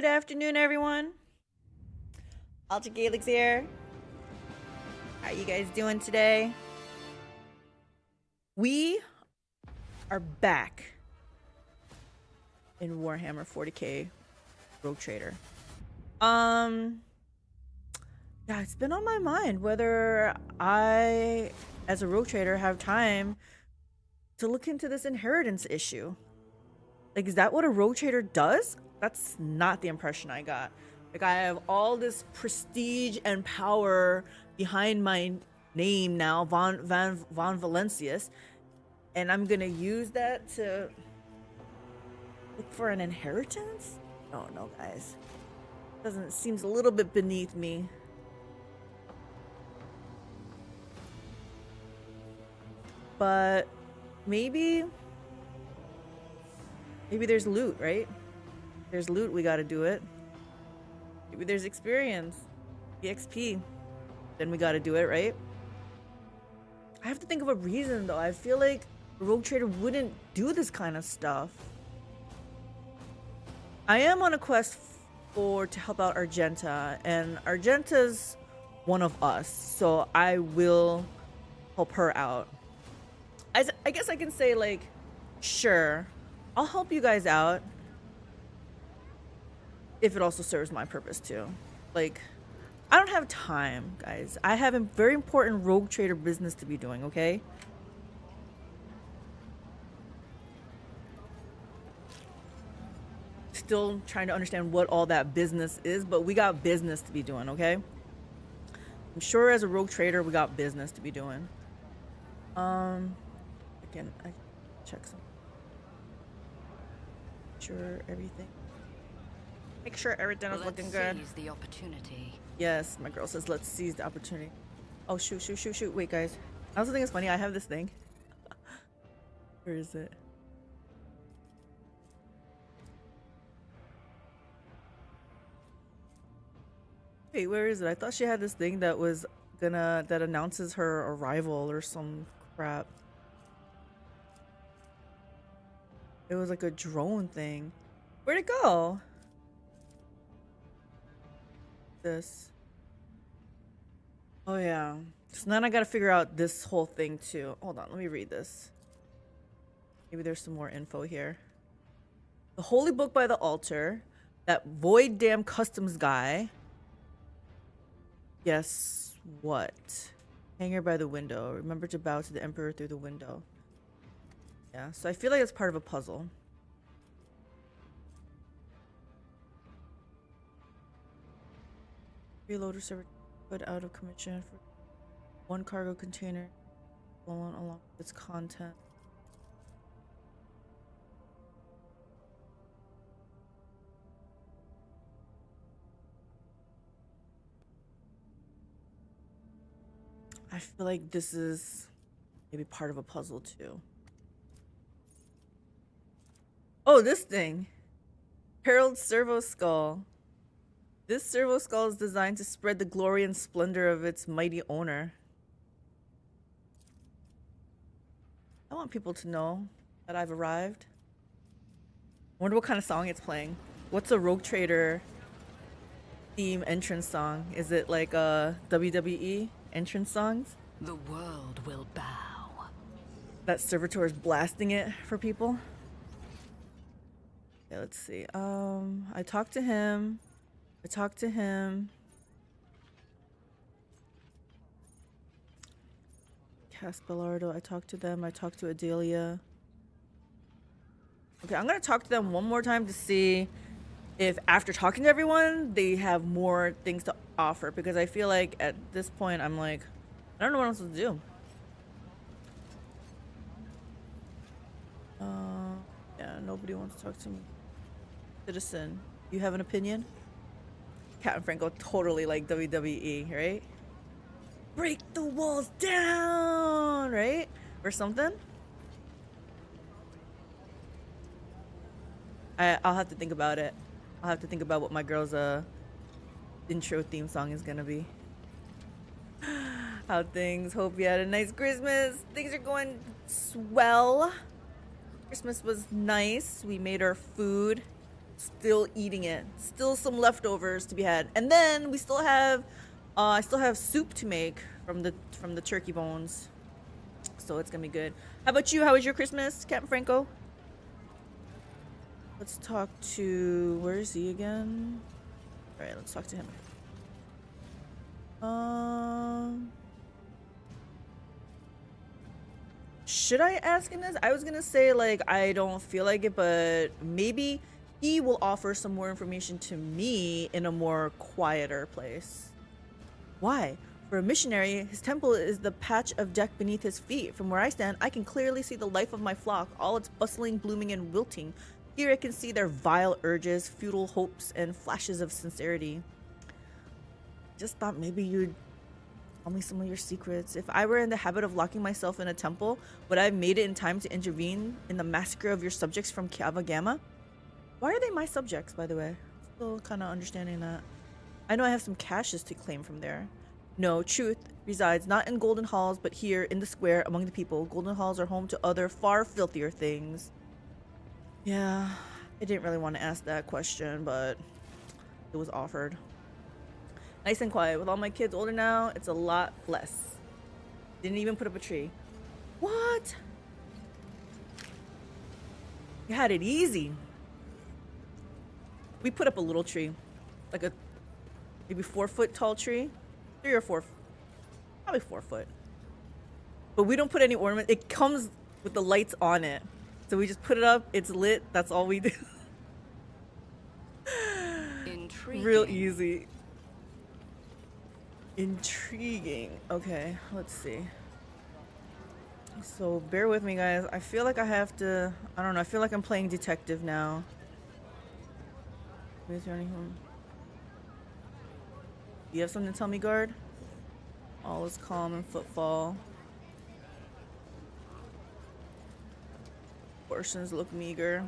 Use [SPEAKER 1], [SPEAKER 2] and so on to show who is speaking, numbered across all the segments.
[SPEAKER 1] Good afternoon, everyone. AlteredCalyx here. How you guys doing today? We are back in Warhammer 40k Rogue Trader. Yeah, it's been on my mind whether I, as a Rogue Trader, have time to look into this inheritance issue. Like, is that what a Rogue Trader does? That's not the impression I got. Like, I have all this prestige and power behind my name now, Von Valencius, and I'm gonna use that to look for an inheritance? Oh no, guys. Seems a little bit beneath me. But maybe there's loot, right? There's loot, we gotta do it. Maybe there's experience, EXP, then we gotta do it, right? I have to think of a reason though. I feel like a Rogue Trader wouldn't do this kind of stuff. I am on a quest to help out Argenta, and Argenta's one of us, so I will help her out. I guess I can say, like, sure, I'll help you guys out if it also serves my purpose too. Like, I don't have time, guys. I have a very important Rogue Trader business to be doing, okay? Still trying to understand what all that business is, but we got business to be doing, okay? I'm sure as a Rogue Trader, we got business to be doing. Again, I check some. Sure, everything. Make sure everything is looking good.
[SPEAKER 2] Let's seize the opportunity.
[SPEAKER 1] Yes, my girl says let's seize the opportunity. Oh, shoot. Wait, guys. I also think it's funny. I have this thing. Where is it? Wait, where is it? I thought she had this thing that was that announces her arrival or some crap. It was like a drone thing. Where'd it go? This. Oh yeah. So then I gotta figure out this whole thing too. Hold on, let me read this. Maybe there's some more info here. The Holy Book by the Altar. That Void Dam Customs guy. Guess what? Hanger by the window. Remember to bow to the Emperor through the window. Yeah, so I feel like it's part of a puzzle. Reloader server put out of commission for one cargo container along with its content. I feel like this is maybe part of a puzzle too. Oh, this thing. Herald Servo Skull. This servo skull is designed to spread the glory and splendor of its mighty owner. I want people to know that I've arrived. I wonder what kind of song it's playing. What's a Rogue Trader theme entrance song? Is it like WWE entrance songs?
[SPEAKER 2] The world will bow.
[SPEAKER 1] That servitor is blasting it for people. Yeah, let's see. I talked to him. Caspelardo, I talked to them. I talked to Adelia. Okay, I'm gonna talk to them one more time to see if after talking to everyone, they have more things to offer. Because I feel like at this point, I'm like, I don't know what else to do. Yeah, nobody wants to talk to me. Citizen, you have an opinion? Captain Franco totally like WWE, right? Break the walls down, right? Or something? I'll have to think about it. I'll have to think about what my girl's intro theme song is gonna be. How things? Hope you had a nice Christmas. Things are going swell. Christmas was nice. We made our food. Still eating it. Still some leftovers to be had. And then we still have I still have soup to make from the turkey bones. So it's gonna be good. How about you? How was your Christmas, Captain Franco? Let's talk to, where is he again? All right, let's talk to him. Should I ask him this? I was gonna say, like, I don't feel like it, but maybe he will offer some more information to me in a more quieter place. Why? For a missionary, his temple is the patch of deck beneath his feet. From where I stand, I can clearly see the life of my flock, all its bustling, blooming, and wilting. Here I can see their vile urges, futile hopes, and flashes of sincerity. Just thought maybe you'd tell me some of your secrets. If I were in the habit of locking myself in a temple, would I have made it in time to intervene in the massacre of your subjects from Kava Gamma? Why are they my subjects, by the way? Still kind of understanding that. I know I have some caches to claim from there. No, truth resides not in golden halls, but here in the square among the people. Golden halls are home to other far filthier things. Yeah, I didn't really want to ask that question, but it was offered. Nice and quiet. With all my kids older now, it's a lot less. Didn't even put up a tree. What? You had it easy. We put up a little tree. Like a maybe 4 foot tall tree. 3 or 4, probably 4 foot. But we don't put any ornament. It comes with the lights on it. So we just put it up, it's lit, that's all we do.
[SPEAKER 2] Intriguing.
[SPEAKER 1] Real easy. Intriguing. Okay, let's see. So bear with me, guys. I feel like I have to, I don't know, I feel like I'm playing detective now. Is there anything? You have something to tell me, guard? All is calm in Footfall. Portions look meager.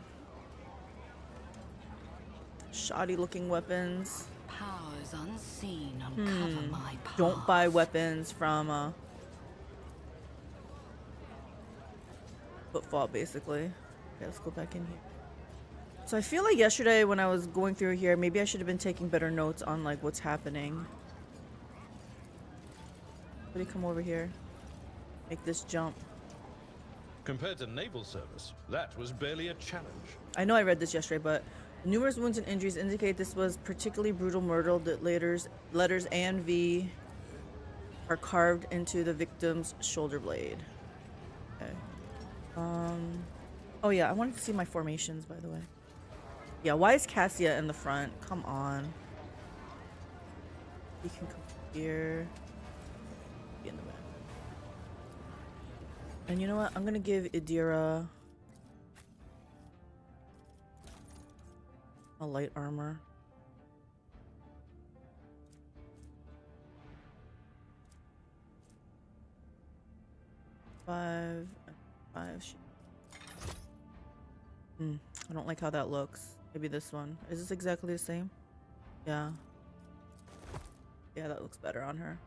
[SPEAKER 1] Shoddy looking weapons.
[SPEAKER 2] Powers unseen uncover my path.
[SPEAKER 1] Don't buy weapons from Footfall, basically. Okay, let's go back in here. So I feel like yesterday when I was going through here, maybe I should have been taking better notes on like what's happening. Somebody come over here. Make this jump.
[SPEAKER 3] Compared to naval service, that was barely a challenge.
[SPEAKER 1] I know I read this yesterday, but numerous wounds and injuries indicate this was particularly brutal murder. The letters A and V are carved into the victim's shoulder blade. Okay. Oh yeah, I wanted to see my formations, by the way. Yeah, why is Cassia in the front? Come on. You can come here. Be in the back. And you know what? I'm gonna give Idira a light armor. Five. I don't like how that looks. Maybe this one. Is this exactly the same? Yeah. Yeah, that looks better on her.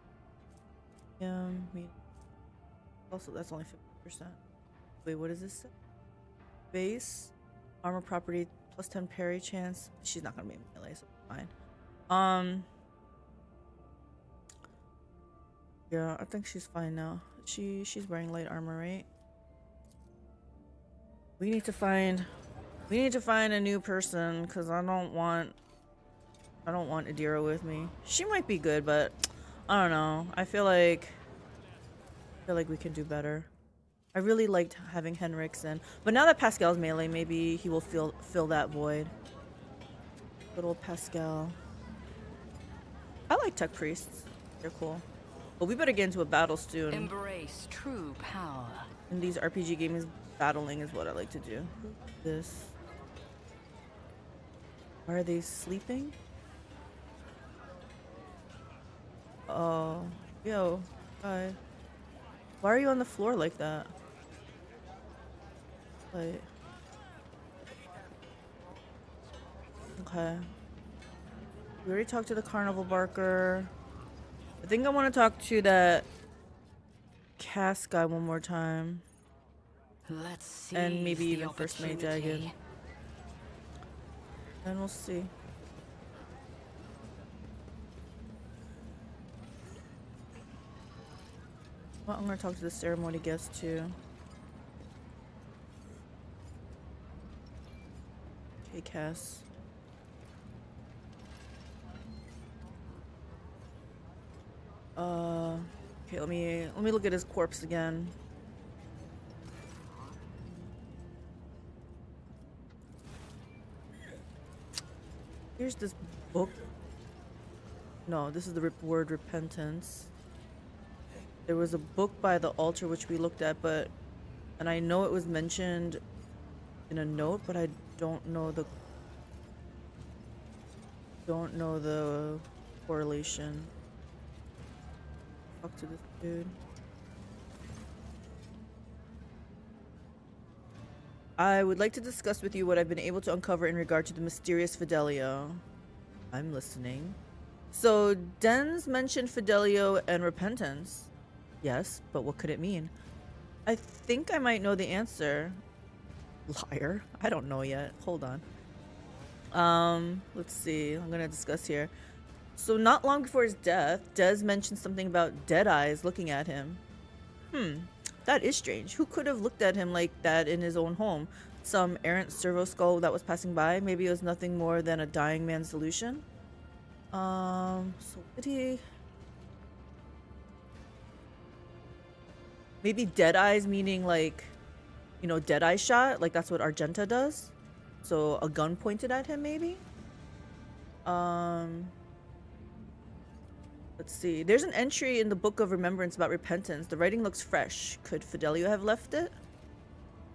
[SPEAKER 1] Yeah, also, that's only 50%. Wait, what is this? Base, armor property, plus 10 parry chance. She's not gonna be melee, so it's fine. Yeah, I think she's fine now. She's wearing light armor, right? We need to find a new person because I don't want Idira with me. She might be good, but I don't know. I feel like we can do better. I really liked having Henriksen, but now that Pascal's melee, maybe he will fill that void. Good old Pascal. I like tech priests. They're cool. But we better get into a battle soon.
[SPEAKER 2] Embrace true power.
[SPEAKER 1] In these RPG games, battling is what I like to do. This. Are they sleeping? Oh, yo, hi. Why are you on the floor like that? Like, okay. We already talked to the carnival barker. I think I want to talk to that cast guy one more time.
[SPEAKER 2] Let's see.
[SPEAKER 1] And maybe even First Mate Dragon. And we'll see. Well, I'm gonna talk to the ceremony guest too. Okay, Cass. Okay, let me look at his corpse again. Here's this book. No, this is the word Repentance. There was a book by the altar which we looked at, and I know it was mentioned in a note, but I don't know the correlation. Talk to this dude. I would like to discuss with you what I've been able to uncover in regard to the mysterious Fidelio. I'm listening. So, Dens mentioned Fidelio and Repentance. Yes, but what could it mean? I think I might know the answer. Liar. I don't know yet. Hold on. Let's see. I'm gonna discuss here. So, not long before his death, Des mentioned something about dead eyes looking at him. That is strange. Who could have looked at him like that in his own home? Some errant servo skull that was passing by? Maybe it was nothing more than a dying man's delusion? So did he... Maybe dead eyes meaning like, you know, dead eye shot? Like that's what Argenta does? So a gun pointed at him maybe? Let's see. There's an entry in the Book of Remembrance about repentance. The writing looks fresh. Could Fidelio have left it?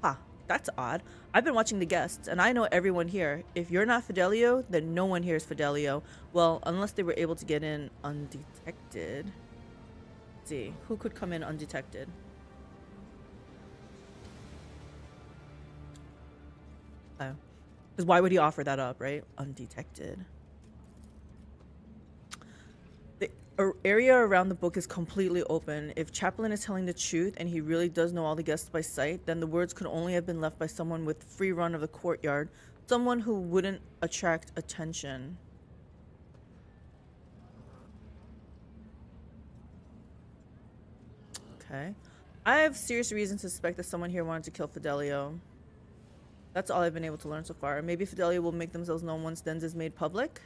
[SPEAKER 1] Huh, that's odd. I've been watching the guests, and I know everyone here. If you're not Fidelio, then no one here is Fidelio. Well, unless they were able to get in undetected. Let's see. Who could come in undetected? Oh. Because why would he offer that up, right? Undetected. The area around the book is completely open. If Chaplain is telling the truth and he really does know all the guests by sight, then the words could only have been left by someone with free run of the courtyard, someone who wouldn't attract attention. Okay. I have serious reason to suspect that someone here wanted to kill Fidelio. That's all I've been able to learn so far. Maybe Fidelio will make themselves known once Dens is made public.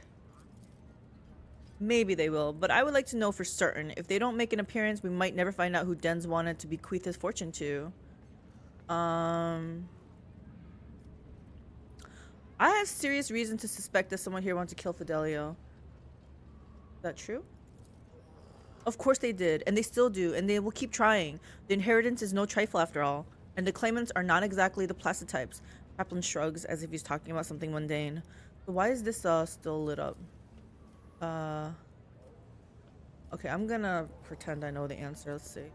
[SPEAKER 1] Maybe they will, but I would like to know for certain. If they don't make an appearance, we might never find out who Dens wanted to bequeath his fortune to. I have serious reason to suspect that someone here wants to kill Fidelio. Is that true? Of course they did, and they still do, and they will keep trying. The inheritance is no trifle after all, and the claimants are not exactly the placid types. Chaplain shrugs as if he's talking about something mundane. So why is this still lit up? Okay, I'm gonna pretend I know the answer. Let's see.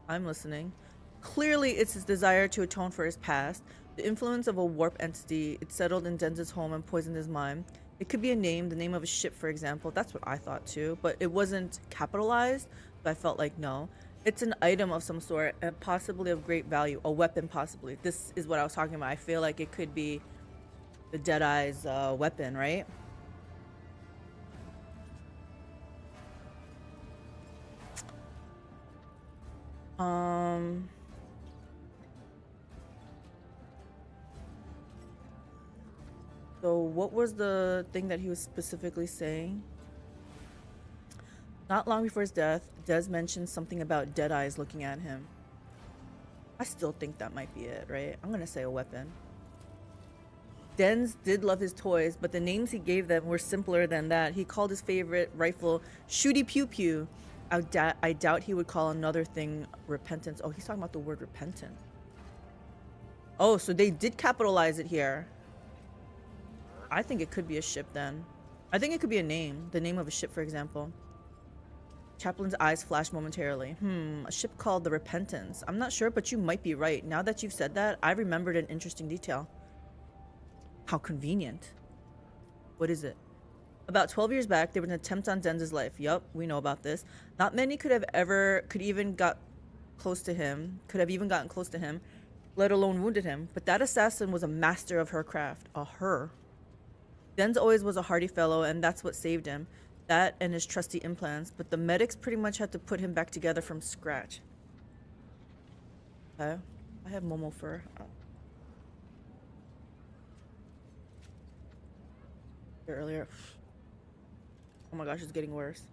[SPEAKER 1] I'm listening. Clearly, it's his desire to atone for his past. The influence of a warp entity. It settled in Dens' home and poisoned his mind. It could be a name, the name of a ship, for example. That's what I thought too, but it wasn't capitalized, so I felt like no. It's an item of some sort, and possibly of great value. A weapon, possibly. This is what I was talking about. I feel like it could be the Deadeye's weapon, right? So what was the thing that he was specifically saying? Not long before his death, Des mentioned something about dead eyes looking at him. I still think that might be it, right? I'm gonna say a weapon. Dens did love his toys, but the names he gave them were simpler than that. He called his favorite rifle Shooty Pew Pew. I doubt he would call another thing repentance. Oh, he's talking about the word repentant. Oh, so they did capitalize it here. I think it could be a ship then. I think it could be a name. The name of a ship, for example. Chaplain's eyes flashed momentarily. A ship called the Repentance. I'm not sure, but you might be right. Now that you've said that, I remembered an interesting detail. How convenient. What is it? About 12 years back, there was an attempt on Dens' life. Yup, we know about this. Not many could have even gotten close to him, let alone wounded him. But that assassin was a master of her craft. Denz always was a hardy fellow, and that's what saved him. That and his trusty implants, but the medics pretty much had to put him back together from scratch. Okay. I have Momo fur. Earlier. Oh my gosh, it's getting worse.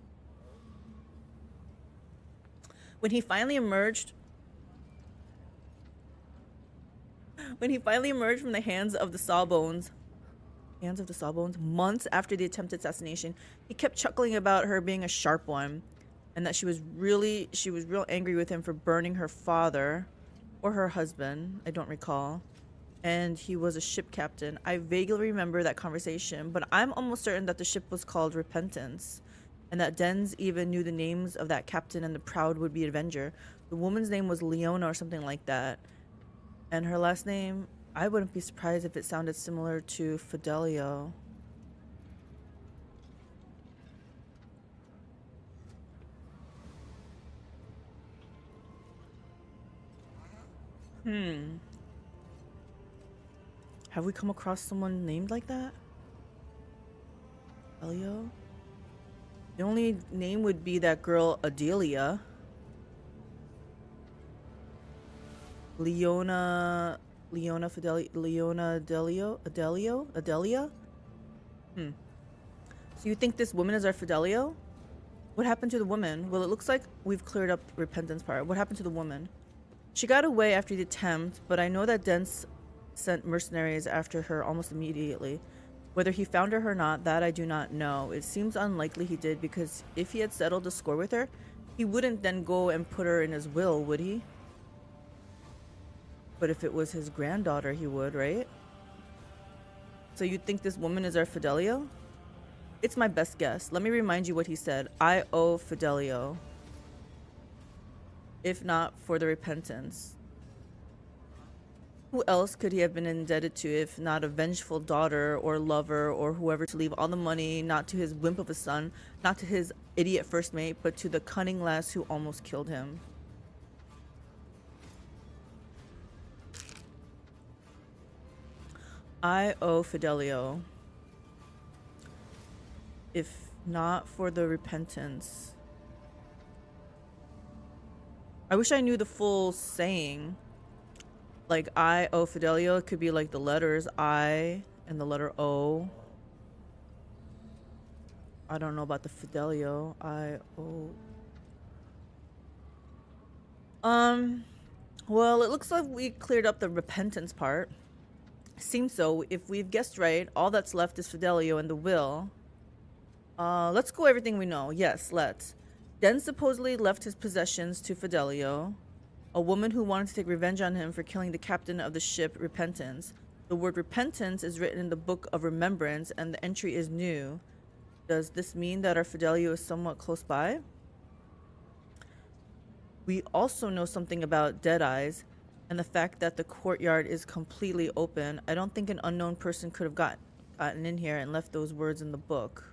[SPEAKER 1] When he finally emerged from the hands of the Sawbones, months after the attempted assassination, he kept chuckling about her being a sharp one, and that she was real angry with him for burning her father or her husband, I don't recall. And he was a ship captain. I vaguely remember that conversation, but I'm almost certain that the ship was called Repentance, and that Denz even knew the names of that captain and the proud would-be Avenger. The woman's name was Leona or something like that, and her last name, I wouldn't be surprised if it sounded similar to Fidelio. Have we come across someone named like that? Fidelio? The only name would be that girl Adelia. Leona Fidelio, Leona Adelia? So you think this woman is our Fidelio? What happened to the woman? Well, it looks like we've cleared up the Repentance part. What happened to the woman? She got away after the attempt, but I know that Denz sent mercenaries after her almost immediately. Whether he found her or not, that I do not know. It seems unlikely he did, because if he had settled the score with her, he wouldn't then go and put her in his will, would he? But if it was his granddaughter, he would, right? So you think this woman is our Fidelio? It's my best guess. Let me remind you what he said. I owe Fidelio. If not for the Repentance. Who else could he have been indebted to if not a vengeful daughter or lover or whoever to leave all the money, not to his wimp of a son, not to his idiot first mate, but to the cunning lass who almost killed him? I owe Fidelio. If not for the Repentance. I wish I knew the full saying. Like, I owe Fidelio, it could be like the letters I and the letter O. I don't know about the Fidelio. I owe. Well, it looks like we cleared up the Repentance part. Seems so. If we've guessed right, all that's left is Fidelio and the will. Let's go everything we know. Yes, let's. Den supposedly left his possessions to Fidelio, a woman who wanted to take revenge on him for killing the captain of the ship Repentance. The word Repentance is written in the Book of Remembrance, and the entry is new. Does this mean that our Fidelio is somewhat close by? We also know something about Deadeyes, and the fact that the courtyard is completely open. I don't think an unknown person could have gotten in here and left those words in the book.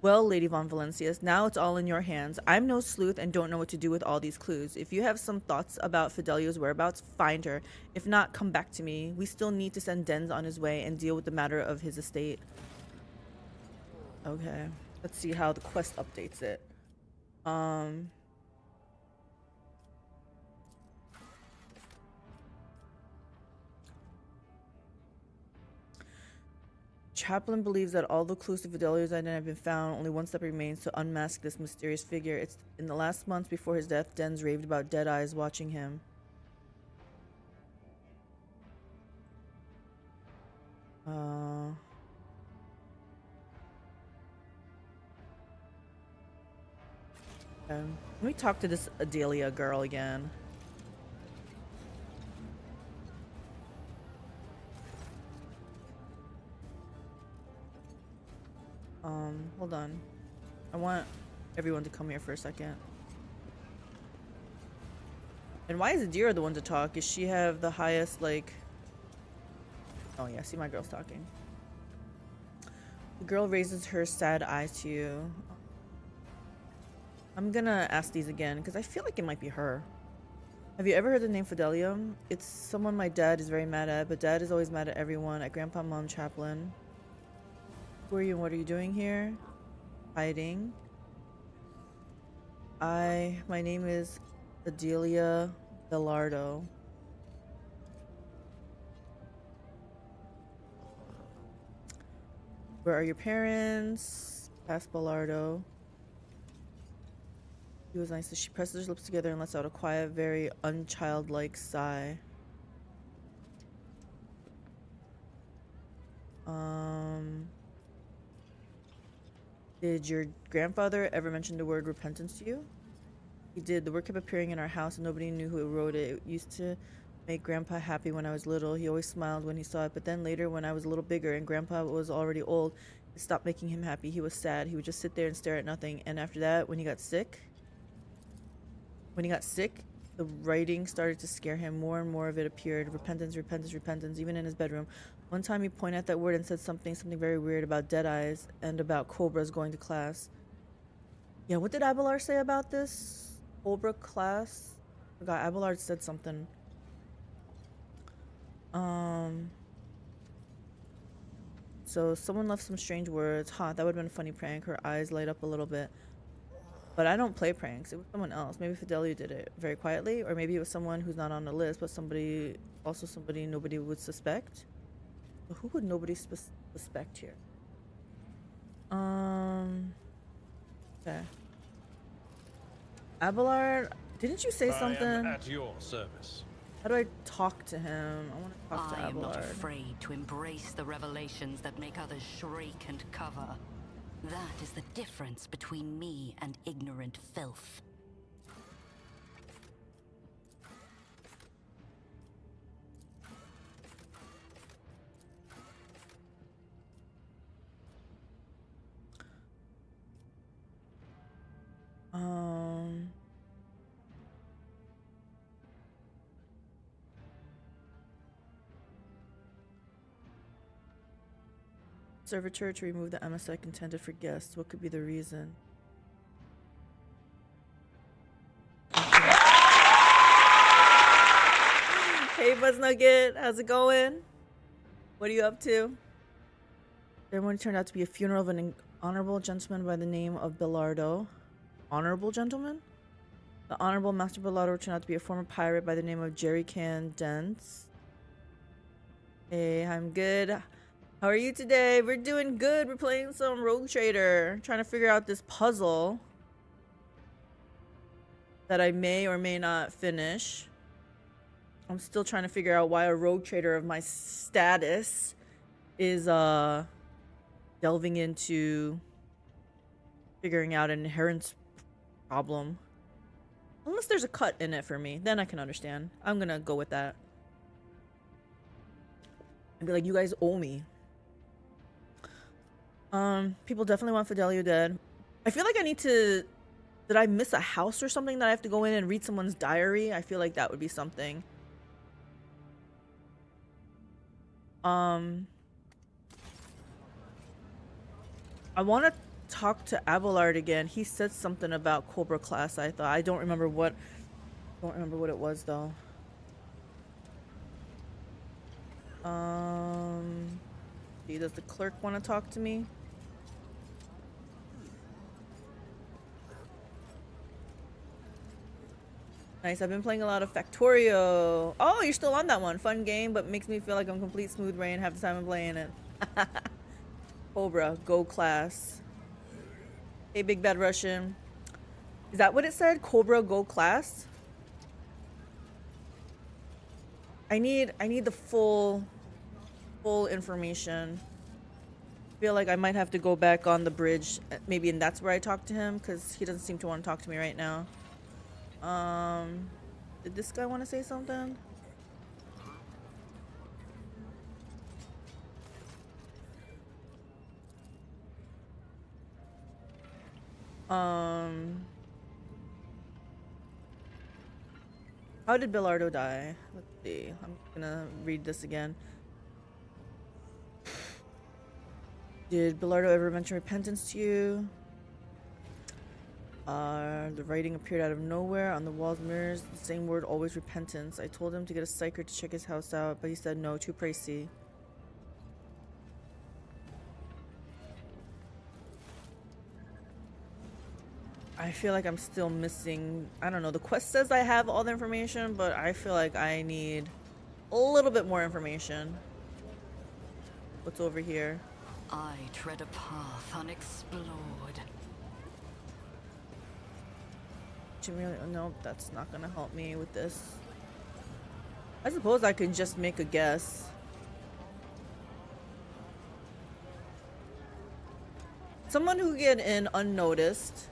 [SPEAKER 1] Well, Lady Von Valencias, now it's all in your hands. I'm no sleuth and don't know what to do with all these clues. If you have some thoughts about Fidelio's whereabouts, find her. If not, come back to me. We still need to send Denz on his way and deal with the matter of his estate. Okay, let's see how the quest updates it. Chaplain believes that all the clues to Fidelio's identity have been found. Only one step remains to unmask this mysterious figure. It's in the last months before his death, Denz raved about Deadeyes watching him. Let me talk to this Adelia girl again. Hold on. I want everyone to come here for a second. And why is Adira the one to talk? Does she have the highest, like... Oh yeah, see my girl's talking. The girl raises her sad eyes to you. I'm gonna ask these again, because I feel like it might be her. Have you ever heard the name Fidelio? It's someone my dad is very mad at, but dad is always mad at everyone. At grandpa, mom, chaplain. Who are you and what are you doing here? Hiding. My name is Adelia Bellardo. Where are your parents? Asked Bellardo. He was nice. She presses her lips together and lets out a quiet, very unchildlike sigh. Did your grandfather ever mention the word repentance to you? He did. The word kept appearing in our house and nobody knew who wrote it. It used to make Grandpa happy when I was little. He always smiled when he saw it, but then later when I was a little bigger and Grandpa was already old, it stopped making him happy. He was sad. He would just sit there and stare at nothing. And after that, when he got sick, the writing started to scare him. More and more of it appeared. Repentance, repentance, repentance, even in his bedroom. One time he pointed at that word and said something very weird about dead eyes and about cobras going to class. Yeah, what did Abelard say about this? Cobra class? I forgot. Abelard said something. So someone left some strange words. Huh, that would have been a funny prank. Her eyes light up a little bit. But I don't play pranks. It was someone else. Maybe Fidelio did it very quietly, or maybe it was someone who's not on the list, but somebody nobody would suspect. But who would nobody suspect here? Okay. Abelard, didn't you say something?
[SPEAKER 3] I am at your service.
[SPEAKER 1] How do I talk to him? I want to talk to
[SPEAKER 2] I am
[SPEAKER 1] Abelard.
[SPEAKER 2] not afraid to embrace the revelations that make others shriek and cover. That is the difference between me and ignorant filth.
[SPEAKER 1] Servitor to remove the MSI intended for guests. What could be the reason? Hey Buzz Nugget, how's it going? What are you up to? The ceremony turned out to be a funeral of an honorable gentleman by the name of Bellardo. Honorable gentleman? The Honorable Master Bellardo turned out to be a former pirate by the name of Jerry Can Dents. Hey, I'm good. How are you today? We're doing good. We're playing some Rogue Trader. Trying to figure out this puzzle that I may or may not finish. I'm still trying to figure out why a Rogue Trader of my status is delving into figuring out an inherent problem. Unless there's a cut in it for me, then I can understand. I'm gonna go with that. And be like, you guys owe me. People definitely want Fidelio dead. I feel like I need to... Did I miss a house or something that I have to go in and read someone's diary? I feel like that would be something. I want to talk to Abelard again. He said something about Cobra class, I thought. I don't remember what it was though. Does the clerk want to talk to me? Nice, I've been playing a lot of Factorio. Oh, you're still on that one. Fun game, but makes me feel like I'm complete smooth brain half the time I'm playing it. Cobra, go class. Hey, Big Bad Russian. Is that what it said? Cobra, go class? I need the full information. I feel like I might have to go back on the bridge, maybe, and that's where I talk to him, because he doesn't seem to want to talk to me right now. Did this guy want to say something? How did Bellardo die? Let's see. I'm gonna read this again. Did Bellardo ever mention repentance to you? The writing appeared out of nowhere. On the walls mirrors the same word, always repentance. I told him to get a psyker to check his house out, but he said no, too pricey. I feel like I'm still missing, I don't know, the quest says I have all the information, but I feel like I need a little bit more information. What's over here?
[SPEAKER 2] I tread a path unexplored.
[SPEAKER 1] Nope, that's not gonna help me with this. I suppose I can just make a guess. Someone who get in unnoticed.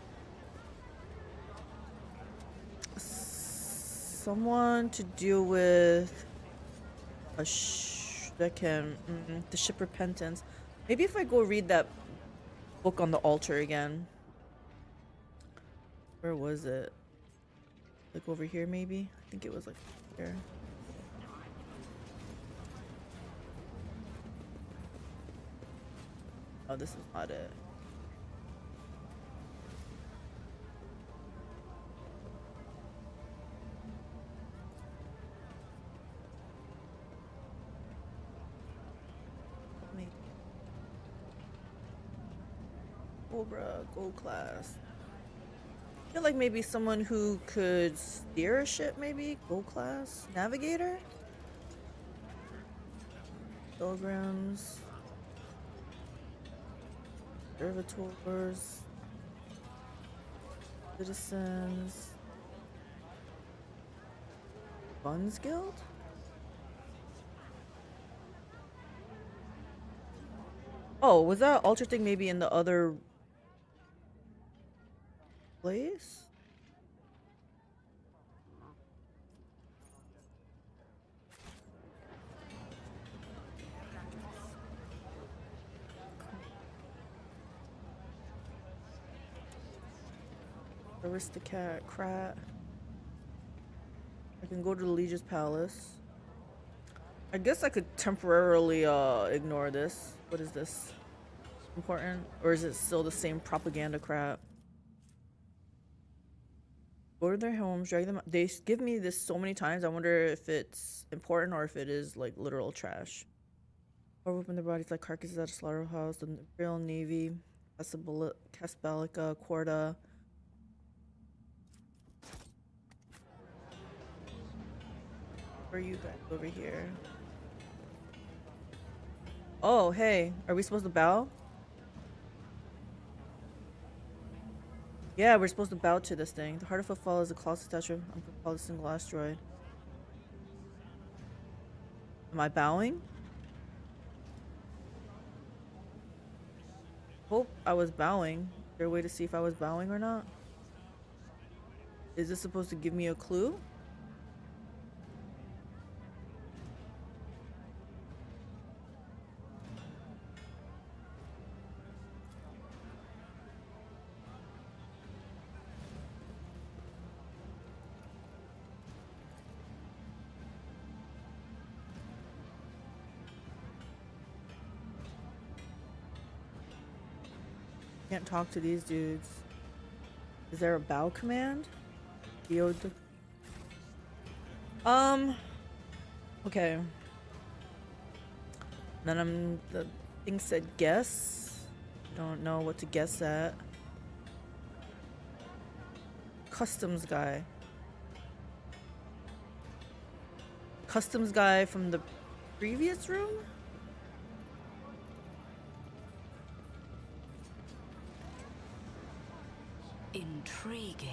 [SPEAKER 1] Someone to deal with a that can the ship repentance. Maybe if I go read that book on the altar again. Where was it? Like over here maybe? I think it was like here. Oh, this is not it. Cobra, gold class. I feel like maybe someone who could steer a ship, maybe? Gold class? Navigator? Pilgrims. Servitors. Citizens. Buns Guild? Oh, was that altar thing maybe in the other place? Aristocrat. I can go to the Legion's Palace. I guess I could temporarily ignore this. What is this? Important? Or is it still the same propaganda crap? Go to their homes, drag them out. They give me this so many times. I wonder if it's important or if it is like literal trash. Or open their bodies like carcasses at a slaughterhouse. The Imperial Navy, Caspalica, Corda. Where are you guys over here? Oh, hey. Are we supposed to bow? Yeah, we're supposed to bow to this thing. The heart of Footfall is a colossal statue of a single asteroid. Am I bowing? Hope I was bowing. Is there a way to see if I was bowing or not? Is this supposed to give me a clue? Can't talk to these dudes. Is there a bow command? Okay. Then the thing said guess. Don't know what to guess at. Customs guy. Customs guy from the previous room?
[SPEAKER 2] Intriguing.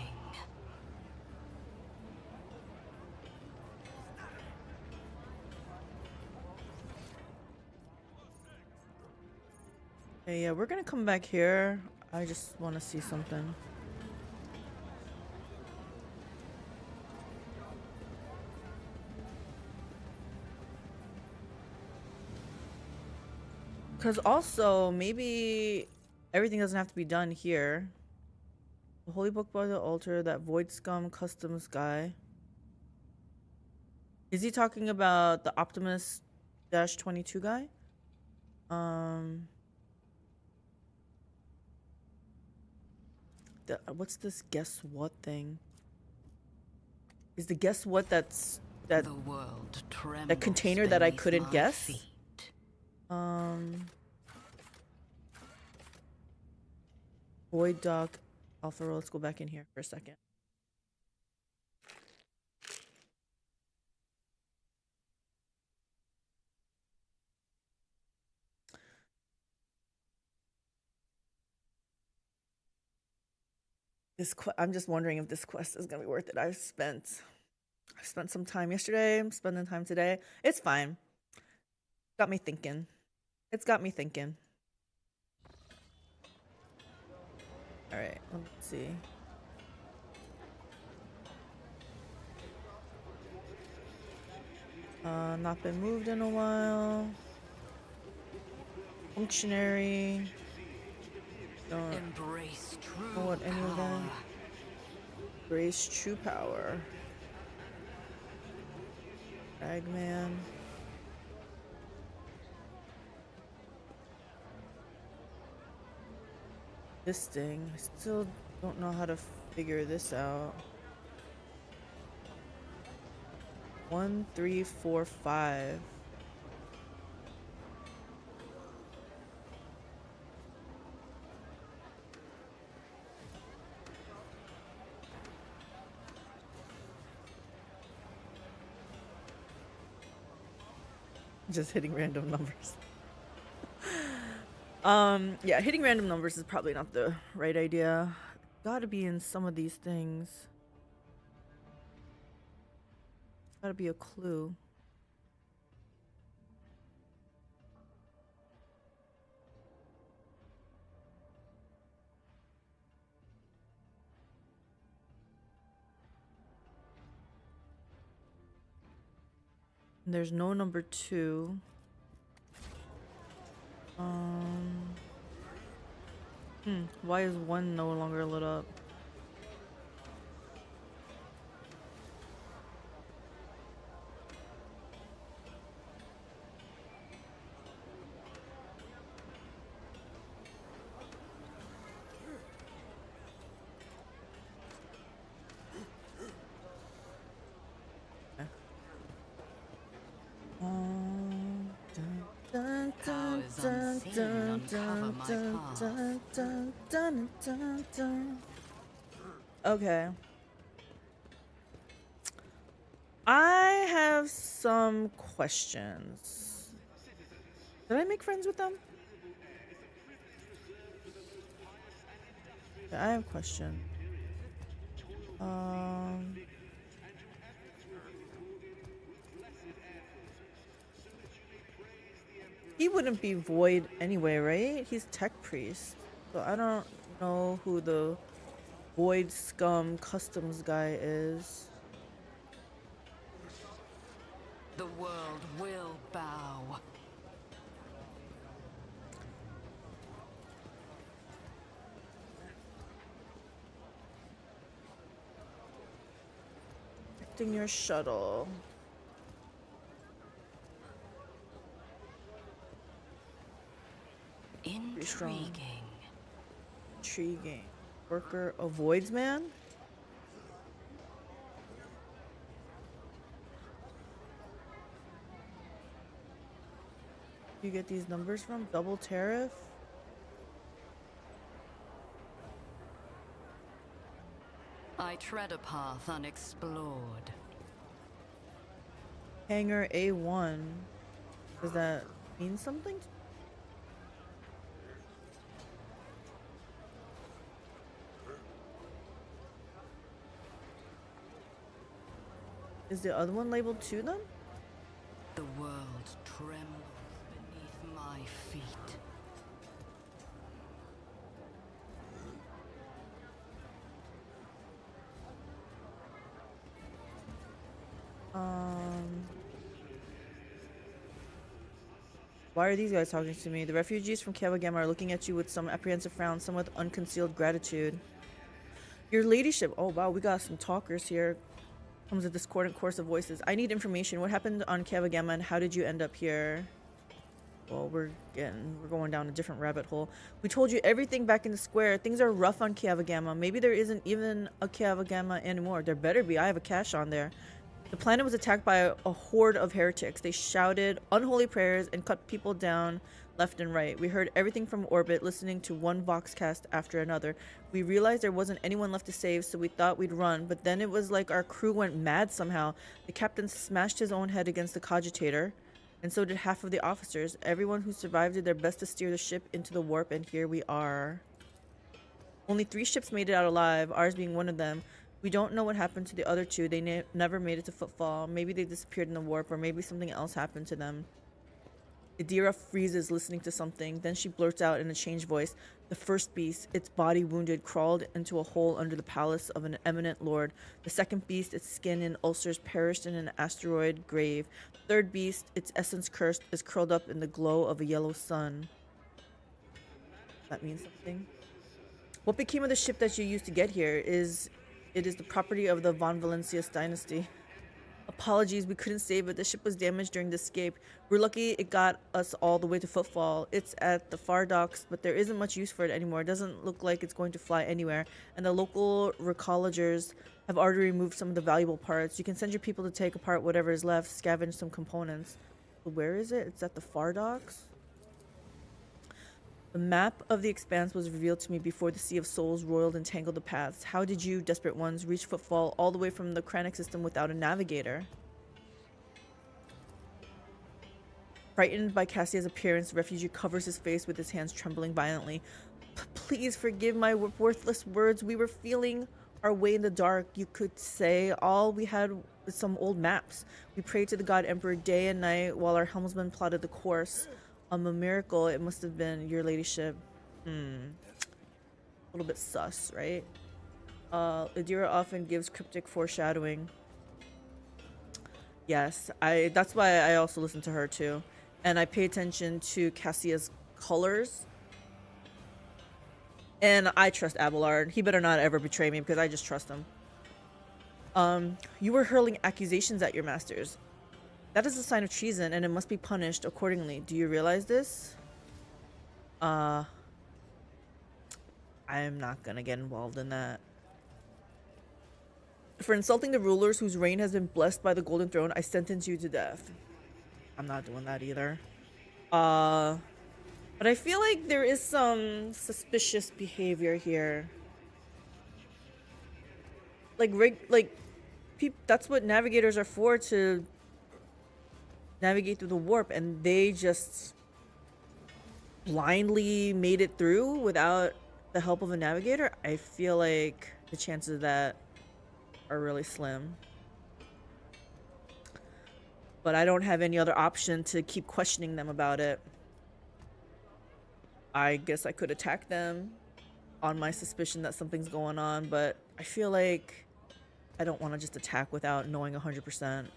[SPEAKER 1] Hey, yeah, we're gonna come back here. I just want to see something. Because also, maybe everything doesn't have to be done here. The Holy Book by the altar, that Void Scum Customs guy. Is he talking about the Optimus-22 guy? what's this guess what thing? Is the guess what that's that
[SPEAKER 2] The world
[SPEAKER 1] that container that I
[SPEAKER 2] beneath
[SPEAKER 1] couldn't
[SPEAKER 2] my
[SPEAKER 1] guess?
[SPEAKER 2] feet.
[SPEAKER 1] Void Dock Alpha Roll. Let's go back in here for a second. I'm just wondering if this quest is gonna be worth it. I've spent some time yesterday. I'm spending time today. It's fine. Got me thinking. It's got me thinking. All right, let's see. Not been moved in a while. Functionary. Don't
[SPEAKER 2] Embrace true
[SPEAKER 1] know what any of that.
[SPEAKER 2] power.
[SPEAKER 1] Grace True Power. Ragman. This thing. I still don't know how to figure this out. 1, 3, 4, 5. Just hitting random numbers. Yeah, hitting random numbers is probably not the right idea. Gotta be in some of these things. Gotta be a clue. There's no number 2. Why is 1 no longer lit up?
[SPEAKER 2] Powers unseen uncover my path.
[SPEAKER 1] Okay. I have some questions. Did I make friends with them? I have a question. He wouldn't be void anyway, right? He's tech priest. So I don't know who the void scum customs guy is.
[SPEAKER 2] The world will bow.
[SPEAKER 1] Protecting your shuttle.
[SPEAKER 2] Intriguing.
[SPEAKER 1] Intriguing. Worker avoids man? You get these numbers from? Double tariff?
[SPEAKER 2] I tread a path unexplored.
[SPEAKER 1] Hangar A1. Does that mean something? Is the other one labeled to them?
[SPEAKER 2] The world trembles beneath my feet.
[SPEAKER 1] Why are these guys talking to me? The refugees from Kawagama are looking at you with some apprehensive frown, some with unconcealed gratitude. Your ladyship. Oh wow, we got some talkers here. Comes a discordant chorus of voices. I need information. What happened on Kawagama and how did you end up here? Well, we're going down a different rabbit hole. We told you everything back in the square. Things are rough on Kiavagama. Maybe there isn't even a Kiavagama anymore. There better be. I have a cache on there. The planet was attacked by a horde of heretics. They shouted unholy prayers and cut people down left and right. We heard everything from orbit, listening to one voxcast after another. We realized there wasn't anyone left to save, so we thought we'd run, but then it was like our crew went mad somehow. The captain smashed his own head against the cogitator, and so did half of the officers. Everyone who survived did their best to steer the ship into the warp, and here we are. Only 3 ships made it out alive, ours being one of them. We don't know what happened to the other 2. They never made it to Footfall. Maybe they disappeared in the warp, or maybe something else happened to them. Idira freezes, listening to something. Then she blurts out in a changed voice, "The first beast, its body wounded, crawled into a hole under the palace of an eminent lord. The second beast, its skin and ulcers, perished in an asteroid grave. Third beast, its essence cursed, is curled up in the glow of a yellow sun." That means something. What became of the ship that you used to get here? It is the property of the Von Valencius dynasty. Apologies, we couldn't save it. The ship was damaged during the escape. We're lucky it got us all the way to Footfall. It's at the far docks, but there isn't much use for it anymore. It doesn't look like it's going to fly anywhere. And the local recollegers have already removed some of the valuable parts. You can send your people to take apart whatever is left, scavenge some components. But where is it? It's at the far docks? The map of the expanse was revealed to me before the Sea of Souls roiled and tangled the paths. How did you, desperate ones, reach Footfall all the way from the Kranich system without a navigator? Frightened by Cassia's appearance, the refugee covers his face with his hands trembling violently. Please forgive my worthless words. We were feeling our way in the dark, you could say. All we had was some old maps. We prayed to the God Emperor day and night while our helmsman plotted the course. A miracle it must have been, your ladyship. A little bit sus, right? Idira often gives cryptic foreshadowing. Yes, that's why I also listen to her too. And I pay attention to Cassia's colors. And I trust Abelard. He better not ever betray me because I just trust him. You were hurling accusations at your masters. That is a sign of treason, and it must be punished accordingly. Do you realize this? I am not gonna get involved in that. For insulting the rulers whose reign has been blessed by the Golden Throne, I sentence you to death. I'm not doing that either. But I feel like there is some suspicious behavior here. That's what navigators are for, to navigate through the warp, and they just blindly made it through without the help of a navigator. I feel like the chances of that are really slim. But I don't have any other option to keep questioning them about it. I guess I could attack them on my suspicion that something's going on, but I feel like I don't want to just attack without knowing 100%.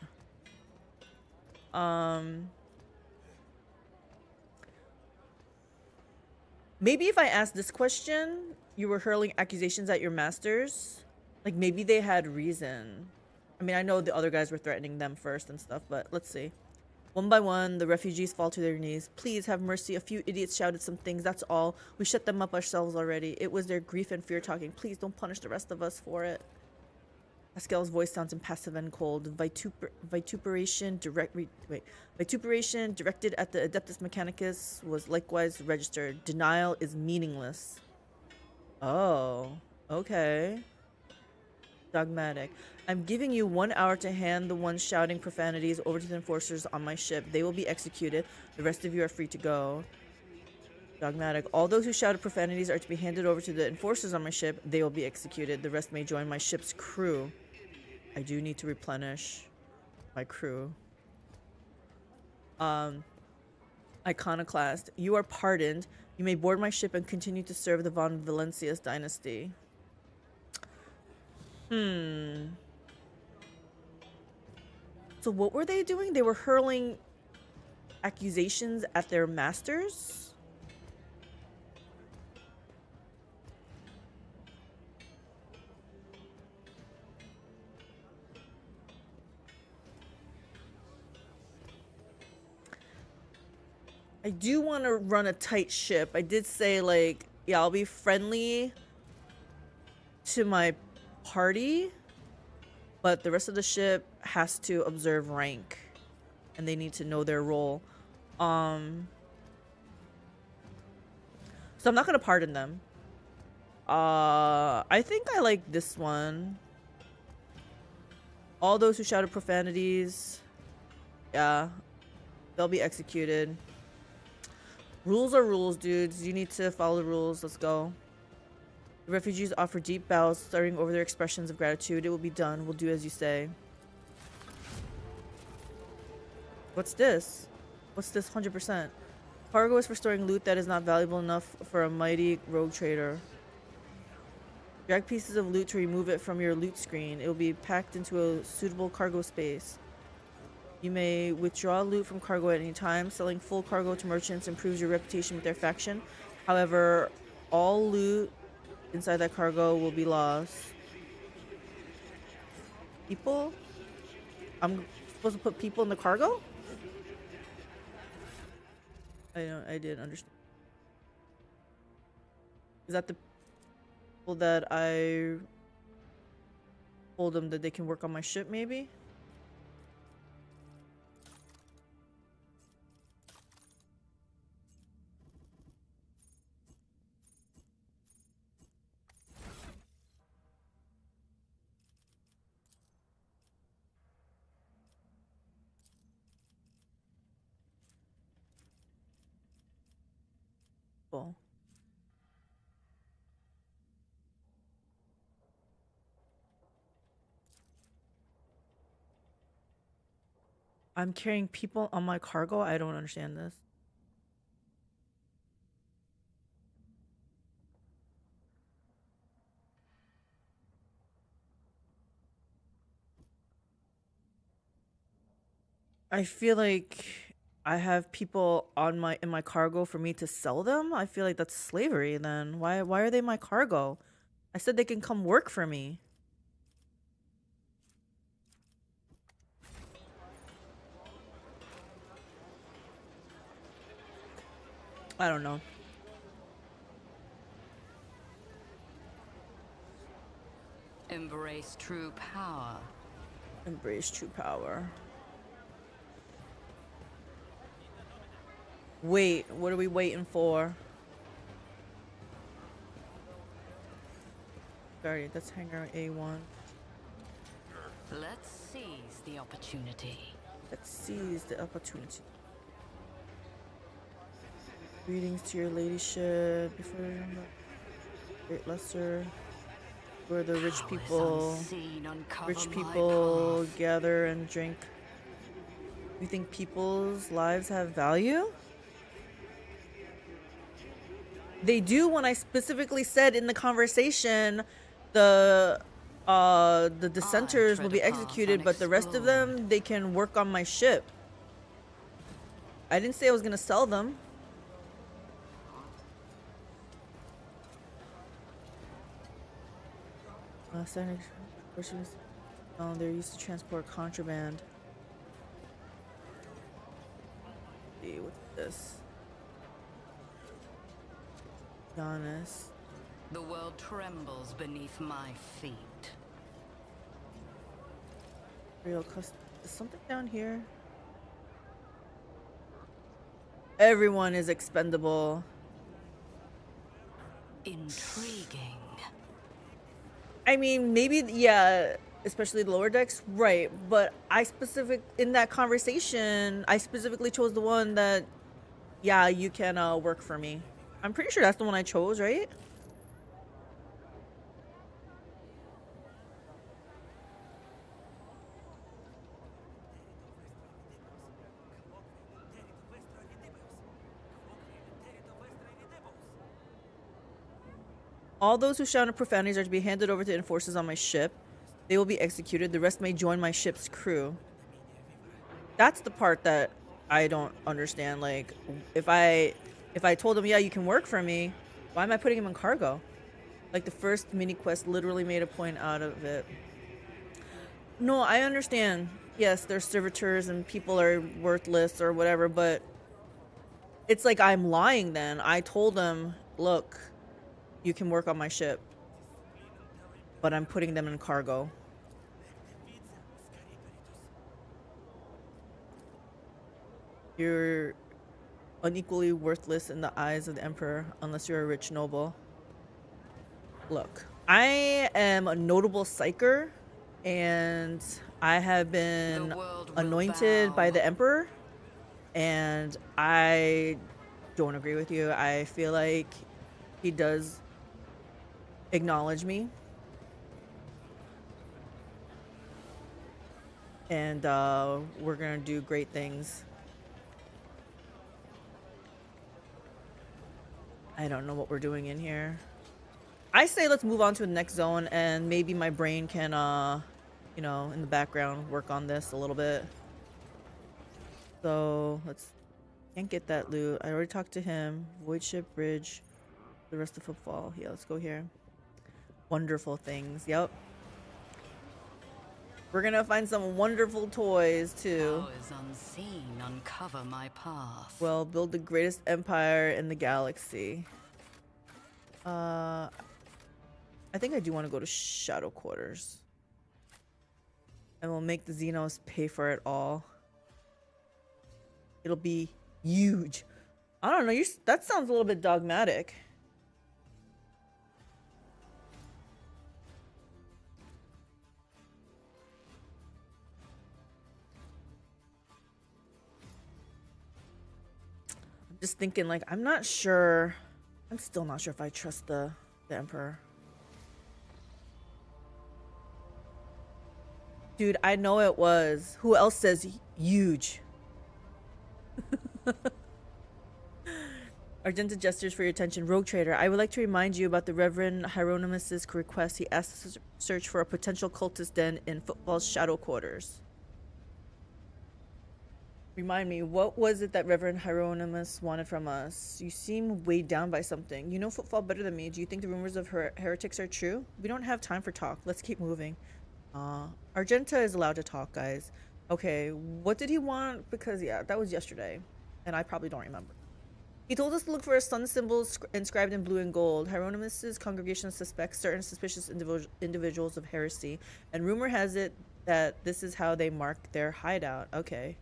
[SPEAKER 1] Maybe if I asked this question, you were hurling accusations at your masters, like maybe they had reason. I mean, I know the other guys were threatening them first and stuff, but let's see. One by one, the refugees fall to their knees. Please have mercy. A few idiots shouted some things, that's all. We shut them up ourselves already. It was their grief and fear talking. Please don't punish the rest of us for it. Pascal's voice sounds impassive and cold. Vituperation directed at the Adeptus Mechanicus was likewise registered. Denial is meaningless. Oh, okay. Dogmatic. I'm giving you 1 hour to hand the ones shouting profanities over to the enforcers on my ship. They will be executed. The rest of you are free to go. Dogmatic. All those who shouted profanities are to be handed over to the enforcers on my ship. They will be executed. The rest may join my ship's crew. I do need to replenish my crew. Iconoclast. You are pardoned. You may board my ship and continue to serve the Von Valencius dynasty. So what were they doing? They were hurling accusations at their masters? I do want to run a tight ship. I did say, like, yeah, I'll be friendly to my party, but the rest of the ship has to observe rank, and they need to know their role. So I'm not gonna pardon them. I think I like this one. All those who shouted profanities, yeah, they'll be executed. Rules are rules, dudes. You need to follow the rules. Let's go. The refugees offer deep bows, starting over their expressions of gratitude. It will be done. We'll do as you say. What's this? What's this 100%? Cargo is for storing loot that is not valuable enough for a mighty rogue trader. Drag pieces of loot to remove it from your loot screen. It will be packed into a suitable cargo space. You may withdraw loot from cargo at any time. Selling full cargo to merchants improves your reputation with their faction. However, all loot inside that cargo will be lost. People? I'm supposed to put people in the cargo? I didn't understand. Is that the people that I told them that they can work on my ship, maybe? Cool. I'm carrying people on my cargo? I don't understand this. I feel like I have people on in my cargo for me to sell them. I feel like that's slavery then. Why are they my cargo? I said they can come work for me. I don't know.
[SPEAKER 2] Embrace true power.
[SPEAKER 1] Embrace true power. Wait, what are we waiting for? Sorry, that's hangar A1.
[SPEAKER 2] Let's seize the opportunity.
[SPEAKER 1] Let's seize the opportunity. Greetings to your ladyship. Before Great Lesser, where the rich people gather and drink. You think people's lives have value? They do, when I specifically said in the conversation the dissenters will be executed, but the rest of them, they can work on my ship. I didn't say I was gonna sell them. They're used to transport contraband. Let's see, what's this? Be honest.
[SPEAKER 2] The world trembles beneath my feet.
[SPEAKER 1] Real custom. Is something down here? Everyone is expendable.
[SPEAKER 2] Intriguing.
[SPEAKER 1] I mean, maybe, yeah, especially the lower decks, right? But in that conversation, I specifically chose the one that, yeah, you can work for me. I'm pretty sure that's the one I chose, right? All those who shout out profanities are to be handed over to enforcers on my ship. They will be executed. The rest may join my ship's crew. That's the part that I don't understand. Like, if I told him, yeah, you can work for me, why am I putting him in cargo? Like, the first mini quest literally made a point out of it. No, I understand. Yes, they're servitors and people are worthless or whatever, but It's like I'm lying then. I told them, look, you can work on my ship, but I'm putting them in cargo. You're unequally worthless in the eyes of the Emperor unless you're a rich noble. Look, I am a notable Psyker, and I have been anointed by the Emperor, and I don't agree with you. I feel like he does acknowledge me. And we're gonna do great things. I don't know what we're doing in here. I say let's move on to the next zone, and maybe my brain can, you know, in the background, work on this a little bit. So let's... Can't get that loot. I already talked to him. Void ship, bridge, the rest of Footfall. Yeah, let's go here. Wonderful things. Yep. We're gonna find some wonderful toys too.
[SPEAKER 2] Powers unseen uncover my path.
[SPEAKER 1] Well, build the greatest empire in the galaxy. I think I do want to go to Shadow Quarters. And we'll make the Xenos pay for it all. It'll be huge. I don't know, that sounds a little bit dogmatic. I'm just thinking, like, I'm not sure. I'm still not sure if I trust the Emperor. Dude, I know it was. Who else says huge? Argenta gestures for your attention. Rogue Trader, I would like to remind you about the Reverend Hieronymus's request. He asked us to search for a potential cultist den in Footfall's Shadow Quarters. Remind me, what was it that Reverend Hieronymus wanted from us? You seem weighed down by something. You know Footfall better than me. Do you think the rumors of heretics are true? We don't have time for talk. Let's keep moving. Argenta is allowed to talk, guys. Okay, what did he want? Because, yeah, that was yesterday, and I probably don't remember. He told us to look for a sun symbol inscribed in blue and gold. Hieronymus's congregation suspects certain suspicious individuals of heresy, and rumor has it that this is how they mark their hideout. Okay.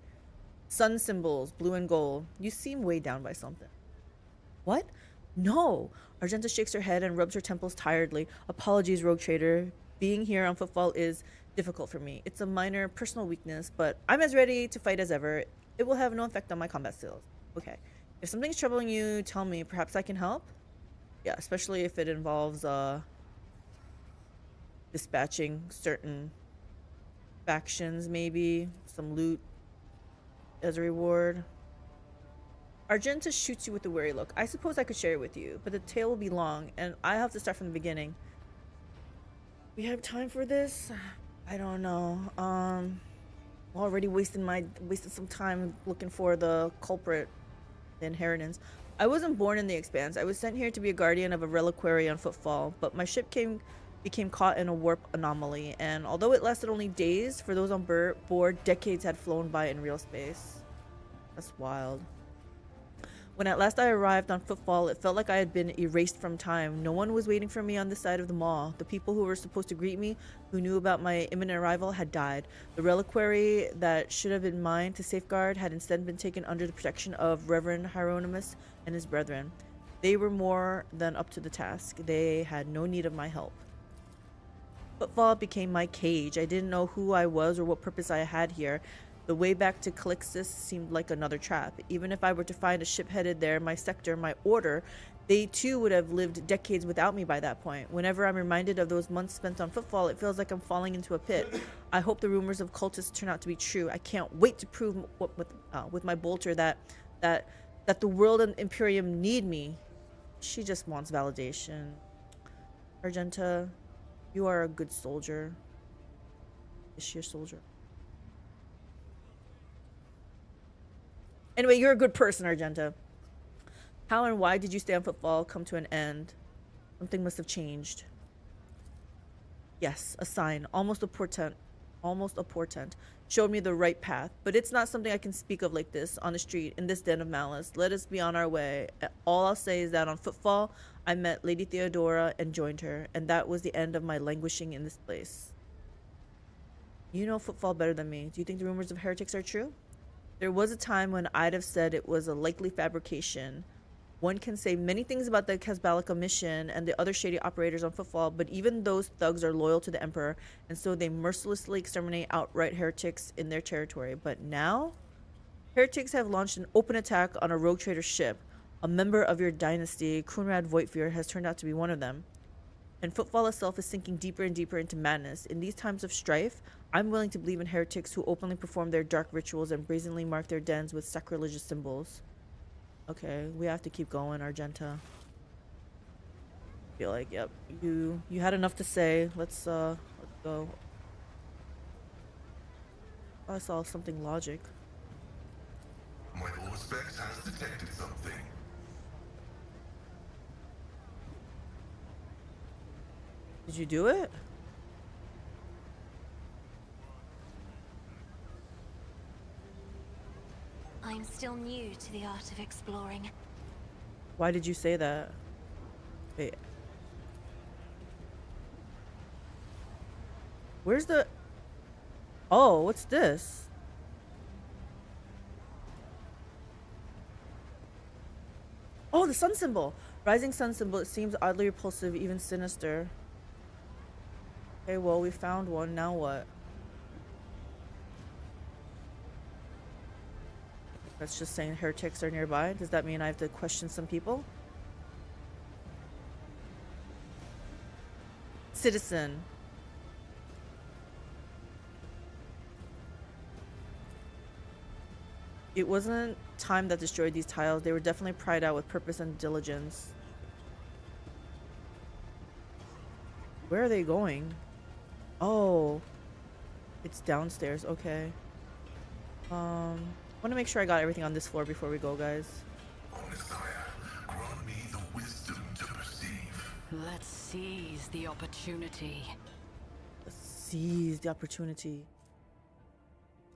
[SPEAKER 1] Sun symbols, blue and gold. You seem weighed down by something. What? No. Argenta shakes her head and rubs her temples tiredly. Apologies, Rogue Trader. Being here on Footfall is difficult for me. It's a minor personal weakness, but I'm as ready to fight as ever. It will have no effect on my combat skills. Okay. If something's troubling you, tell me. Perhaps I can help? Yeah, especially if it involves dispatching certain factions, maybe. Some loot as a reward. Argenta shoots you with a wary look. I suppose I could share it with you, but the tale will be long, and I have to start from the beginning. We have time for this? I don't know. Already wasted some time looking for the culprit, the inheritance. I wasn't born in the Expanse. I was sent here to be a guardian of a reliquary on Footfall, but my ship became caught in a warp anomaly, and although it lasted only days, for those on board, decades had flown by in real space. That's wild. When at last I arrived on Footfall, it felt like I had been erased from time. No one was waiting for me on this side of the mall. The people who were supposed to greet me, who knew about my imminent arrival, had died. The reliquary that should have been mine to safeguard had instead been taken under the protection of Reverend Hieronymus and his brethren. They were more than up to the task. They had no need of my help. Footfall became my cage. I didn't know who I was or what purpose I had here. The way back to Calixtus seemed like another trap. Even if I were to find a ship headed there, my sector, my order, they too would have lived decades without me by that point. Whenever I'm reminded of those months spent on Footfall, it feels like I'm falling into a pit. I hope the rumors of cultists turn out to be true. I can't wait to prove with my bolter that the world and Imperium need me. She just wants validation. Argenta, you are a good soldier. Is she a soldier? Anyway, you're a good person, Argenta. How and why did you stay on Footfall come to an end? Something must have changed. Yes, a sign, almost a portent. almost a portent, showed me the right path, but it's not something I can speak of like this on the street in this den of malice. Let us be on our way. All I'll say is that on Footfall, I met Lady Theodora and joined her, and that was the end of my languishing in this place. You know Footfall better than me. Do you think the rumors of heretics are true? There was a time when I'd have said it was a likely fabrication. One can say many things about the Casbalica mission and the other shady operators on Footfall, but even those thugs are loyal to the Emperor, and so they mercilessly exterminate outright heretics in their territory. But now, heretics have launched an open attack on a rogue trader ship. A member of your dynasty, Kunrad Voigtfir, has turned out to be one of them. And Footfall itself is sinking deeper and deeper into madness. In these times of strife, I'm willing to believe in heretics who openly perform their dark rituals and brazenly mark their dens with sacrilegious symbols. Okay, we have to keep going, Argenta. Feel like, yep, you had enough to say. Let's go. I saw something logic.
[SPEAKER 4] My Auspex has detected something.
[SPEAKER 1] Did you do it?
[SPEAKER 5] I'm still new to the art of exploring.
[SPEAKER 1] Why did you say that? Wait. Where's the... Oh, what's this? Oh, the sun symbol. Rising sun symbol. It seems oddly repulsive, even sinister. Okay, well, we found one. Now what? That's just saying heretics are nearby. Does that mean I have to question some people? Citizen. It wasn't time that destroyed these tiles. They were definitely pried out with purpose and diligence. Where are they going? Oh. It's downstairs. Okay. I want to make sure I got everything on this floor before we go, guys.
[SPEAKER 4] O Messiah, grant me the wisdom to perceive.
[SPEAKER 2] Let's seize the opportunity.
[SPEAKER 1] Let's seize the opportunity.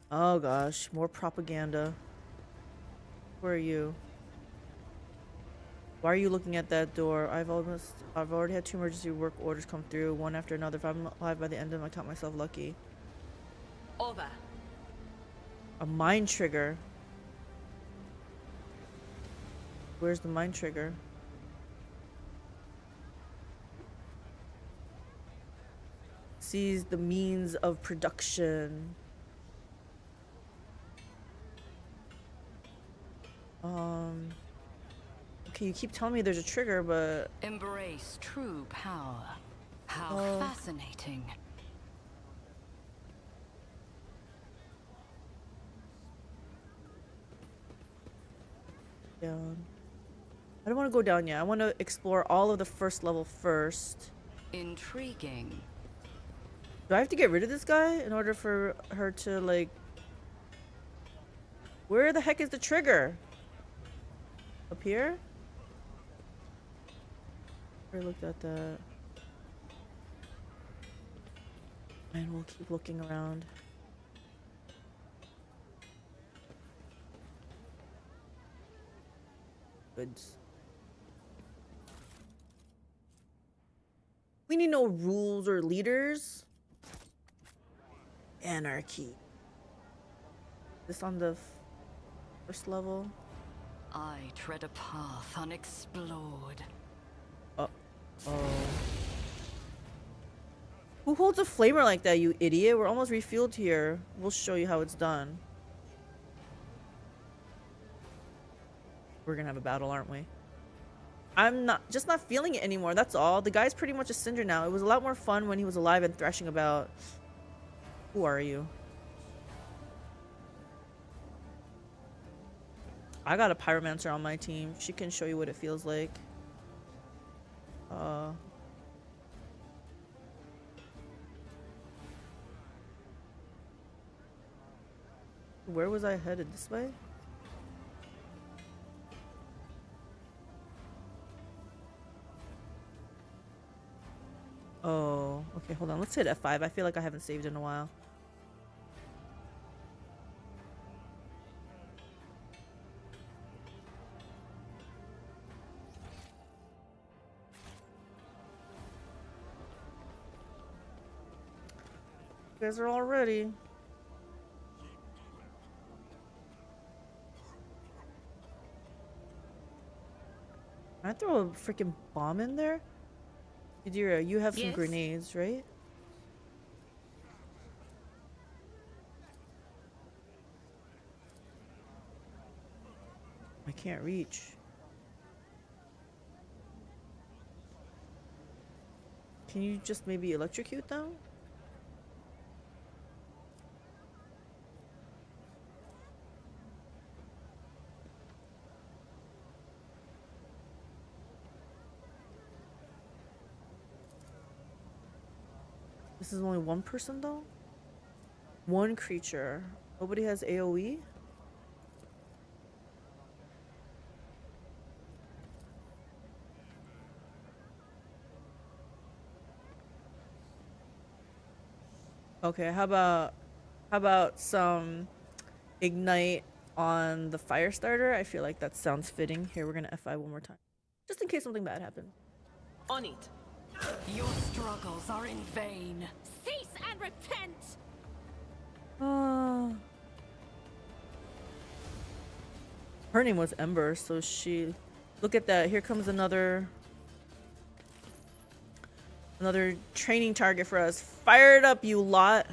[SPEAKER 1] Oh gosh, more propaganda. Where are you? Why are you looking at that door? I've already had 2 emergency work orders come through, one after another. If I'm alive by the end of them, I count myself lucky.
[SPEAKER 2] Over.
[SPEAKER 1] A mind trigger. Where's the mind trigger? Seize the means of production. Okay, you keep telling me there's a trigger, but...
[SPEAKER 2] Embrace true power. How fascinating.
[SPEAKER 1] Down. I don't want to go down yet. I want to explore all of the first level first.
[SPEAKER 2] Intriguing.
[SPEAKER 1] Do I have to get rid of this guy in order for her to, like... Where the heck is the trigger? Up here? I looked at that. And we'll keep looking around. Goods. We need no rules or leaders. Anarchy. This on the first level?
[SPEAKER 2] I tread a path unexplored.
[SPEAKER 1] Oh. Who holds a flamer like that, you idiot? We're almost refueled here. We'll show you how it's done. We're gonna have a battle, aren't we? I'm not feeling it anymore, that's all. The guy's pretty much a cinder now. It was a lot more fun when he was alive and thrashing about. Who are you? I got a pyromancer on my team. She can show you what it feels like. Where was I headed? This way? Oh, okay, hold on. Let's hit F5. I feel like I haven't saved in a while. You guys are all ready. Can I throw a freaking bomb in there? Yadira, you have some
[SPEAKER 2] Yes?
[SPEAKER 1] grenades, right? I can't reach. Can you just maybe electrocute them? This is only one person though? One creature. Nobody has AoE? Okay, how about some ignite on the fire starter? I feel like that sounds fitting. Here, we're gonna F5 one more time. Just in case something bad happens.
[SPEAKER 6] On it.
[SPEAKER 2] Your struggles are in vain.
[SPEAKER 6] Cease and repent!
[SPEAKER 1] Her name was Ember, so she... Look at that. Here comes another training target for us. Fire it up, you lot.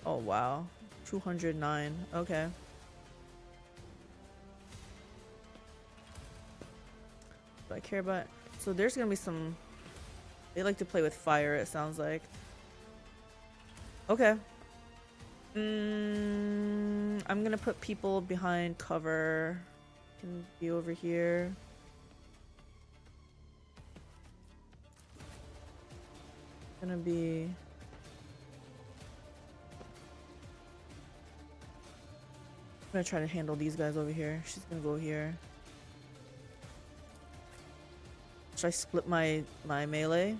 [SPEAKER 1] Oh, wow. 209. Okay. Do I care about... So there's gonna be some... They like to play with fire, it sounds like. Okay. I'm gonna put people behind cover. Can be over here. Gonna be... I'm gonna try to handle these guys over here. She's gonna go here. Should I split my melee?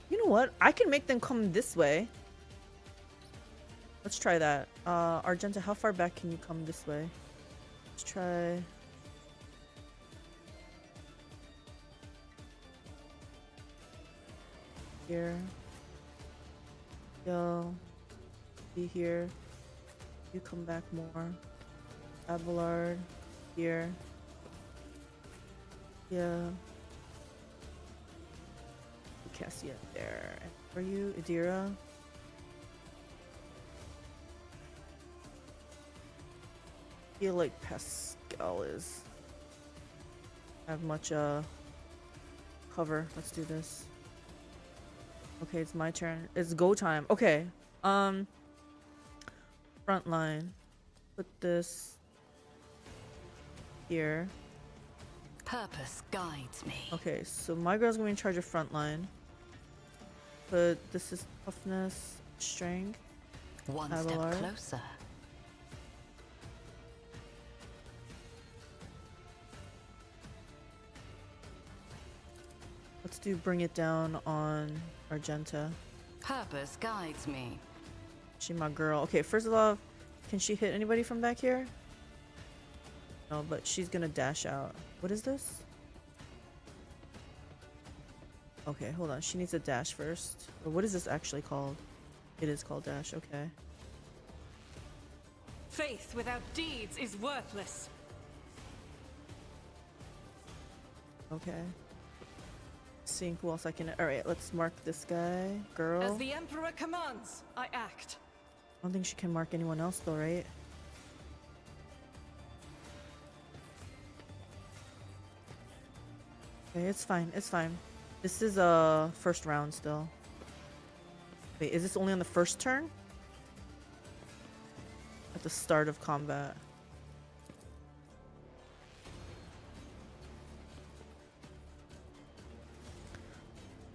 [SPEAKER 1] You know what? I can make them come this way. Let's try that. Argenta, how far back can you come this way? Let's try... Here. Yo. Be here. You come back more. Abelard. Here. Yeah. Cassia there. And for you, Adira. I feel like Pascal is have much cover. Let's do this. Okay, it's my turn. It's go time. Okay. Front line. Put this here.
[SPEAKER 2] Purpose guides me.
[SPEAKER 1] Okay, so my girl's gonna be in charge of front line. But this is toughness, strength.
[SPEAKER 2] One
[SPEAKER 1] Abelard.
[SPEAKER 2] step closer.
[SPEAKER 1] Let's do bring it down on Argenta.
[SPEAKER 2] Purpose guides me.
[SPEAKER 1] She my girl. Okay, first of all, can she hit anybody from back here? No, but she's gonna dash out. What is this? Okay, hold on. She needs a dash first. Or what is this actually called? It is called dash, okay.
[SPEAKER 6] Faith without deeds is worthless.
[SPEAKER 1] Okay. Seeing who else I can... Alright, let's mark this guy. Girl.
[SPEAKER 6] As the Emperor commands, I act.
[SPEAKER 1] I don't think she can mark anyone else though, right? Okay, it's fine. It's fine. This is first round still. Wait, is this only on the first turn? At the start of combat.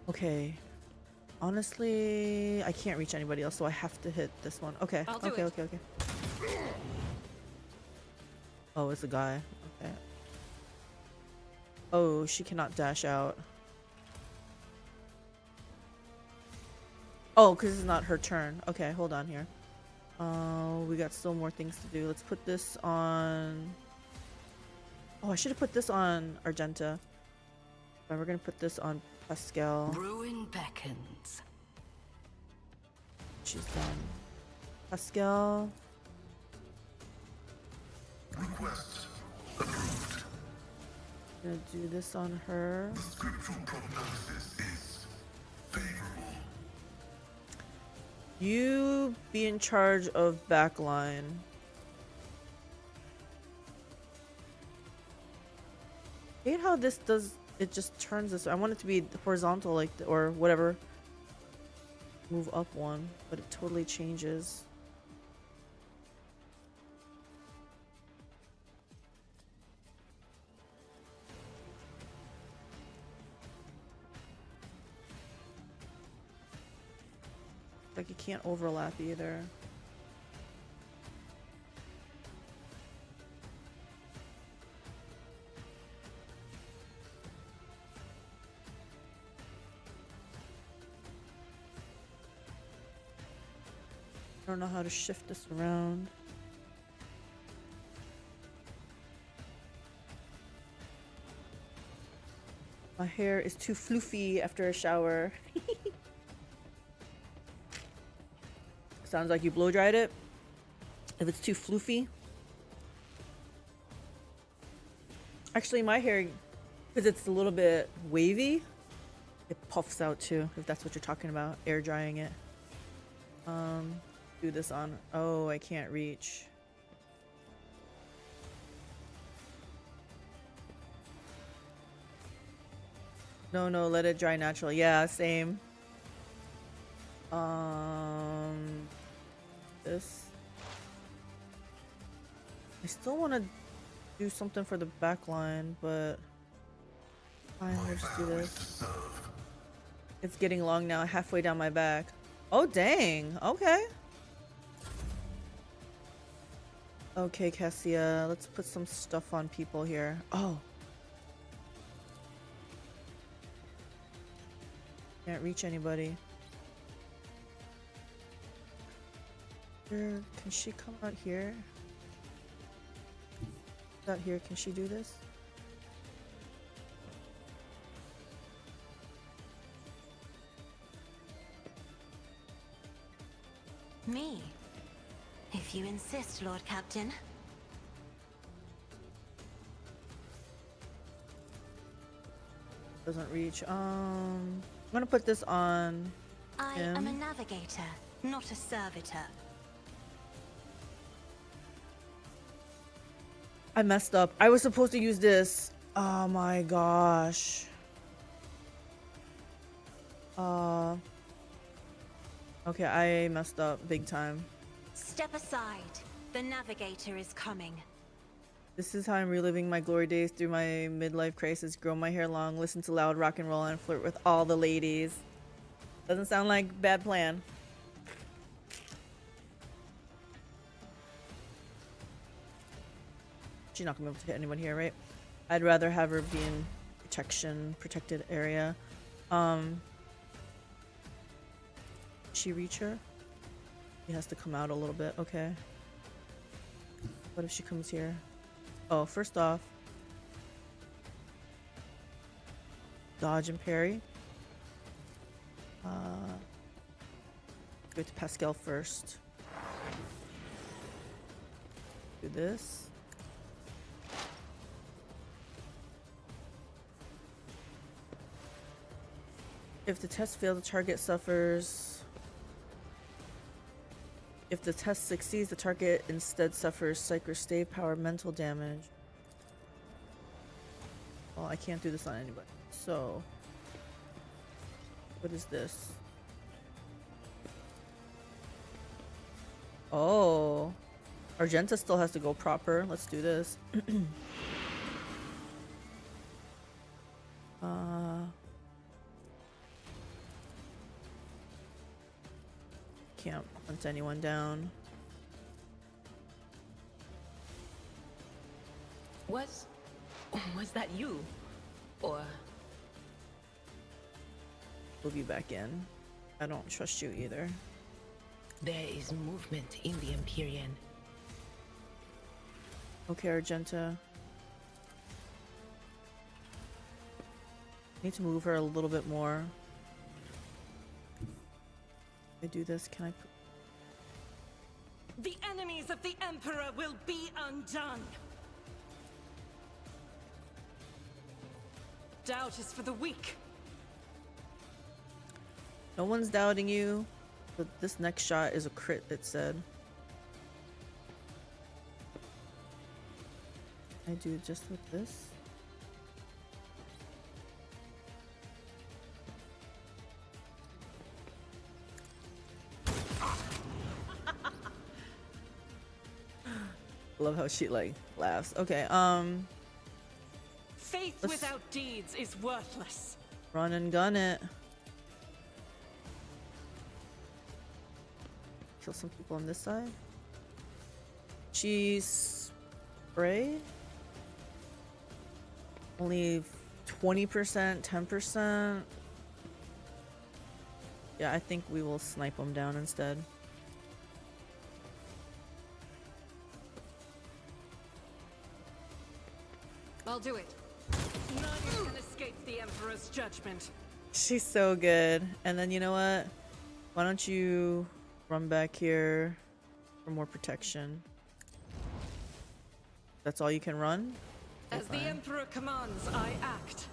[SPEAKER 1] Okay. Honestly, I can't reach anybody else, so I have to hit this one. Okay.
[SPEAKER 6] I'll do
[SPEAKER 1] Okay,
[SPEAKER 6] it.
[SPEAKER 1] okay, okay. Oh, it's a guy. Okay. Oh, she cannot dash out. Oh, because it's not her turn. Okay, hold on here. We got still more things to do. Let's put this on... Oh, I should have put this on Argenta. But we're gonna put this on Pascal.
[SPEAKER 2] Ruin beckons.
[SPEAKER 1] She's done. Pascal.
[SPEAKER 4] Request approved.
[SPEAKER 1] Gonna do this on her.
[SPEAKER 4] The scriptural prognosis is favorable.
[SPEAKER 1] You be in charge of backline. I hate how this does, it just turns this. I want it to be horizontal, like, or whatever. Move up one, but it totally changes. Like, you can't overlap either. I don't know how to shift this around. My hair is too floofy after a shower. Sounds like you blow dried it. If it's too floofy. Actually, my hair, because it's a little bit wavy, it puffs out too, if that's what you're talking about, air drying it. Do this on, oh, I can't reach. No, let it dry natural. Yeah, same. This. I still want to do something for the back line, but fine, we'll just do this. It's getting long now, halfway down my back. Oh, dang. Okay. Okay, Cassia, let's put some stuff on people here. Oh. Can't reach anybody. Can she come out here? Out here, can she do this?
[SPEAKER 5] Me? If you insist, Lord Captain.
[SPEAKER 1] Doesn't reach. I'm gonna put this on
[SPEAKER 5] I
[SPEAKER 1] him.
[SPEAKER 5] am a navigator, not a servitor.
[SPEAKER 1] I messed up. I was supposed to use this. Oh my gosh. Okay, I messed up big time.
[SPEAKER 5] Step aside. The navigator is coming.
[SPEAKER 1] This is how I'm reliving my glory days through my midlife crisis. Grow my hair long, listen to loud rock and roll, and flirt with all the ladies. Doesn't sound like a bad plan. She's not gonna be able to hit anyone here, right? I'd rather have her be in protected area. She reach her? She has to come out a little bit. Okay. What if she comes here? Oh, first off, dodge and parry. Go to Pascal first. Do this. If the test fails, the target suffers. If the test succeeds, the target instead suffers Psyker stave power mental damage. Well, I can't do this on anybody. So, what is this? Oh, Argenta still has to go proper. Let's do this. Can't hunt anyone down.
[SPEAKER 7] Was that you? Or
[SPEAKER 1] Move you back in. I don't trust you either.
[SPEAKER 7] there is movement in the Empyrean.
[SPEAKER 1] Okay, Argenta. Need to move her a little bit more. I do this, can I?
[SPEAKER 6] The enemies of the Emperor will be undone. Doubt is for the weak.
[SPEAKER 1] No one's doubting you, but this next shot is a crit, it said. I do it just with this. Love how she like laughs. Okay,
[SPEAKER 6] Faith
[SPEAKER 1] let's
[SPEAKER 6] without deeds is worthless.
[SPEAKER 1] run and gun it. Kill some people on this side. Cheese spray. Only 20%, 10%. Yeah, I think we will snipe them down instead.
[SPEAKER 6] I'll do it. None can escape the Emperor's judgment.
[SPEAKER 1] She's so good. And then you know what? Why don't you run back here for more protection? That's all you can run? Okay,
[SPEAKER 6] As the
[SPEAKER 1] fine.
[SPEAKER 6] Emperor commands, I act.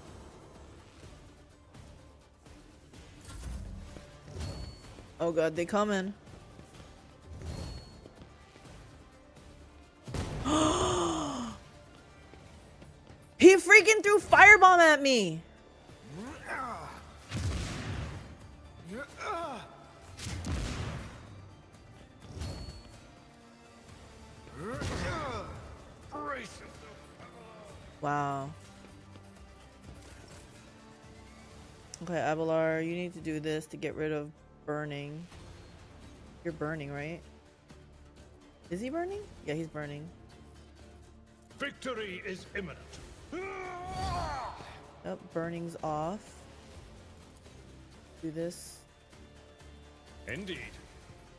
[SPEAKER 1] Oh god, they coming. He freaking threw firebomb at me. Wow. Okay, Abelard, you need to do this to get rid of burning. You're burning, right? Is he burning? Yeah, he's burning.
[SPEAKER 3] Victory is imminent.
[SPEAKER 1] Yep, burning's off. Do this.
[SPEAKER 3] Indeed.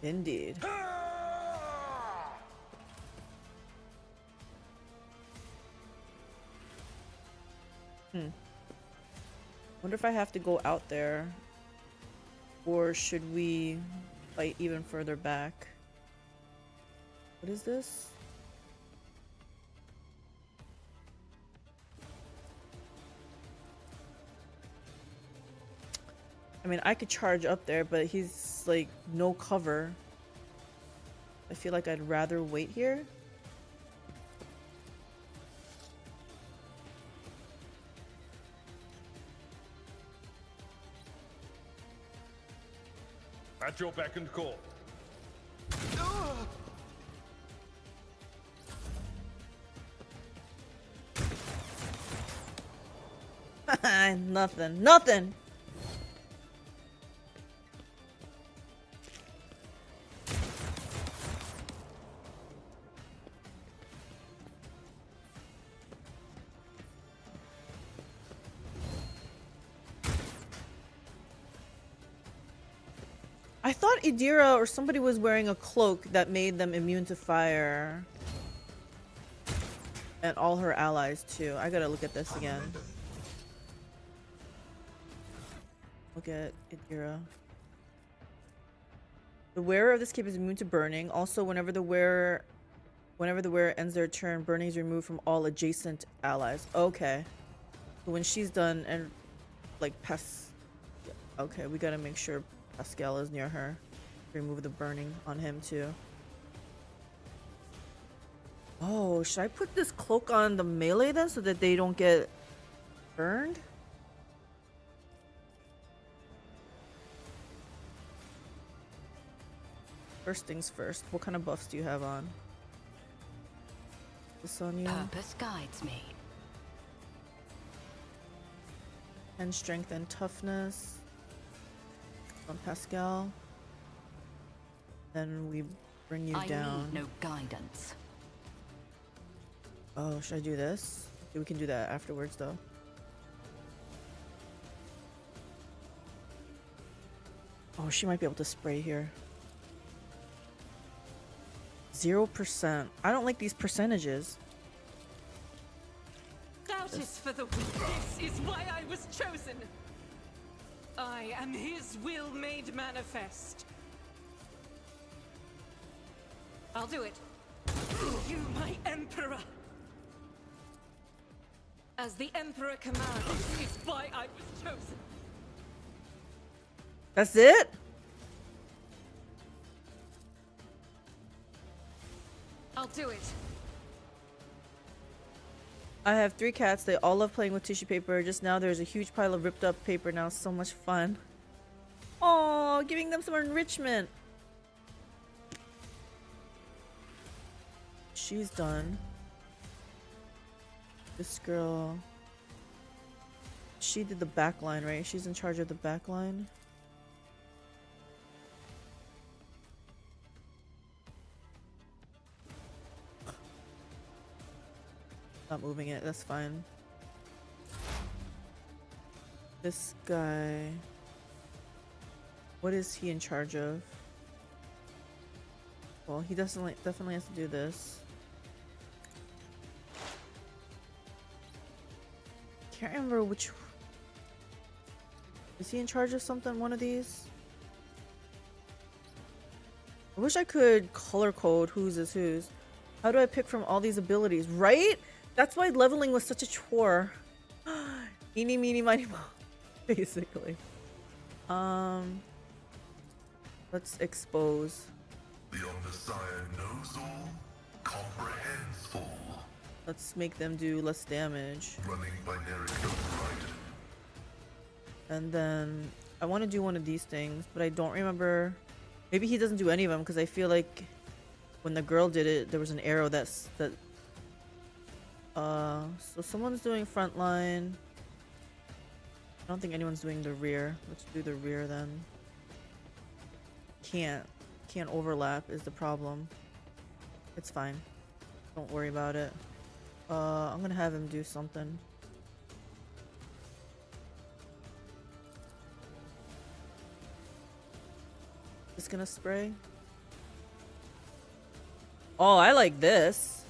[SPEAKER 1] Indeed. Wonder if I have to go out there, or should we fight even further back? What is this? I mean, I could charge up there, but he's like no cover. I feel like I'd rather wait here.
[SPEAKER 3] At your beck and call.
[SPEAKER 1] Nothing. Nothing. I thought Idira or somebody was wearing a cloak that made them immune to fire. And all her allies too. I gotta look at this again. Look at Idira. The wearer of this cape is immune to burning. Also, whenever the wearer ends their turn, burning is removed from all adjacent allies. Okay. So when she's done and like okay, we gotta make sure Pascal is near her. Remove the burning on him too. Oh, should I put this cloak on the melee then so that they don't get burned? First things first. What kind of buffs do you have on? This on you?
[SPEAKER 2] Purpose guides me.
[SPEAKER 1] And strength and toughness. On Pascal. Then we bring you
[SPEAKER 2] I
[SPEAKER 1] down.
[SPEAKER 2] need no guidance.
[SPEAKER 1] Oh, should I do this? Okay, we can do that afterwards though. Oh, she might be able to spray here. 0%. I don't like these percentages.
[SPEAKER 6] Doubt is for the weak. This is why I was chosen. I am his will made manifest. I'll do it. You, my Emperor. As the Emperor commands, is why I was chosen.
[SPEAKER 1] That's it?
[SPEAKER 6] I'll do it.
[SPEAKER 1] I have 3 cats. They all love playing with tissue paper. Just now there's a huge pile of ripped up paper now. So much fun. Oh, giving them some enrichment. She's done. This girl. She did the back line, right? She's in charge of the back line. Not moving it, that's fine. This guy. What is he in charge of? Well, he definitely has to do this. Can't remember which. Is he in charge of something? One of these? I wish I could color code whose is whose. How do I pick from all these abilities? Right? That's why leveling was such a chore. Eeny, meeny, miny, moe. Basically. Let's expose.
[SPEAKER 4] The Omnissiah knows all, comprehends all.
[SPEAKER 1] Let's make them do less damage.
[SPEAKER 4] Running binary override.
[SPEAKER 1] And then I want to do one of these things, but I don't remember. Maybe he doesn't do any of them because I feel like when the girl did it, there was an arrow that. So someone's doing front line. I don't think anyone's doing the rear. Let's do the rear then. Can't overlap is the problem. It's fine. Don't worry about it. I'm gonna have him do something. Just gonna spray. Oh, I like this.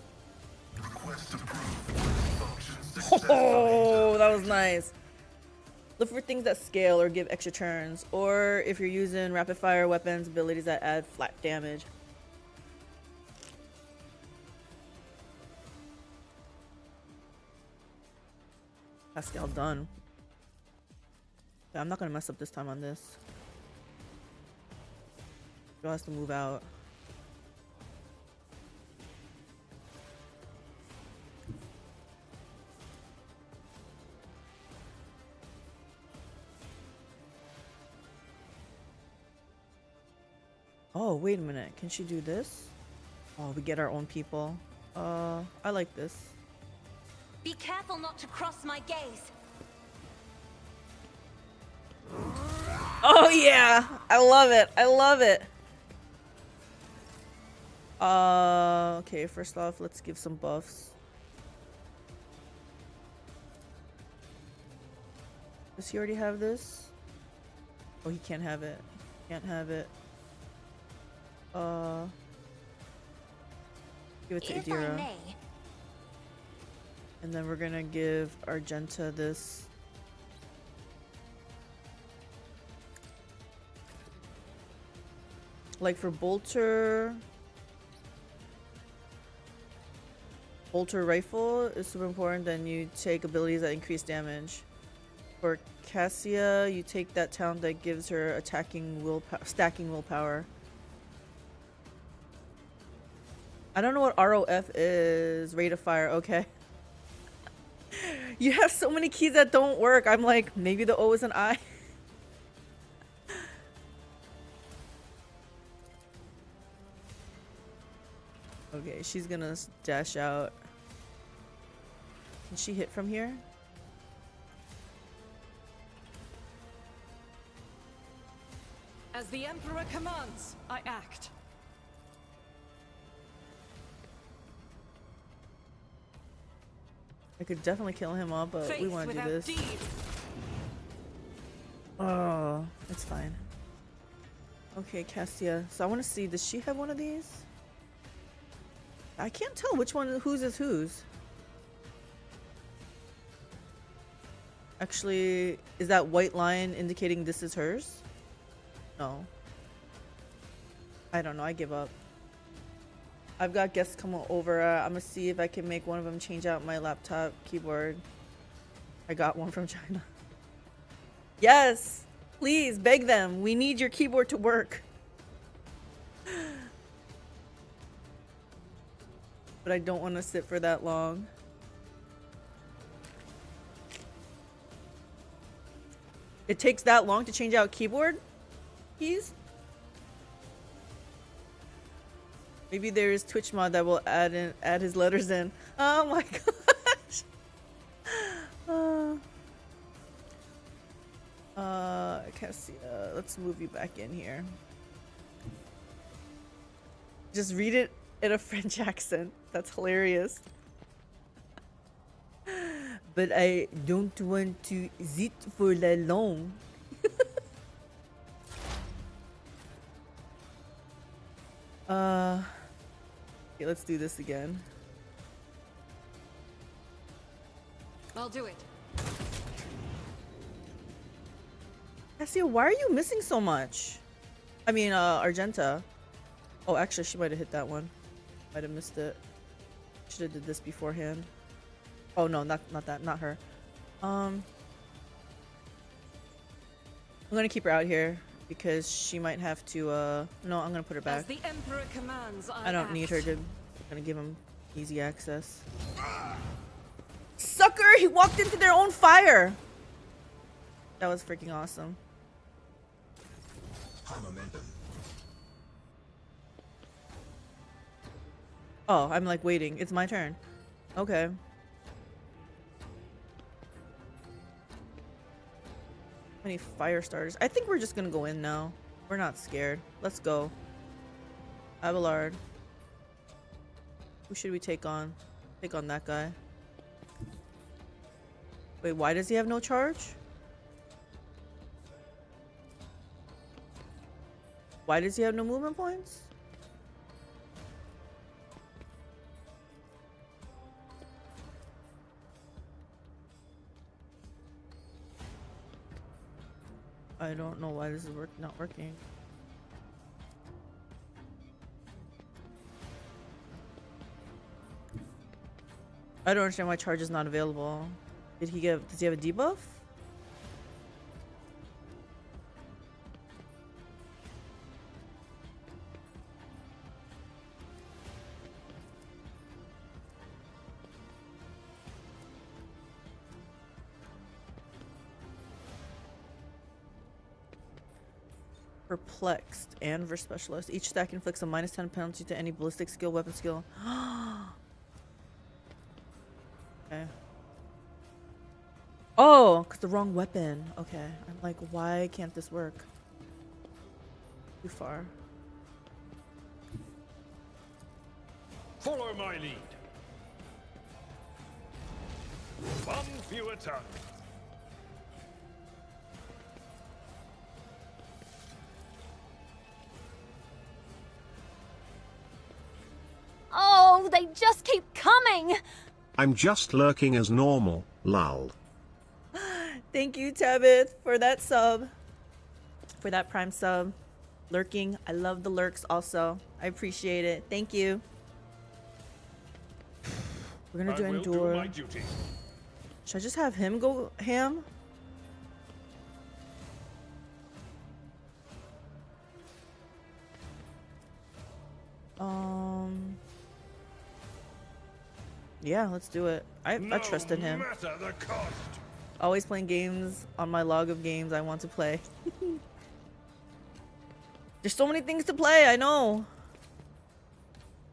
[SPEAKER 4] Request approved. Function successful.
[SPEAKER 1] Oh, that was nice. Look for things that scale or give extra turns, or if you're using rapid fire weapons, abilities that add flat damage. Pascal done. Yeah, I'm not gonna mess up this time on this. Joe has to move out. Oh, wait a minute. Can she do this? Oh, we get our own people. I like this.
[SPEAKER 5] Be careful not to cross my gaze.
[SPEAKER 1] Oh yeah! I love it. I love it. Okay, first off, let's give some buffs. Does he already have this? Oh, he can't have it. Can't have it. Give it to
[SPEAKER 5] If I
[SPEAKER 1] Adira.
[SPEAKER 5] may,
[SPEAKER 1] And then we're gonna give Argenta this. Like for Bolter rifle is super important, then you take abilities that increase damage. For Cassia, you take that talent that gives her stacking willpower. I don't know what ROF is. Rate of fire, okay. You have so many keys that don't work. I'm like, maybe the O is an I. Okay, she's gonna dash out. Can she hit from here?
[SPEAKER 6] As the Emperor commands, I act.
[SPEAKER 1] I could definitely kill him up, but we
[SPEAKER 6] Faith
[SPEAKER 1] want to do
[SPEAKER 6] without
[SPEAKER 1] this.
[SPEAKER 6] deed.
[SPEAKER 1] Oh, it's fine. Okay, Cassia. So I want to see, does she have one of these? I can't tell which one, whose is whose. Actually, is that white line indicating this is hers? No. I don't know. I give up. I've got guests coming over. I'm gonna see if I can make one of them change out my laptop keyboard. I got one from China. Yes! Please, beg them. We need your keyboard to work. But I don't want to sit for that long. It takes that long to change out keyboard keys? Maybe there is Twitch mod that will add his letters in. Oh my gosh. I can't see. Let's move you back in here. Just read it in a French accent. That's hilarious. But I don't want to sit for that long. Okay, let's do this again.
[SPEAKER 6] I'll do it.
[SPEAKER 1] Cassia, why are you missing so much? I mean, Argenta. Oh, actually, she might have hit that one. Might have missed it. Should have did this beforehand. Oh no, not that, not her. I'm gonna keep her out here because she might have to. No, I'm gonna put her back.
[SPEAKER 6] As the Emperor commands,
[SPEAKER 1] I don't need her to. I'm gonna give him easy access. Sucker! He walked into their own fire. That was freaking awesome. Oh, I'm like waiting. It's my turn. Okay. Many fire starters. I think we're just gonna go in now. We're not scared. Let's go. Abelard. Who should we take on? Take on that guy. Wait, why does he have no charge? Why does he have no movement points? I don't know why this is not working. I don't understand why charge is not available. Does he have a debuff? Perplexed and verse specialist. Each stack inflicts a -10 penalty to any ballistic skill, weapon skill. Okay. Oh, because the wrong weapon. Okay. I'm like, why can't this work? Too far.
[SPEAKER 3] Follow my lead. One fewer tongue.
[SPEAKER 8] Oh, they just keep coming!
[SPEAKER 9] I'm just lurking as normal, lol.
[SPEAKER 1] Thank you, Tabith, for that sub. For that prime sub. Lurking. I love the lurks also. I appreciate it. Thank you. We're gonna do endure.
[SPEAKER 3] My duty.
[SPEAKER 1] Should I just have him go ham? Yeah, let's do it. I trusted him.
[SPEAKER 3] No matter the cost.
[SPEAKER 1] Always playing games on my log of games I want to play. There's so many things to play, I know.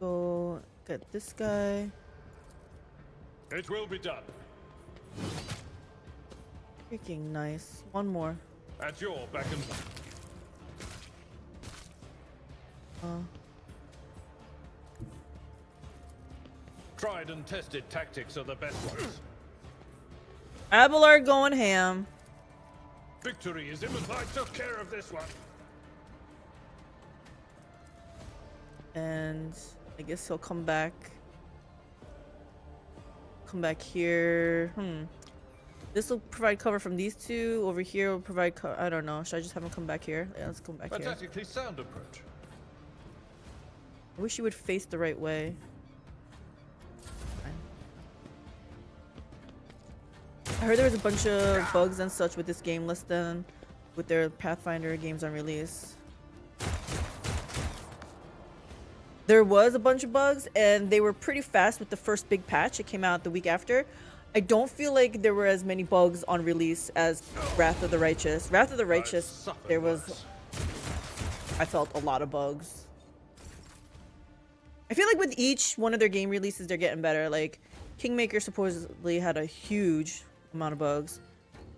[SPEAKER 1] Go get this guy.
[SPEAKER 3] It will be done.
[SPEAKER 1] Freaking nice. One more.
[SPEAKER 3] At your beck and tried and tested tactics are the best ones.
[SPEAKER 1] Abelard going ham.
[SPEAKER 3] Victory is imminent. I took care of this one.
[SPEAKER 1] And I guess he'll come back. Come back here. This will provide cover from these two. Over here will provide I don't know. Should I just have them come back here? Yeah, let's come back here.
[SPEAKER 3] Fantastically sound approach.
[SPEAKER 1] I wish you would face the right way. I heard there was a bunch of bugs and such with this game less than with their Pathfinder games on release. There was a bunch of bugs and they were pretty fast with the first big patch. It came out the week after. I don't feel like there were as many bugs on release as Wrath of the Righteous. Wrath of the Righteous, there was, I felt a lot of bugs. I feel like with each one of their game releases, they're getting better. Like, Kingmaker supposedly had a huge amount of bugs.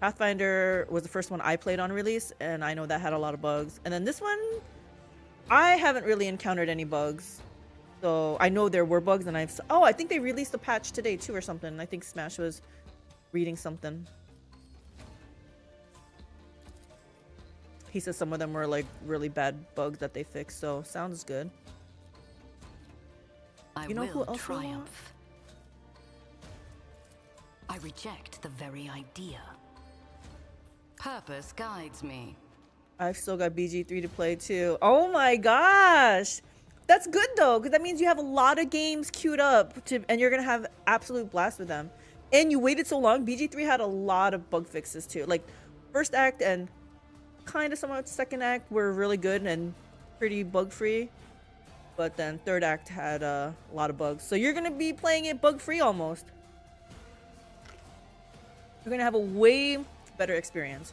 [SPEAKER 1] Pathfinder was the first one I played on release, and I know that had a lot of bugs. And then this one, I haven't really encountered any bugs. So I know there were bugs, and I think they released a patch today too or something. I think Smash was reading something. He says some of them were like really bad bugs that they fixed, so sounds good. You know who else
[SPEAKER 2] triumph. I reject the very idea. Purpose guides me.
[SPEAKER 1] I've still got BG3 to play too. Oh my gosh! That's good though, because that means you have a lot of games queued up and you're gonna have absolute blast with them. And you waited so long. BG3 had a lot of bug fixes too. Like first act and kind of somewhat second act were really good and pretty bug free. But then third act had a lot of bugs. So you're gonna be playing it bug free almost. You're gonna have a way better experience.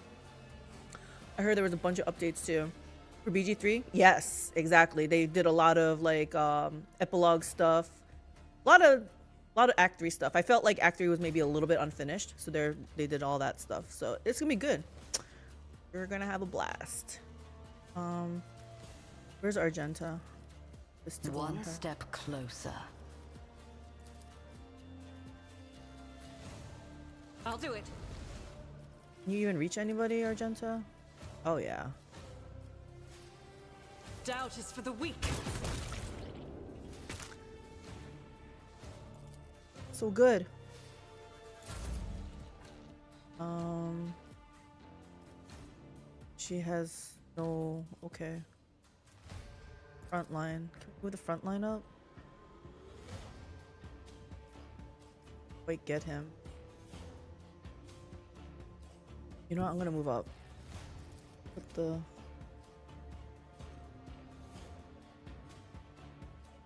[SPEAKER 1] I heard there was a bunch of updates too. For BG3? Yes, exactly. They did a lot of like epilogue stuff. A lot of Act 3 stuff. I felt like Act 3 was maybe a little bit unfinished. So they did all that stuff. So it's gonna be good. We're gonna have a blast. Where's Argenta?
[SPEAKER 2] One step closer.
[SPEAKER 6] I'll do it.
[SPEAKER 1] Can you even reach anybody, Argenta? Oh yeah.
[SPEAKER 6] Doubt is for the weak.
[SPEAKER 1] So good. She has no... Okay. Front line. Can we move the front line up? Wait, get him. You know what? I'm gonna move up. Put the...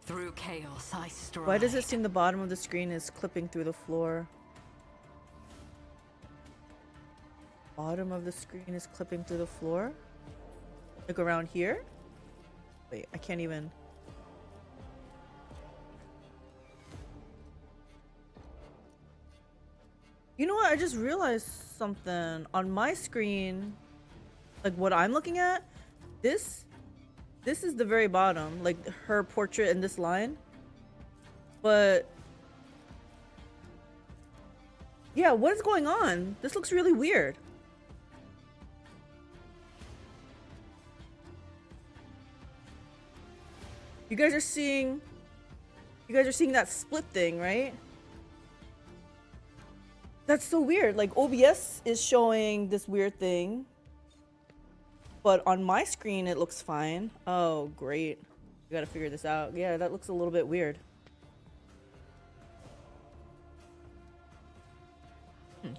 [SPEAKER 2] Through chaos, I stride.
[SPEAKER 1] Why does it seem the bottom of the screen is clipping through the floor? Bottom of the screen is clipping through the floor? Like around here? Wait, I can't even... You know what? I just realized something. On my screen, like what I'm looking at, this is the very bottom. Like her portrait in this line. But... yeah, what is going on? This looks really weird. You guys are seeing that split thing, right? That's so weird. Like OBS is showing this weird thing, but on my screen it looks fine. Oh, great. We gotta figure this out. Yeah, that looks a little bit weird. Let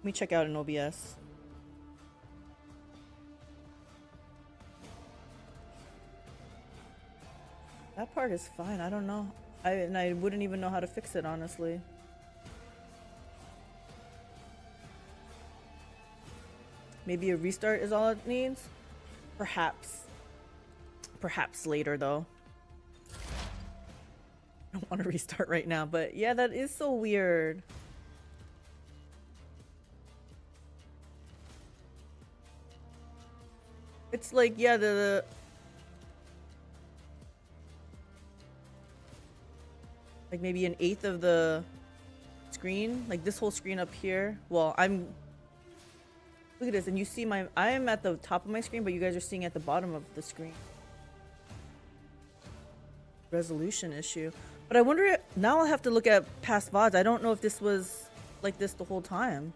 [SPEAKER 1] me check out an OBS. That part is fine. I don't know. I wouldn't even know how to fix it, honestly. Maybe a restart is all it needs? Perhaps. Perhaps later, though. I don't want to restart right now, but yeah, that is so weird. It's like, yeah, like maybe an eighth of the screen, like this whole screen up here. Well, look at this, and you see I am at the top of my screen, but you guys are seeing at the bottom of the screen. Resolution issue. But I wonder, now I'll have to look at past VODs. I don't know if this was like this the whole time.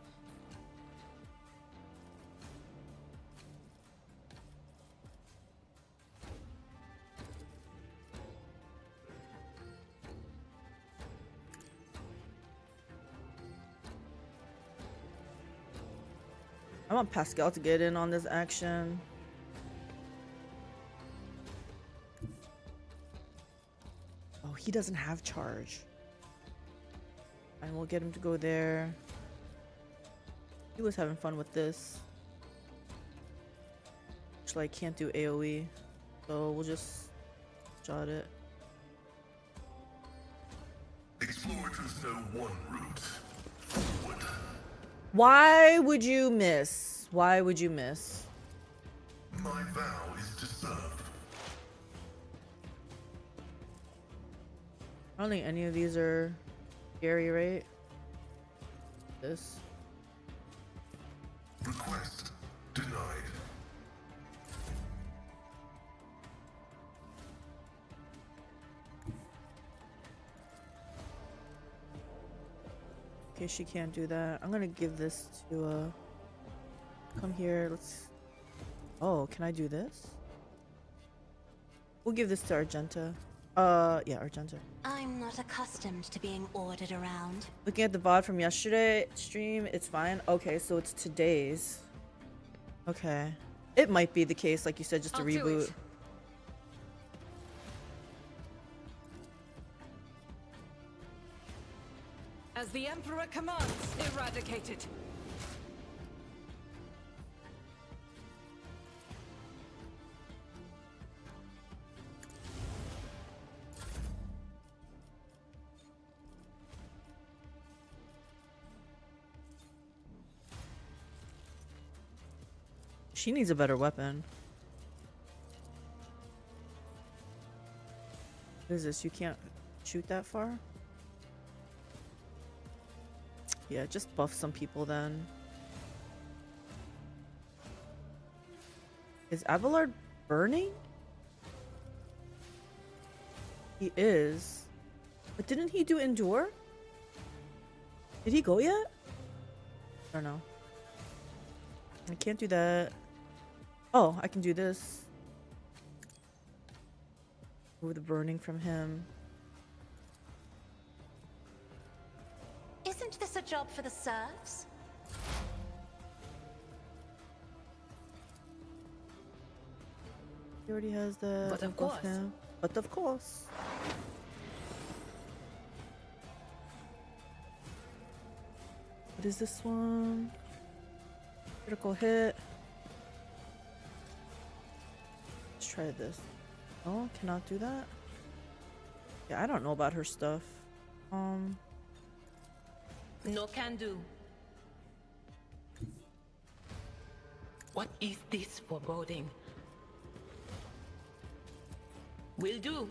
[SPEAKER 1] I want Pascal to get in on this action. Oh, he doesn't have charge. And we'll get him to go there. He was having fun with this. Actually, I can't do AoE, so we'll just jot it.
[SPEAKER 4] Explorers know one route. Forward.
[SPEAKER 1] Why would you miss? Why would you miss?
[SPEAKER 4] My vow is to serve.
[SPEAKER 1] I don't think any of these are scary, right? This.
[SPEAKER 4] Request denied.
[SPEAKER 1] Okay, she can't do that. I'm gonna give this to come here. Let's. Oh, can I do this? We'll give this to Argenta. Yeah, Argenta.
[SPEAKER 5] I'm not accustomed to being ordered around.
[SPEAKER 1] Looking at the VOD from yesterday stream, it's fine. Okay, so it's today's. Okay. It might be the case, like you said, just a
[SPEAKER 6] I'll do
[SPEAKER 1] reboot.
[SPEAKER 6] it. As the Emperor commands, eradicate it.
[SPEAKER 1] She needs a better weapon. What is this? You can't shoot that far? Yeah, just buff some people then. Is Abelard burning? He is. But didn't he do Endure? Did he go yet? I don't know. I can't do that. Oh, I can do this. Remove the burning from him.
[SPEAKER 5] Isn't this a job for the serfs?
[SPEAKER 1] He already has the.
[SPEAKER 7] But of course.
[SPEAKER 1] But of course. What is this one? Critical hit. Let's try this. Oh, cannot do that. Yeah, I don't know about her stuff.
[SPEAKER 7] No can do. What is this foreboding? Will do.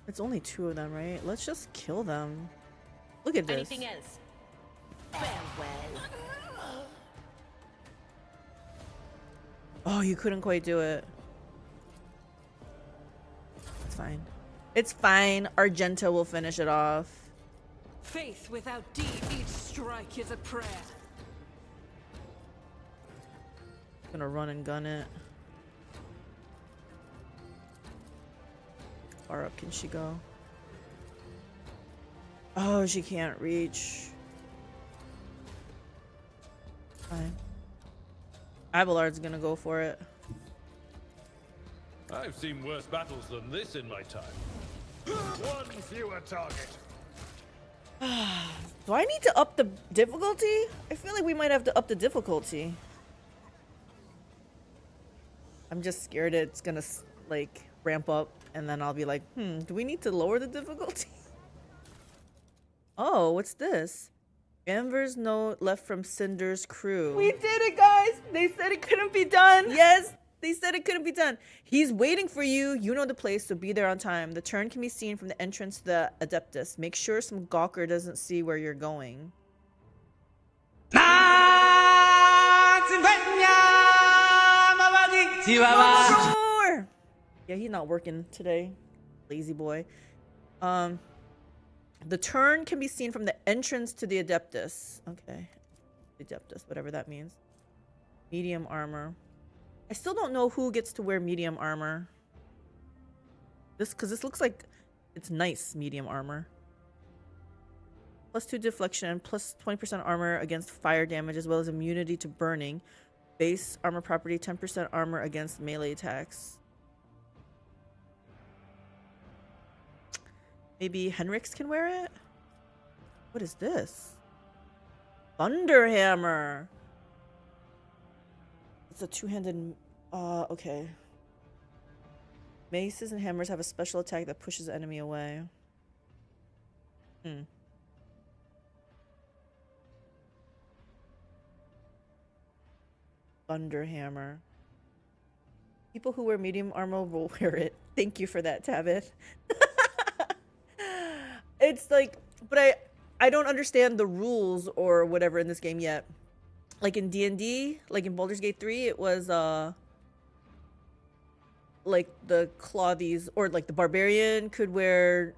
[SPEAKER 1] It's only 2 of them, right? Let's just kill them. Look at this.
[SPEAKER 7] Anything else? Farewell.
[SPEAKER 1] Oh, you couldn't quite do it. It's fine. It's fine. Argenta will finish it off.
[SPEAKER 6] Faith without deed, each strike is a prayer.
[SPEAKER 1] Gonna run and gun it. Far up can she go? Oh, she can't reach. Fine. Abelard's gonna go for it.
[SPEAKER 3] I've seen worse battles than this in my time. One fewer target.
[SPEAKER 1] Do I need to up the difficulty? I feel like we might have to up the difficulty. I'm just scared it's gonna like ramp up and then I'll be like, do we need to lower the difficulty? Oh, what's this? Amber's note left from Cinder's crew. We did it, guys! They said it couldn't be done. Yes, they said it couldn't be done. He's waiting for you. You know the place, so be there on time. The turn can be seen from the entrance to the Adeptus. Make sure some gawker doesn't see where you're going. Sure. Yeah, he's not working today. Lazy boy. The turn can be seen from the entrance to the Adeptus. Okay. Adeptus, whatever that means. Medium armor. I still don't know who gets to wear medium armor. Because this looks like it's nice medium armor. +2 deflection, plus 20% armor against fire damage, as well as immunity to burning. Base armor property, 10% armor against melee attacks. Maybe Henrix can wear it? What is this? Thunderhammer. It's a two-handed... okay. Maces and hammers have a special attack that pushes the enemy away. Thunderhammer. People who wear medium armor will wear it. Thank you for that, Tabith. It's like, but I don't understand the rules or whatever in this game yet. Like in D&D, like in Baldur's Gate 3, it was like the Clawthies or like the barbarian could wear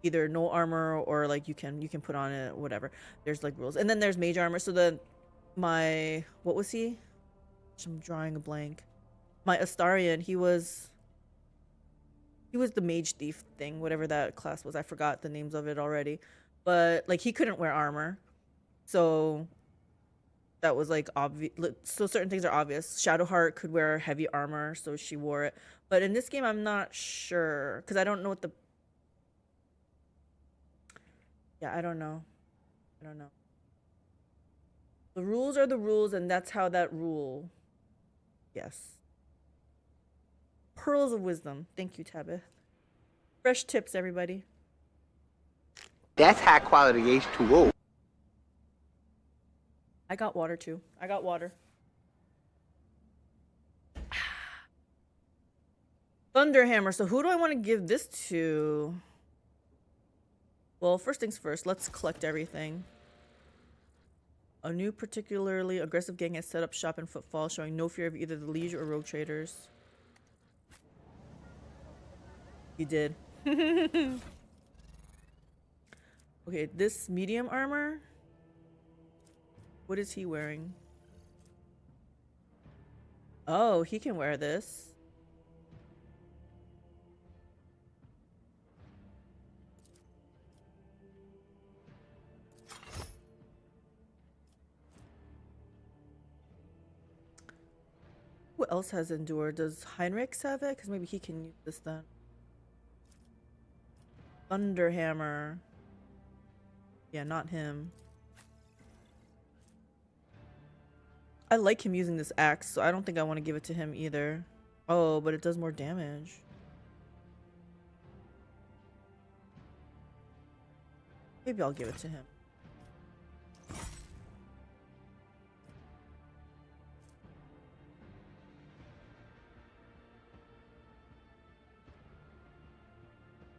[SPEAKER 1] either no armor or like you can put on it, whatever. There's like rules. And then there's mage armor. So what was he? I'm drawing a blank. My Astarion, he was the mage thief thing, whatever that class was. I forgot the names of it already. But like he couldn't wear armor. So that was like obvious. So certain things are obvious. Shadowheart could wear heavy armor, so she wore it. But in this game, I'm not sure because I don't know what the... Yeah, I don't know. The rules are the rules, and that's how that rule... Yes. Pearls of wisdom. Thank you, Tabith. Fresh tips, everybody.
[SPEAKER 10] That's high quality H2O.
[SPEAKER 1] I got water too. I got water. Thunderhammer. So who do I want to give this to? Well, first things first. Let's collect everything. A new particularly aggressive gang has set up shop in Footfall, showing no fear of either the Liege or rogue traders. He did. Okay, this medium armor. What is he wearing? Oh, he can wear this. Who else has Endure? Does Heinrich have it? Because maybe he can use this then. Thunderhammer. Yeah, not him. I like him using this axe, so I don't think I want to give it to him either. Oh, but it does more damage. Maybe I'll give it to him.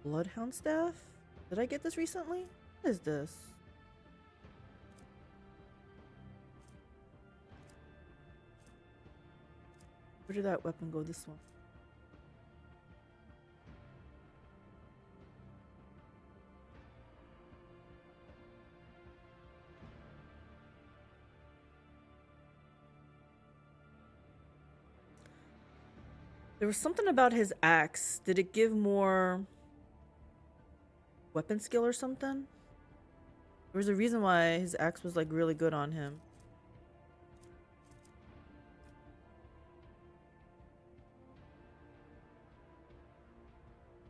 [SPEAKER 1] Bloodhound staff? Did I get this recently? What is this? Where did that weapon go? This one. There was something about his axe. Did it give more weapon skill or something? There was a reason why his axe was like really good on him.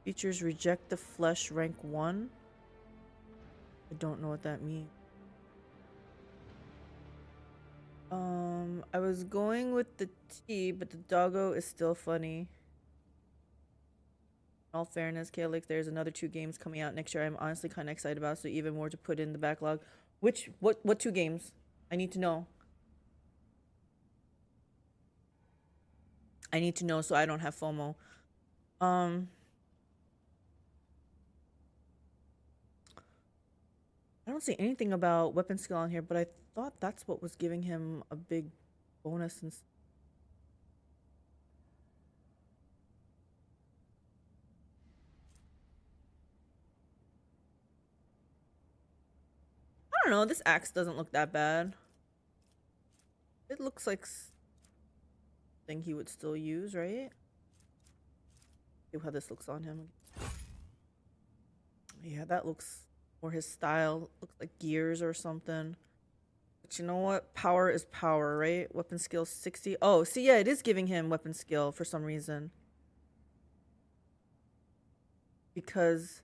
[SPEAKER 1] Features reject the flesh rank 1. I don't know what that means. I was going with the T, but the doggo is still funny. In all fairness, Calyx, there's another 2 games coming out next year I'm honestly kind of excited about, so even more to put in the backlog. What 2 games? I need to know. I need to know so I don't have FOMO. I don't see anything about weapon skill on here, but I thought that's what was giving him a big bonus and I don't know, this axe doesn't look that bad. It looks like something he would still use, right? See how this looks on him. Yeah, that looks more his style. Looks like gears or something. But you know what? Power is power, right? Weapon skill 60. Oh, see, yeah, it is giving him weapon skill for some reason. Because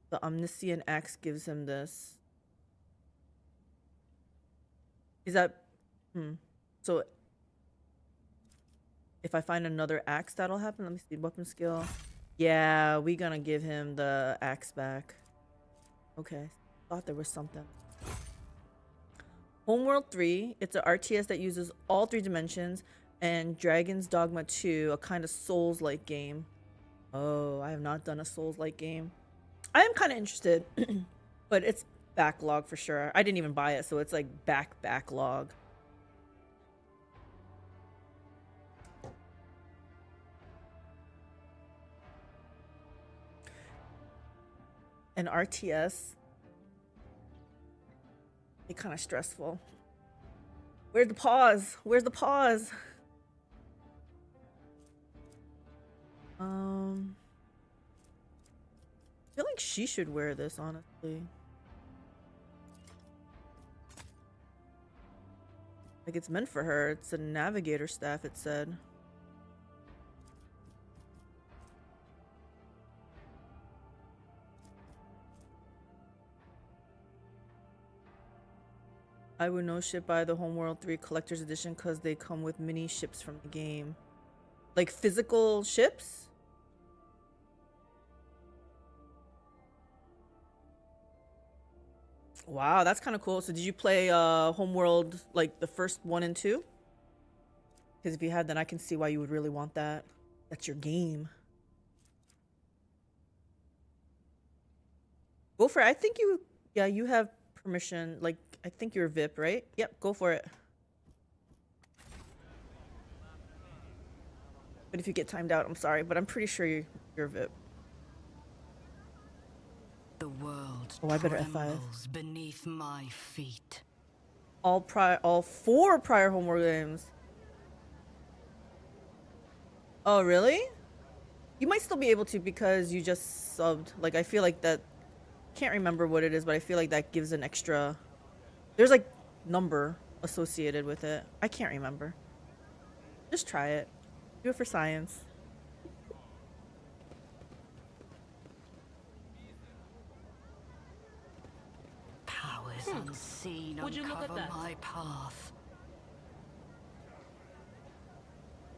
[SPEAKER 1] the Omniscient Axe gives him this. Is that... So, if I find another axe, that'll happen? Let me see. Weapon skill. Yeah, we gonna give him the axe back. Okay. Thought there was something. Homeworld 3. It's an RTS that uses all 3 dimensions. And Dragon's Dogma 2, a kind of Souls-like game. Oh, I have not done a Souls-like game. I am kind of interested. But it's backlog for sure. I didn't even buy it, so it's like backlog. An RTS, it's kind of stressful. Where's the pause? Where's the pause? I feel like she should wear this, honestly. Like it's meant for her. It's a navigator staff, it said. I would no ship buy the Homeworld 3 Collector's Edition because they come with mini ships from the game. Like physical ships? Wow, that's kind of cool. So did you play Homeworld, like the first 1 and 2? Because if you had, then I can see why you would really want that. That's your game. Go for it. I think you, yeah, you have permission. Like, I think you're VIP, right? Yep, go for it. But if you get timed out, I'm sorry, but I'm pretty sure you're VIP.
[SPEAKER 2] The world
[SPEAKER 1] I better F5.
[SPEAKER 2] trembles beneath my feet.
[SPEAKER 1] All 4 prior Homeworld games. Oh, really? You might still be able to because you just subbed. Like, I feel like that... Can't remember what it is, but I feel like that gives an extra... There's, like, number associated with it. I can't remember. Just try it. Do it for science.
[SPEAKER 2] Powers unseen
[SPEAKER 7] Would you look at
[SPEAKER 2] uncover
[SPEAKER 7] that?
[SPEAKER 2] my path.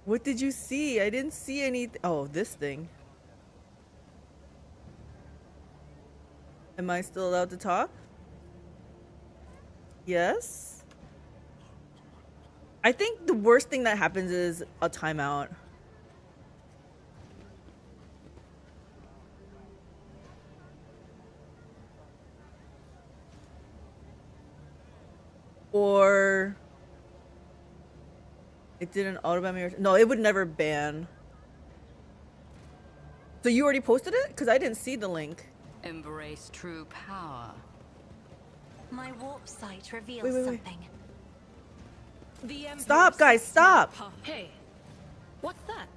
[SPEAKER 1] What did you see? I didn't see anything. Oh, this thing. Am I still allowed to talk? Yes. I think the worst thing that happens is a timeout. Or it didn't auto-ban me. No, it would never ban. So you already posted it? Because I didn't see the link.
[SPEAKER 2] Embrace true power.
[SPEAKER 5] My warp sight reveals
[SPEAKER 1] Wait.
[SPEAKER 5] something.
[SPEAKER 6] The Emperor
[SPEAKER 1] Stop, guys,
[SPEAKER 6] sets
[SPEAKER 1] stop!
[SPEAKER 6] my path. Hey, what's that?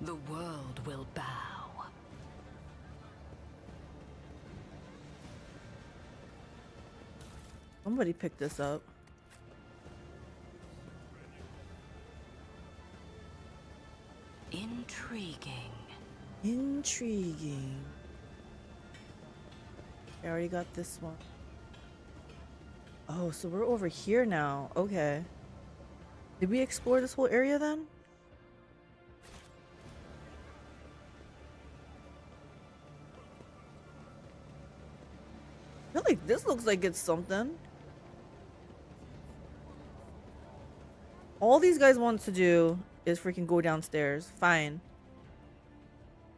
[SPEAKER 2] The world will bow.
[SPEAKER 1] Somebody picked this up.
[SPEAKER 2] Intriguing.
[SPEAKER 1] Intriguing. I already got this one. Oh, so we're over here now. Okay. Did we explore this whole area then? I feel like this looks like it's something. All these guys want to do is freaking go downstairs. Fine.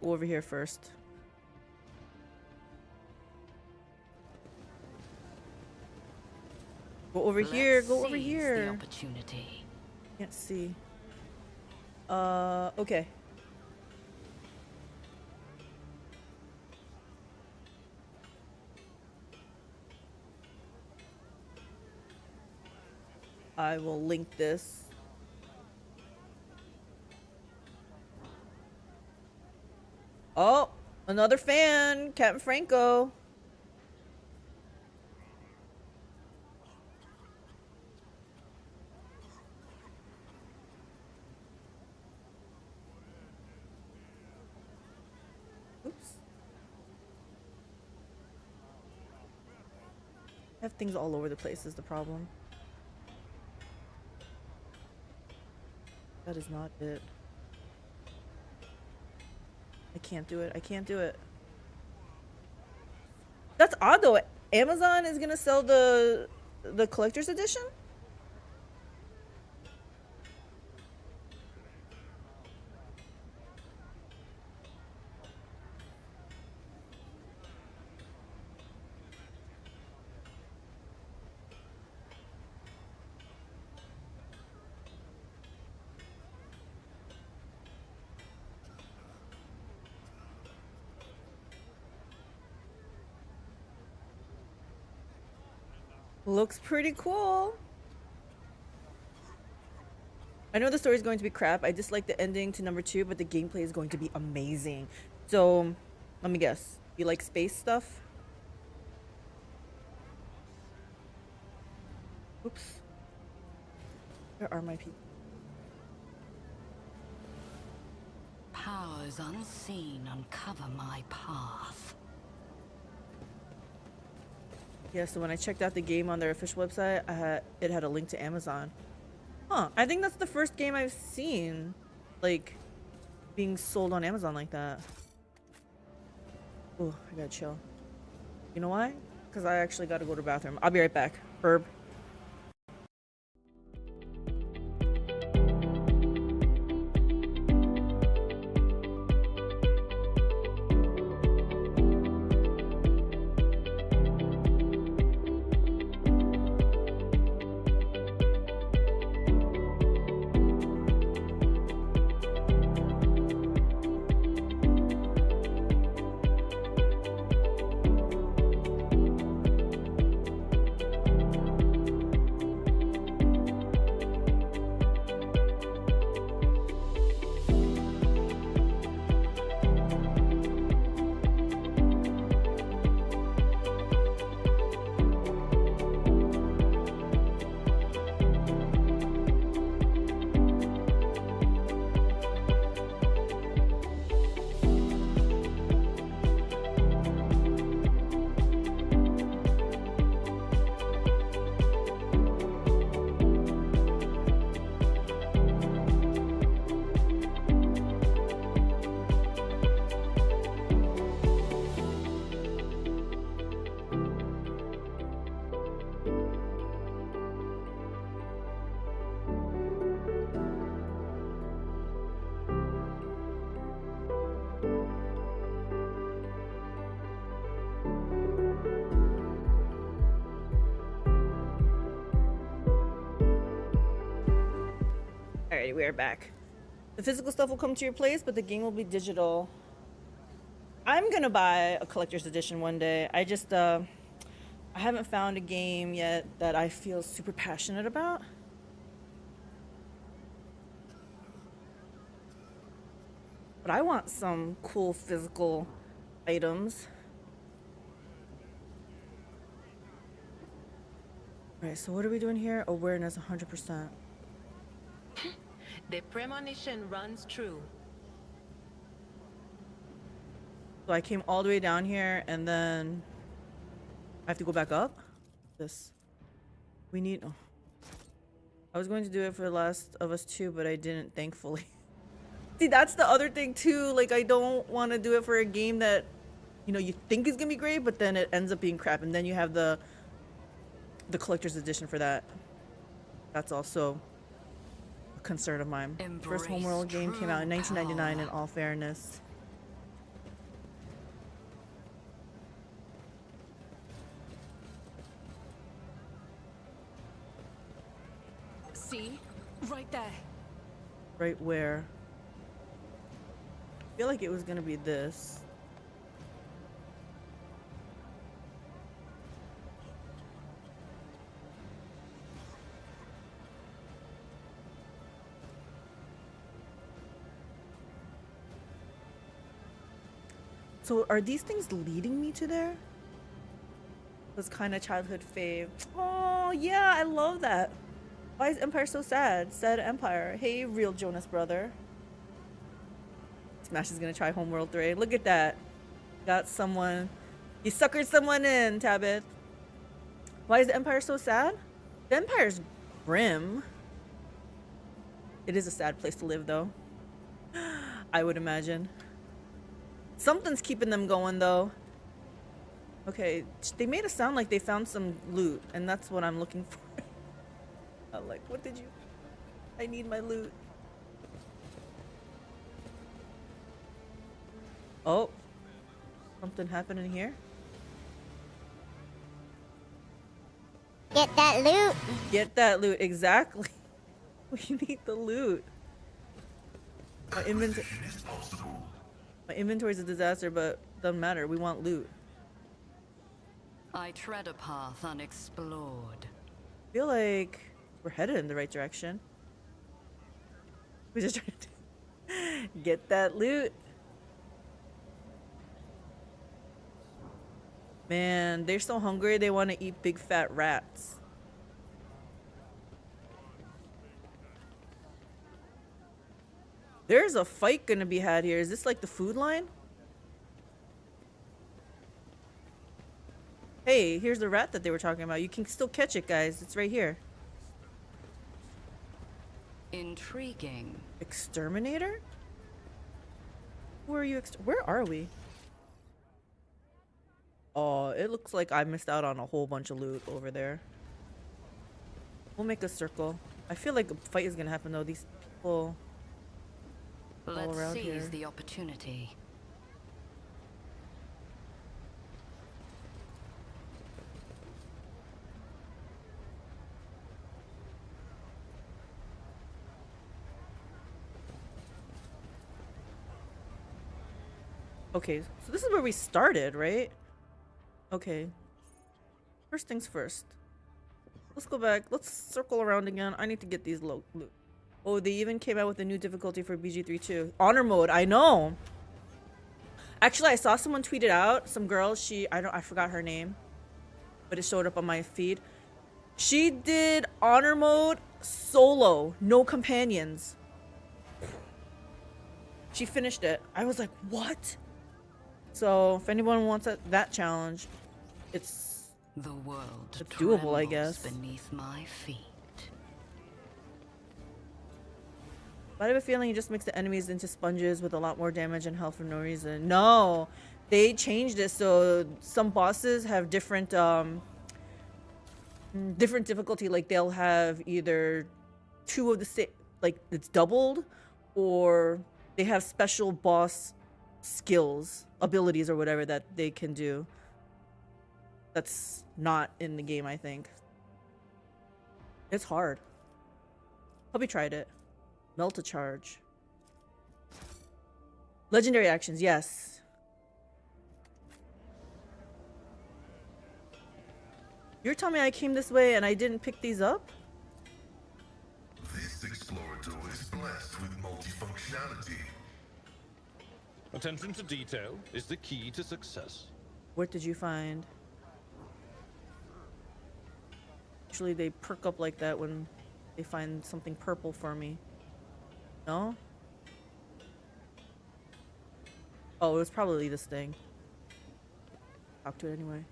[SPEAKER 1] Go over here first. Go over here.
[SPEAKER 2] Let's
[SPEAKER 1] Go over
[SPEAKER 2] seize the
[SPEAKER 1] here.
[SPEAKER 2] opportunity.
[SPEAKER 1] Can't see. Okay. I will link this. Oh, another fan, Captain Franco. Oops. I have things all over the place is the problem. That is not it. I can't do it. I can't do it. That's odd though. Amazon is gonna sell the collector's edition? Looks pretty cool. I know the story is going to be crap. I dislike the ending to number 2, but the gameplay is going to be amazing. So, let me guess. You like space stuff? Oops. Where are my people?
[SPEAKER 2] Powers unseen uncover my path.
[SPEAKER 1] Yeah, so when I checked out the game on their official website, it had a link to Amazon. Huh, I think that's the first game I've seen, like, being sold on Amazon like that. Oh, I gotta chill. You know why? Because I actually gotta go to the bathroom. I'll be right back. Herb. Alrighty, we are back. The physical stuff will come to your place, but the game will be digital. I'm gonna buy a collector's edition one day. I just, I haven't found a game yet that I feel super passionate about. But I want some cool physical items. Alright, so what are we doing here? Awareness 100%.
[SPEAKER 7] The premonition runs true.
[SPEAKER 1] So I came all the way down here and then I have to go back up? This. We need... Oh. I was going to do it for The Last of Us 2, but I didn't, thankfully. See, that's the other thing too. Like, I don't want to do it for a game that, you know, you think is going to be great, but then it ends up being crap. And then you have the collector's edition for that. That's also a concern of mine. First homeworld game came out in 1999 in all fairness.
[SPEAKER 6] See? Right there.
[SPEAKER 1] Right where? I feel like it was gonna be this. So are these things leading me to there? Was kind of childhood fave. Oh yeah, I love that. Why is Empire so sad? Sad Empire. Hey, real Jonas brother. Smash is gonna try Homeworld 3. Look at that. Got someone. He suckered someone in, Tabith. Why is the Empire so sad? The Empire's grim. It is a sad place to live, though. I would imagine. Something's keeping them going, though. Okay, they made it sound like they found some loot, and that's what I'm looking for. I'm like, what did you... I need my loot. Oh. Something happening here?
[SPEAKER 8] Get that loot.
[SPEAKER 1] Get that loot, exactly. We need the loot. My inventory's a disaster, but doesn't matter. We want loot.
[SPEAKER 2] I tread a path unexplored.
[SPEAKER 1] I feel like we're headed in the right direction. We're just trying to get that loot. Man, they're so hungry they want to eat big fat rats. There's a fight gonna be had here. Is this like the food line? Hey, here's the rat that they were talking about. You can still catch it, guys. It's right here.
[SPEAKER 2] Intriguing.
[SPEAKER 1] Exterminator? Who are you? Where are we? Oh, it looks like I missed out on a whole bunch of loot over there. We'll make a circle. I feel like a fight is gonna happen though. These people all around
[SPEAKER 2] Let's
[SPEAKER 1] here.
[SPEAKER 2] seize the opportunity.
[SPEAKER 1] Okay, so this is where we started, right? Okay. First things first. Let's go back. Let's circle around again. I need to get these loot. Oh, they even came out with a new difficulty for BG3 too. Honor mode, I know. Actually, I saw someone tweet it out. Some girl, I forgot her name, but it showed up on my feed. She did honor mode solo, no companions. She finished it. I was like, what? So if anyone wants that challenge, it's doable, I guess.
[SPEAKER 2] Beneath my feet.
[SPEAKER 1] But I have a feeling you just mix the enemies into sponges with a lot more damage and health for no reason. No, they changed it so some bosses have different different difficulty. Like they'll have either two of the same, like it's doubled, or they have special boss skills, abilities, or whatever that they can do. That's not in the game, I think. It's hard. Hope you tried it. Melt a charge. Legendary actions, yes. You're telling me I came this way and I didn't pick these up?
[SPEAKER 4] This explorator is blessed with multifunctionality.
[SPEAKER 3] Attention to detail is the key to success.
[SPEAKER 1] What did you find? Usually they perk up like that when they find something purple for me. No? Oh, it was probably this thing. Talk to it anyway.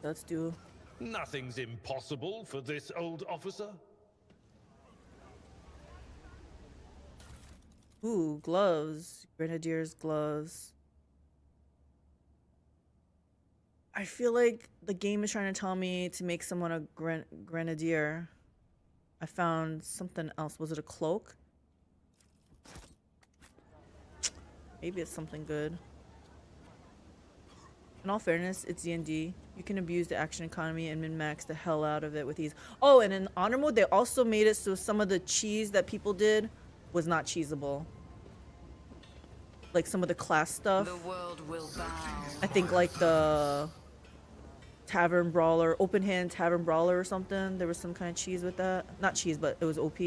[SPEAKER 1] Let's do...
[SPEAKER 3] Nothing's impossible for this old officer.
[SPEAKER 1] Ooh, gloves. Grenadier's gloves. I feel like the game is trying to tell me to make someone a grenadier. I found something else. Was it a cloak? Maybe it's something good. In all fairness, it's D&D. You can abuse the action economy and min-max the hell out of it with ease. Oh, and in honor mode, they also made it so some of the cheese that people did was not cheesable. Like some of the class stuff.
[SPEAKER 2] The world will bow.
[SPEAKER 1] I think like the Tavern Brawler, open hand Tavern Brawler or something. There was some kind of cheese with that. Not cheese, but it was OP.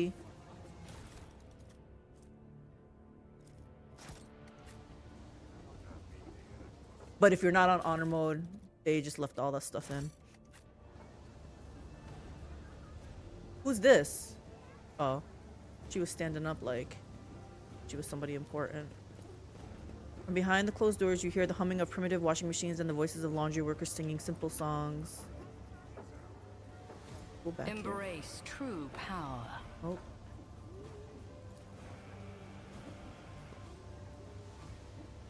[SPEAKER 1] But if you're not on honor mode, they just left all that stuff in. Who's this? Oh, she was standing up like she was somebody important. From behind the closed doors, you hear the humming of primitive washing machines and the voices of laundry workers singing simple songs. Go back
[SPEAKER 2] Embrace true power.
[SPEAKER 1] Oh.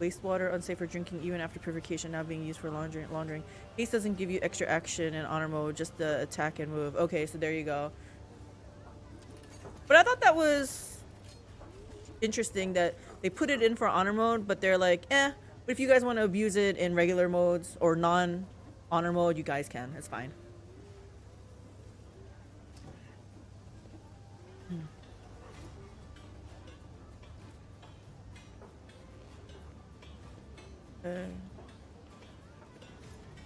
[SPEAKER 1] Wastewater, unsafe for drinking even after purification, now being used for laundering. Haste doesn't give you extra action in honor mode, just the attack and move. Okay, so there you go. But I thought that was interesting that they put it in for honor mode, but they're like, but if you guys want to abuse it in regular modes or non-honor mode, you guys can. It's fine.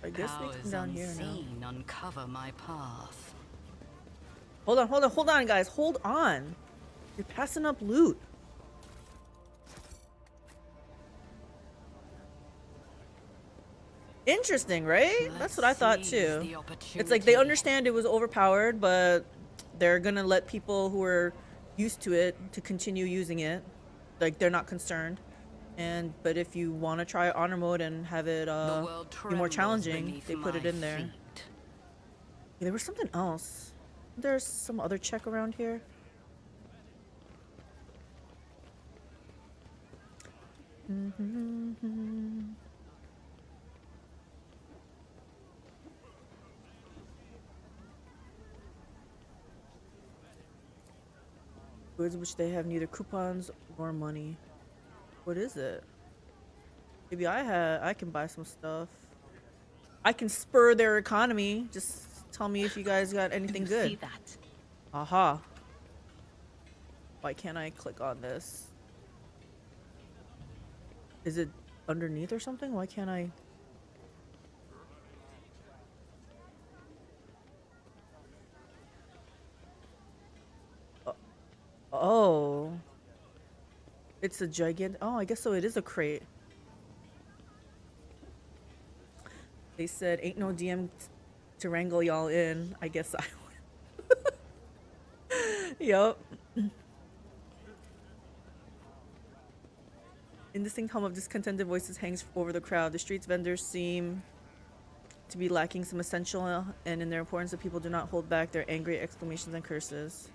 [SPEAKER 1] I guess we come down here now.
[SPEAKER 2] Uncover my path.
[SPEAKER 1] Hold on, guys. Hold on. You're passing up loot. Interesting, right? That's what I thought too. It's like they understand it was overpowered, but they're gonna let people who are used to it to continue using it. Like they're not concerned. But if you want to try honor mode and have it be more challenging, they put it in there. Yeah, there was something else. There's some other check around here. Goods which they have neither coupons nor money. What is it? Maybe I can buy some stuff. I can spur their economy. Just tell me if you guys got anything good.
[SPEAKER 6] See that?
[SPEAKER 1] Aha. Why can't I click on this? Is it underneath or something? Why can't I? Oh. It's a gigantic. Oh, I guess so. It is a crate. They said, ain't no DM to wrangle y'all in. I guess I would. Yup. Indistinct hum of discontented voices hangs over the crowd. The street's vendors seem to be lacking some essential, and in their importance, the people do not hold back their angry exclamations and curses.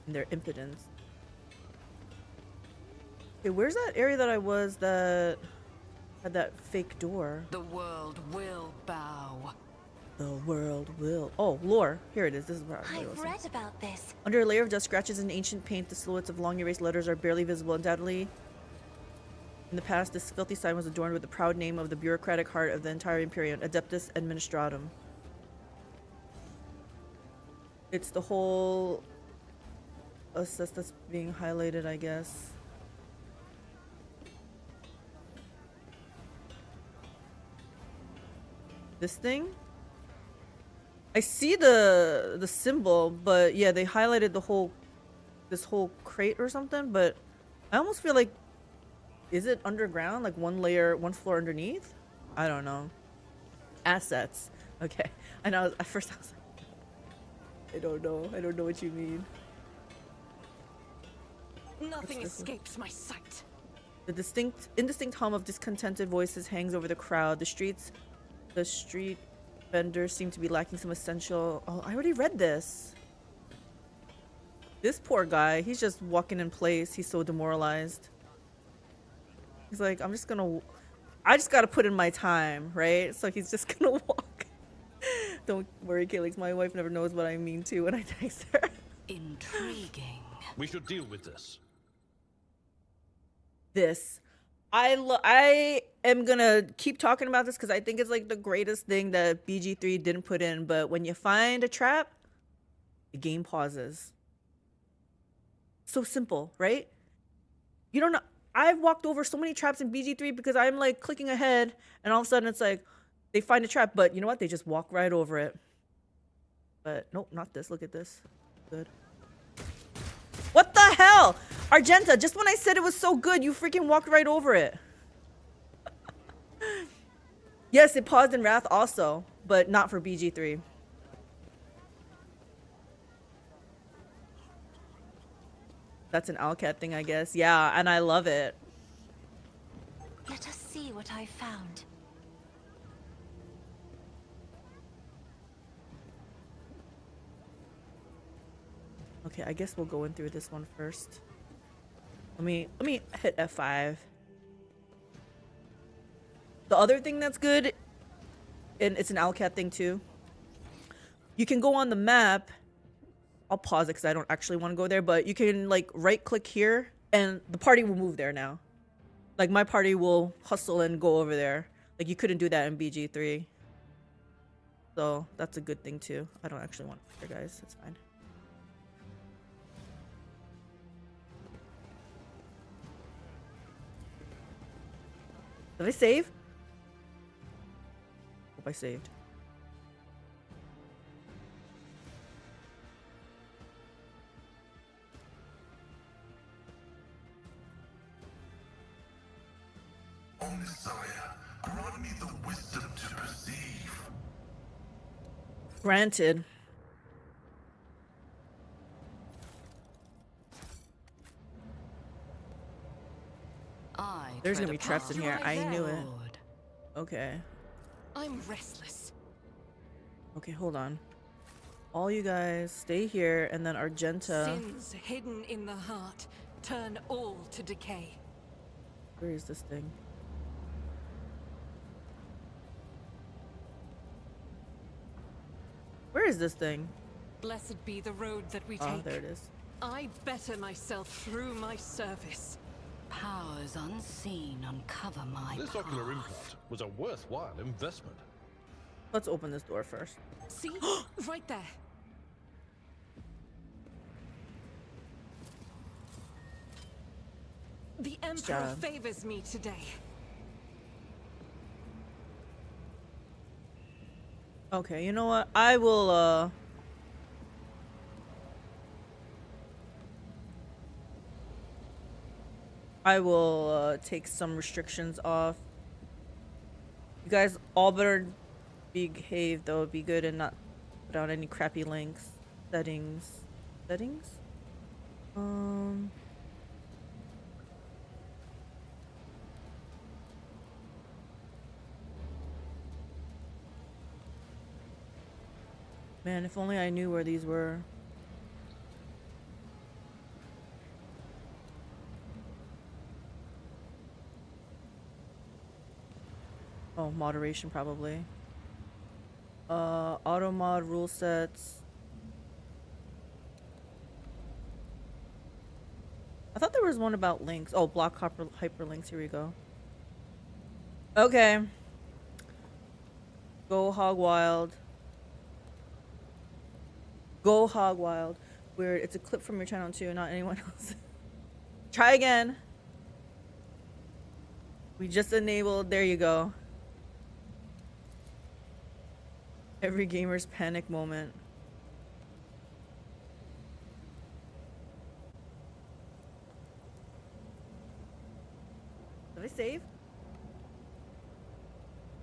[SPEAKER 1] And their impotence. Okay, where's that area that I was that had that fake door?
[SPEAKER 2] The world will bow.
[SPEAKER 1] The world will. Oh, lore. Here it is. This is where I
[SPEAKER 5] I've read about this.
[SPEAKER 1] Under a layer of dust, scratches and ancient paint, the silhouettes of long erased letters are barely visible. Undoubtedly, in the past, this filthy sign was adorned with the proud name of the bureaucratic heart of the entire Imperium, Adeptus Administratum. It's the whole assess that's being highlighted, I guess. This thing? I see the symbol, but yeah, they highlighted this whole crate or something, but I almost feel like, is it underground? Like one floor underneath? I don't know. Assets. Okay. I know, at first I was like, I don't know what you mean.
[SPEAKER 6] Nothing escapes my sight.
[SPEAKER 1] The indistinct hum of discontented voices hangs over the crowd. The street vendors seem to be lacking some essential. Oh, I already read this. This poor guy, he's just walking in place. He's so demoralized. He's like, I just gotta put in my time, right? So he's just gonna walk. Don't worry, Calyx, my wife never knows what I mean to when I text her.
[SPEAKER 2] Intriguing.
[SPEAKER 3] We should deal with this.
[SPEAKER 1] I am gonna keep talking about this because I think it's like the greatest thing that BG3 didn't put in. But when you find a trap, the game pauses. So simple, right? You don't know. I've walked over so many traps in BG3 because I'm like clicking ahead, and all of a sudden it's like they find a trap, but you know what? They just walk right over it. But nope, not this. Look at this. Good. What the hell? Argenta, just when I said it was so good, you freaking walked right over it. Yes, it paused in Wrath also, but not for BG3. That's an Owlcat thing, I guess. Yeah, and I love it.
[SPEAKER 5] Let us see what I found.
[SPEAKER 1] Okay, I guess we'll go in through this one first. Let me hit F5. The other thing that's good, and it's an Owlcat thing too, you can go on the map. I'll pause it because I don't actually want to go there, but you can like right click here and the party will move there now. Like my party will hustle and go over there. Like you couldn't do that in BG3. So that's a good thing too. I don't actually want to there, guys. It's fine. Did I save? Hope I saved.
[SPEAKER 4] O Messiah, grant me the wisdom to perceive.
[SPEAKER 1] Granted. There's gonna be traps in here. I knew it. Okay.
[SPEAKER 6] I'm restless.
[SPEAKER 1] Okay, hold on. All you guys stay here, and then Argenta.
[SPEAKER 6] Sins hidden in the heart turn all to decay.
[SPEAKER 1] Where is this thing? Where is this thing?
[SPEAKER 6] Blessed be the road that we
[SPEAKER 1] Oh,
[SPEAKER 6] take.
[SPEAKER 1] there it is.
[SPEAKER 6] I better myself through my service.
[SPEAKER 2] Powers unseen uncover my
[SPEAKER 3] This
[SPEAKER 2] path.
[SPEAKER 3] ocular implant was a worthwhile investment.
[SPEAKER 1] Let's open this door first.
[SPEAKER 6] See? Right there. The Emperor
[SPEAKER 1] job.
[SPEAKER 6] favors me today.
[SPEAKER 1] Okay, you know what? I will, take some restrictions off. You guys all better behave, though. Be good and not put out any crappy links. Settings. Settings? Man, if only I knew where these were. Oh, moderation probably. Auto mod rule sets. I thought there was one about links. Oh, block hyperlinks. Here we go. Okay. Go hog wild. Go hog wild. Weird. It's a clip from your channel too, not anyone else. Try again. We just enabled. There you go. Every gamer's panic moment. Did I save?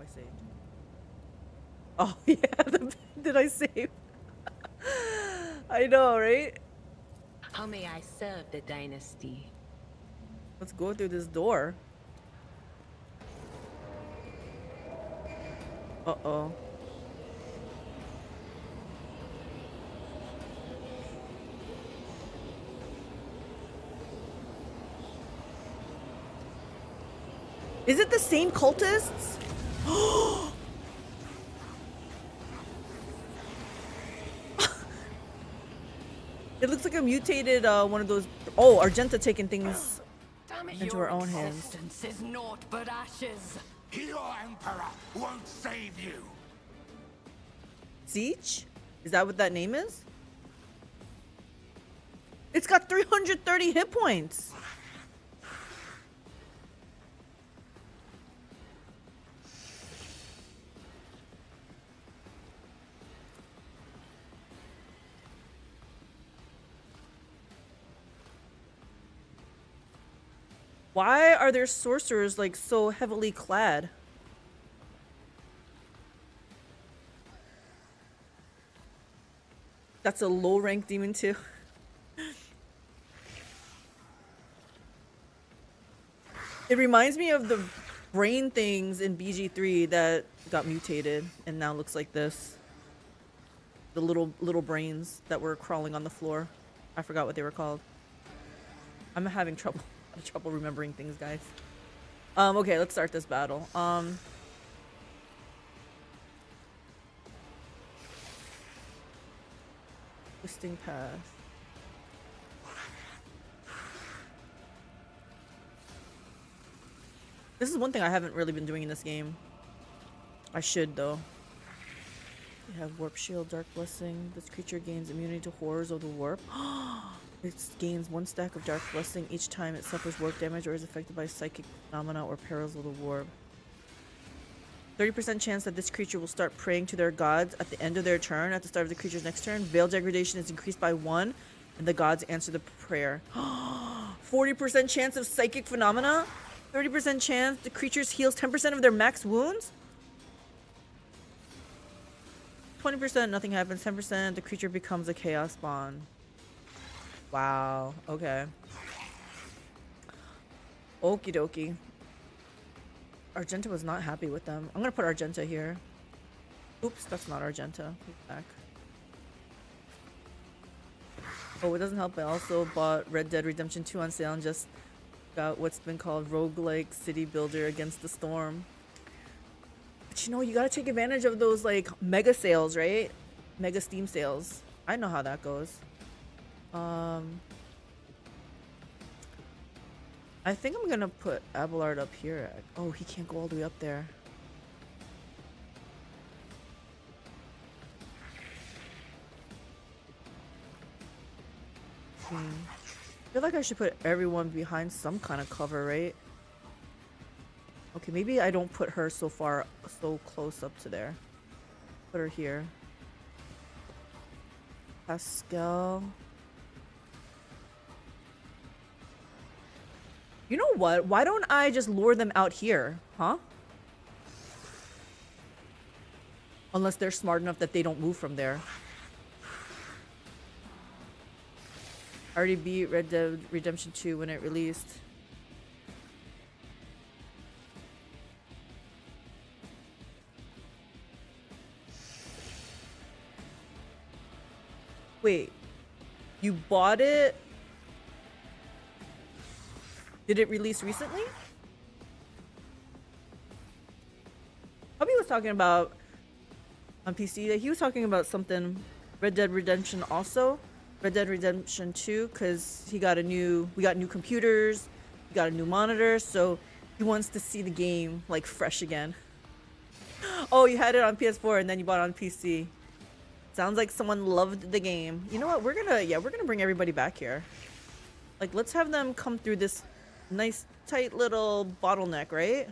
[SPEAKER 1] I saved. Oh yeah, did I save? I know, right?
[SPEAKER 7] How may I serve the dynasty?
[SPEAKER 1] Let's go through this door. Uh-oh. Is it the same cultists? It looks like a mutated one of those. Oh, Argenta taking things. into our own hands.
[SPEAKER 2] Existence is naught but ashes.
[SPEAKER 4] Your Emperor won't save you.
[SPEAKER 1] Siege? Is that what that name is? It's got 330 hit points. Why are their sorcerers like so heavily clad? That's a low rank demon too. It reminds me of the brain things in BG3 that got mutated and now looks like this. The little brains that were crawling on the floor. I forgot what they were called. I'm having trouble remembering things, guys. Okay, let's start this battle. Twisting path. This is one thing I haven't really been doing in this game. I should, though. We have Warp Shield, Dark Blessing. This creature gains immunity to horrors of the warp. It gains 1 stack of Dark Blessing each time it suffers warp damage or is affected by psychic phenomena or perils of the warp. 30% chance that this creature will start praying to their gods at the end of their turn. At the start of the creature's next turn, Veil Degradation is increased by 1, and the gods answer the prayer. 40% chance of psychic phenomena. 30% chance the creatures heals 10% of their max wounds. 20% nothing happens. 10% the creature becomes a chaos spawn. Wow. Okay. Okie dokie. Argenta was not happy with them. I'm gonna put Argenta here. Oops, that's not Argenta. He's back. Oh, it doesn't help. I also bought Red Dead Redemption 2 on sale and just got what's been called roguelike city builder Against the Storm. But you know, you gotta take advantage of those like mega sales, right? Mega Steam sales. I know how that goes. I think I'm gonna put Abelard up here. Oh, he can't go all the way up there. I feel like I should put everyone behind some kind of cover, right? Okay, maybe I don't put her so close up to there. Put her here. Pascal. You know what? Why don't I just lure them out here? Huh? Unless they're smart enough that they don't move from there. I already beat Red Dead Redemption 2 when it released. Wait. You bought it? Did it release recently? Hubby was talking about on PC that he was talking about something Red Dead Redemption also. Red Dead Redemption 2 because we got new computers, we got a new monitor, so he wants to see the game like fresh again. Oh, you had it on PS4 and then you bought it on PC. Sounds like someone loved the game. You know what? We're gonna bring everybody back here. Like, let's have them come through this nice tight little bottleneck, right?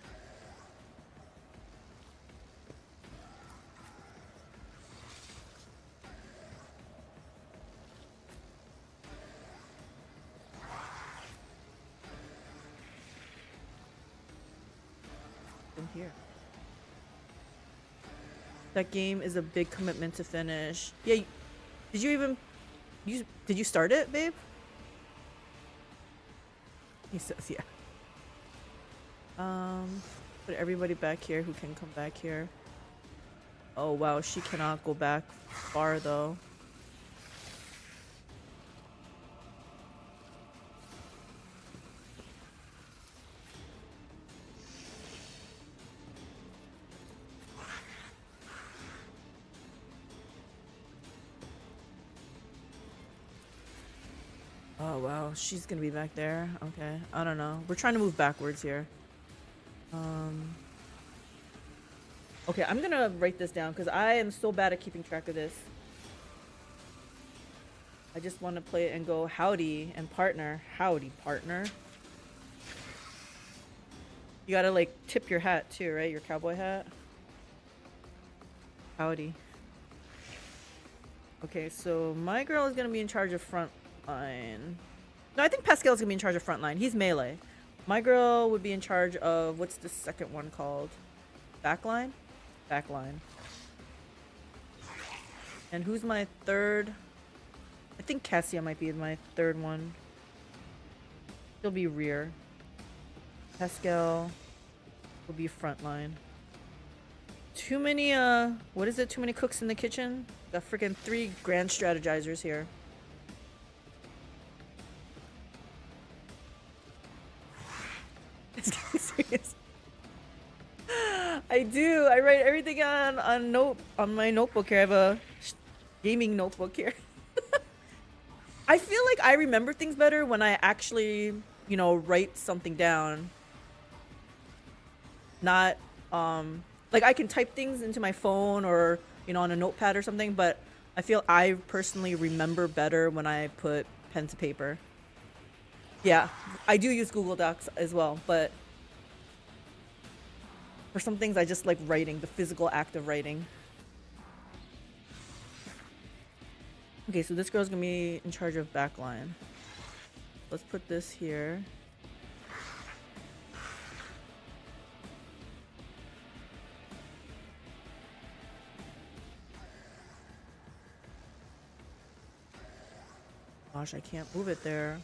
[SPEAKER 1] In here. That game is a big commitment to finish. Yeah, did you start it, babe? He says, yeah. Put everybody back here who can come back here. Oh, wow. She cannot go back far, though. Oh, wow, she's gonna be back there. Okay, I don't know. We're trying to move backwards here. Okay, I'm gonna write this down because I am so bad at keeping track of this. I just want to play it and go howdy and partner. Howdy, partner. You gotta like tip your hat too, right? Your cowboy hat. Howdy. Okay, so my girl is gonna be in charge of front line. No, I think Pascal's gonna be in charge of front line. He's melee. My girl would be in charge of, what's the second one called? Backline? Backline. And who's my third? I think Cassia might be my third one. She'll be rear. Pascal will be front line. Too many, what is it? Too many cooks in the kitchen? Got freaking 3 grand strategizers here. It's getting serious. I do. I write everything on my notebook here. I have a gaming notebook here. I feel like I remember things better when I actually, you know, write something down. Not like I can type things into my phone or, you know, on a notepad or something, but I feel I personally remember better when I put pen to paper. Yeah, I do use Google Docs as well, but for some things I just like writing, the physical act of writing. Okay, so this girl's gonna be in charge of backline. Let's put this here. Gosh, I can't move it there.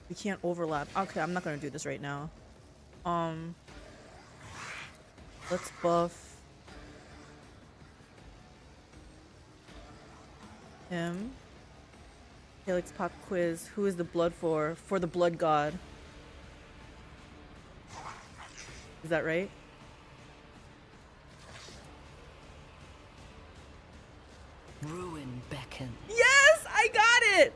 [SPEAKER 1] We can't overlap. Okay, I'm not gonna do this right now. Let's buff him. Calyx pop quiz. Who is the blood for? For the blood god. Is that right?
[SPEAKER 2] Ruin beckon.
[SPEAKER 1] Yes, I got it.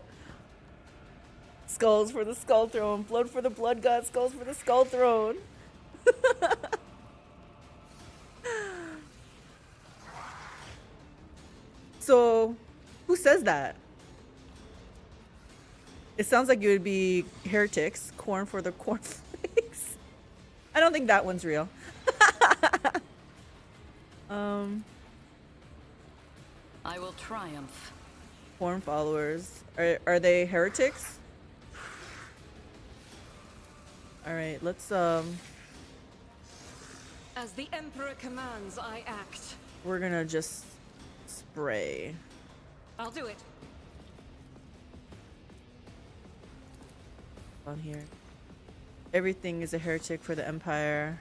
[SPEAKER 1] Skulls for the skull throne. Blood for the blood god. Skulls for the skull throne. So, who says that? It sounds like it would be heretics. Corn for the cornflakes. I don't think that one's real.
[SPEAKER 2] I will triumph.
[SPEAKER 1] Corn followers. Are they heretics? Alright, let's
[SPEAKER 6] As the Emperor commands, I act.
[SPEAKER 1] we're gonna just spray.
[SPEAKER 6] I'll do it.
[SPEAKER 1] On here. Everything is a heretic for the Empire.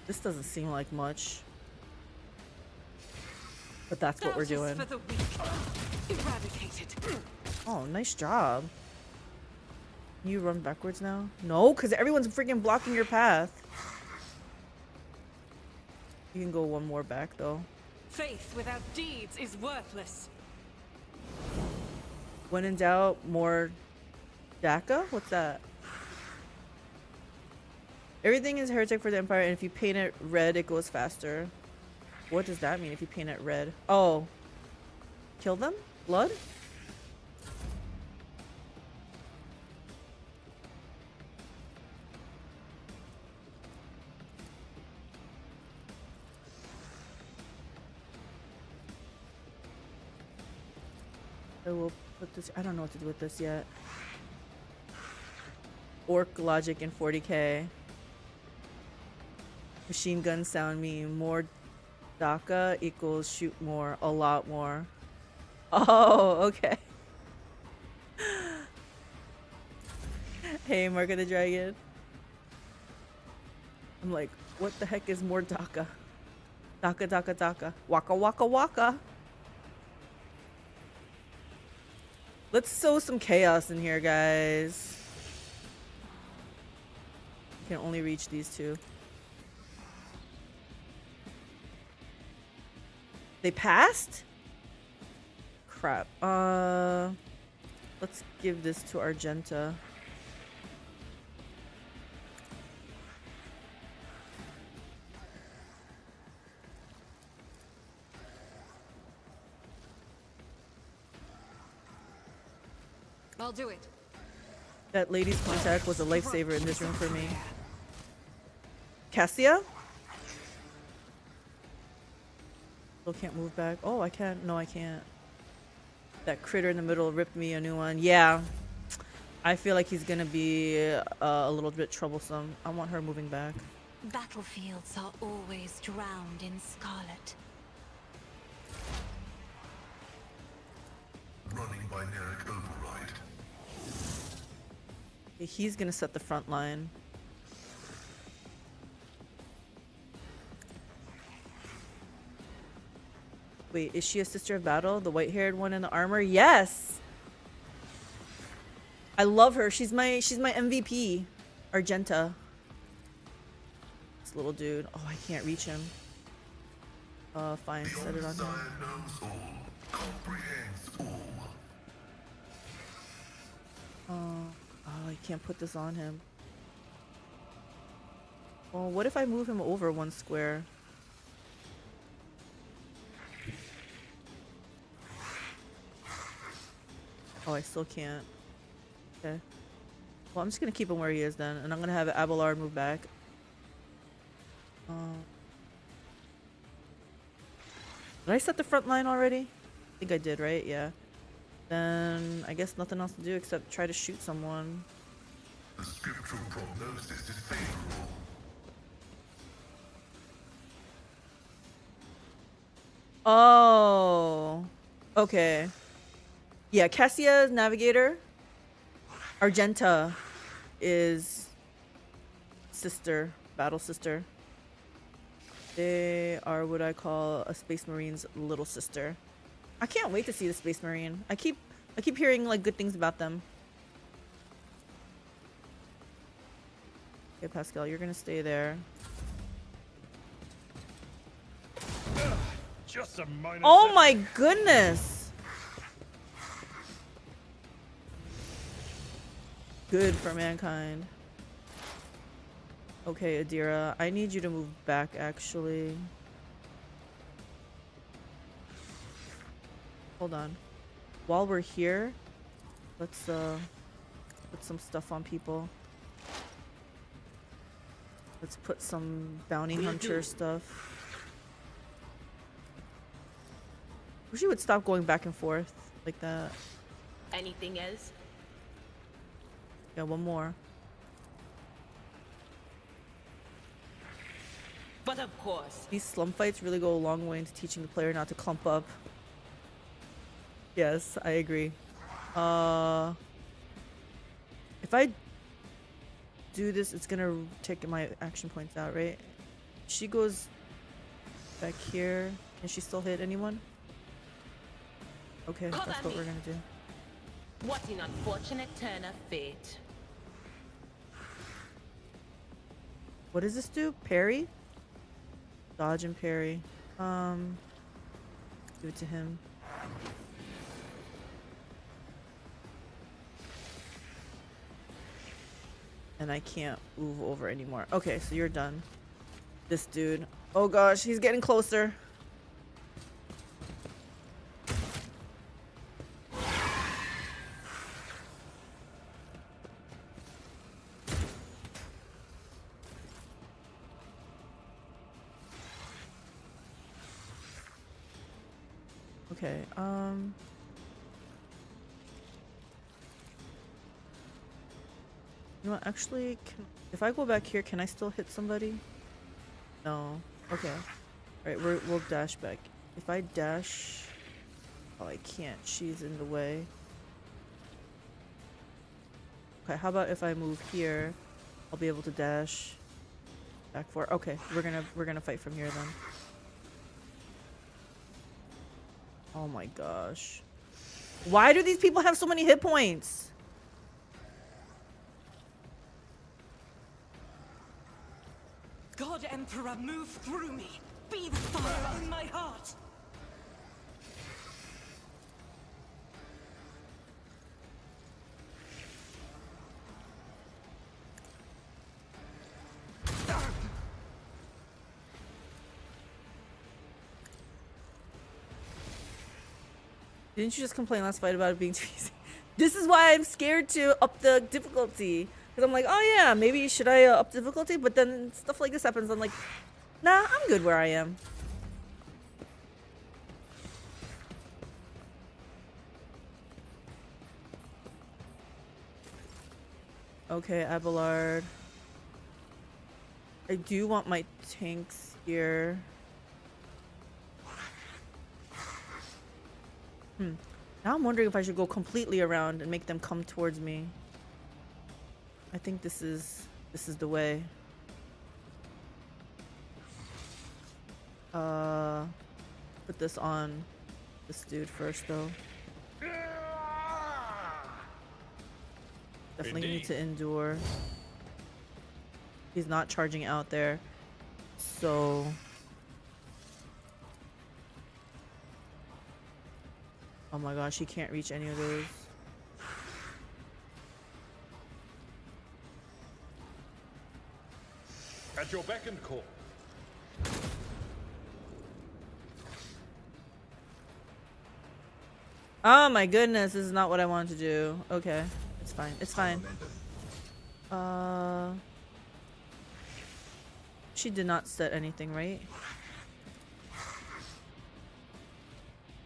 [SPEAKER 1] This doesn't seem like much. But that's what we're doing.
[SPEAKER 6] For the weak. Eradicated.
[SPEAKER 1] Oh, nice job. You run backwards now? No, because everyone's freaking blocking your path. You can go one more back, though.
[SPEAKER 6] Faith without deeds is worthless.
[SPEAKER 1] When in doubt, more DACA? What's that? Everything is heretic for the Empire, and if you paint it red, it goes faster. What does that mean if you paint it red? Oh. Kill them? Blood? I will put this. I don't know what to do with this yet. Orc logic in 40k. Machine gun sound meme. More DACA equals shoot more. A lot more. Oh, okay. Hey, Mark of the Dragon. I'm like, what the heck is more DACA? DACA, DACA, DACA. Waka, waka, waka. Let's sow some chaos in here, guys. can only reach these two. They passed? Crap. Let's give this to Argenta.
[SPEAKER 6] I'll do it.
[SPEAKER 1] That lady's contact was a lifesaver in this room for me. Cassia? Still can't move back. Oh, I can't. No, I can't. That critter in the middle ripped me a new one. Yeah. I feel like he's gonna be a little bit troublesome. I want her moving back.
[SPEAKER 5] Battlefields are always drowned in scarlet.
[SPEAKER 4] Running binaric override.
[SPEAKER 1] He's gonna set the front line. Wait, is she a sister of battle? The white-haired one in the armor? Yes. I love her. She's my MVP. Argenta. This little dude. Oh, I can't reach him. Fine. Set it on him.
[SPEAKER 4] Knows all, comprehends all.
[SPEAKER 1] Oh, I can't put this on him. Well, what if I move him over one square? Oh, I still can't. Okay. Well, I'm just gonna keep him where he is then, and I'm gonna have Abelard move back. Did I set the front line already? I think I did, right? Yeah. Then I guess nothing else to do except try to shoot someone.
[SPEAKER 4] The scriptural prognosis is favorable.
[SPEAKER 1] Oh. Okay. Yeah, Cassia Navigator. Argenta is sister, battle sister. They are what I call a Space Marine's little sister. I can't wait to see the Space Marine. I keep hearing like good things about them. Okay, Pascal, you're gonna stay there.
[SPEAKER 3] Just a minor.
[SPEAKER 1] Oh my goodness! Good for mankind. Okay, Adira, I need you to move back actually. Hold on. While we're here, let's put some stuff on people. Let's put some bounty hunter stuff. Wish you would stop going back and forth like that.
[SPEAKER 7] Anything else?
[SPEAKER 1] Yeah, one more.
[SPEAKER 7] But of course.
[SPEAKER 1] These slum fights really go a long way into teaching the player not to clump up. Yes, I agree. If I do this, it's gonna take my action points out, right? She goes back here. Can she still hit anyone? Okay, that's what we're gonna do.
[SPEAKER 7] What an unfortunate turn of fate.
[SPEAKER 1] What does this do? Parry? Dodge and parry. Give it to him. And I can't move over anymore. Okay, so you're done. This dude. Oh gosh, he's getting closer. Okay, you know what, actually, if I go back here, can I still hit somebody? No. Okay. Alright, we'll dash back. If I dash... Oh, I can't. She's in the way. Okay, how about if I move here, I'll be able to dash back for... Okay, we're gonna fight from here then. Oh my gosh. Why do these people have so many hit points?
[SPEAKER 6] Emperor move through me. Be the fire in my heart.
[SPEAKER 1] Didn't you just complain last fight about it being too easy? This is why I'm scared to up the difficulty. Because I'm like, oh yeah, maybe should I up the difficulty? But then stuff like this happens. I'm like, nah, I'm good where I am. Okay, Abelard. I do want my tanks here. Now I'm wondering if I should go completely around and make them come towards me. I think this is the way. Put this on this dude first though. Definitely need to endure. He's not charging out there. So oh my gosh, he can't reach any of those.
[SPEAKER 3] At your beck and call.
[SPEAKER 1] Oh my goodness, this is not what I wanted to do. Okay, it's fine. It's fine. She did not set anything, right?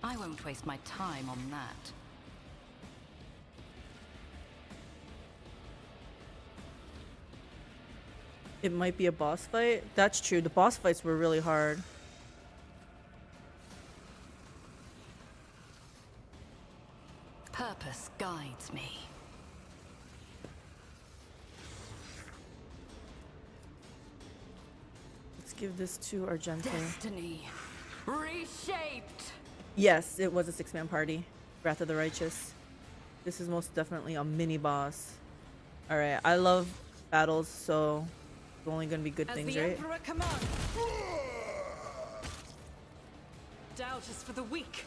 [SPEAKER 2] I won't waste my time on that.
[SPEAKER 1] It might be a boss fight. That's true. The boss fights were really hard.
[SPEAKER 2] Purpose guides me.
[SPEAKER 1] Let's give this to Argento.
[SPEAKER 2] Destiny reshaped.
[SPEAKER 1] Yes, it was a 6-man party. Wrath of the Righteous. This is most definitely a mini boss. Alright, I love battles, so it's only gonna be good
[SPEAKER 6] As
[SPEAKER 1] things,
[SPEAKER 6] the
[SPEAKER 1] right?
[SPEAKER 6] Emperor commands. Doubt is for the weak.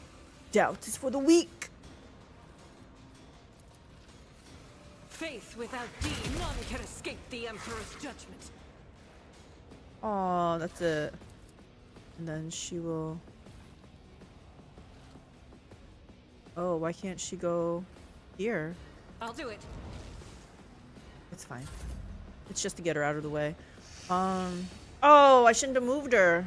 [SPEAKER 1] Doubt is for the weak.
[SPEAKER 6] Faith without deed, none can escape the Emperor's judgment.
[SPEAKER 1] Oh, that's it. And then she will... Oh, why can't she go here?
[SPEAKER 6] I'll do it.
[SPEAKER 1] It's fine. It's just to get her out of the way. Oh, I shouldn't have moved her.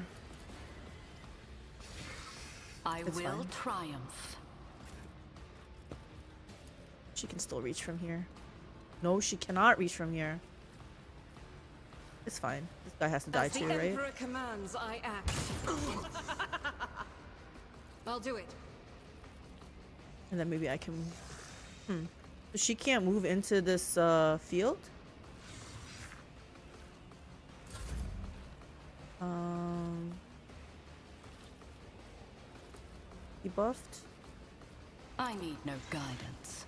[SPEAKER 2] I
[SPEAKER 1] It's
[SPEAKER 2] will
[SPEAKER 1] fine.
[SPEAKER 2] triumph.
[SPEAKER 1] She can still reach from here. No, she cannot reach from here. It's fine. This guy has to die
[SPEAKER 6] As
[SPEAKER 1] too,
[SPEAKER 6] the
[SPEAKER 1] right?
[SPEAKER 6] Emperor commands, I act. I'll do it.
[SPEAKER 1] And then maybe I can... So she can't move into this field? He buffed?
[SPEAKER 2] I need no guidance.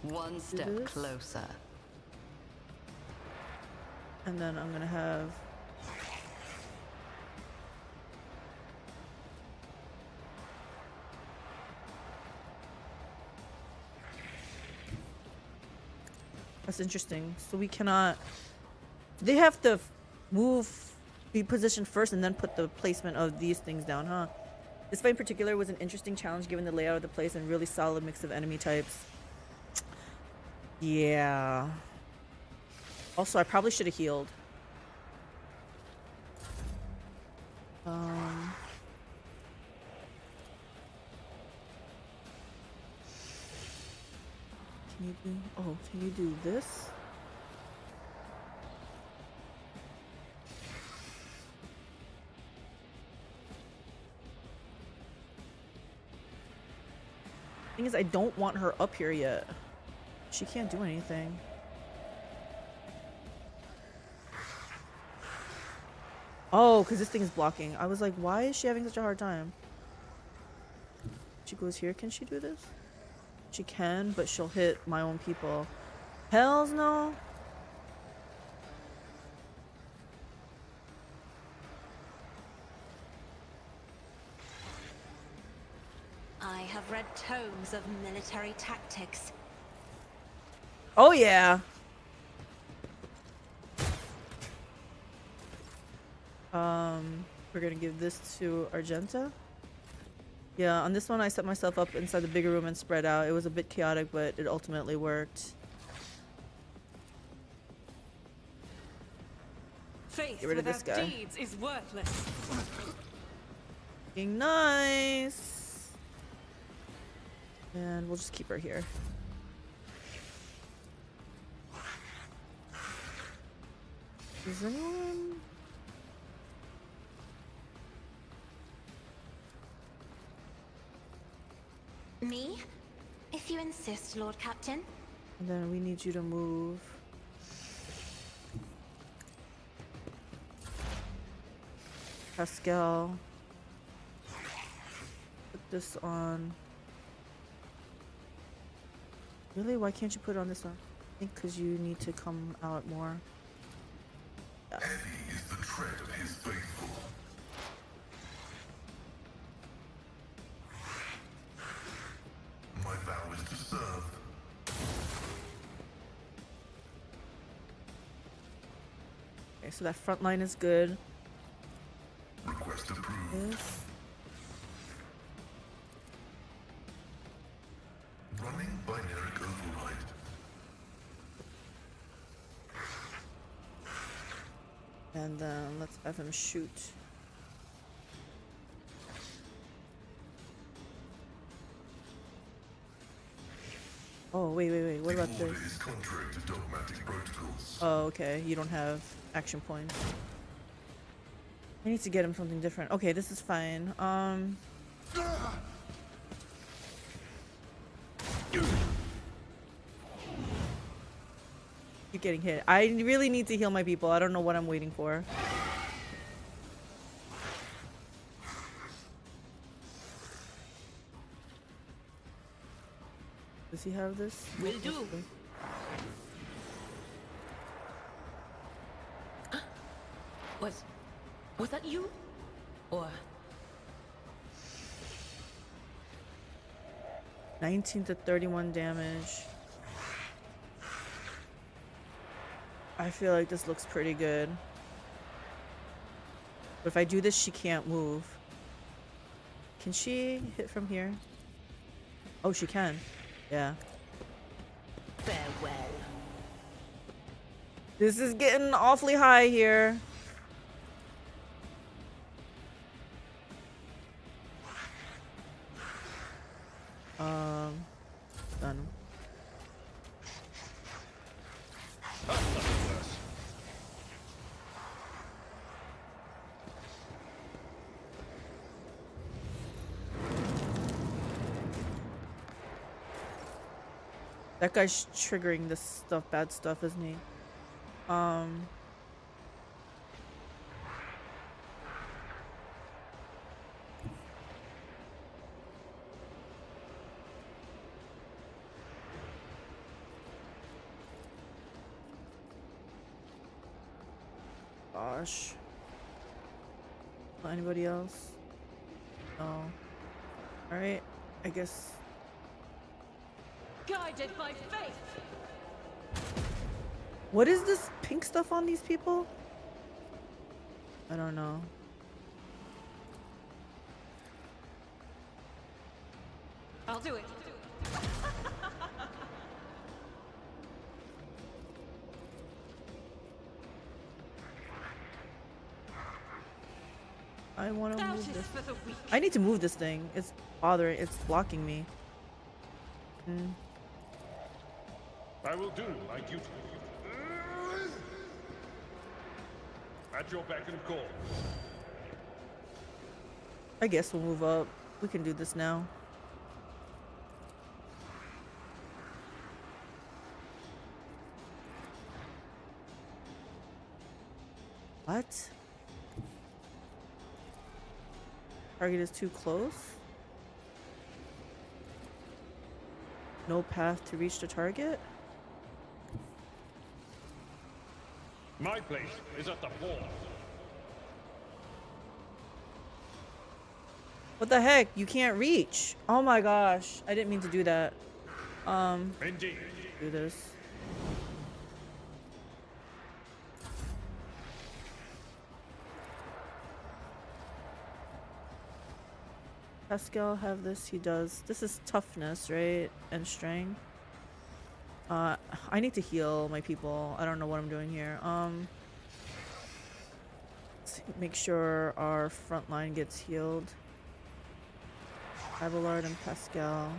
[SPEAKER 2] One step
[SPEAKER 1] this.
[SPEAKER 2] closer.
[SPEAKER 1] And then I'm gonna have... That's interesting. So we cannot... They have to move, be positioned first and then put the placement of these things down, huh? This fight in particular was an interesting challenge given the layout of the place and really solid mix of enemy types. Yeah. Also, I probably should have healed. Can you do... Oh, can you do this? Thing is, I don't want her up here yet. She can't do anything. Oh, because this thing is blocking. I was like, why is she having such a hard time? She goes here. Can she do this? She can, but she'll hit my own people. Hells no.
[SPEAKER 5] I have read tomes of military tactics.
[SPEAKER 1] Oh yeah. We're gonna give this to Argenta. Yeah, on this one I set myself up inside the bigger room and spread out. It was a bit chaotic, but it ultimately worked.
[SPEAKER 6] Faith
[SPEAKER 1] Get rid of this
[SPEAKER 6] without
[SPEAKER 1] guy.
[SPEAKER 6] deeds is worthless.
[SPEAKER 1] Being nice. And we'll just keep her here. Is anyone?
[SPEAKER 5] Me? If you insist, Lord Captain.
[SPEAKER 1] And then we need you to move. Pascal. Put this on. Really? Why can't you put it on this one? I think because you need to come out more. Yeah.
[SPEAKER 4] Heavy is the tread of his faithful. My vow is to serve.
[SPEAKER 1] Okay, so that front line is good.
[SPEAKER 4] Request approved.
[SPEAKER 1] This.
[SPEAKER 4] Running binary override.
[SPEAKER 1] And then let's have him shoot. Oh, wait. What about
[SPEAKER 4] The order
[SPEAKER 1] this?
[SPEAKER 4] is contrary to dogmatic protocols.
[SPEAKER 1] Oh, okay. You don't have action points. I need to get him something different. Okay, this is fine. Keep getting hit. I really need to heal my people. I don't know what I'm waiting for. Does he have this?
[SPEAKER 7] Will do. Was that you? Or
[SPEAKER 1] 19 to 31 damage. I feel like this looks pretty good. But if I do this, she can't move. Can she hit from here? Oh, she can. Yeah.
[SPEAKER 7] farewell?
[SPEAKER 1] This is getting awfully high here. Done. That guy's triggering this stuff, bad stuff, isn't he? Gosh. Anybody else? No. Alright, I guess.
[SPEAKER 6] Guided by faith.
[SPEAKER 1] What is this pink stuff on these people? I don't know.
[SPEAKER 6] I'll do it.
[SPEAKER 1] I want to
[SPEAKER 6] That
[SPEAKER 1] move
[SPEAKER 6] is
[SPEAKER 1] this.
[SPEAKER 6] for the weak.
[SPEAKER 1] I need to move this thing. It's bothering. It's blocking me.
[SPEAKER 3] I will do my duty. At your beck and call.
[SPEAKER 1] I guess we'll move up. We can do this now. What? Target is too close? No path to reach the target?
[SPEAKER 3] My place is at the port.
[SPEAKER 1] What the heck? You can't reach. Oh my gosh. I didn't mean to do that.
[SPEAKER 3] Indeed.
[SPEAKER 1] Do this. Pascal have this? He does. This is toughness, right? And strength. I need to heal my people. I don't know what I'm doing here. Let's make sure our front line gets healed. Abelard and Pascal.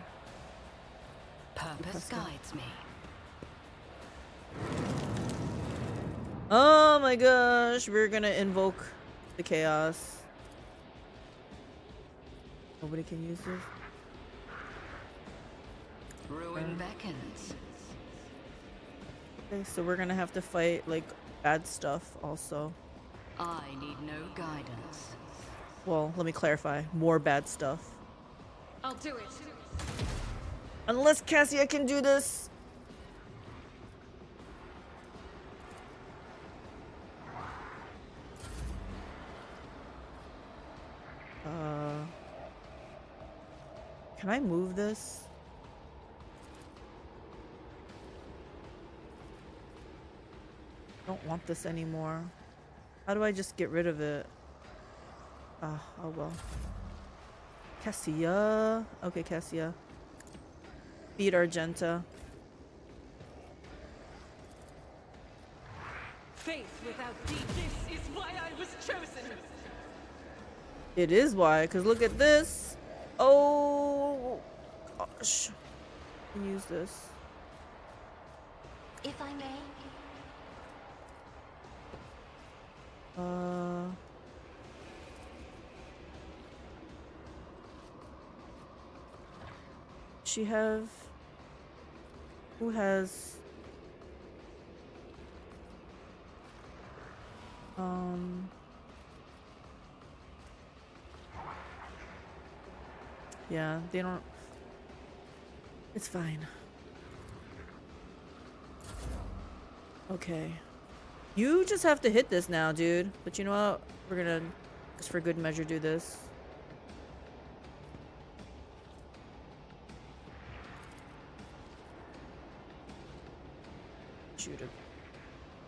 [SPEAKER 2] Purpose guides me.
[SPEAKER 1] Oh my gosh, we're gonna invoke the chaos. Nobody can use this.
[SPEAKER 2] Ruin beckons.
[SPEAKER 1] Okay, so we're gonna have to fight like bad stuff also.
[SPEAKER 2] I need no guidance.
[SPEAKER 1] Well, let me clarify. More bad stuff.
[SPEAKER 6] I'll do it.
[SPEAKER 1] Unless Cassia can do this. Can I move this? Don't want this anymore. How do I just get rid of it? Oh well. Cassia. Okay, Cassia. Beat Argenta.
[SPEAKER 6] Faith without deed, this is why I was chosen.
[SPEAKER 1] It is why, because look at this. Oh gosh. Use this.
[SPEAKER 5] If I may.
[SPEAKER 1] She have who has yeah, they don't. It's fine. Okay. You just have to hit this now, dude. But you know what? We're gonna, just for good measure, do this. Shoot it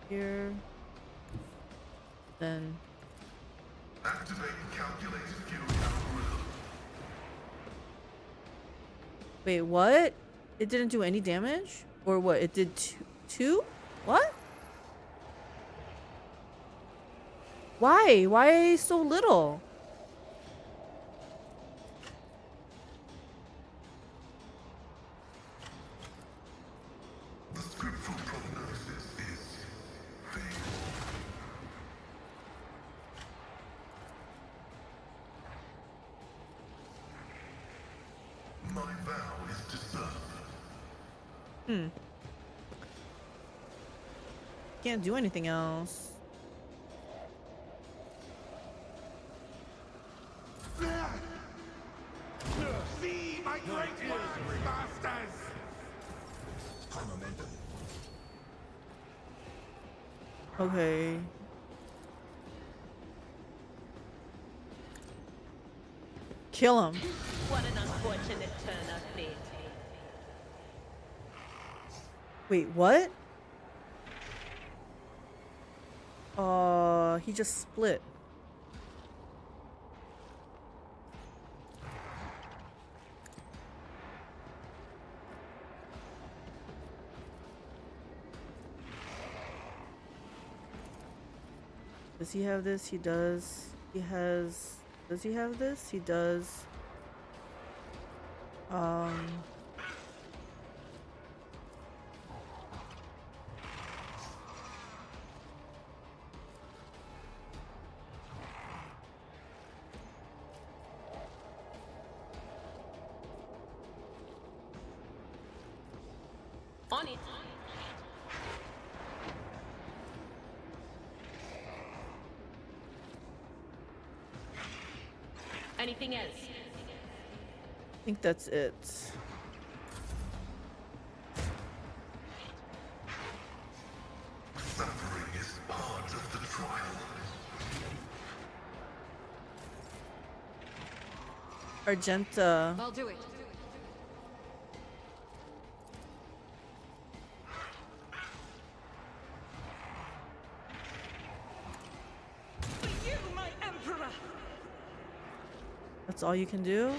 [SPEAKER 1] here. Then.
[SPEAKER 4] Activate calculated fuel algorithm.
[SPEAKER 1] Wait, what? It didn't do any damage? Or what? It did two? What? Why? Why so little?
[SPEAKER 4] The scriptural prognosis is faith. My vow is to serve.
[SPEAKER 1] Can't do anything else.
[SPEAKER 4] See my great words, masters! High momentum.
[SPEAKER 1] Okay. Kill him.
[SPEAKER 7] What an unfortunate turn of fate.
[SPEAKER 1] Wait, what? He just split. Does he have this? He does. He has... Does he have this? He does.
[SPEAKER 7] On it. Anything else?
[SPEAKER 1] I think that's it.
[SPEAKER 4] Suffering is part
[SPEAKER 1] Argenta.
[SPEAKER 6] I'll do it. For you, my emperor.
[SPEAKER 1] That's all you can do?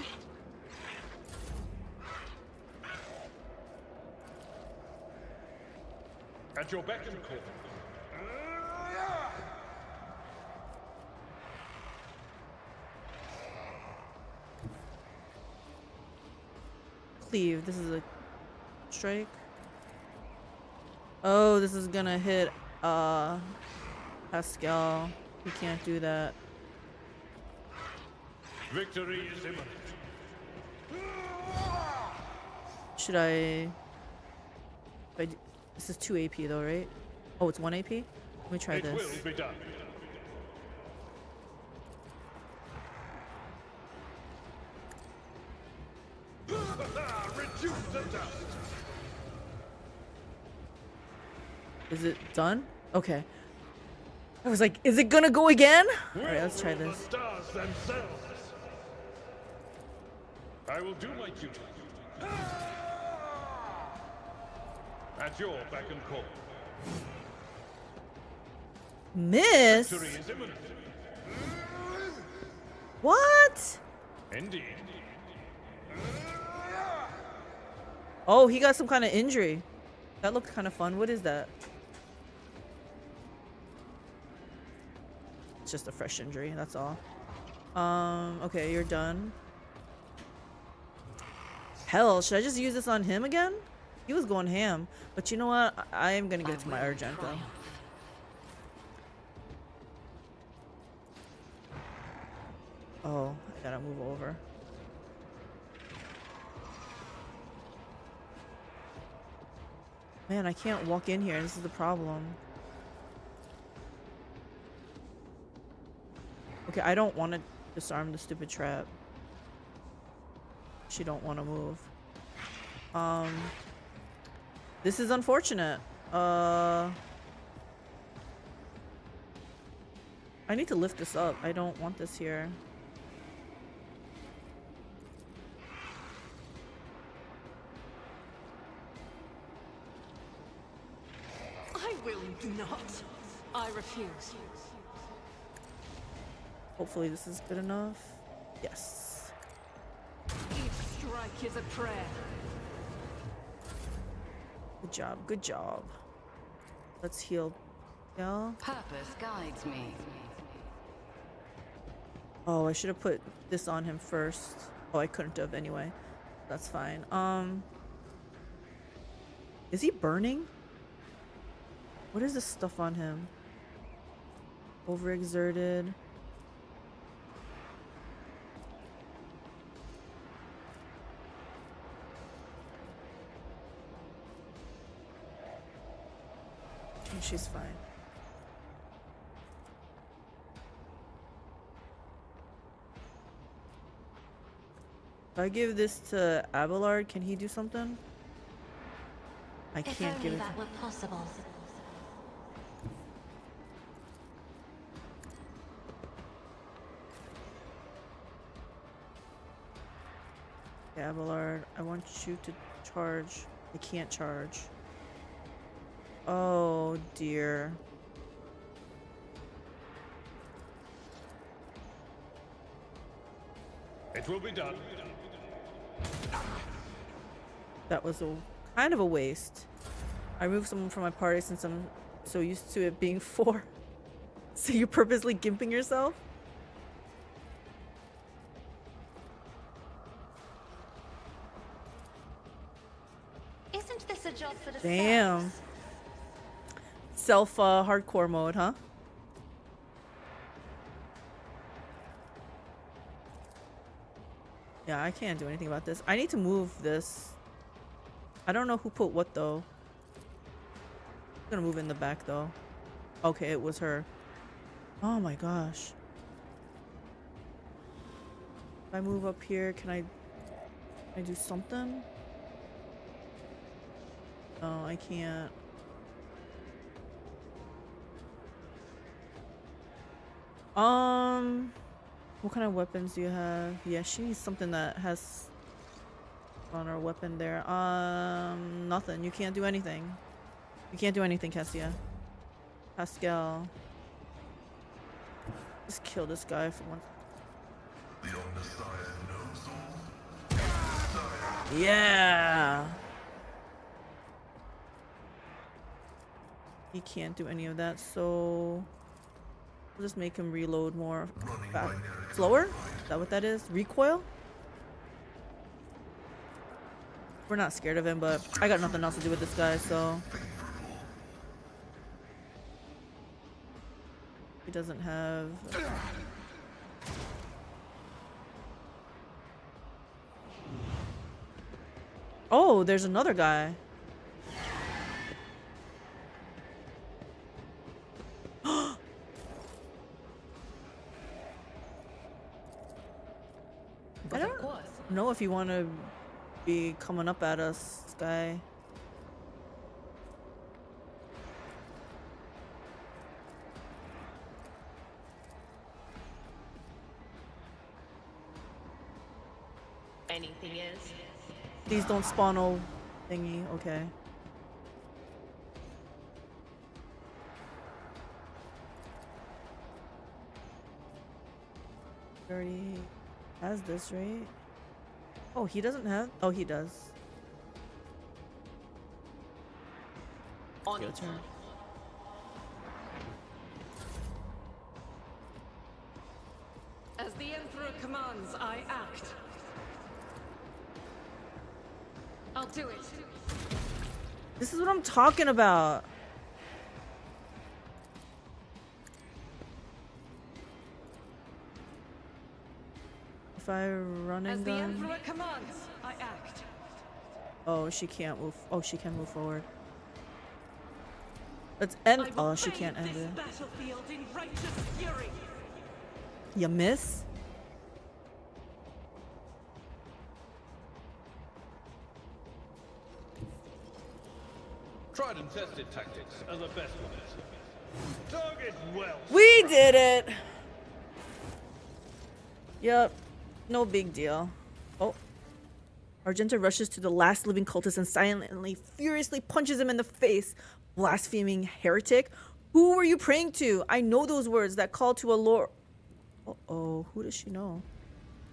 [SPEAKER 3] At your beck and call.
[SPEAKER 1] Cleave. This is a strike. Oh, this is gonna hit Pascal. We can't do that.
[SPEAKER 3] Victory is imminent.
[SPEAKER 1] Should I this is 2 AP though, right? Oh, it's 1 AP? Let me try
[SPEAKER 3] It
[SPEAKER 1] this.
[SPEAKER 3] will be done. Reduce the dust.
[SPEAKER 1] Is it done? Okay. I was like, is it gonna go again? Alright, let's try
[SPEAKER 3] Will
[SPEAKER 1] this.
[SPEAKER 3] the stars themselves. I will do my duty. At your beck and call.
[SPEAKER 1] Miss?
[SPEAKER 3] Victory is imminent.
[SPEAKER 1] What?
[SPEAKER 3] Indeed.
[SPEAKER 1] Oh, he got some kind of injury. That looked kind of fun. What is that? It's just a fresh injury, that's all. Okay, you're done. Hell, should I just use this on him again? He was going ham. But you know what? I am gonna get to my Argenta. Oh, I gotta move over. Man, I can't walk in here. This is the problem. Okay, I don't want to disarm the stupid trap. She don't want to move. This is unfortunate. I need to lift this up. I don't want this here.
[SPEAKER 6] I will not. I refuse.
[SPEAKER 1] Hopefully this is good enough. Yes.
[SPEAKER 6] Each strike is a prayer.
[SPEAKER 1] Good job. Good job. Let's heal. Yeah.
[SPEAKER 2] Purpose guides me.
[SPEAKER 1] Oh, I should have put this on him first. Oh, I couldn't have anyway. That's fine. Is he burning? What is this stuff on him? Overexerted. She's fine. If I give this to Abelard, can he do something? I
[SPEAKER 5] If
[SPEAKER 1] can't give
[SPEAKER 5] only
[SPEAKER 1] it.
[SPEAKER 5] that were possible.
[SPEAKER 1] Abelard, I want you to charge. I can't charge. Oh dear.
[SPEAKER 3] It will be done.
[SPEAKER 1] That was a kind of a waste. I removed someone from my party since I'm so used to it being 4. So you're purposely gimping yourself?
[SPEAKER 5] Isn't this a job for the
[SPEAKER 1] Damn.
[SPEAKER 5] serfs?
[SPEAKER 1] Self hardcore mode, huh? Yeah, I can't do anything about this. I need to move this. I don't know who put what though. I'm gonna move in the back though. Okay, it was her. Oh my gosh. If I move up here, can I do something? No, I can't. What kind of weapons do you have? Yeah, she needs something that has on her weapon there. Nothing. You can't do anything. You can't do anything, Cassia. Pascal. Just kill this guy for once. Yeah. He can't do any of that, so we'll just make him reload more fast. Slower? Is that what that is? Recoil? We're not scared of him, but I got nothing else to do with this guy, so he doesn't have. Oh, there's another guy. I don't know if you want to be coming up at us, guy.
[SPEAKER 7] Anything else?
[SPEAKER 1] Please don't spawn old thingy. Okay. He already has this, right? Oh, he doesn't have. Oh, he does.
[SPEAKER 7] On
[SPEAKER 1] Your turn.
[SPEAKER 6] As the Emperor commands, I act. I'll do it.
[SPEAKER 1] This is what I'm talking about. If I run
[SPEAKER 6] As
[SPEAKER 1] and
[SPEAKER 6] the
[SPEAKER 1] gun.
[SPEAKER 6] Emperor commands, I act.
[SPEAKER 1] Oh, she can't move. Oh, she can move forward. Let's end.
[SPEAKER 6] I will
[SPEAKER 1] Oh, she
[SPEAKER 6] bathe
[SPEAKER 1] can't end
[SPEAKER 6] this
[SPEAKER 1] it.
[SPEAKER 6] battlefield in righteous fury.
[SPEAKER 1] You miss?
[SPEAKER 3] Tried and tested tactics are the best ones. Target well.
[SPEAKER 1] We did it! Yep. No big deal. Oh. Argenta rushes to the last living cultist and silently, furiously punches him in the face. Blaspheming heretic. Who were you praying to? I know those words that call to a lord. Uh-oh. Who does she know?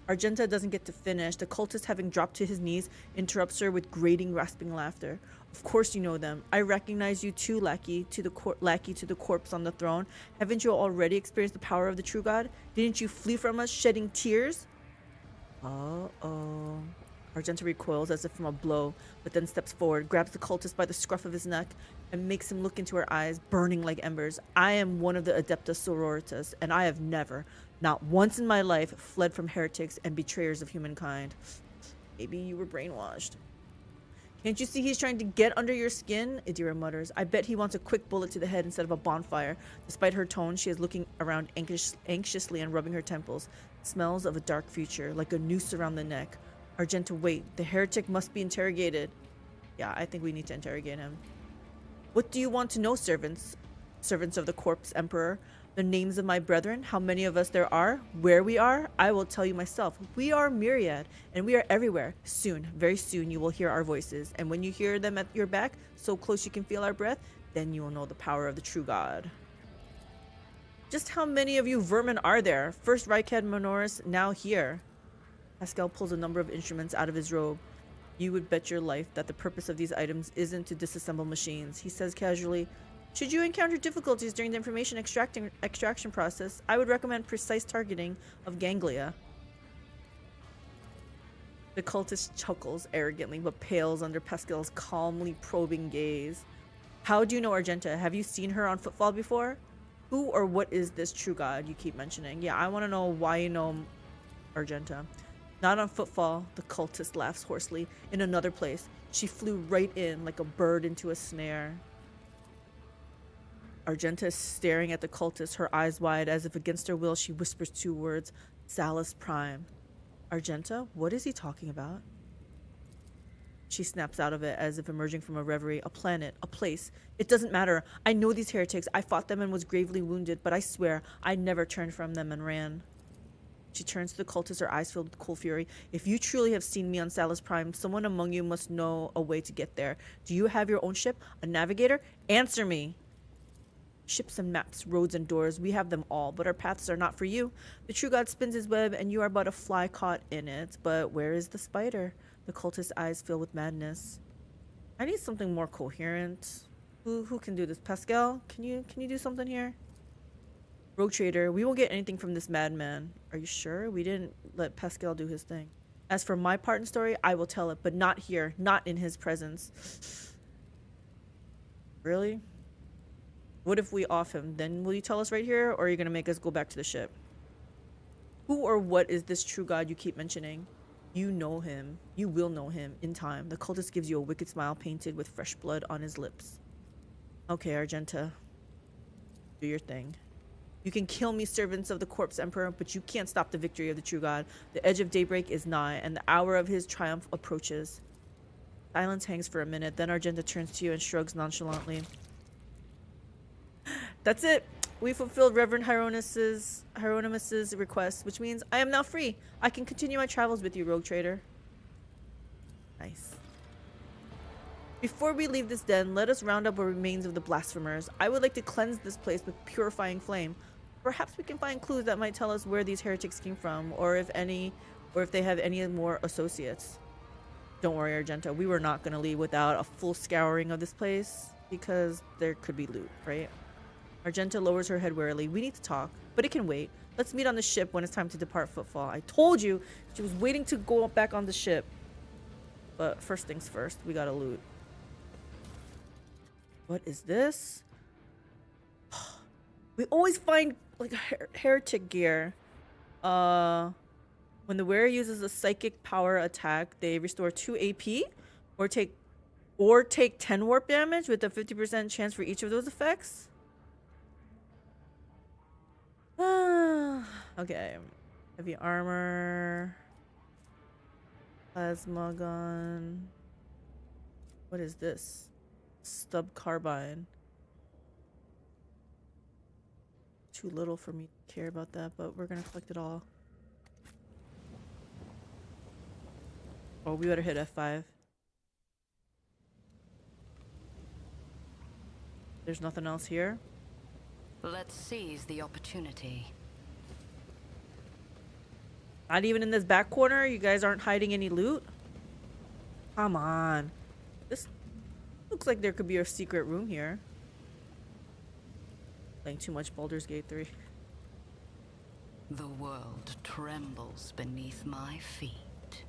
[SPEAKER 1] Argenta doesn't get to finish. The cultist, having dropped to his knees, interrupts her with grating, rasping laughter. Of course you know them. I recognize you too, lackey to the corpse on the throne. Haven't you already experienced the power of the true God? Didn't you flee from us, shedding tears? Uh-oh. Argenta recoils as if from a blow, but then steps forward, grabs the cultist by the scruff of his neck, and makes him look into her eyes, burning like embers. I am one of the Adeptus Sororitas, and I have never, not once in my life, fled from heretics and betrayers of humankind. Maybe you were brainwashed. Can't you see he's trying to get under your skin? Idira mutters. I bet he wants a quick bullet to the head instead of a bonfire. Despite her tone, she is looking around anxiously and rubbing her temples. Smells of a dark future, like a noose around the neck. Argenta, wait. The heretic must be interrogated. Yeah, I think we need to interrogate him. What do you want to know, servants? Servants of the corpse emperor. The names of my brethren, how many of us there are, where we are, I will tell you myself. We are myriad, and we are everywhere. Soon, very soon, you will hear our voices. And when you hear them at your back, so close you can feel our breath, then you will know the power of the true God. Just how many of you vermin are there? First Rykad Minoris, now here. Pascal pulls a number of instruments out of his robe. You would bet your life that the purpose of these items isn't to disassemble machines. He says casually, should you encounter difficulties during the information extraction process, I would recommend precise targeting of ganglia. The cultist chuckles arrogantly but pales under Pascal's calmly probing gaze. How do you know Argenta? Have you seen her on Footfall before? Who or what is this true God you keep mentioning? Yeah, I want to know why you know Argenta. Not on Footfall, the cultist laughs hoarsely. In another place, she flew right in like a bird into a snare. Argenta is staring at the cultist, her eyes wide, as if against her will she whispers two words, Salus Prime. Argenta, what is he talking about? She snaps out of it as if emerging from a reverie. A planet, a place. It doesn't matter. I know these heretics. I fought them and was gravely wounded, but I swear I never turned from them and ran. She turns to the cultists, her eyes filled with cold fury. If you truly have seen me on Salus Prime, someone among you must know a way to get there. Do you have your own ship? A navigator? Answer me. Ships and maps, roads and doors, we have them all, but our paths are not for you. The true god spins his web, and you are but a fly caught in it. But where is the spider? The cultist's eyes fill with madness. I need something more coherent. Who can do this? Pascal, can you do something here? Rogue trader, we won't get anything from this madman. Are you sure? We didn't let Pascal do his thing. As for my part in the story, I will tell it, but not here, not in his presence. Really? What if we off him? Then will you tell us right here, or are you gonna make us go back to the ship? Who or what is this true god you keep mentioning? You know him. You will know him in time. The cultist gives you a wicked smile painted with fresh blood on his lips. Okay, Argenta. Do your thing. You can kill me, servants of the corpse emperor, but you can't stop the victory of the true god. The edge of daybreak is nigh, and the hour of his triumph approaches. Silence hangs for a minute, then Argenta turns to you and shrugs nonchalantly. That's it. We fulfilled Reverend Hieronymus's request, which means I am now free. I can continue my travels with you, rogue trader. Nice. Before we leave this den, let us round up what remains of the blasphemers. I would like to cleanse this place with purifying flame. Perhaps we can find clues that might tell us where these heretics came from, or if they have any more associates. Don't worry, Argenta. We were not going to leave without a full scouring of this place, because there could be loot, right? Argenta lowers her head wearily. We need to talk, but it can wait. Let's meet on the ship when it's time to depart Footfall. I told you she was waiting to go back on the ship. But first things first, we gotta loot. What is this? We always find like heretic gear. When the wearer uses a psychic power attack, they restore 2 AP or take 10 warp damage with a 50% chance for each of those effects. Okay. Heavy armor. Plasma gun. What is this? Stub carbine. Too little for me to care about that, but we're gonna collect it all. Oh, we better hit F5. There's nothing else here.
[SPEAKER 2] Let's seize the opportunity.
[SPEAKER 1] Not even in this back corner? You guys aren't hiding any loot? Come on. This looks like there could be a secret room here. Playing too much Baldur's Gate 3.
[SPEAKER 2] The world trembles beneath my feet.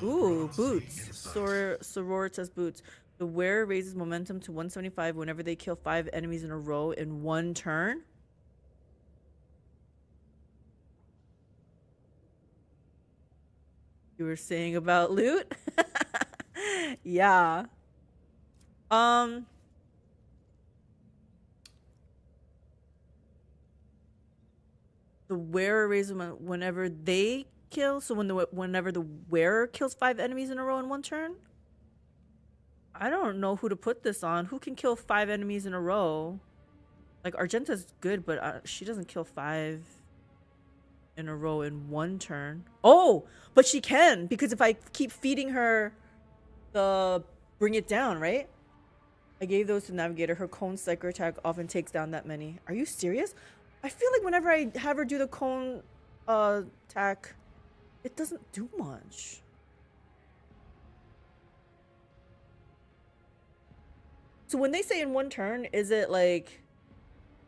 [SPEAKER 1] Ooh, boots. Sororitas boots. The wearer raises momentum to 175 whenever they kill 5 enemies in a row in 1 turn. You were saying about loot? Yeah. The wearer raises whenever they kill. So whenever the wearer kills 5 enemies in a row in 1 turn. I don't know who to put this on. Who can kill 5 enemies in a row? Like Argenta's good, but she doesn't kill 5 in a row in 1 turn. Oh, but she can, because if I keep feeding her the bring it down, right? I gave those to Navigator. Her cone Psyker attack often takes down that many. Are you serious? I feel like whenever I have her do the cone attack, it doesn't do much. So when they say in 1 turn, is it like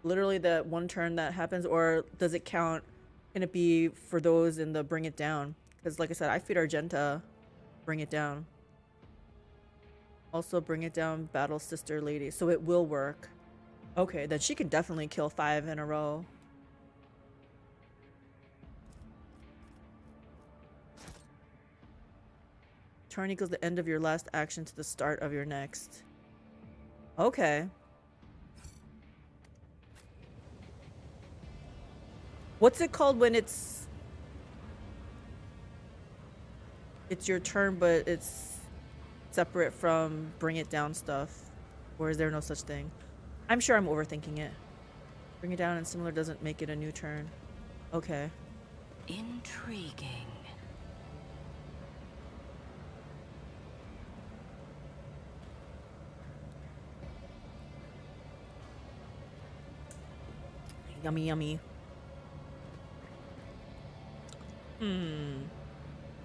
[SPEAKER 1] literally that 1 turn that happens, or does it count? Can it be for those in the bring it down? Because like I said, I feed Argenta bring it down. Also bring it down battle sister lady, so it will work. Okay, then she can definitely kill 5 in a row. Turn equals the end of your last action to the start of your next. Okay. What's it called when it's your turn, but it's separate from bring it down stuff? Or is there no such thing? I'm sure I'm overthinking it. Bring it down and similar doesn't make it a new turn. Okay.
[SPEAKER 2] Intriguing.
[SPEAKER 1] Yummy, yummy.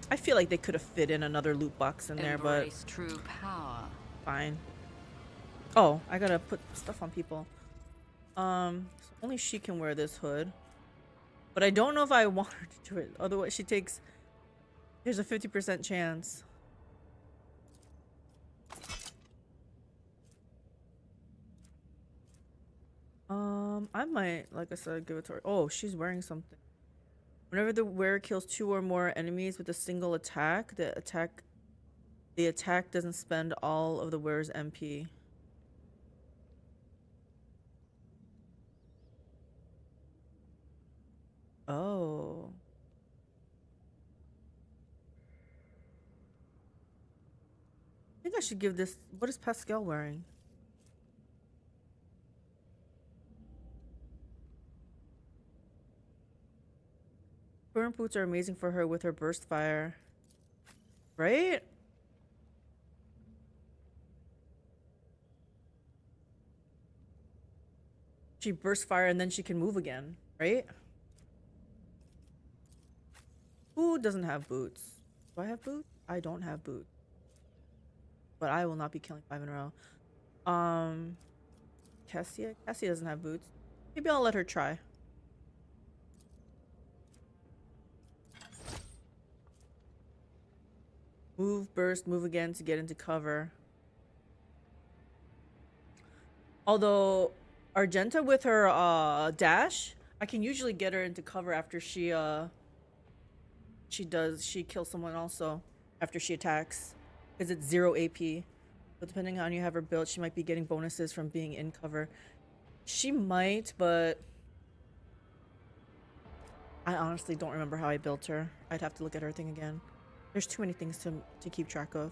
[SPEAKER 1] I feel like they could have fit in another loot box in there, but
[SPEAKER 2] Embrace true power.
[SPEAKER 1] fine. Oh, I gotta put stuff on people. So only she can wear this hood. But I don't know if I want her to do it. Otherwise, she takes... There's a 50% chance. I might, like I said, give it to her. Oh, she's wearing something. Whenever the wearer kills 2 or more enemies with a single attack, the attack doesn't spend all of the wearer's MP. Oh. I think I should give this... What is Pascal wearing? Burn boots are amazing for her with her burst fire. Right? She bursts fire and then she can move again, right? Who doesn't have boots? Do I have boots? I don't have boots. But I will not be killing 5 in a row. Cassia? Cassia doesn't have boots. Maybe I'll let her try. Move, burst, move again to get into cover. Although Argenta with her dash, I can usually get her into cover after she kills someone also after she attacks, because it's 0 AP. But depending on how you have her built, she might be getting bonuses from being in cover. She might, but I honestly don't remember how I built her. I'd have to look at her thing again. There's too many things to keep track of.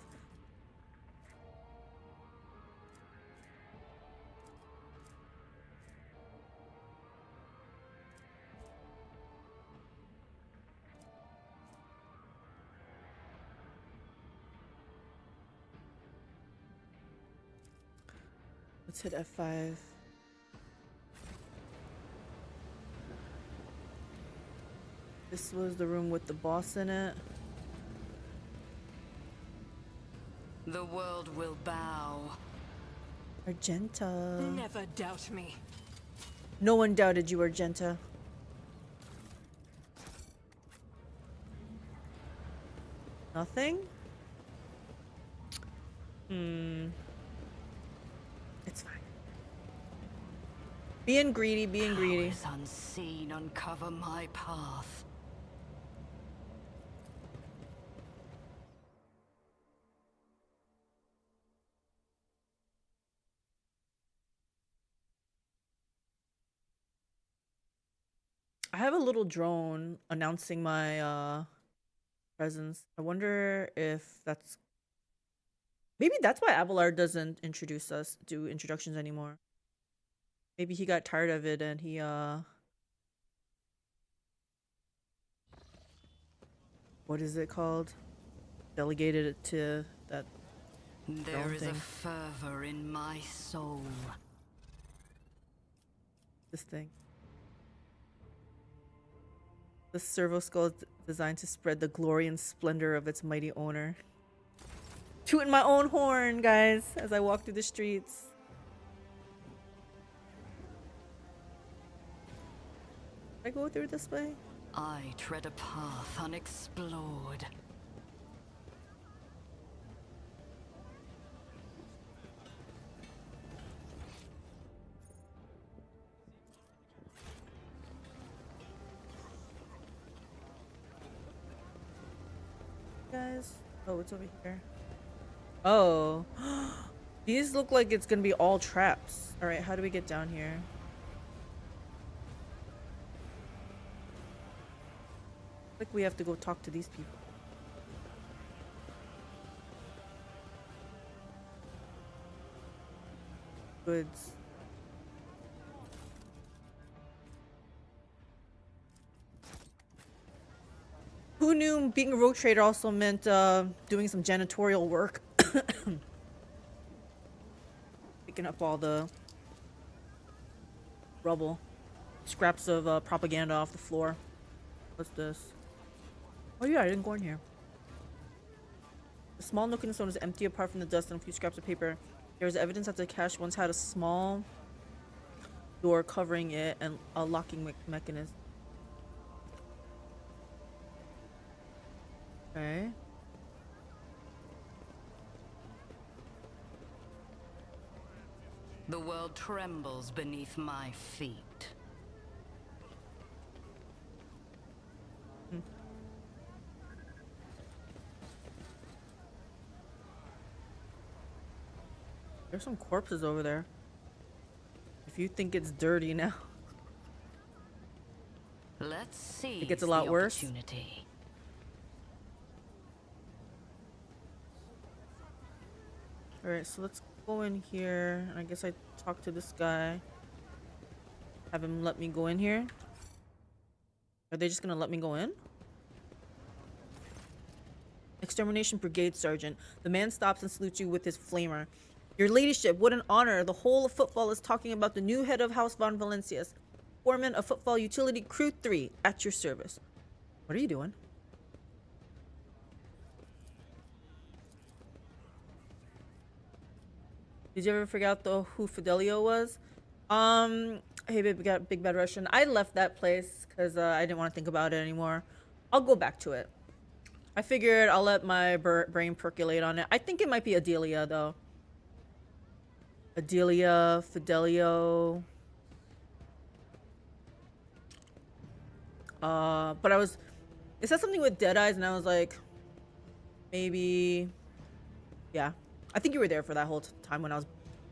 [SPEAKER 1] Let's hit F5. This was the room with the boss in it.
[SPEAKER 2] The world will bow.
[SPEAKER 1] Argenta.
[SPEAKER 6] Never doubt me.
[SPEAKER 1] No one doubted you, Argenta. Nothing? It's fine. Being greedy, being greedy.
[SPEAKER 2] Powers unseen uncover my path.
[SPEAKER 1] I have a little drone announcing my presence. I wonder if that's... Maybe that's why Abelard doesn't do introductions anymore. Maybe he got tired of it and he what is it called? Delegated it to that
[SPEAKER 2] There is
[SPEAKER 1] thing.
[SPEAKER 2] a fervor in my soul.
[SPEAKER 1] This thing. The servo skull is designed to spread the glory and splendor of its mighty owner. Tooting my own horn, guys, as I walk through the streets. I go through this way?
[SPEAKER 2] I tread a path unexplored.
[SPEAKER 1] Guys. Oh, it's over here. Oh. These look like it's gonna be all traps. Alright, how do we get down here? Like we have to go talk to these people. Goods. Who knew being a rogue trader also meant doing some janitorial work? Picking up all the rubble. Scraps of propaganda off the floor. What's this? Oh yeah, I didn't go in here. The small nook in the stone is empty apart from the dust and a few scraps of paper. There is evidence that the cache once had a small door covering it and a locking mechanism. Okay.
[SPEAKER 2] The world trembles beneath my feet.
[SPEAKER 1] There's some corpses over there. If you think it's dirty now.
[SPEAKER 2] Let's see.
[SPEAKER 1] It gets a lot worse. Alright, so let's go in here. And I guess I talk to this guy. Have him let me go in here. Are they just gonna let me go in? Extermination Brigade Sergeant. The man stops and salutes you with his flamer. Your ladyship, what an honor. The whole of Footfall is talking about the new head of House von Valencius. Foreman of Footfall Utility Crew 3, at your service. What are you doing? Did you ever figure out though who Fidelio was? Hey babe, we got Big Bad Russian. I left that place because I didn't want to think about it anymore. I'll go back to it. I figured I'll let my brain percolate on it. I think it might be Adelia though. Adelia, Fidelio. But it said something with dead eyes and I was like, maybe, yeah. I think you were there for that whole time when I was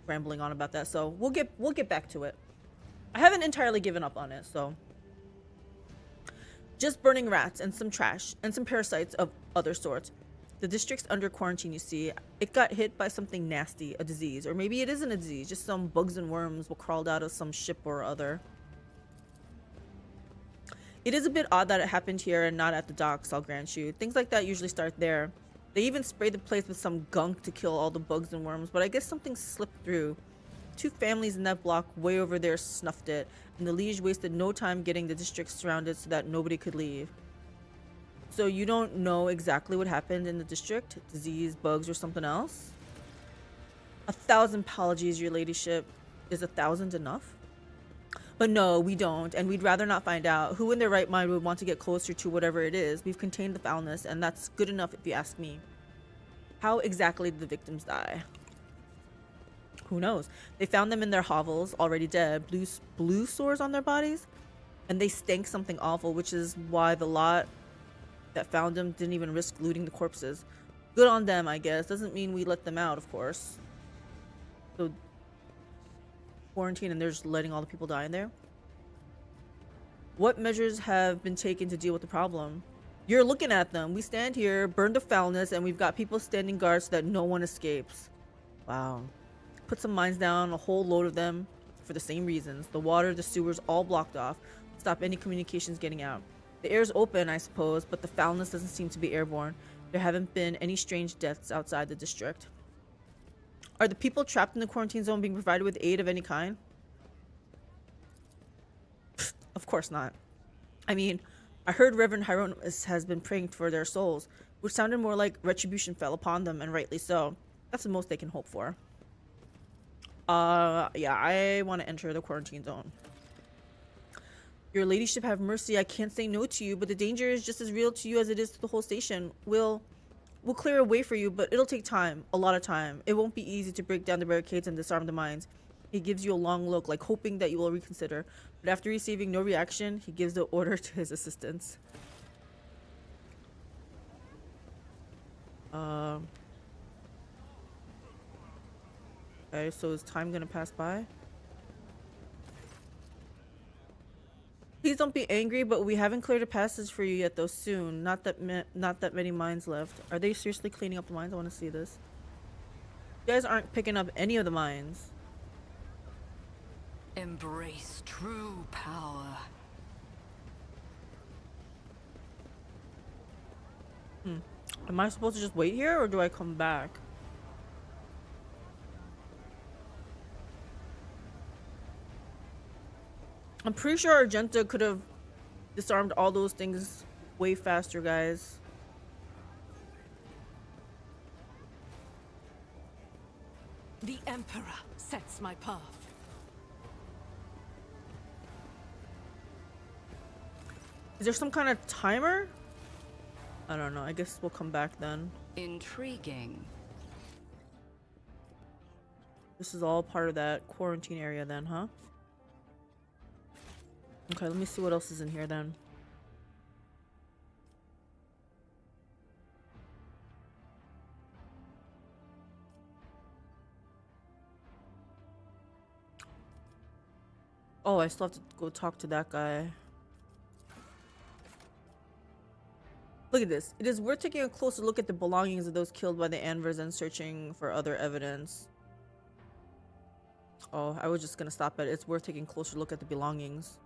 [SPEAKER 1] rambling on about that. So we'll get back to it. I haven't entirely given up on it, so. Just burning rats and some trash and some parasites of other sorts. The district's under quarantine, you see. It got hit by something nasty, a disease. Or maybe it isn't a disease, just some bugs and worms will crawled out of some ship or other. It is a bit odd that it happened here and not at the docks, I'll grant you. Things like that usually start there. They even sprayed the place with some gunk to kill all the bugs and worms, but I guess something slipped through. 2 families in that block way over there snuffed it, and the liege wasted no time getting the district surrounded so that nobody could leave. So you don't know exactly what happened in the district? Disease, bugs, or something else? 1,000 apologies, your ladyship. Is 1,000 enough? But no, we don't, and we'd rather not find out. Who in their right mind would want to get closer to whatever it is? We've contained the foulness, and that's good enough if you ask me. How exactly did the victims die? Who knows? They found them in their hovels, already dead, blue sores on their bodies, and they stank something awful, which is why the lot that found them didn't even risk looting the corpses. Good on them, I guess. Doesn't mean we let them out, of course. So quarantine and they're just letting all the people die in there. What measures have been taken to deal with the problem? You're looking at them. We stand here, burn the foulness, and we've got people standing guard so that no one escapes. Wow. Put some mines down, a whole load of them, for the same reasons. The water, the sewers, all blocked off. Stop any communications getting out. The air's open, I suppose, but the foulness doesn't seem to be airborne. There haven't been any strange deaths outside the district. Are the people trapped in the quarantine zone being provided with aid of any kind? Of course not. I mean, I heard Reverend Hieronymus has been praying for their souls, which sounded more like retribution fell upon them, and rightly so. That's the most they can hope for. Yeah, I want to enter the quarantine zone. Your ladyship have mercy, I can't say no to you, but the danger is just as real to you as it is to the whole station. We'll clear a way for you, but it'll take time, a lot of time. It won't be easy to break down the barricades and disarm the mines. He gives you a long look, like hoping that you will reconsider. But after receiving no reaction, he gives the order to his assistants. Okay, so is time gonna pass by? Please don't be angry, but we haven't cleared a passage for you yet, though. Soon. Not that many mines left. Are they seriously cleaning up the mines? I want to see this. You guys aren't picking up any of the mines.
[SPEAKER 2] Embrace true power.
[SPEAKER 1] Am I supposed to just wait here or do I come back? I'm pretty sure Argenta could have disarmed all those things way faster, guys.
[SPEAKER 6] The Emperor sets my path.
[SPEAKER 1] Is there some kind of timer? I don't know. I guess we'll come back then.
[SPEAKER 2] Intriguing.
[SPEAKER 1] This is all part of that quarantine area then, huh? Okay, let me see what else is in here then. Oh, I still have to go talk to that guy. Look at this. It is worth taking a closer look at the belongings of those killed by the Anvers and searching for other evidence. Oh, I was just gonna stop at it. It's worth taking a closer look at the belongings.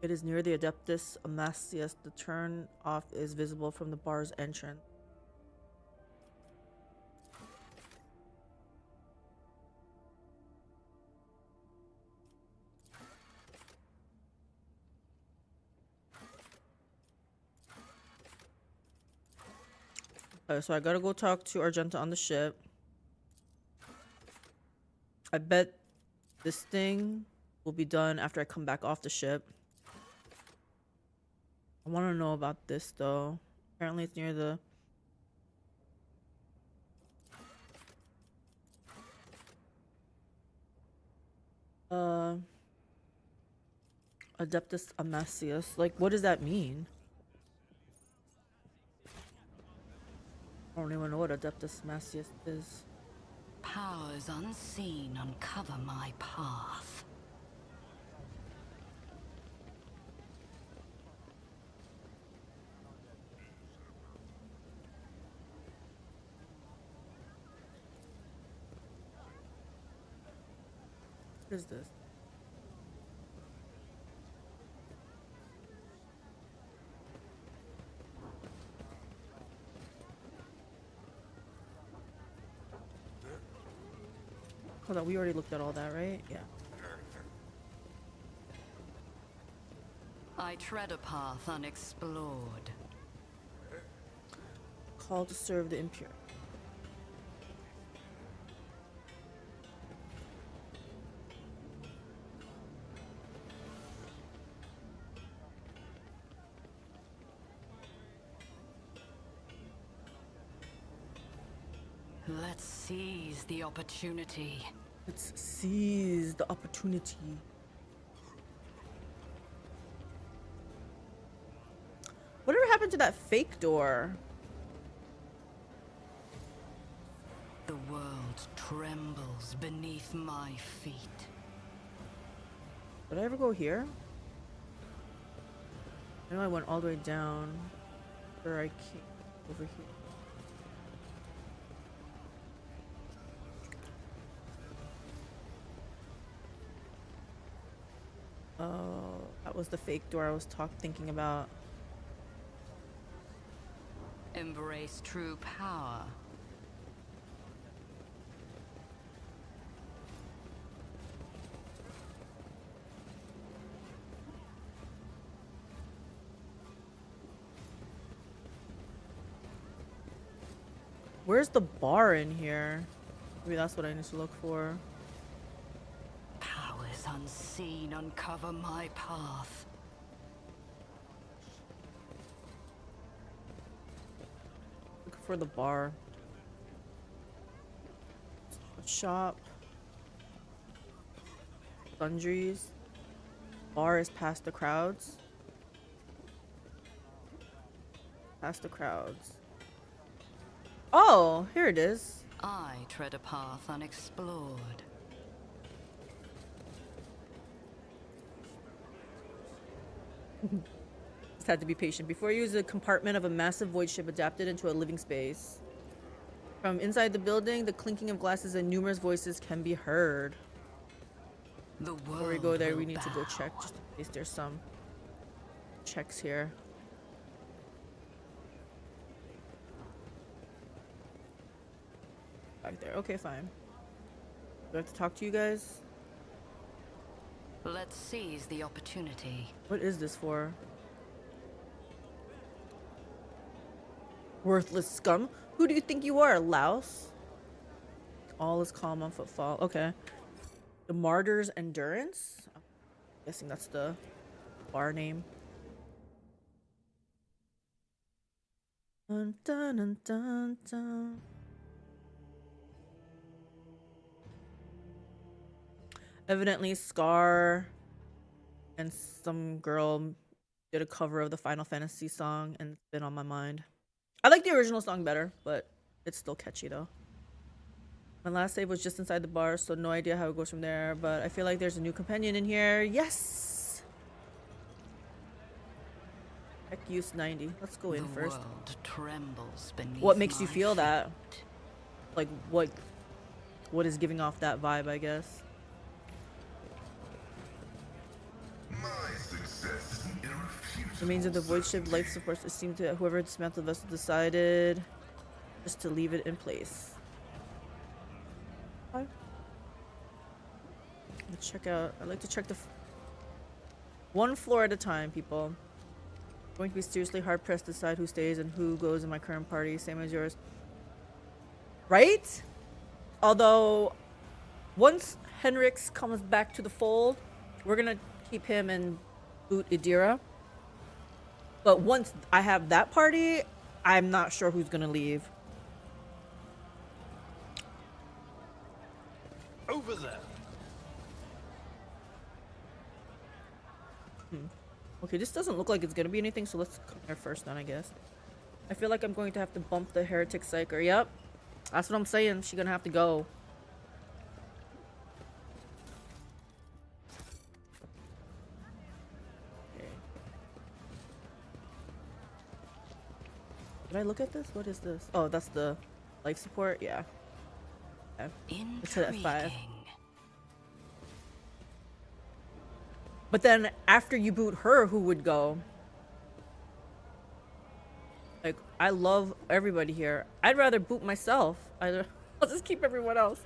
[SPEAKER 1] It is near the Adeptus Amasius. The turn off is visible from the bar's entrance. So I gotta go talk to Argenta on the ship. I bet this thing will be done after I come back off the ship. I want to know about this though. Apparently it's near the Adeptus Amasius. Like, what does that mean? I don't even know what Adeptus Amasius is.
[SPEAKER 2] Powers unseen uncover my path.
[SPEAKER 1] What is this? Hold on, we already looked at all that, right? Yeah.
[SPEAKER 2] I tread a path unexplored.
[SPEAKER 1] Call to serve the impure.
[SPEAKER 2] Let's seize the opportunity.
[SPEAKER 1] Let's seize the opportunity. Whatever happened to that fake door?
[SPEAKER 2] The world trembles beneath my feet.
[SPEAKER 1] Did I ever go here? I know I went all the way down. Or I came over here. Oh, that was the fake door I was thinking about.
[SPEAKER 2] Embrace true power.
[SPEAKER 1] Where's the bar in here? Maybe that's what I need to look for.
[SPEAKER 2] Powers unseen uncover my path.
[SPEAKER 1] Looking for the bar. Shop. Sundries. Bar is past the crowds. Past the crowds. Oh, here it is.
[SPEAKER 2] I tread a path unexplored.
[SPEAKER 1] Just had to be patient. Before you is a compartment of a massive void ship adapted into a living space. From inside the building, the clinking of glasses and numerous voices can be heard.
[SPEAKER 2] The world
[SPEAKER 1] Before we go there, we
[SPEAKER 2] will
[SPEAKER 1] need to go
[SPEAKER 2] bow.
[SPEAKER 1] check just in case there's some checks here. Back there. Okay, fine. Do I have to talk to you guys?
[SPEAKER 2] Let's seize the opportunity.
[SPEAKER 1] What is this for? Worthless scum? Who do you think you are, louse? All is calm on Footfall. Okay. The Martyr's Endurance? I'm guessing that's the bar name. Dun, dun, dun, dun, dun. Evidently, Scar and some girl did a cover of the Final Fantasy song, and it's been on my mind. I like the original song better, but it's still catchy though. My last save was just inside the bar, so no idea how it goes from there, but I feel like there's a new companion in here. Yes! Heck use 90. Let's go in first.
[SPEAKER 2] The world trembles beneath
[SPEAKER 1] What makes you
[SPEAKER 2] my
[SPEAKER 1] feel that?
[SPEAKER 2] feet.
[SPEAKER 1] Like, what is giving off that vibe, I guess?
[SPEAKER 4] My success is an irrefutable
[SPEAKER 1] Remains of the void ship life supports. It seemed that whoever dismantled the vessel decided just to leave it in place. Okay. Let's check out. I like to check the one floor at a time, people. Going to be seriously hard pressed to decide who stays and who goes in my current party, same as yours. Right? Although, once Henrix comes back to the fold, we're gonna keep him and boot Idira. But once I have that party, I'm not sure who's gonna leave.
[SPEAKER 3] Over there.
[SPEAKER 1] Okay, this doesn't look like it's gonna be anything, so let's come here first then, I guess. I feel like I'm going to have to bump the heretic Psyker. Yep. That's what I'm saying. She's gonna have to go. Okay. Did I look at this? What is this? Oh, that's the life support? Yeah. Okay. Let's hit it at 5.
[SPEAKER 2] Intriguing.
[SPEAKER 1] But then after you boot her, who would go? Like, I love everybody here. I'd rather boot myself. I'll just keep everyone else.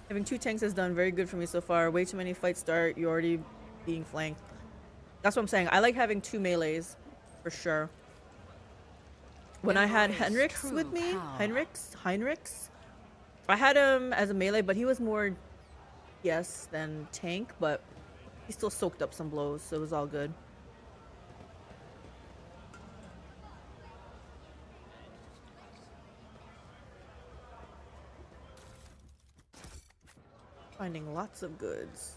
[SPEAKER 1] Having 2 tanks has done very good for me so far. Way too many fights start. You're already being flanked. That's what I'm saying. I like having 2 melees for sure. When I had
[SPEAKER 2] Embrace
[SPEAKER 1] Henrix with
[SPEAKER 2] true
[SPEAKER 1] me,
[SPEAKER 2] power.
[SPEAKER 1] Heinrichs, I had him as a melee, but he was more yes than tank, but he still soaked up some blows, so it was all good. Finding lots of goods.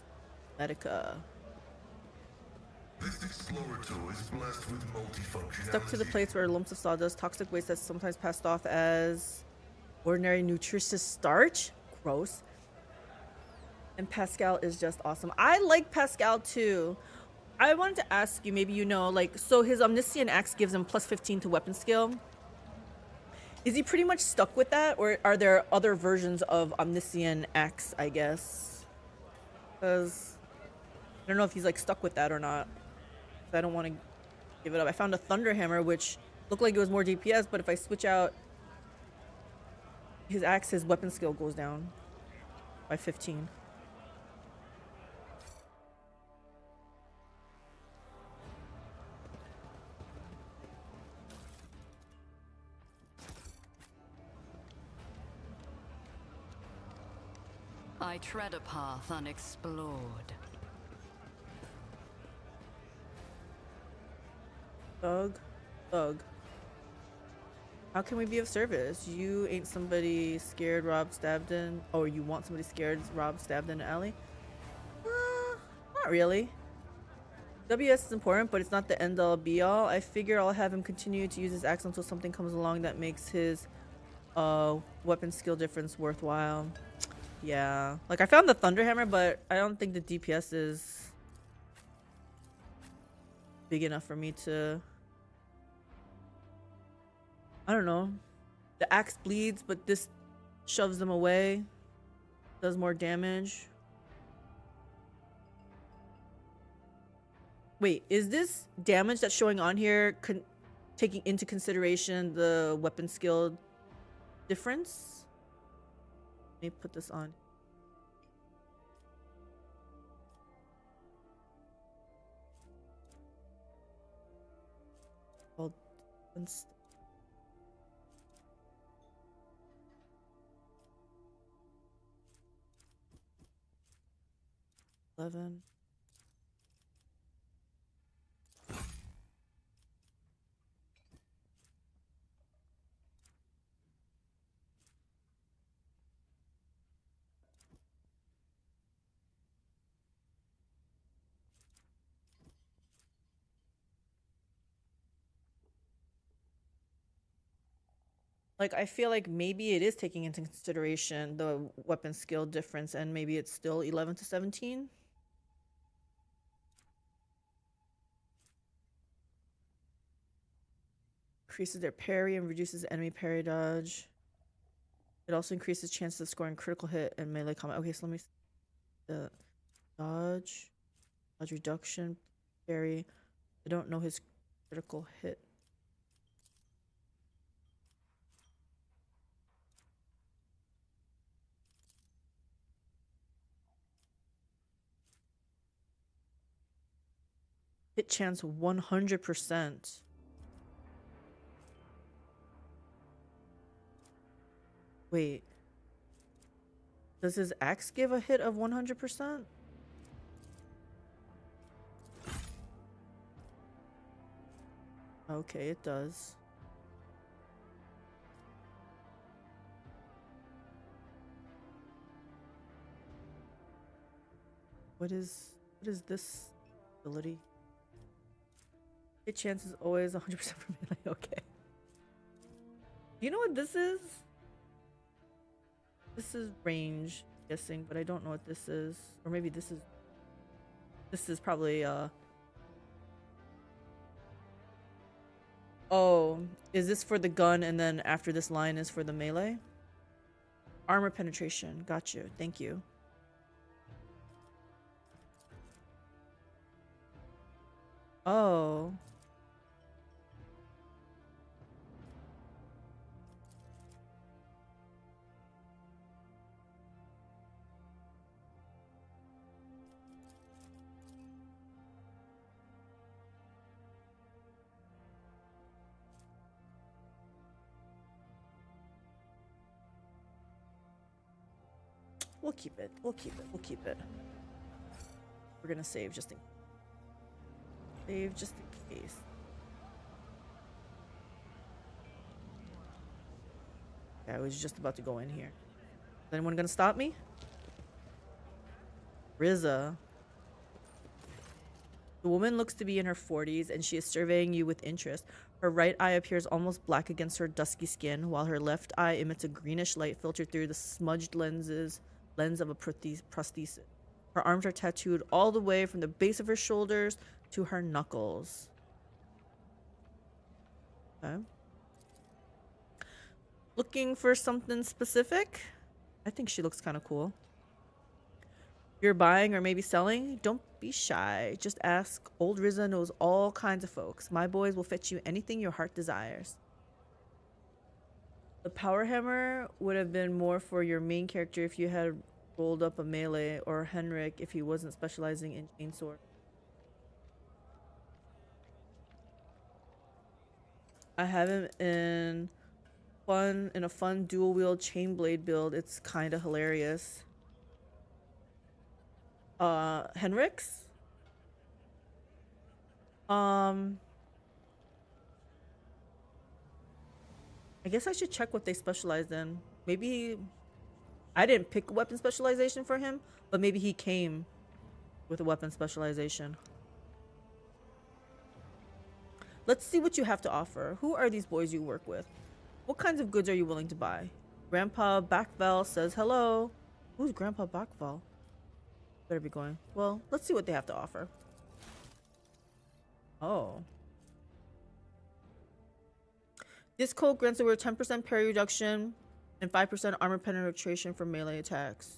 [SPEAKER 1] Medica.
[SPEAKER 4] This explorator is blessed with multifunctionality.
[SPEAKER 1] Stuck to the plates were lumps of sawdust, toxic waste that's sometimes passed off as ordinary nutritious starch. Gross. And Pascal is just awesome. I like Pascal too. I wanted to ask you, maybe you know, like, so his Omniscient Axe gives him plus 15 to weapon skill. Is he pretty much stuck with that, or are there other versions of Omniscient Axe, I guess? Because I don't know if he's like stuck with that or not. I don't want to give it up. I found a Thunderhammer, which looked like it was more DPS, but if I switch out his axe, his weapon skill goes down by 15.
[SPEAKER 2] I tread a path unexplored.
[SPEAKER 1] Thug. How can we be of service? You ain't somebody scared, robbed, stabbed in, or you want somebody scared, robbed, stabbed in an alley? Not really. WS is important, but it's not the end all be all. I figure I'll have him continue to use his axe until something comes along that makes his weapon skill difference worthwhile. Yeah, like I found the Thunderhammer, but I don't think the DPS is big enough for me to, I don't know. The axe bleeds, but this shoves them away, does more damage. Wait, is this damage that's showing on here taking into consideration the weapon skill difference? Let me put this on. Well, 11. Like, I feel like maybe it is taking into consideration the weapon skill difference, and maybe it's still 11 to 17. Increases their parry and reduces enemy parry dodge. It also increases chances of scoring critical hit and melee combat. Okay, so let me see the dodge reduction, parry. I don't know his critical hit. Hit chance 100%. Wait. Does his axe give a hit of 100%? Okay, it does. What is this ability? Hit chance is always 100% for melee. Okay. You know what this is? This is range, I'm guessing, but I don't know what this is. Or maybe this is probably oh, is this for the gun and then after this line is for the melee? Armor penetration. Got you. Thank you. Oh. We'll keep it. We'll keep it. We'll keep it. We're gonna save just in case. Yeah, I was just about to go in here. Is anyone gonna stop me? Ryzza. The woman looks to be in her 40s and she is surveying you with interest. Her right eye appears almost black against her dusky skin, while her left eye emits a greenish light filtered through the smudged lens of a prosthesis. Her arms are tattooed all the way from the base of her shoulders to her knuckles. Okay. Looking for something specific? I think she looks kind of cool. You're buying or maybe selling? Don't be shy. Just ask. Old Ryzza knows all kinds of folks. My boys will fetch you anything your heart desires. The power hammer would have been more for your main character if you had rolled up a melee, or Henrik if he wasn't specializing in chainsword. I have him in a fun dual wield chain blade build. It's kind of hilarious. Henrik's? I guess I should check what they specialize in. Maybe I didn't pick a weapon specialization for him, but maybe he came with a weapon specialization. Let's see what you have to offer. Who are these boys you work with? What kinds of goods are you willing to buy? Grandpa Backval says hello. Who's Grandpa Backval? Better be going. Well, let's see what they have to offer. Oh. This code grants over 10% parry reduction and 5% armor penetration for melee attacks.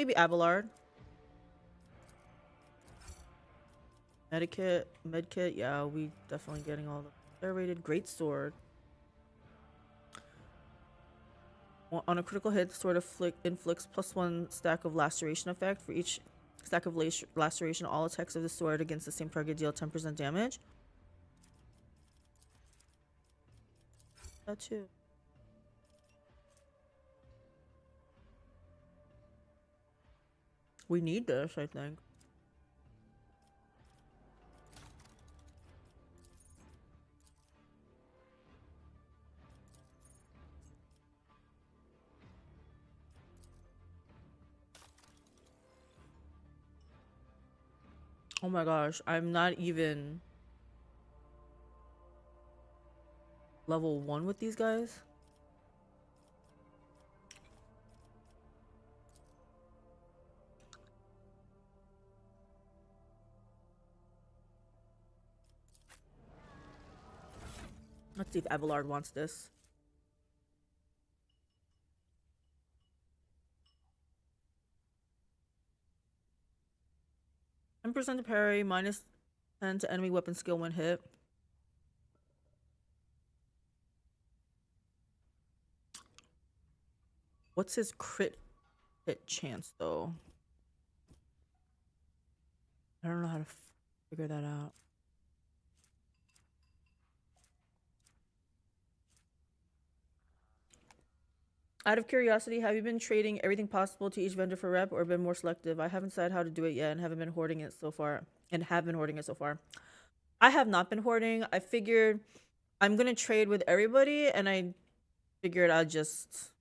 [SPEAKER 1] Maybe Abelard. Medkit, yeah, we definitely getting all the rated. Great sword. On a critical hit, the sword inflicts +1 stack of laceration effect. For each stack of laceration, all attacks of the sword against the same target deal 10% damage. That too. We need this, I think. Oh my gosh, I'm not even level 1 with these guys. Let's see if Abelard wants this. %, to parry, -10 to enemy weapon skill when hit. What's his crit hit chance though? I don't know how to figure that out. Out of curiosity, have you been trading everything possible to each vendor for rep or been more selective? I haven't decided how to do it yet and haven't been hoarding it so far. I have not been hoarding. I figured I'm gonna trade with everybody, and I figured I'll just,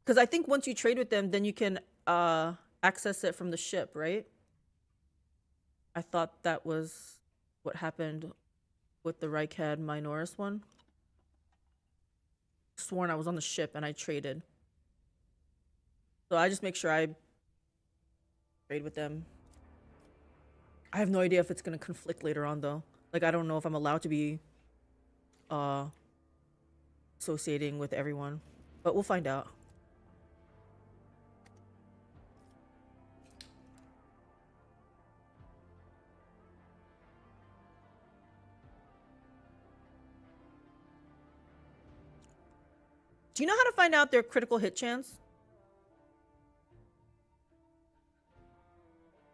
[SPEAKER 1] because I think once you trade with them, then you can access it from the ship, right? I thought that was what happened with the Rykad Minoris one. Sworn I was on the ship and I traded. So I just make sure I trade with them. I have no idea if it's gonna conflict later on though. Like, I don't know if I'm allowed to be associating with everyone, but we'll find out. Do you know how to find out their critical hit chance?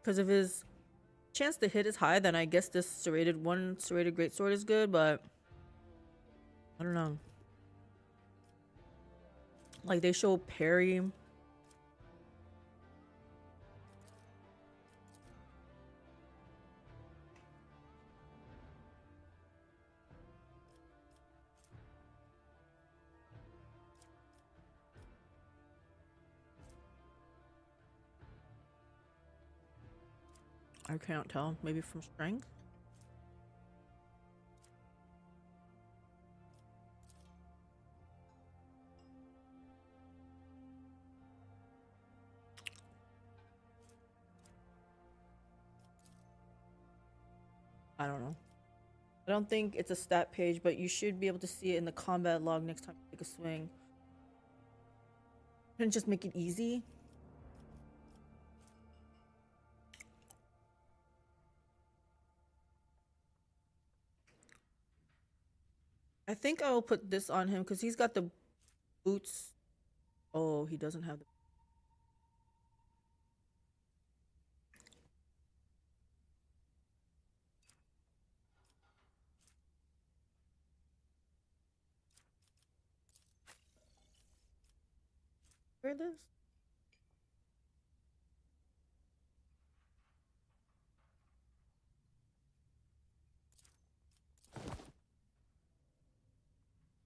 [SPEAKER 1] Because if his chance to hit is high, then I guess this serrated greatsword is good, but I don't know. Like, they show parry. I can't tell. Maybe from strength? I don't know. I don't think it's a stat page, but you should be able to see it in the combat log next time you take a swing. And just make it easy. I think I will put this on him because he's got the boots. Oh, he doesn't have the... Where this?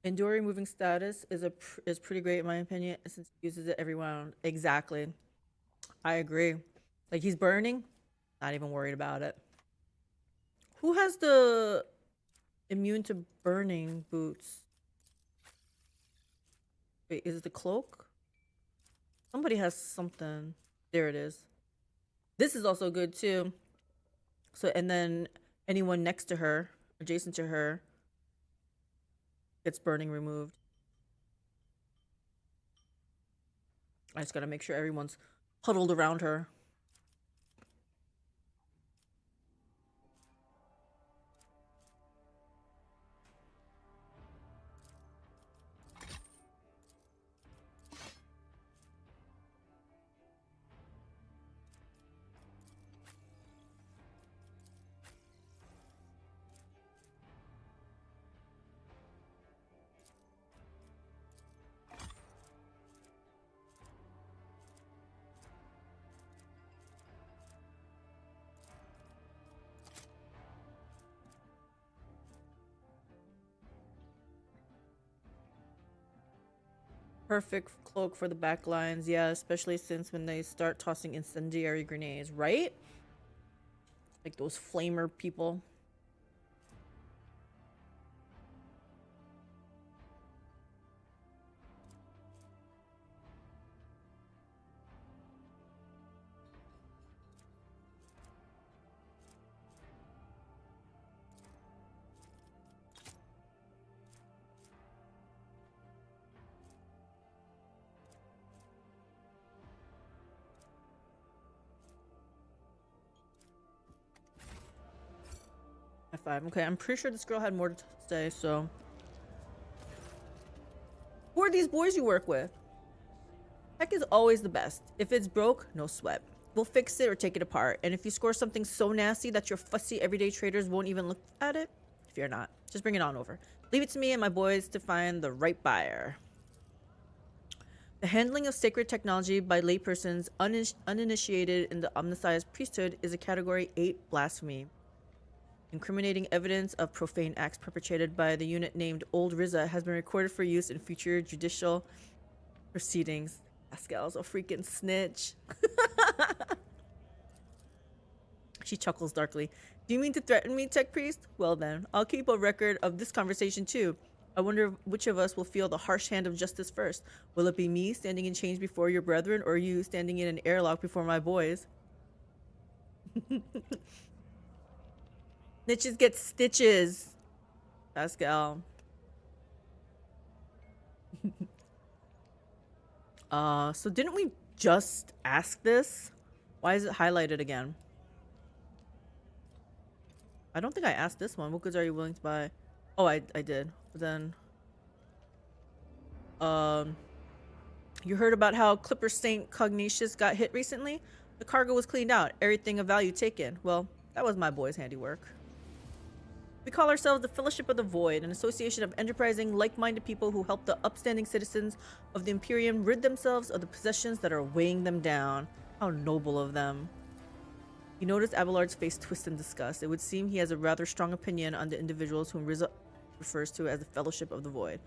[SPEAKER 1] Enduring moving status is pretty great in my opinion, since he uses it every round. Exactly. I agree. Like, he's burning, not even worried about it. Who has the immune to burning boots? Wait, is it the cloak? Somebody has something. There it is. This is also good too. So, and then anyone next to her, adjacent to her, gets burning removed. I just gotta make sure everyone's huddled around her. Perfect cloak for the back lines, yeah, especially since when they start tossing incendiary grenades, right? Like those flamer people. F5. Okay, I'm pretty sure this girl had more to say, so. Who are these boys you work with? Tech is always the best. If it's broke, no sweat. We'll fix it or take it apart. And if you score something so nasty that your fussy everyday traders won't even look at it, fear not. Just bring it on over. Leave it to me and my boys to find the right buyer. The handling of sacred technology by laypersons uninitiated in the omniscience priesthood is a Category 8 blasphemy. Incriminating evidence of profane acts perpetrated by the unit named Old Ryzza has been recorded for use in future judicial proceedings. Pascal's a freaking snitch. She chuckles darkly. Do you mean to threaten me, Tech Priest? Well then, I'll keep a record of this conversation too. I wonder which of us will feel the harsh hand of justice first. Will it be me standing in chains before your brethren, or you standing in an airlock before my boys? Snitches get stitches, Pascal. So didn't we just ask this? Why is it highlighted again? I don't think I asked this one. What goods are you willing to buy? Oh, I did. But then, you heard about how Clipper Saint Cognatius got hit recently? The cargo was cleaned out, everything of value taken. Well, that was my boy's handiwork. We call ourselves the Fellowship of the Void, an association of enterprising, like-minded people who help the upstanding citizens of the Imperium rid themselves of the possessions that are weighing them down. How noble of them. You notice Abelard's face twist in disgust. It would seem he has a rather strong opinion on the individuals whom Ryzza refers to as the Fellowship of the Void.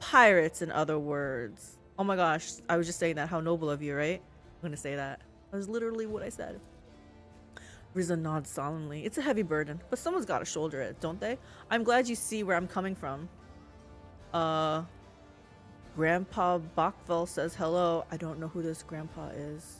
[SPEAKER 1] Pirates, in other words. Oh my gosh, I was just saying that. How noble of you, right? I'm gonna say that. That was literally what I said. Ryzza nods solemnly. It's a heavy burden, but someone's gotta shoulder it, don't they? I'm glad you see where I'm coming from. Grandpa Bachvel says hello. I don't know who this grandpa is.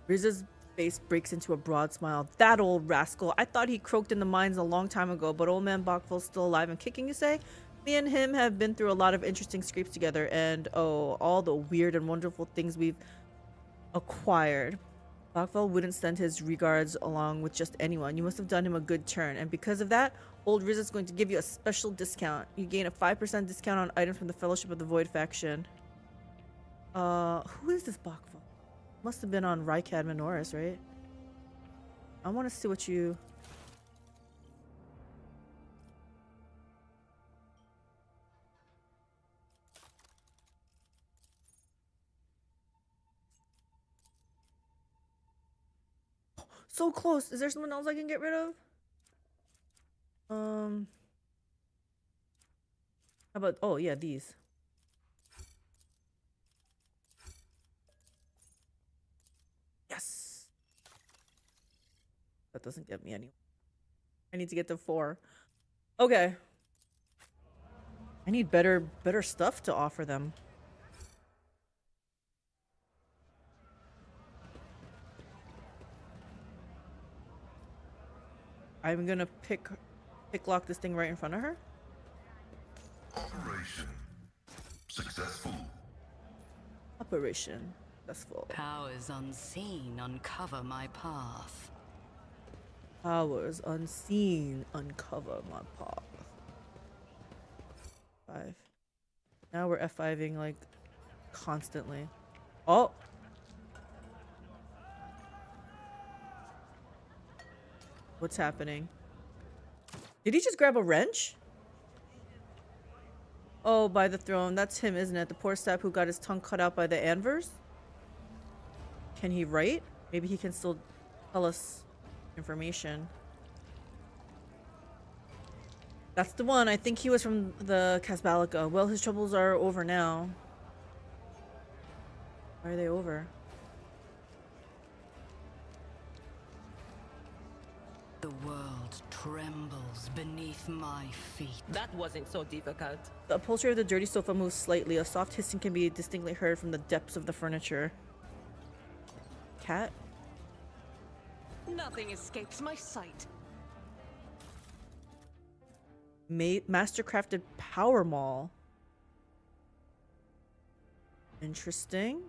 [SPEAKER 1] Ryzza's face breaks into a broad smile. That old rascal. I thought he croaked in the mines a long time ago, but old man Bachvel's still alive and kicking, you say? Me and him have been through a lot of interesting scrapes together, and oh, all the weird and wonderful things we've acquired. Bachvel wouldn't send his regards along with just anyone. You must have done him a good turn, and because of that, old Ryzza's going to give you a special discount. You gain a 5% discount on items from the Fellowship of the Void faction. Who is this Bachvel? Must have been on Rykad Minoris, right? I want to see what you... So close. Is there someone else I can get rid of? How about... Oh, yeah, these. Yes. That doesn't get me any. I need to get to 4. Okay. I need better stuff to offer them. I'm gonna pick lock this thing right in front of her.
[SPEAKER 4] Operation successful.
[SPEAKER 1] Operation successful.
[SPEAKER 2] Powers unseen uncover my path.
[SPEAKER 1] Powers unseen uncover my path. 5. Now we're F5ing like constantly. Oh! What's happening? Did he just grab a wrench? Oh, by the throne. That's him, isn't it? The poor sap who got his tongue cut out by the anvers? Can he write? Maybe he can still tell us information. That's the one. I think he was from the Casbalica. Well, his troubles are over now. Why are they over?
[SPEAKER 2] The world trembles beneath my feet.
[SPEAKER 7] That wasn't so difficult.
[SPEAKER 1] The upholstery of the dirty sofa moves slightly. A soft hissing can be distinctly heard from the depths of the furniture. Cat?
[SPEAKER 6] Nothing escapes my sight.
[SPEAKER 1] Mastercrafted power maul. Interesting.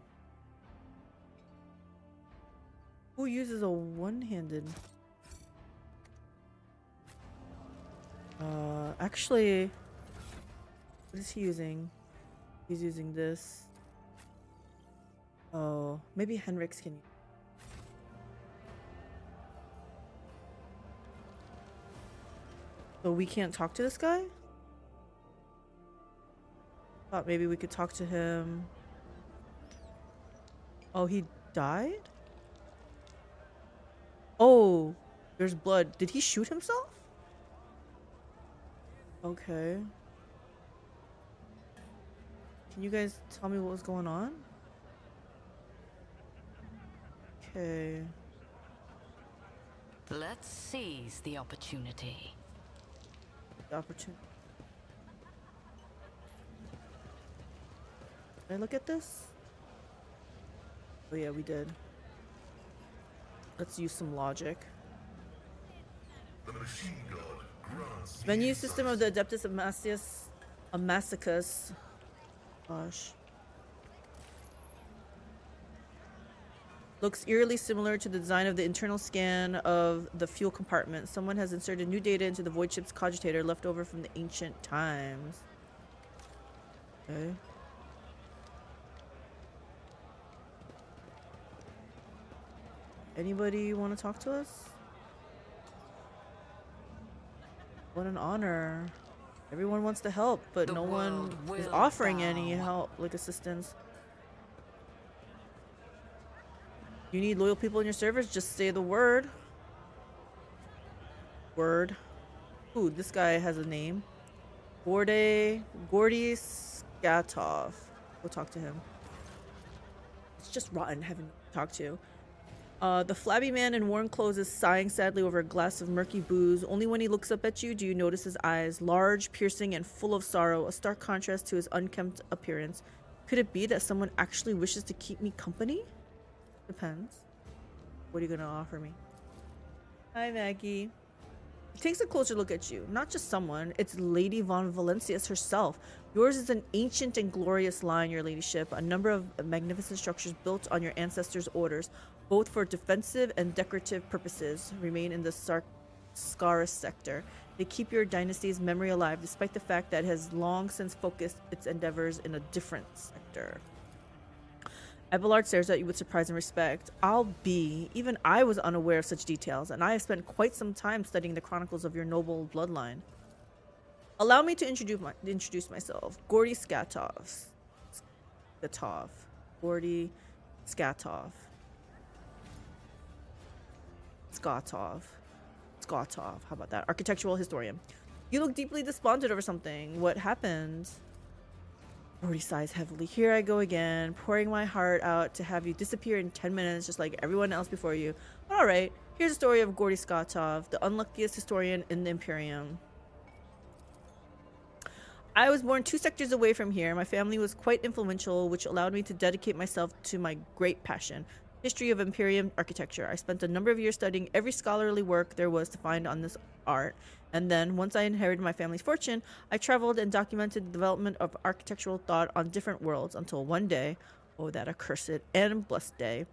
[SPEAKER 1] Who uses a one-handed? Actually, what is he using? He's using this. Oh, maybe Henrik's can. So we can't talk to this guy? Thought maybe we could talk to him. Oh, he died? Oh, there's blood. Did he shoot himself? Okay. Can you guys tell me what was going on? Okay.
[SPEAKER 2] Let's seize the opportunity.
[SPEAKER 1] The opportunity. Did I look at this? Oh yeah, we did. Let's use some logic.
[SPEAKER 4] The machine god grants
[SPEAKER 1] Menu system of the Adeptus Amacicus. Gosh. Looks eerily similar to the design of the internal scan of the fuel compartment. Someone has inserted new data into the void ship's cogitator left over from the ancient times. Okay. Anybody want to talk to us? What an honor. Everyone wants to help, but no one is offering any help, like assistance. You need loyal people in your servers? Just say the word. Word. Ooh, this guy has a name. Gordy Skatov. We'll talk to him. It's just rotten having to talk to. The flabby man in worn clothes is sighing sadly over a glass of murky booze. Only when he looks up at you do you notice his eyes, large, piercing, and full of sorrow, a stark contrast to his unkempt appearance. Could it be that someone actually wishes to keep me company? Depends. What are you gonna offer me? Hi, Maggie. He takes a closer look at you. Not just someone, it's Lady von Valencius herself. Yours is an ancient and glorious line, your ladyship. A number of magnificent structures built on your ancestors' orders, both for defensive and decorative purposes, remain in the Scaris sector. They keep your dynasty's memory alive, despite the fact that it has long since focused its endeavors in a different sector. Abelard stares at you with surprise and respect. Even I was unaware of such details, and I have spent quite some time studying the chronicles of your noble bloodline. Allow me to introduce myself. Gordy Skatov. Gordy Skatov. How about that? Architectural historian. You look deeply despondent over something. What happened? Gordy sighs heavily. Here I go again, pouring my heart out to have you disappear in 10 minutes just like everyone else before you. But alright, here's the story of Gordy Skatov, the unluckiest historian in the Imperium. I was born 2 sectors away from here. My family was quite influential, which allowed me to dedicate myself to my great passion, history of Imperium architecture. I spent a number of years studying every scholarly work there was to find on this art, and then, once I inherited my family's fortune, I traveled and documented the development of architectural thought on different worlds until one day, Oh, that accursed and blessed day.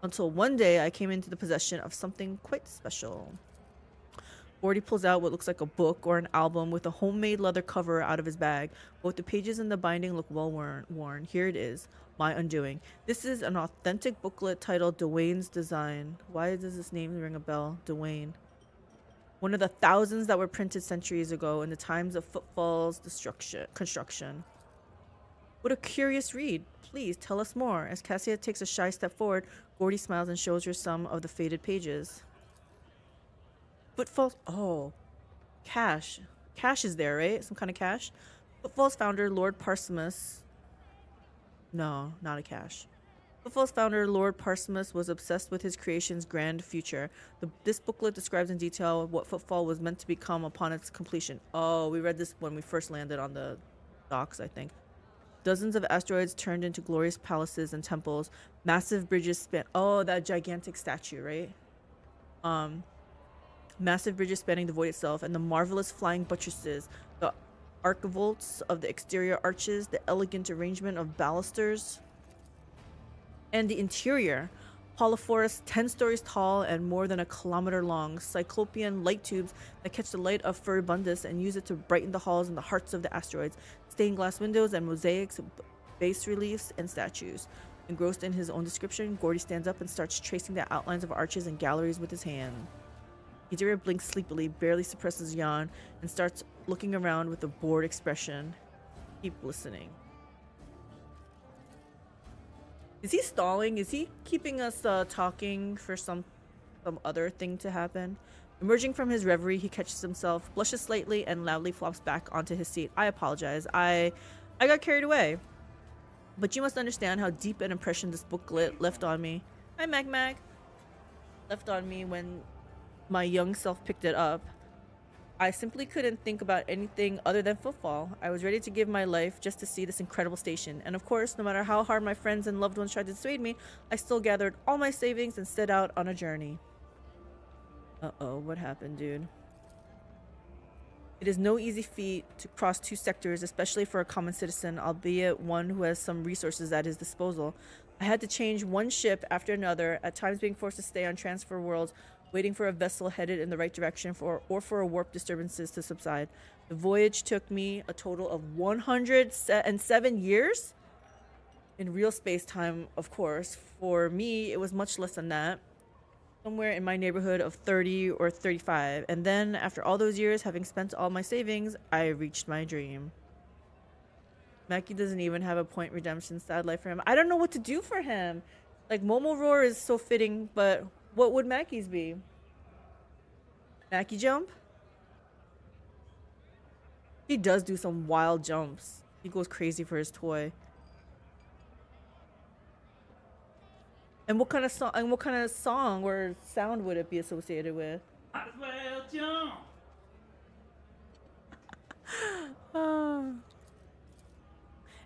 [SPEAKER 1] Until one day I came into the possession of something quite special. Gordy pulls out what looks like a book or an album with a homemade leather cover out of his bag. Both the pages and the binding look well worn. Here it is, My Undoing. This is an authentic booklet titled Dwayne's Design. Why does this name ring a bell? Dwayne. One of the thousands that were printed centuries ago in the times of Footfall's construction. What a curious read. Please tell us more. As Cassia takes a shy step forward, Gordy smiles and shows her some of the faded pages. Footfall's... Oh. Cash. Cash is there, right? Some kind of cash? Footfall's founder, Lord Parsimus... No, not a cache. Footfall's founder, Lord Parsimus, was obsessed with his creation's grand future. This booklet describes in detail what Footfall was meant to become upon its completion. Oh, we read this when we first landed on the docks, I think. Dozens of asteroids turned into glorious palaces and temples. Massive bridges span... Oh, that gigantic statue, right? Massive bridges spanning the void itself, and the marvelous flying buttresses, the archivolts of the exterior arches, the elegant arrangement of balusters, and the interior. Holophorus, 10 stories tall and more than a kilometer long, cyclopean light tubes that catch the light of Furibundus and use it to brighten the halls and the hearts of the asteroids, stained glass windows and mosaics, bas reliefs, and statues. Engrossed in his own description, Gordy stands up and starts tracing the outlines of arches and galleries with his hand. Idira blinks sleepily, barely suppresses a yawn, and starts looking around with a bored expression. Keep listening. Is he stalling? Is he keeping us talking for some other thing to happen? Emerging from his reverie, he catches himself, blushes slightly, and loudly flops back onto his seat. I apologize. I got carried away. But you must understand how deep an impression this booklet left on me. Hi, Mag. Left on me when my young self picked it up. I simply couldn't think about anything other than Footfall. I was ready to give my life just to see this incredible station. And of course, no matter how hard my friends and loved ones tried to dissuade me, I still gathered all my savings and set out on a journey. Uh-oh, what happened, dude? It is no easy feat to cross two sectors, especially for a common citizen, albeit one who has some resources at his disposal. I had to change one ship after another, at times being forced to stay on transfer worlds, waiting for a vessel headed in the right direction for a warp disturbances to subside. The voyage took me a total of 107 years? In real space-time, of course. For me, it was much less than that. Somewhere in my neighborhood of 30 or 35. And then, after all those years, having spent all my savings, I reached my dream. Mackie doesn't even have a point redemption sad life for him. I don't know what to do for him. Like, Momo Roar is so fitting, but... what would Mackie's be? Mackie jump? He does do some wild jumps. He goes crazy for his toy. And what kind of song or sound would it be associated with?
[SPEAKER 11] Might as well jump.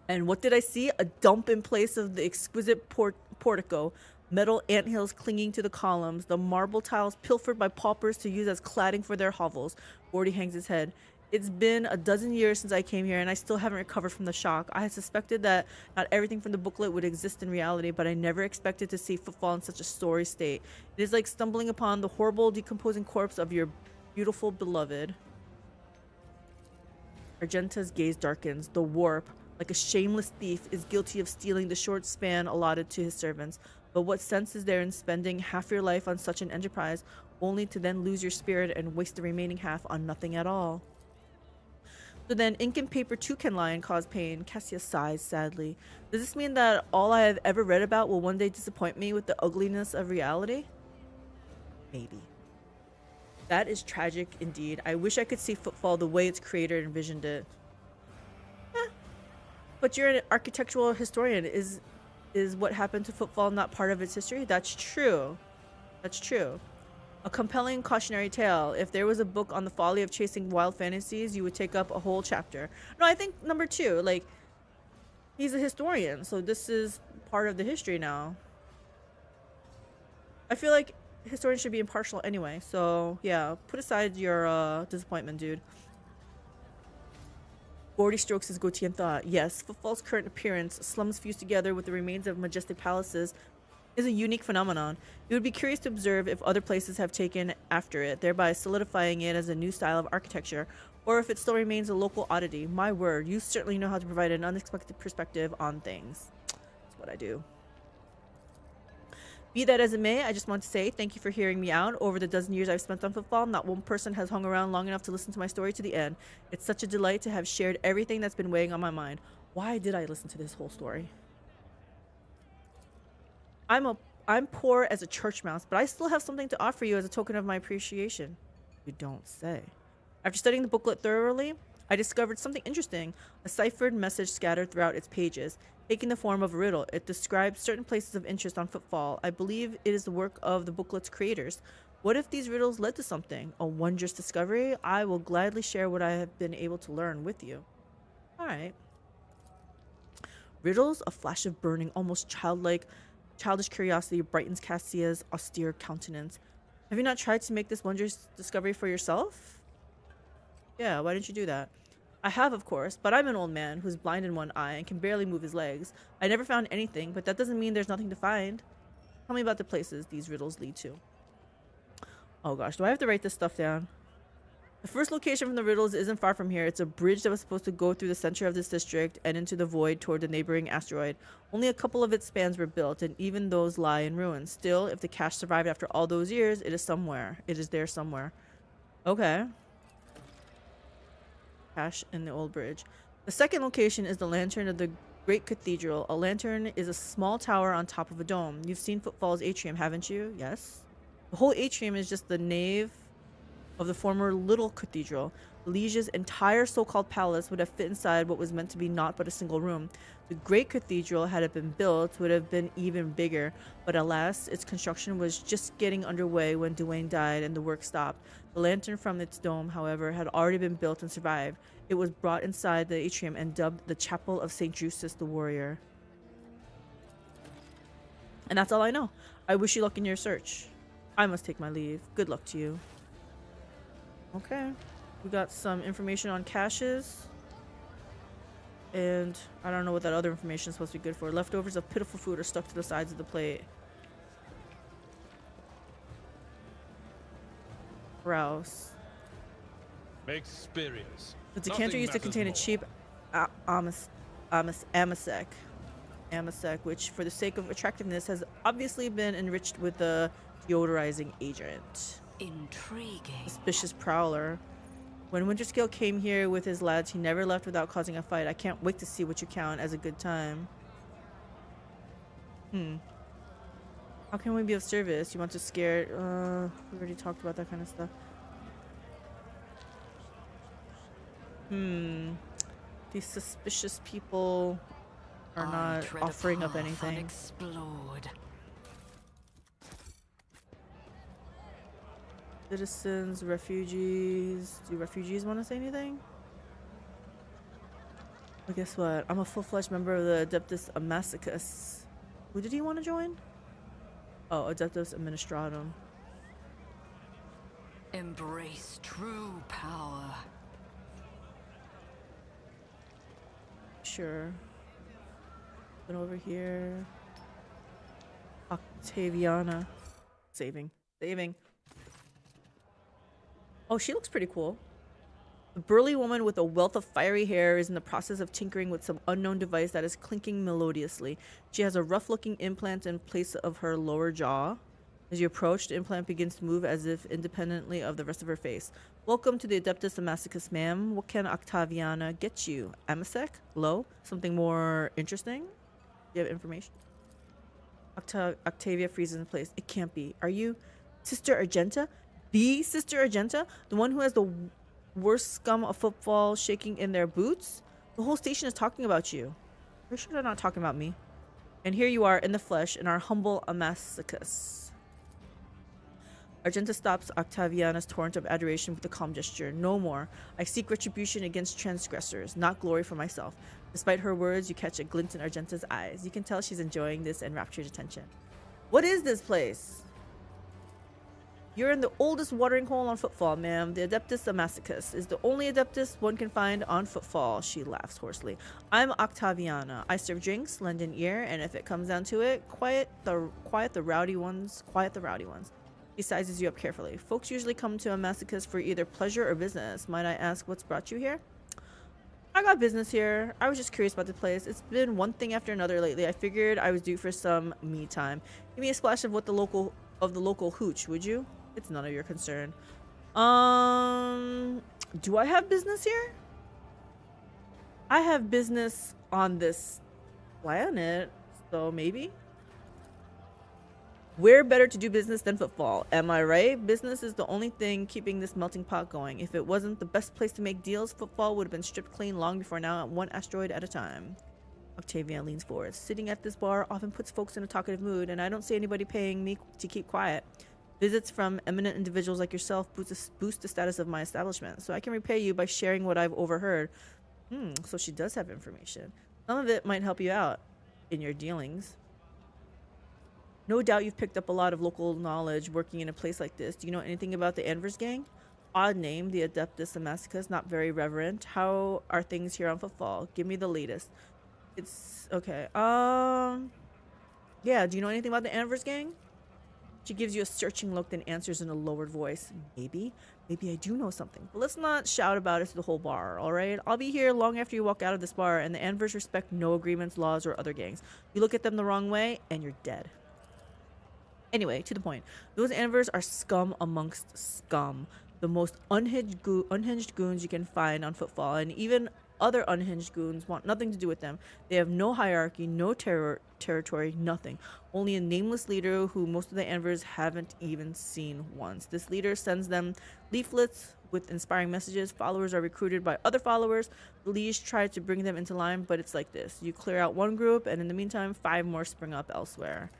[SPEAKER 1] And what did I see? A dump in place of the exquisite portico. Metal anthills clinging to the columns, the marble tiles pilfered by paupers to use as cladding for their hovels. Gordy hangs his head. It's been a dozen years since I came here, and I still haven't recovered from the shock. I had suspected that not everything from the booklet would exist in reality, but I never expected to see Footfall in such a sorry state. It is like stumbling upon the horrible, decomposing corpse of your beautiful beloved. Argenta's gaze darkens. The warp, like a shameless thief, is guilty of stealing the short span allotted to his servants. But what sense is there in spending half your life on such an enterprise, only to then lose your spirit and waste the remaining half on nothing at all? So then, ink and paper too can lie and cause pain. Cassia sighs sadly. Does this mean that all I have ever read about will one day disappoint me with the ugliness of reality? Maybe. That is tragic indeed. I wish I could see Footfall the way its creator envisioned it. But you're an architectural historian. Is what happened to Footfall not part of its history? That's true. That's true. A compelling cautionary tale. If there was a book on the folly of chasing wild fantasies, you would take up a whole chapter. No, I think number 2, like, he's a historian, so this is part of the history now. I feel like historians should be impartial anyway, so yeah, put aside your disappointment, dude. Gordy strokes his goatee in thought. Yes, Footfall's current appearance, slums fused together with the remains of majestic palaces, is a unique phenomenon. It would be curious to observe if other places have taken after it, thereby solidifying it as a new style of architecture, or if it still remains a local oddity. My word, you certainly know how to provide an unexpected perspective on things. That's what I do. Be that as it may, I just want to say thank you for hearing me out. Over the dozen years I've spent on Footfall, not one person has hung around long enough to listen to my story to the end. It's such a delight to have shared everything that's been weighing on my mind. Why did I listen to this whole story? I'm poor as a church mouse, but I still have something to offer you as a token of my appreciation. You don't say. After studying the booklet thoroughly, I discovered something interesting. A ciphered message scattered throughout its pages, taking the form of a riddle. It describes certain places of interest on Footfall. I believe it is the work of the booklet's creators. What if these riddles led to something? A wondrous discovery? I will gladly share what I have been able to learn with you. Alright. Riddles? A flash of burning, almost childish curiosity brightens Cassia's austere countenance. Have you not tried to make this wondrous discovery for yourself? Yeah, why didn't you do that? I have, of course, but I'm an old man who's blind in one eye and can barely move his legs. I never found anything, but that doesn't mean there's nothing to find. Tell me about the places these riddles lead to. Oh gosh, do I have to write this stuff down? The first location from the riddles isn't far from here. It's a bridge that was supposed to go through the center of this district and into the void toward the neighboring asteroid. Only a couple of its spans were built, and even those lie in ruins. Still, if the cache survived after all those years, it is somewhere. It is there somewhere. Okay. Cache in the old bridge. The second location is the lantern of the Great Cathedral. A lantern is a small tower on top of a dome. You've seen Footfall's atrium, haven't you? Yes. The whole atrium is just the nave of the former Little Cathedral. Legio's entire so-called palace would have fit inside what was meant to be naught but a single room. The Great Cathedral, had it been built, would have been even bigger, but alas, its construction was just getting underway when Dwayne died and the work stopped. The lantern from its dome, however, had already been built and survived. It was brought inside the atrium and dubbed the Chapel of St. Drusus the Warrior. And that's all I know. I wish you luck in your search. I must take my leave. Good luck to you. Okay. We got some information on caches. And I don't know what that other information is supposed to be good for. Leftovers of pitiful food are stuck to the sides of the plate. Grouse.
[SPEAKER 3] Experience.
[SPEAKER 1] The decanter used to contain a cheap amasec, which, for the sake of attractiveness, has obviously been enriched with a deodorizing agent.
[SPEAKER 2] Intriguing.
[SPEAKER 1] Suspicious prowler. When Winterscale came here with his lads, he never left without causing a fight. I can't wait to see what you count as a good time. How can we be of service? You want to scare... we already talked about that kind of stuff. These suspicious people are not offering up anything.
[SPEAKER 2] Unexplored.
[SPEAKER 1] Citizens, refugees. Do refugees want to say anything? Well, guess what? I'm a full-fledged member of the Adeptus Amazicus. Who did he want to join? Oh, Adeptus Administratum.
[SPEAKER 2] Embrace true power.
[SPEAKER 1] Sure. Then over here. Octaviana. Saving. Oh, she looks pretty cool. The burly woman with a wealth of fiery hair is in the process of tinkering with some unknown device that is clinking melodiously. She has a rough-looking implant in place of her lower jaw. As you approach, the implant begins to move as if independently of the rest of her face. Welcome to the Adeptus Amazicus, ma'am. What can Octaviana get you? Amasec? Low? Something more interesting? Do you have information? Octavia freezes in place. It can't be. Are you Sister Argenta? The Sister Argenta? The one who has the worst scum of Footfall shaking in their boots? The whole station is talking about you. Are you sure they're not talking about me? And here you are in the flesh in our humble Amazicus. Argenta stops Octaviana's torrent of adoration with a calm gesture. No more. I seek retribution against transgressors, not glory for myself. Despite her words, you catch a glint in Argenta's eyes. You can tell she's enjoying this enraptured attention. What is this place? You're in the oldest watering hole on Footfall, ma'am. The Adeptus Amassicus is the only Adeptus one can find on Footfall. She laughs hoarsely. I'm Octaviana. I serve drinks, lend an ear, and if it comes down to it, quiet the rowdy ones. Quiet the rowdy ones. He sizes you up carefully. Folks usually come to Amassicus for either pleasure or business. Might I ask what's brought you here? I got business here. I was just curious about the place. It's been one thing after another lately. I figured I was due for some me time. Give me a splash of the local hooch, would you? It's none of your concern. Do I have business here? I have business on this planet, so maybe. Where better to do business than Footfall? Am I right? Business is the only thing keeping this melting pot going. If it wasn't the best place to make deals, Footfall would have been stripped clean long before now, one asteroid at a time. Octavia leans forward. Sitting at this bar often puts folks in a talkative mood, and I don't see anybody paying me to keep quiet. Visits from eminent individuals like yourself boost the status of my establishment, so I can repay you by sharing what I've overheard. So she does have information. Some of it might help you out in your dealings. No doubt you've picked up a lot of local knowledge working in a place like this. Do you know anything about the Anvers gang? Odd name, the Adeptus Amassicus, not very reverent. How are things here on Footfall? Give me the latest. It's okay. Yeah, do you know anything about the Anvers gang? She gives you a searching look, then answers in a lowered voice. Maybe I do know something. But let's not shout about it to the whole bar, alright? I'll be here long after you walk out of this bar, and the Anvers respect no agreements, laws, or other gangs. You look at them the wrong way, and you're dead. Anyway, to the point. Those Anvers are scum amongst scum. The most unhinged goons you can find on Footfall, and even other unhinged goons want nothing to do with them. They have no hierarchy, no territory, nothing. Only a nameless leader who most of the Anvers haven't even seen once. This leader sends them leaflets with inspiring messages. Followers are recruited by other followers. The liege try to bring them into line, but it's like this. You clear out one group, and in the meantime, 5 more spring up elsewhere.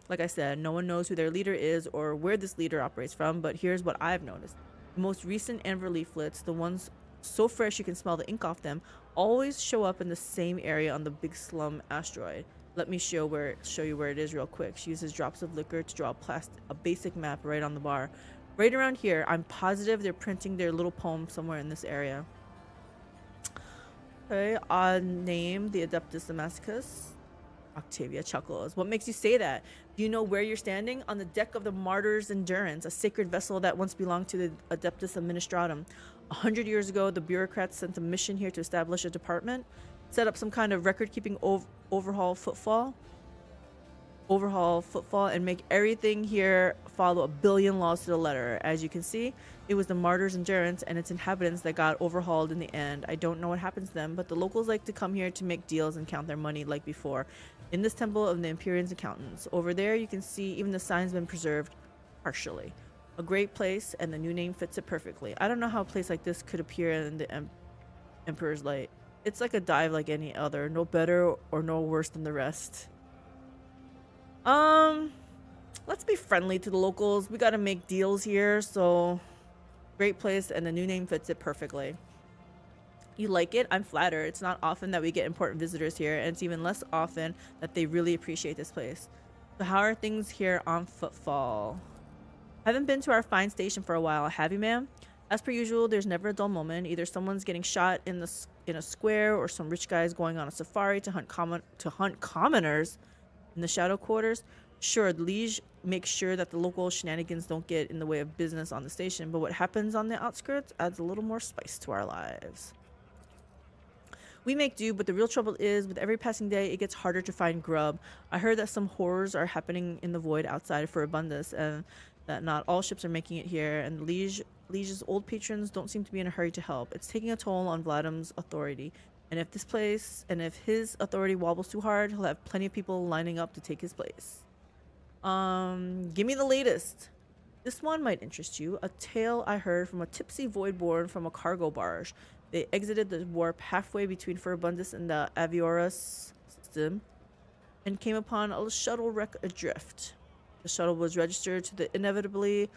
[SPEAKER 1] Like I said, no one knows who their leader is or where this leader operates from, but here's what I've noticed. The most recent Anver leaflets, the ones so fresh you can smell the ink off them, always show up in the same area on the big slum asteroid. Let me show you where it is real quick. She uses drops of liquor to draw a basic map right on the bar. Right around here, I'm positive they're printing their little poem somewhere in this area. Okay, odd name, the Adeptus Amassicus. Octavia chuckles. What makes you say that? Do you know where you're standing? On the deck of the Martyr's Endurance, a sacred vessel that once belonged to the Adeptus Administratum. 100 years ago, the bureaucrats sent a mission here to establish a department, set up some kind of record-keeping overhaul Footfall, and make everything here follow 1 billion laws to the letter. As you can see, it was the Martyr's Endurance and its inhabitants that got overhauled in the end. I don't know what happens to them, but the locals like to come here to make deals and count their money like before. In this temple of the Empyrean's accountants. Over there, you can see even the sign's been preserved partially. A great place, and the new name fits it perfectly. I don't know how a place like this could appear in the Emperor's Light. It's like a dive like any other, no better or no worse than the rest. Let's be friendly to the locals. We gotta make deals here, so great place, and the new name fits it perfectly. You like it? I'm flattered. It's not often that we get important visitors here, and it's even less often that they really appreciate this place. So how are things here on Footfall? Haven't been to our fine station for a while, have you, ma'am? As per usual, there's never a dull moment. Either someone's getting shot in a square, or some rich guy's going on a safari to hunt commoners in the shadow quarters. Sure, the liege makes sure that the local shenanigans don't get in the way of business on the station, but what happens on the outskirts adds a little more spice to our lives. We make do, but the real trouble is, with every passing day, it gets harder to find grub. I heard that some horrors are happening in the void outside for abundance, and that not all ships are making it here, and the Liege's old patrons don't seem to be in a hurry to help. It's taking a toll on Vladim's authority, and if his authority wobbles too hard, he'll have plenty of people lining up to take his place. Give me the latest. This one might interest you. A tale I heard from a tipsy voidborn from a cargo barge. They exited the warp halfway between Furbundus and the Avioras system and came upon a shuttle wreck adrift. The shuttle was registered to the inevitability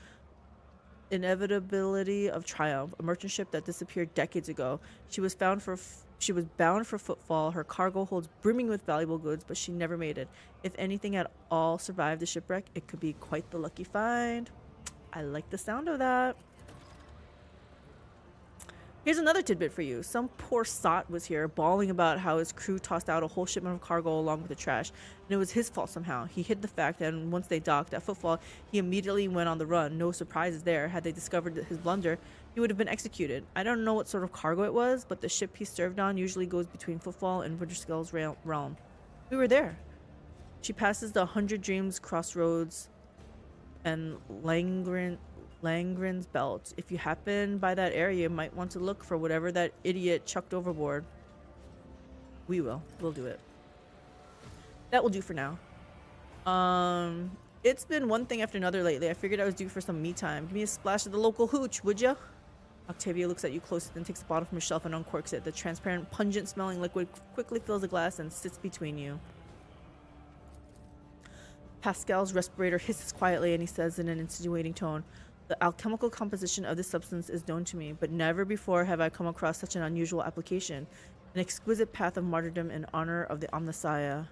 [SPEAKER 1] of Triumph, a merchant ship that disappeared decades ago. She was bound for Footfall. Her cargo holds brimming with valuable goods, but she never made it. If anything at all survived the shipwreck, it could be quite the lucky find. I like the sound of that. Here's another tidbit for you. Some poor sot was here, bawling about how his crew tossed out a whole shipment of cargo along with the trash, and it was his fault somehow. He hid the fact that once they docked at Footfall, he immediately went on the run. No surprises there. Had they discovered his blunder, he would have been executed. I don't know what sort of cargo it was, but the ship he served on usually goes between Footfall and Winterskull's realm. We were there. She passes the 100 Dreams crossroads and Langren's belt. If you happen by that area, you might want to look for whatever that idiot chucked overboard. We will. We'll do it. That will do for now. It's been one thing after another lately. I figured I was due for some me time. Give me a splash of the local hooch, would ya? Octavia looks at you closely, then takes a bottle from her shelf and uncorks it. The transparent, pungent-smelling liquid quickly fills the glass and sits between you. Pascal's respirator hisses quietly, and he says in an insinuating tone, "The alchemical composition of this substance is known to me, but never before have I come across such an unusual application. An exquisite path of martyrdom in honor of the Omnissiah."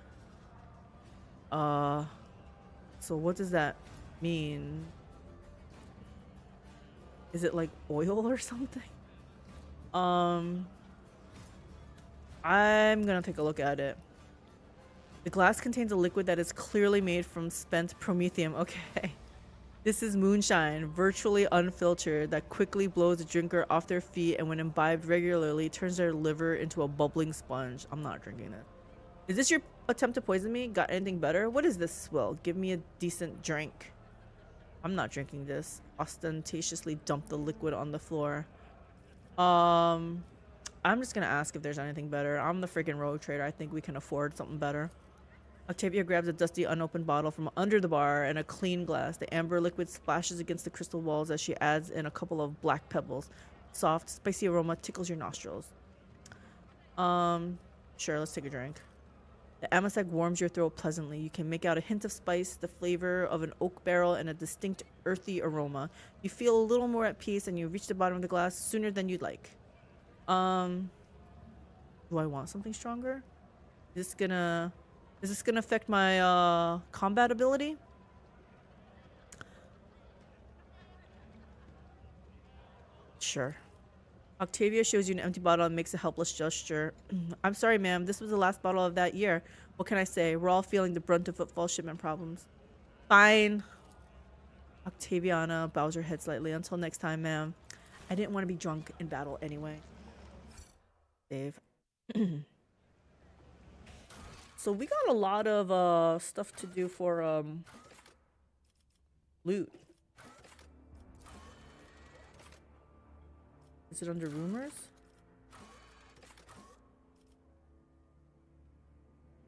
[SPEAKER 1] So what does that mean? Is it like oil or something? I'm gonna take a look at it. The glass contains a liquid that is clearly made from spent promethium. Okay. This is moonshine, virtually unfiltered, that quickly blows the drinker off their feet and when imbibed regularly turns their liver into a bubbling sponge. I'm not drinking it. Is this your attempt to poison me? Got anything better? What is this swill? Give me a decent drink. I'm not drinking this. Ostentatiously dump the liquid on the floor. I'm just gonna ask if there's anything better. I'm the freaking rogue trader. I think we can afford something better. Octavia grabs a dusty, unopened bottle from under the bar and a clean glass. The amber liquid splashes against the crystal walls as she adds in a couple of black pebbles. Soft, spicy aroma tickles your nostrils. Sure, let's take a drink. The amasec warms your throat pleasantly. You can make out a hint of spice, the flavor of an oak barrel, and a distinct earthy aroma. You feel a little more at peace and you reach the bottom of the glass sooner than you'd like. Do I want something stronger? Is this gonna affect my combat ability? Sure. Octavia shows you an empty bottle and makes a helpless gesture. I'm sorry, ma'am. This was the last bottle of that year. What can I say? We're all feeling the brunt of Footfall shipment problems. Fine. Octaviana bows her head slightly. Until next time, ma'am. I didn't want to be drunk in battle anyway. Dave. So we got a lot of stuff to do for loot. Is it under rumors?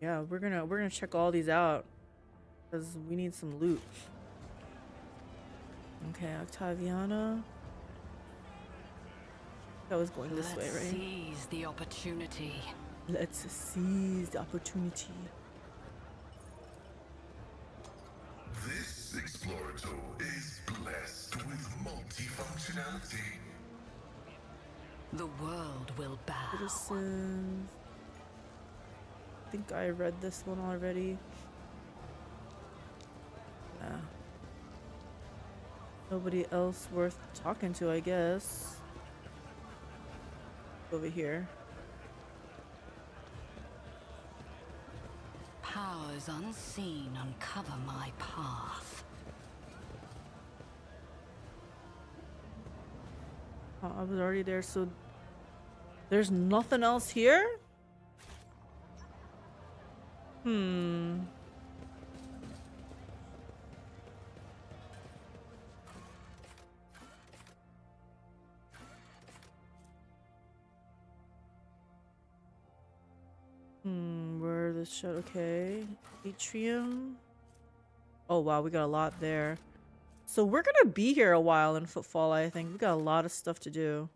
[SPEAKER 1] Yeah, we're gonna check all these out because we need some loot. Okay, Octaviana. That was going this way, right?
[SPEAKER 2] Let's seize the opportunity.
[SPEAKER 1] Let's seize the opportunity.
[SPEAKER 4] This Explorator is blessed with multifunctionality.
[SPEAKER 2] The world will bow.
[SPEAKER 1] Citizens. I think I read this one already. Yeah. Nobody else worth talking to, I guess. Over here.
[SPEAKER 2] Powers unseen uncover my path.
[SPEAKER 1] Oh, I was already there, so there's nothing else here? Where the shut? Okay, atrium. Oh wow, we got a lot there. So we're gonna be here a while in Footfall, I think. We got a lot of stuff to do.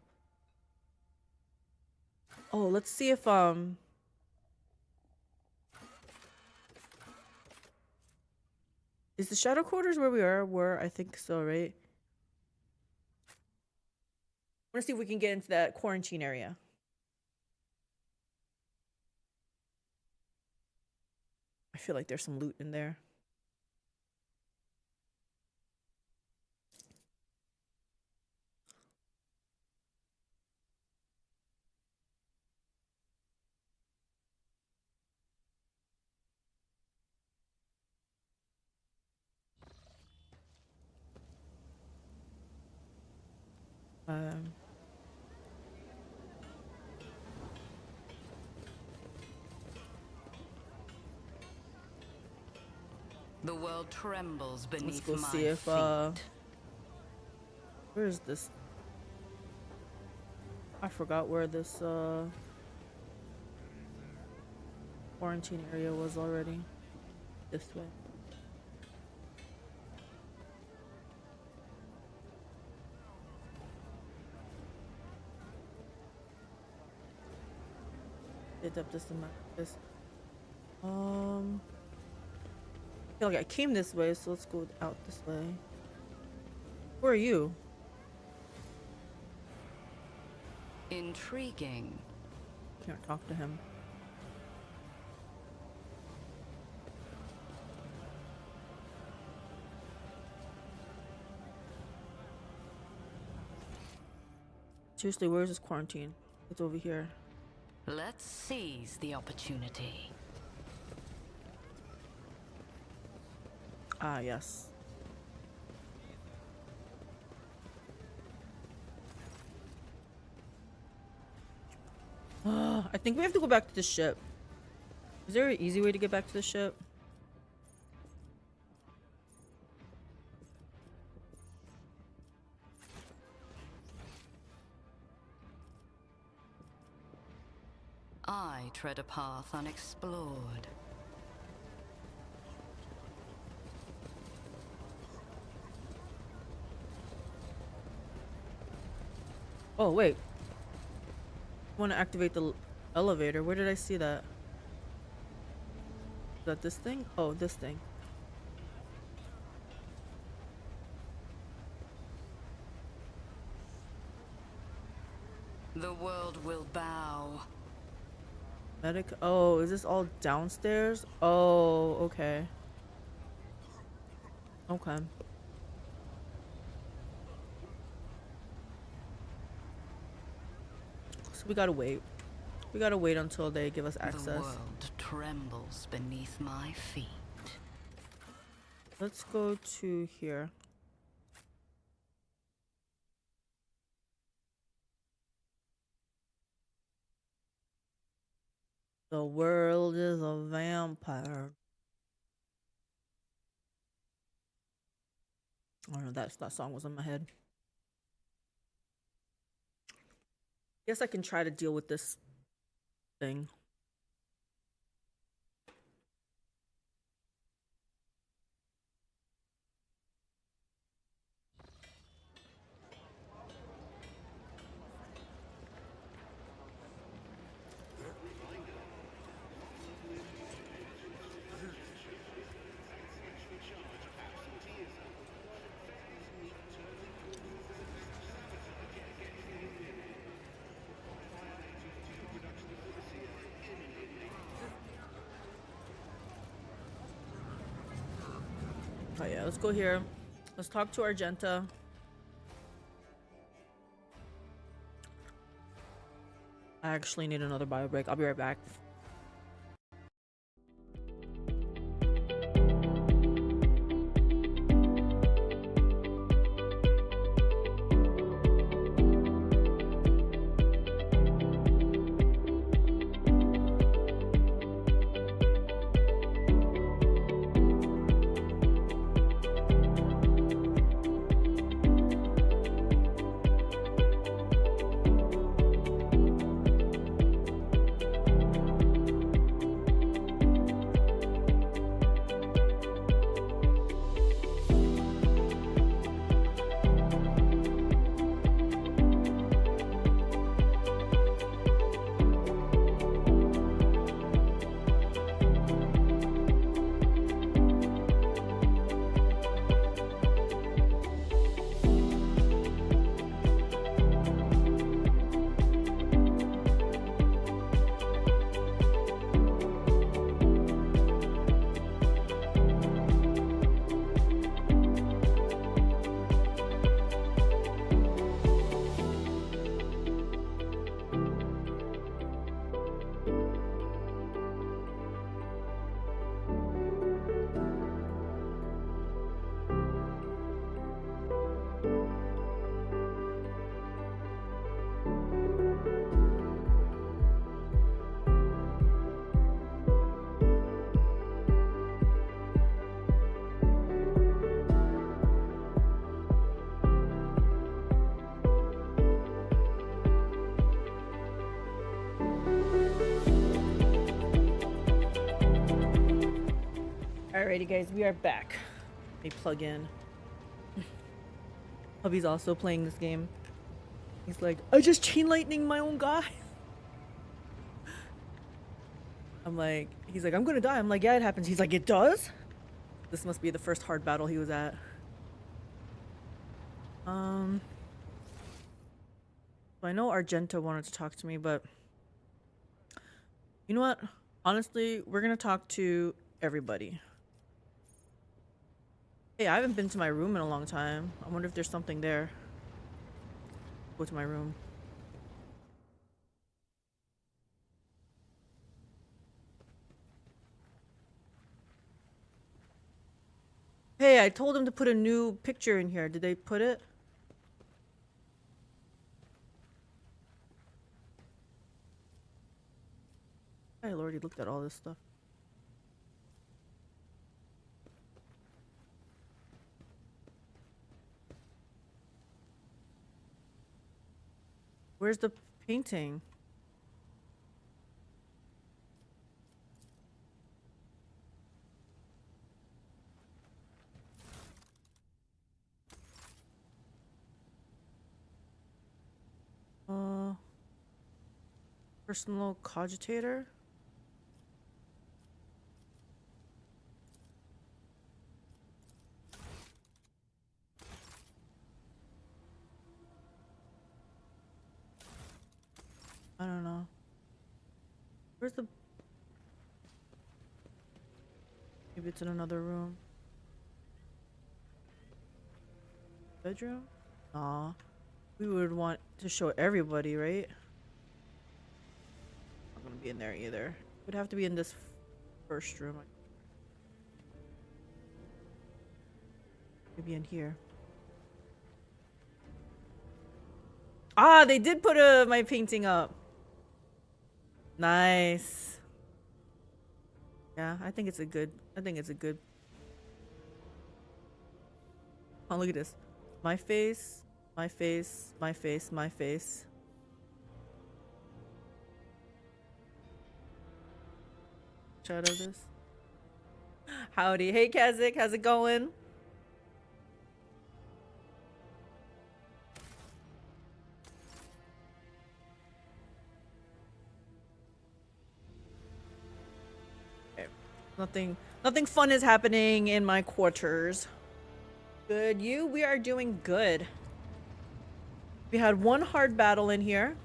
[SPEAKER 1] Oh, let's see if is the shadow quarters where we were? I think so, right? I wanna see if we can get into that quarantine area. I feel like there's some loot in there.
[SPEAKER 2] The world trembles
[SPEAKER 1] Let's
[SPEAKER 2] beneath
[SPEAKER 1] go
[SPEAKER 2] my
[SPEAKER 1] see if
[SPEAKER 2] feet.
[SPEAKER 1] where is this? I forgot where this quarantine area was already. This way. Hit up this amount. This. I feel like I came this way, so let's go out this way. Where are you?
[SPEAKER 2] Intriguing.
[SPEAKER 1] Can't talk to him. Seriously, where is this quarantine? It's over here.
[SPEAKER 2] Let's seize the opportunity.
[SPEAKER 1] Ah, yes. I think we have to go back to the ship. Is there an easy way to get back to the ship?
[SPEAKER 2] I tread a path unexplored.
[SPEAKER 1] Oh, wait. I want to activate the elevator. Where did I see that? Is that this thing? Oh, this thing.
[SPEAKER 2] The world will bow.
[SPEAKER 1] Medic. Oh, is this all downstairs? Oh, okay. Okay. So we gotta wait. We gotta wait until they give us access.
[SPEAKER 2] The world trembles beneath my feet.
[SPEAKER 1] Let's go to here. The world is a vampire. I don't know, that song was in my head. Guess I can try to deal with this thing. Oh yeah, let's go here. Let's talk to Argenta. I actually need another bio break. I'll be right back. Alrighty, guys, we are back. Let me plug in. Hubby's also playing this game. He's like, I just chain lightning my own guy. I'm like, he's like, I'm gonna die. I'm like, yeah, it happens. He's like, it does? This must be the first hard battle he was at. So I know Argento wanted to talk to me, but you know what? Honestly, we're gonna talk to everybody. Hey, I haven't been to my room in a long time. I wonder if there's something there. Go to my room. Hey, I told him to put a new picture in here. Did they put it? I already looked at all this stuff. Where's the painting? Personal cogitator? I don't know. Where's the... Maybe it's in another room. Bedroom? Aw. We would want to show everybody, right? Not gonna be in there either. It would have to be in this first room. Maybe in here. Ah, they did put my painting up. Nice. Yeah, I think it's a good. Oh, look at this. My face, my face, my face, my face. Shadow this. Howdy. Hey, Kazik. How's it going? Nothing fun is happening in my quarters. Good. We are doing good. We had one hard battle in here.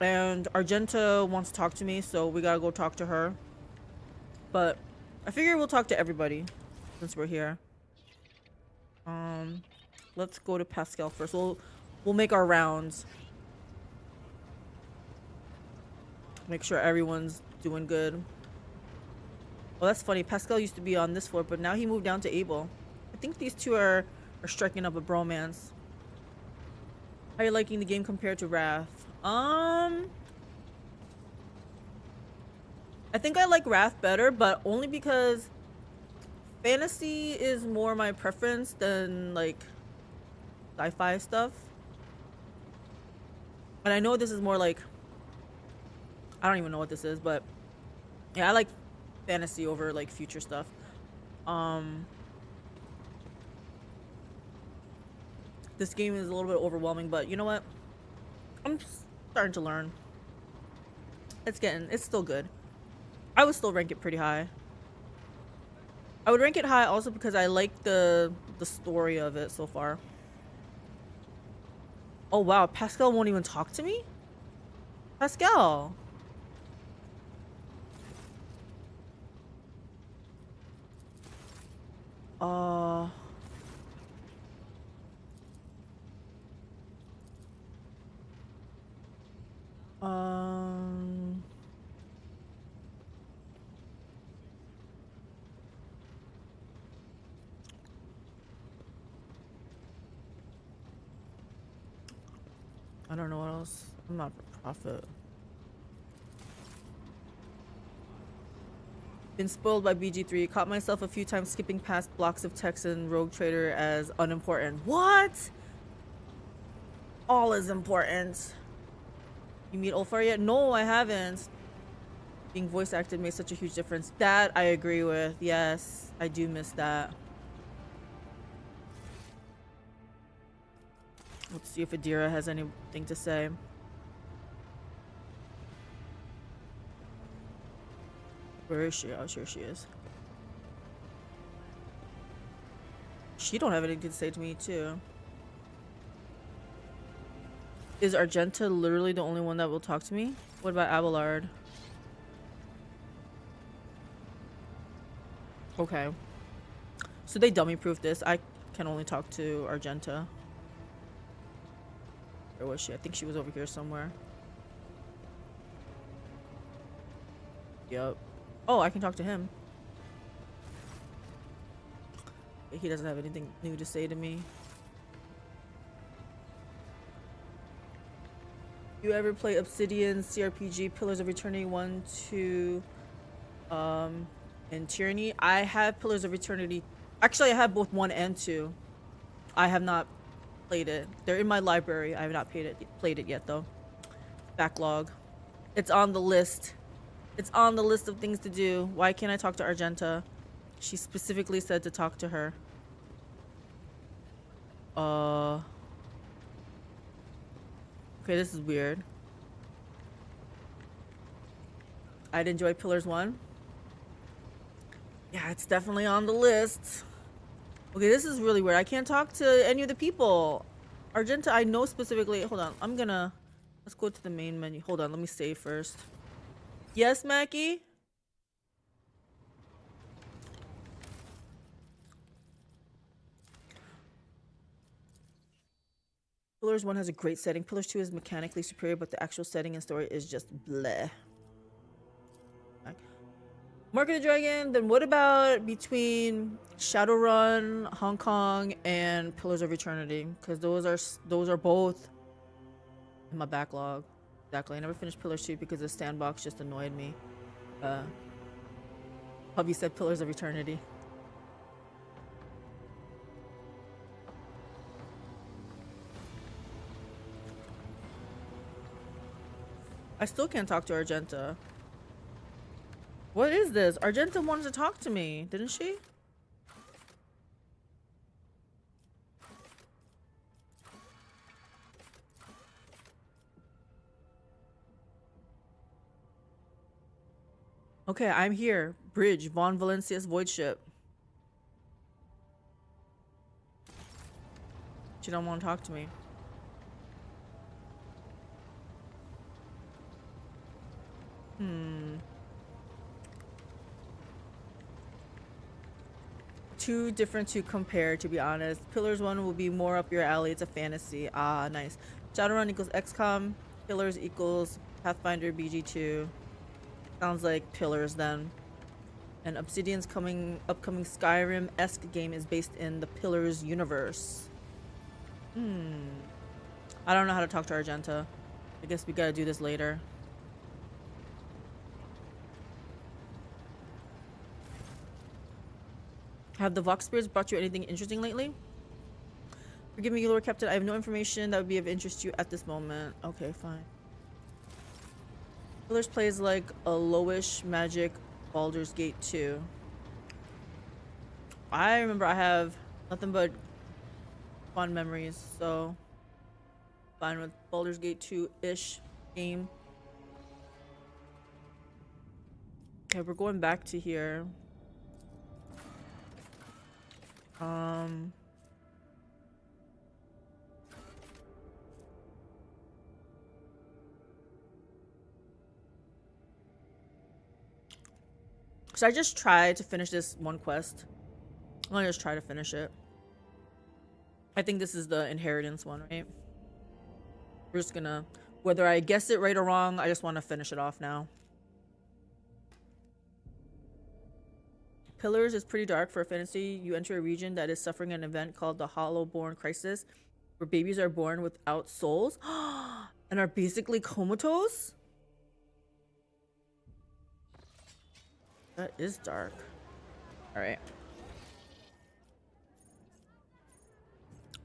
[SPEAKER 1] And Argento wants to talk to me, so we gotta go talk to her. But I figure we'll talk to everybody since we're here. Let's go to Pascal first. We'll make our rounds. Make sure everyone's doing good. Well, that's funny. Pascal used to be on this floor, but now he moved down to Abel. I think these two are striking up a bromance. How are you liking the game compared to Wrath? I think I like Wrath better, but only because fantasy is more my preference than like sci-fi stuff. And I know this is more like, I don't even know what this is, but yeah, I like fantasy over like future stuff. This game is a little bit overwhelming, but you know what? I'm starting to learn. It's still good. I would still rank it pretty high. I would rank it high also because I like the story of it so far. Oh wow, Pascal won't even talk to me? Pascal. I don't know what else. I'm not for profit. Been spoiled by BG3. Caught myself a few times skipping past blocks of text in Rogue Trader as unimportant. What? All is important. You meet Ulfar yet? No, I haven't. Being voice acted made such a huge difference. That I agree with. Yes, I do miss that. Let's see if Adira has anything to say. Where is she? Oh, sure she is. She don't have anything to say to me too. Is Argenta literally the only one that will talk to me? What about Abelard? Okay. So they dummy proof this. I can only talk to Argenta. Where was she? I think she was over here somewhere. Yep. Oh, I can talk to him. He doesn't have anything new to say to me. You ever play Obsidian CRPG Pillars of Eternity 1, 2, and Tyranny? I have Pillars of Eternity. Actually, I have both 1 and 2. I have not played it. They're in my library. I have not played it yet, though. Backlog. It's on the list. It's on the list of things to do. Why can't I talk to Argenta? She specifically said to talk to her. Okay, this is weird. I'd enjoy Pillars 1. Yeah, it's definitely on the list. Okay, this is really weird. I can't talk to any of the people. Argenta, I know specifically. Hold on. Let's go to the main menu. Hold on. Let me save first. Yes, Mackie? Pillars 1 has a great setting. Pillars 2 is mechanically superior, but the actual setting and story is just bleh. Mark of the Dragon, then what about between Shadowrun, Hong Kong, and Pillars of Eternity? Because those are both in my backlog. Exactly. I never finished Pillars 2 because the sandbox just annoyed me. Hubby said Pillars of Eternity. I still can't talk to Argenta. What is this? Argenta wanted to talk to me, didn't she? Okay, I'm here. Bridge, Von Valencia's void ship. She don't want to talk to me. Too different to compare, to be honest. Pillars 1 will be more up your alley. It's a fantasy. Ah, nice. Shadowrun equals XCOM. Pillars equals Pathfinder BG2. Sounds like Pillars then. And Obsidian's upcoming Skyrim-esque game is based in the Pillars universe. I don't know how to talk to Argenta. I guess we gotta do this later. Have the Vox Spirits brought you anything interesting lately? Forgive me, Lord Captain. I have no information that would be of interest to you at this moment. Okay, fine. Pillars plays like a lowish magic Baldur's Gate 2. I remember I have nothing but fond memories, so fine with Baldur's Gate 2-ish game. Okay, we're going back to here. So I just tried to finish this one quest. I'm gonna just try to finish it. I think this is the inheritance one, right? We're just gonna, whether I guess it right or wrong, I just want to finish it off now. Pillars is pretty dark for a fantasy. You enter a region that is suffering an event called the Hollowborn Crisis, where babies are born without souls and are basically comatose. That is dark. All right.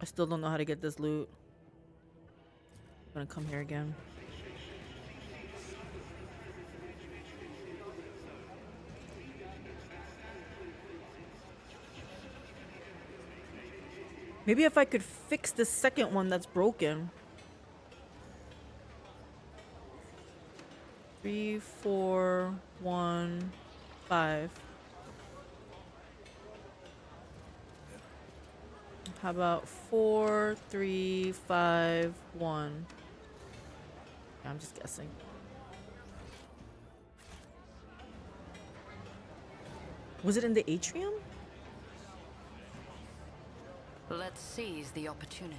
[SPEAKER 1] I still don't know how to get this loot. I'm gonna come here again. Maybe if I could fix the second one that's broken. 3, 4, 1, 5. How about 4, 3, 5, 1? Yeah, I'm just guessing. Was it in the atrium?
[SPEAKER 2] Let's seize the opportunity.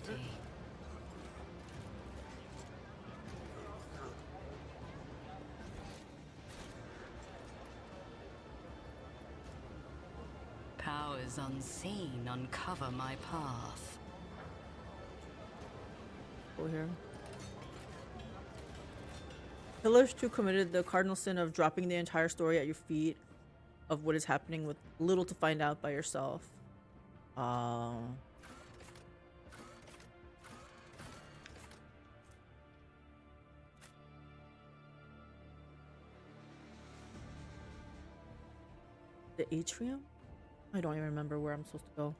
[SPEAKER 2] Powers unseen uncover my path.
[SPEAKER 1] Go here. Pillars 2 committed the cardinal sin of dropping the entire story at your feet of what is happening with little to find out by yourself. The atrium? I don't even remember where I'm supposed to go.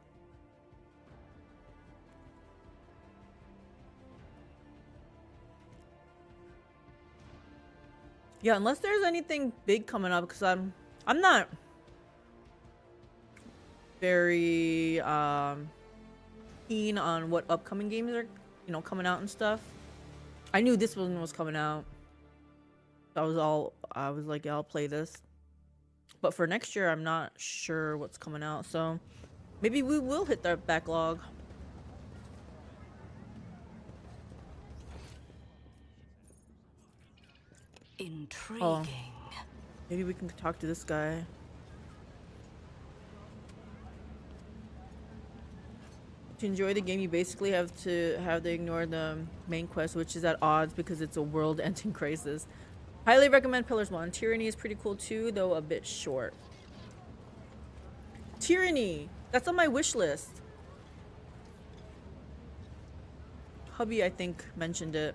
[SPEAKER 1] Yeah, unless there's anything big coming up, because I'm not very keen on what upcoming games are, you know, coming out and stuff. I knew this one was coming out. So I was like, yeah, I'll play this. But for next year, I'm not sure what's coming out. So maybe we will hit that backlog.
[SPEAKER 2] Intriguing.
[SPEAKER 1] Oh, maybe we can talk to this guy. To enjoy the game, you basically have to ignore the main quest, which is at odds because it's a world-ending crisis. Highly recommend Pillars 1. Tyranny is pretty cool too, though a bit short. Tyranny! That's on my wish list. Hubby, I think, mentioned it.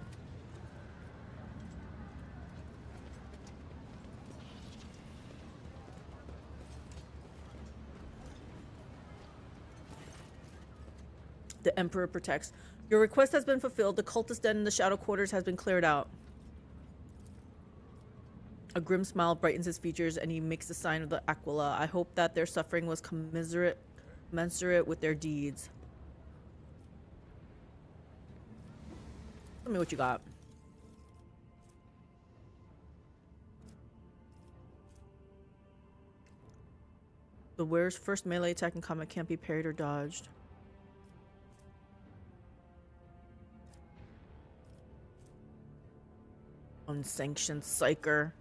[SPEAKER 1] The Emperor protects. Your request has been fulfilled. The cultist den in the Shadow Quarters has been cleared out. A grim smile brightens his features, and he makes the sign of the Aquila. I hope that their suffering was commensurate with their deeds. Tell me what you got. The wearer's first melee attack in combat can't be parried or dodged. Unsanctioned Psyker.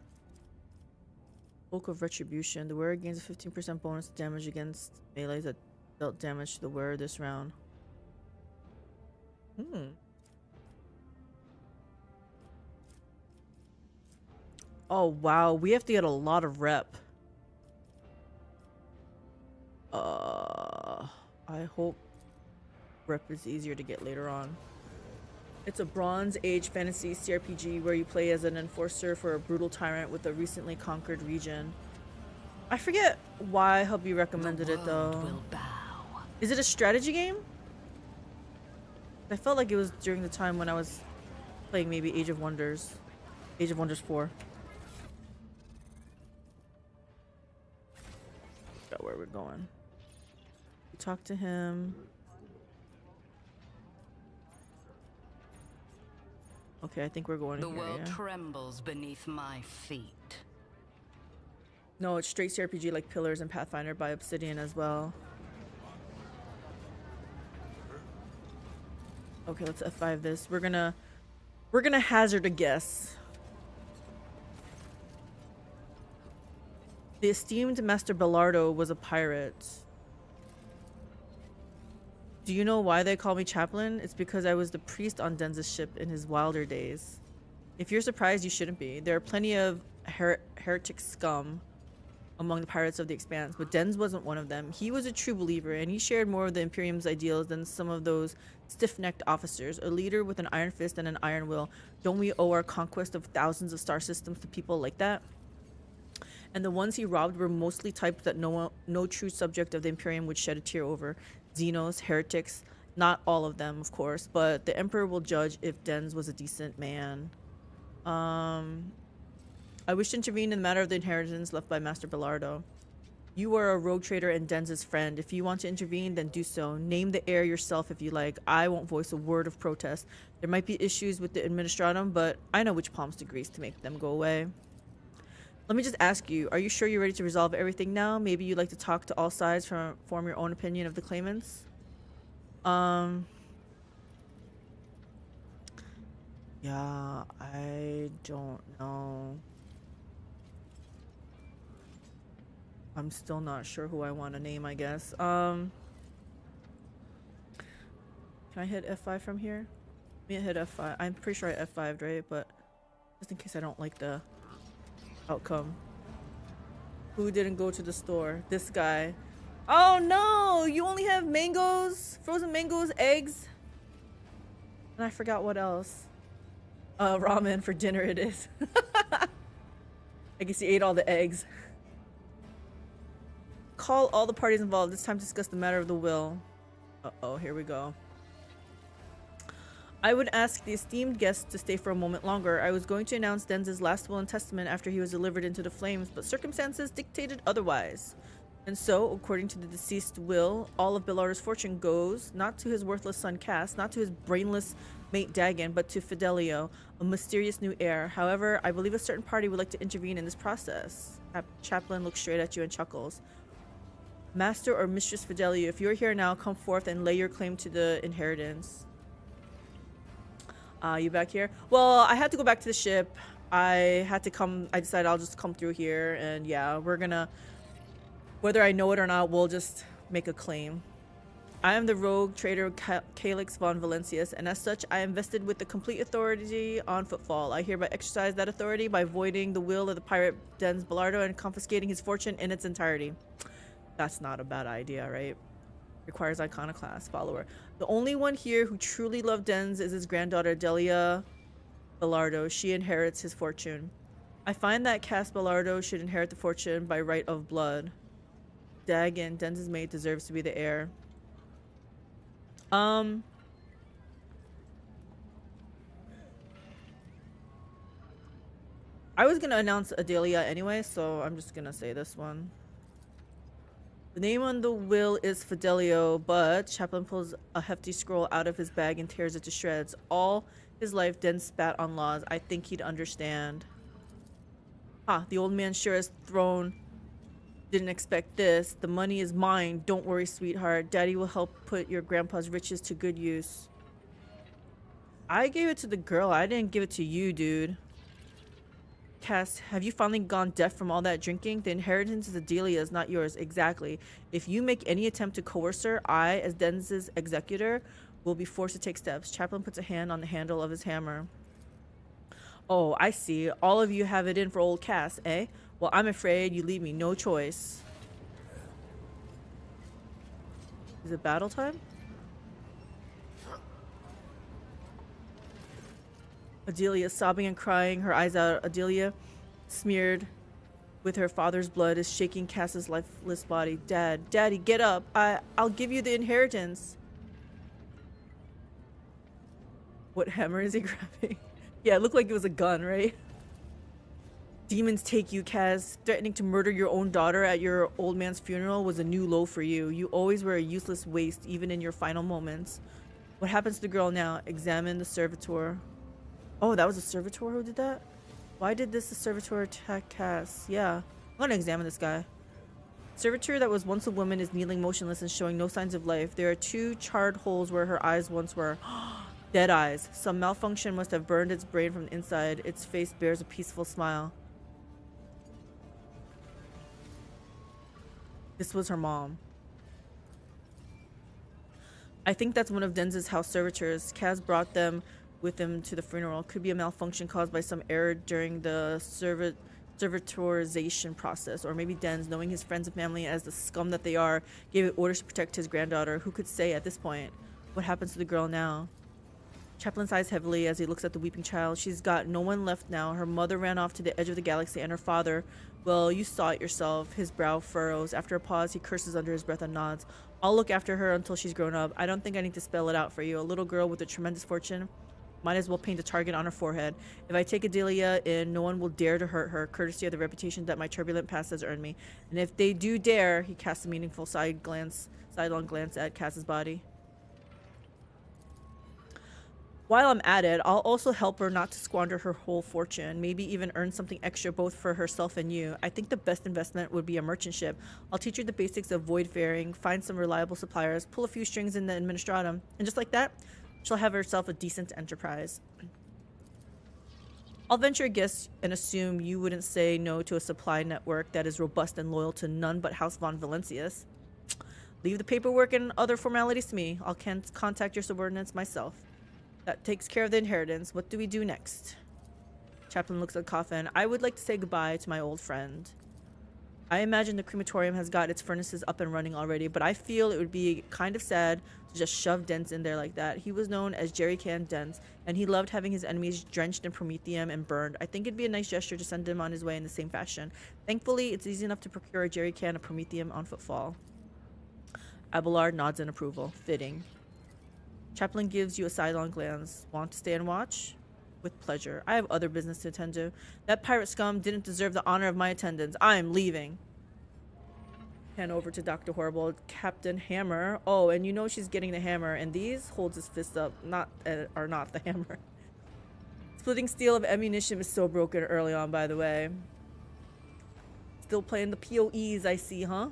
[SPEAKER 1] Book of Retribution. The wearer gains a 15% bonus damage against melees that dealt damage to the wearer this round. Oh wow, we have to get a lot of rep. I hope rep is easier to get later on. It's a Bronze Age fantasy CRPG where you play as an enforcer for a brutal tyrant with a recently conquered region. I forget why hubby recommended it though. Is it a strategy game? I felt like it was during the time when I was playing maybe Age of Wonders. Age of Wonders 4. Got where we're going. We talk to him. Okay, I think we're going in here.
[SPEAKER 2] The world trembles beneath my feet.
[SPEAKER 1] No, it's straight CRPG like Pillars and Pathfinder by Obsidian as well. Okay, let's F5 this. We're gonna hazard a guess. The esteemed Master Bellardo was a pirate. Do you know why they call me chaplain? It's because I was the priest on Denz's ship in his wilder days. If you're surprised, you shouldn't be. There are plenty of heretic scum among the pirates of the Expanse, but Denz wasn't one of them. He was a true believer, and he shared more of the Imperium's ideals than some of those stiff-necked officers. A leader with an iron fist and an iron will. Don't we owe our conquest of thousands of star systems to people like that? And the ones he robbed were mostly types that no true subject of the Imperium would shed a tear over. Xenos, heretics, Not all of them, of course, but the Emperor will judge if Denz was a decent man. I wish to intervene in the matter of the inheritance left by Master Bellardo. You are a rogue trader and Denz's friend. If you want to intervene, then do so. Name the heir yourself if you like. I won't voice a word of protest. There might be issues with the Administratum, but I know which palms to grease to make them go away. Let me just ask you, are you sure you're ready to resolve everything now? Maybe you'd like to talk to all sides, form your own opinion of the claimants? Yeah, I don't know. I'm still not sure who I want to name, I guess. Can I hit F5 from here? Let me hit F5. I'm pretty sure I F5'd, right? But just in case I don't like the outcome. Who didn't go to the store? This guy. Oh no! You only have mangoes, frozen mangoes, eggs. And I forgot what else. Ramen for dinner it is. I guess he ate all the eggs. Call all the parties involved. It's time to discuss the matter of the will. Uh-oh, here we go. I would ask the esteemed guests to stay for a moment longer. I was going to announce Denz's last will and testament after he was delivered into the flames, but circumstances dictated otherwise. And so, according to the deceased will, all of Bellardo's fortune goes, not to his worthless son Cass, not to his brainless mate Dagon, but to Fidelio, a mysterious new heir. However, I believe a certain party would like to intervene in this process. Chaplain looks straight at you and chuckles. Master or Mistress Fidelio, if you're here now, come forth and lay your claim to the inheritance. You back here? Well, I had to go back to the ship. I decided I'll just come through here, and yeah, we're gonna, whether I know it or not, we'll just make a claim. I am the rogue trader Calyx von Valencius, and as such, I am vested with the complete authority on Footfall. I hereby exercise that authority by voiding the will of the pirate Denz Bellardo and confiscating his fortune in its entirety. That's not a bad idea, right? Requires iconoclast follower. The only one here who truly loved Denz is his granddaughter Delia Bellardo. She inherits his fortune. I find that Cass Bellardo should inherit the fortune by right of blood. Dagon, Denz's mate, deserves to be the heir. I was gonna announce Adelia anyway, so I'm just gonna say this one. The name on the will is Fidelio, but Chaplain pulls a hefty scroll out of his bag and tears it to shreds. All his life, Den spat on laws. I think he'd understand. The old man sure as thrown didn't expect this. The money is mine. Don't worry, sweetheart. Daddy will help put your grandpa's riches to good use. I gave it to the girl. I didn't give it to you, dude. Cass, have you finally gone deaf from all that drinking? The inheritance is Adelia's, not yours. Exactly. If you make any attempt to coerce her, I, as Denz's executor, will be forced to take steps. Chaplain puts a hand on the handle of his hammer. Oh, I see. All of you have it in for old Cass, eh? Well, I'm afraid you leave me no choice. Is it battle time? Adelia sobbing and crying, her eyes out. Adelia, smeared with her father's blood, is shaking Cass's lifeless body. Daddy, get up. I'll give you the inheritance. What hammer is he grabbing? Yeah, it looked like it was a gun, right? Demons take you, Cass. Threatening to murder your own daughter at your old man's funeral was a new low for you. You always were a useless waste, even in your final moments. What happens to the girl now? Examine the servitor. Oh, that was a servitor who did that? Why did the servitor attack Cass? Yeah, I'm gonna examine this guy. Servitor that was once a woman is kneeling motionless and showing no signs of life. There are 2 charred holes where her eyes once were. Dead eyes. Some malfunction must have burned its brain from the inside. Its face bears a peaceful smile. This was her mom. I think that's one of Denz's house servitors. Cass brought them with him to the funeral. Could be a malfunction caused by some error during the servitorization process, or maybe Denz, knowing his friends and family as the scum that they are, gave it orders to protect his granddaughter. Who could say at this point? What happens to the girl now? Chaplain sighs heavily as he looks at the weeping child. She's got no one left now. Her mother ran off to the edge of the galaxy, and her father, well, you saw it yourself. His brow furrows. After a pause, he curses under his breath and nods. I'll look after her until she's grown up. I don't think I need to spell it out for you. A little girl with a tremendous fortune. Might as well paint a target on her forehead. If I take Adelia in, no one will dare to hurt her, courtesy of the reputation that my turbulent past has earned me. And if they do dare, he casts a meaningful sidelong glance at Cass's body. While I'm at it, I'll also help her not to squander her whole fortune, maybe even earn something extra both for herself and you. I think the best investment would be a merchant ship. I'll teach her the basics of void faring, find some reliable suppliers, pull a few strings in the administratum, and just like that, she'll have herself a decent enterprise. I'll venture a guess and assume you wouldn't say no to a supply network that is robust and loyal to none but House von Valencius. Leave the paperwork and other formalities to me. I'll contact your subordinates myself. That takes care of the inheritance. What do we do next? Chaplain looks at the coffin. I would like to say goodbye to my old friend. I imagine the crematorium has got its furnaces up and running already, but I feel it would be kind of sad to just shove Dents in there like that. He was known as Jerry Can Dents, and he loved having his enemies drenched in promethium and burned. I think it'd be a nice gesture to send him on his way in the same fashion. Thankfully, it's easy enough to procure a Jerry Can of promethium on Footfall. Abelard nods in approval. Fitting. Chaplain gives you a sidelong glance. Want to stay and watch? With pleasure. I have other business to attend to. That pirate scum didn't deserve the honor of my attendance. I'm leaving. Hand over to Dr. Horrible. Captain Hammer. Oh, and you know she's getting the hammer. And these holds his fist up. Are not the hammer. Splitting steel of ammunition is so broken early on, by the way. Still playing the PoEs, I see, huh?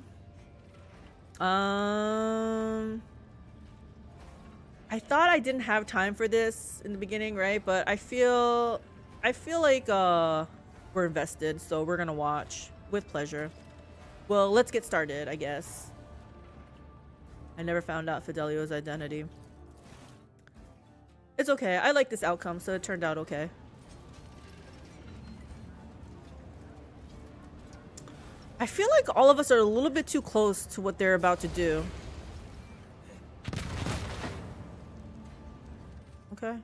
[SPEAKER 1] I thought I didn't have time for this in the beginning, right? But I feel like we're invested, so we're gonna watch with pleasure. Well, let's get started, I guess. I never found out Fidelio's identity. It's okay. I like this outcome, so it turned out okay. I feel like all of us are a little bit too close to what they're about to do. Okay.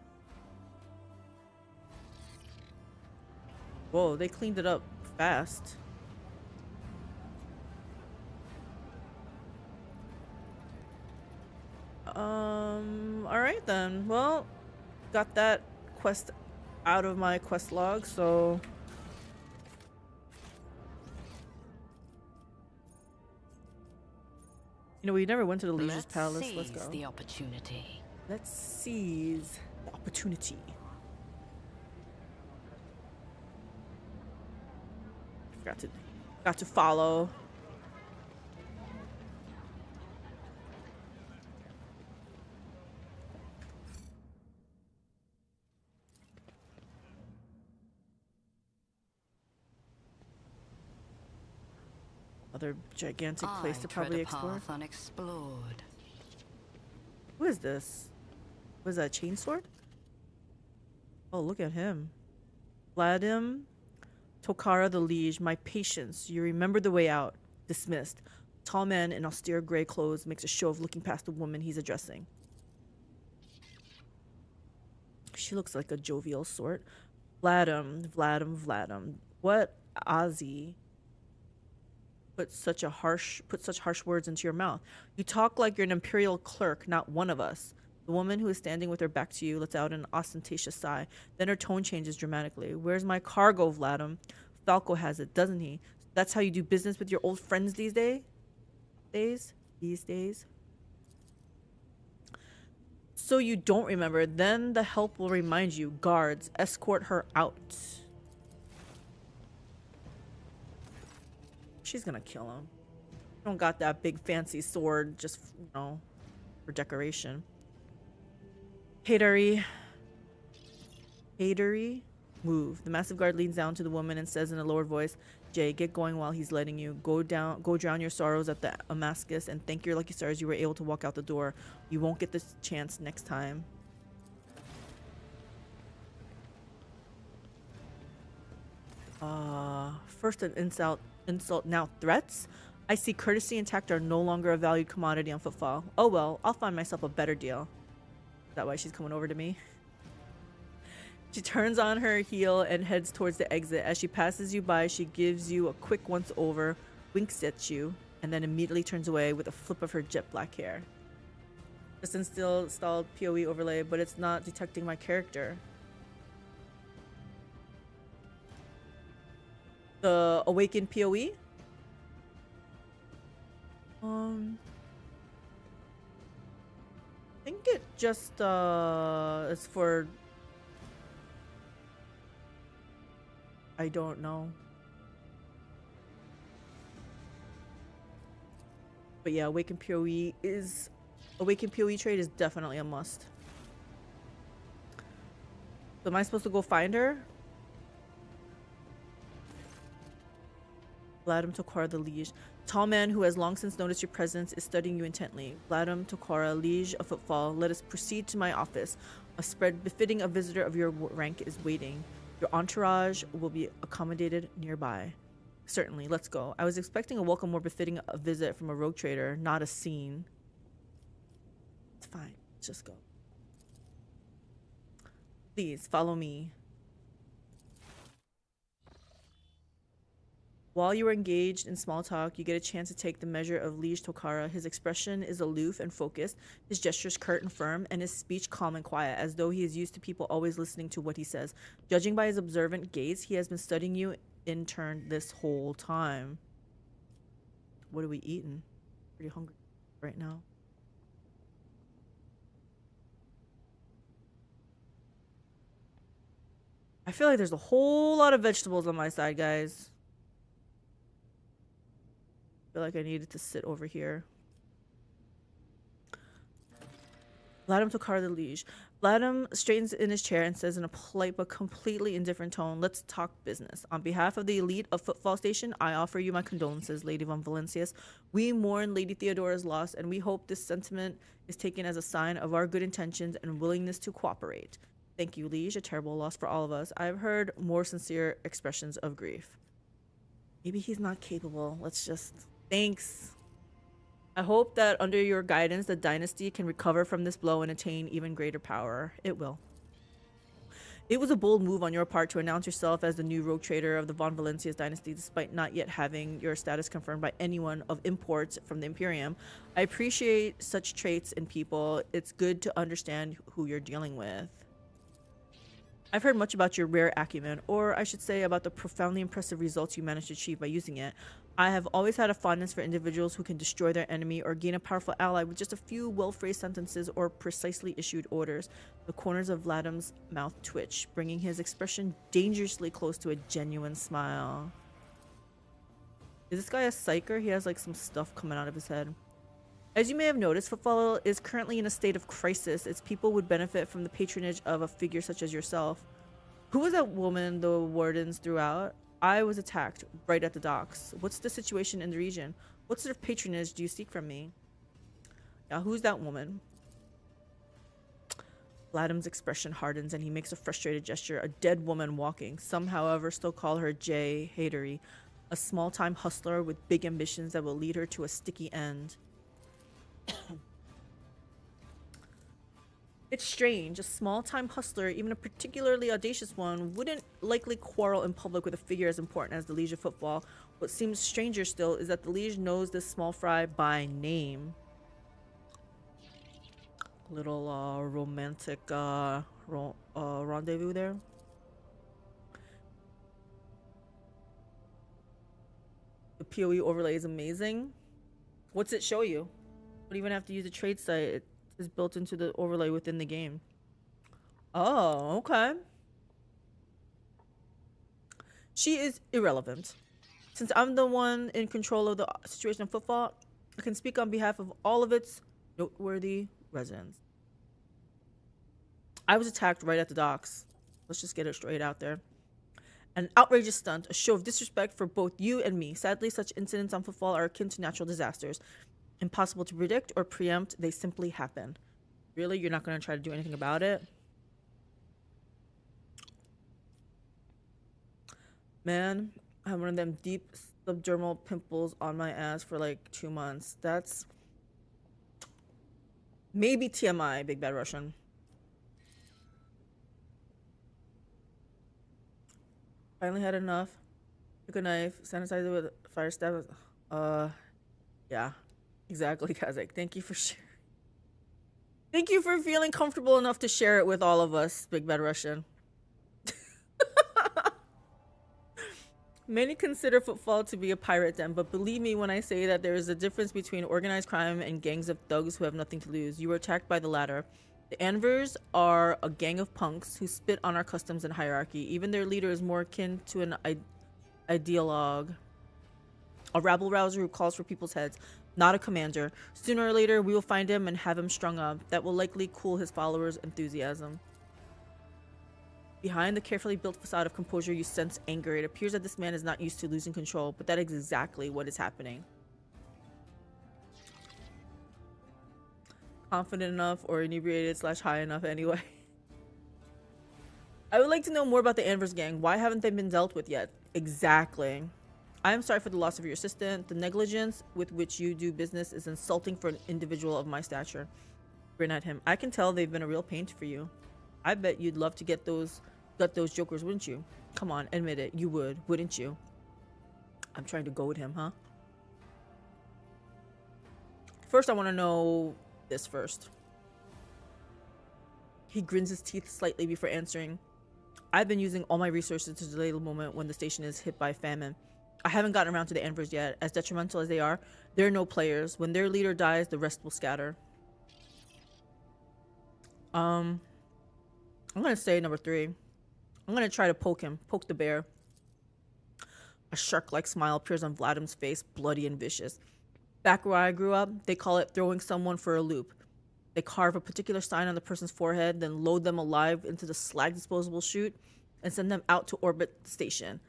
[SPEAKER 1] Whoa, they cleaned it up fast. Alright then. Well, got that quest out of my quest log, so you know, we never went to the Liege's Palace. Let's go.
[SPEAKER 2] The opportunity.
[SPEAKER 1] Let's seize the opportunity. Got to follow. Other gigantic place to probably explore.
[SPEAKER 2] Unexplored.
[SPEAKER 1] Who is this? Was that a chainsword? Oh, look at him. Vladim Tokara the Liege, my patience. You remember the way out. Dismissed. Tall man in austere gray clothes makes a show of looking past the woman he's addressing. She looks like a jovial sort. Vladim. What Ozzy put such harsh words into your mouth? You talk like you're an imperial clerk, not one of us. The woman who is standing with her back to you lets out an ostentatious sigh. Then her tone changes dramatically. Where's my cargo, Vladim? Falco has it, doesn't he? That's how you do business with your old friends these days? These days? So you don't remember. Then the help will remind you. Guards, escort her out. She's gonna kill him. Don't got that big fancy sword just, you know, for decoration. Hatery. Move. The massive guard leans down to the woman and says in a lowered voice, Jay, get going while he's letting you. Go drown your sorrows at the Damascus and thank your lucky stars you were able to walk out the door. You won't get this chance next time. First an insult, now threats? I see courtesy and tact are no longer a valued commodity on Footfall. Oh well, I'll find myself a better deal. Is that why she's coming over to me? She turns on her heel and heads towards the exit. As she passes you by, she gives you a quick once over, winks at you, and then immediately turns away with a flip of her jet black hair. Just installed PoE overlay, but it's not detecting my character. The awakened PoE? I think it just is for, I don't know. But yeah, awakened PoE trade is definitely a must. So am I supposed to go find her? Vladim Tokara the Liege. Tall man who has long since noticed your presence is studying you intently. Vladim Tokara, Liege of Footfall, let us proceed to my office. A spread befitting a visitor of your rank is waiting. Your entourage will be accommodated nearby. Certainly, let's go. I was expecting a welcome more befitting a visit from a rogue trader, not a scene. It's fine. Let's just go. Please, follow me. While you are engaged in small talk, you get a chance to take the measure of Liege Tokara. His expression is aloof and focused, his gestures curt and firm, and his speech calm and quiet, as though he is used to people always listening to what he says. Judging by his observant gaze, he has been studying you in turn this whole time. What are we eating? Pretty hungry right now. I feel like there's a whole lot of vegetables on my side, guys. I feel like I needed to sit over here. Vladim Tokara the Liege. Vladim straightens in his chair and says in a polite but completely indifferent tone, let's talk business. On behalf of the elite of Footfall Station, I offer you my condolences, Lady von Valencius. We mourn Lady Theodora's loss, and we hope this sentiment is taken as a sign of our good intentions and willingness to cooperate. Thank you, Liege. A terrible loss for all of us. I've heard more sincere expressions of grief. Maybe he's not capable. Let's just... Thanks. I hope that under your guidance, the dynasty can recover from this blow and attain even greater power. It will. It was a bold move on your part to announce yourself as the new rogue trader of the von Valencius dynasty, despite not yet having your status confirmed by anyone of import from the Imperium. I appreciate such traits in people. It's good to understand who you're dealing with. I've heard much about your rare acumen, or I should say about the profoundly impressive results you managed to achieve by using it. I have always had a fondness for individuals who can destroy their enemy or gain a powerful ally with just a few well-phrased sentences or precisely issued orders. The corners of Vladim's mouth twitch, bringing his expression dangerously close to a genuine smile. Is this guy a psyker? He has like some stuff coming out of his head. As you may have noticed, Footfall is currently in a state of crisis. Its people would benefit from the patronage of a figure such as yourself. Who was that woman the wardens threw out? I was attacked right at the docks. What's the situation in the region? What sort of patronage do you seek from me? Now, who's that woman? Vladim's expression hardens and he makes a frustrated gesture. A dead woman walking. Some, however, still call her Jay Hatery, a small-time hustler with big ambitions that will lead her to a sticky end. It's strange. A small-time hustler, even a particularly audacious one, wouldn't likely quarrel in public with a figure as important as the Liege of Footfall. What seems stranger still is that the Liege knows this small fry by name. Little romantic rendezvous there. The PoE overlay is amazing. What's it show you? You don't even have to use a trade site. It is built into the overlay within the game. Oh, okay. She is irrelevant. Since I'm the one in control of the situation of Footfall, I can speak on behalf of all of its noteworthy residents. I was attacked right at the docks. Let's just get it straight out there. An outrageous stunt, a show of disrespect for both you and me. Sadly, such incidents on Footfall are akin to natural disasters. Impossible to predict or preempt, they simply happen. Really? You're not going to try to do anything about it? Man, I have one of them deep subdermal pimples on my ass for like 2 months. That's maybe TMI, Big Bad Russian. Finally had enough. Took a knife, sanitized it with fire stab. Yeah, exactly, Kazakh. Thank you for sharing. Thank you for feeling comfortable enough to share it with all of us, Big Bad Russian. Many consider Footfall to be a pirate den, but believe me when I say that there is a difference between organized crime and gangs of thugs who have nothing to lose. You were attacked by the latter. The Anvers are a gang of punks who spit on our customs and hierarchy. Even their leader is more akin to an ideologue. A rabble-rouser who calls for people's heads, not a commander. Sooner or later, we will find him and have him strung up. That will likely cool his followers' enthusiasm. Behind the carefully built facade of composure, you sense anger. It appears that this man is not used to losing control, but that is exactly what is happening. Confident enough or inebriated / high enough anyway. I would like to know more about the Anvers gang. Why haven't they been dealt with yet? Exactly. I am sorry for the loss of your assistant. The negligence with which you do business is insulting for an individual of my stature. Grin at him. I can tell they've been a real pain for you. I bet you'd love to gut those jokers, wouldn't you? Come on, admit it. You would, wouldn't you? I'm trying to goad him, huh? First, I want to know this first. He grins his teeth slightly before answering. I've been using all my resources to delay the moment when the station is hit by famine. I haven't gotten around to the Anvers yet. As detrimental as they are, they're no players. When their leader dies, the rest will scatter. I'm gonna say number 3. I'm gonna try to poke the bear. A shark-like smile appears on Vladim's face, bloody and vicious. Back where I grew up, they call it throwing someone for a loop. They carve a particular sign on the person's forehead, then load them alive into the slag disposable chute and send them out to orbit the station.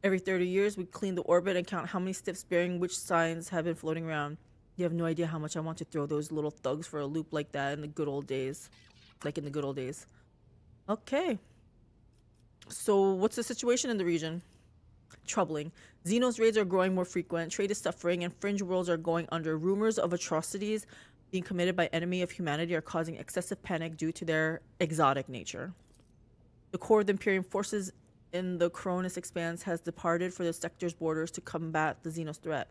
[SPEAKER 1] Every 30 years, we clean the orbit and count how many stiffs bearing which signs have been floating around. You have no idea how much I want to throw those little thugs for a loop like that in the good old days. Like in the good old days. Okay. So what's the situation in the region? Troubling. Xenos raids are growing more frequent. Trade is suffering and fringe worlds are going under. Rumors of atrocities being committed by enemy of humanity are causing excessive panic due to their exotic nature. The core of the Imperium forces in the Cronus Expanse has departed for the sector's borders to combat the Xenos threat.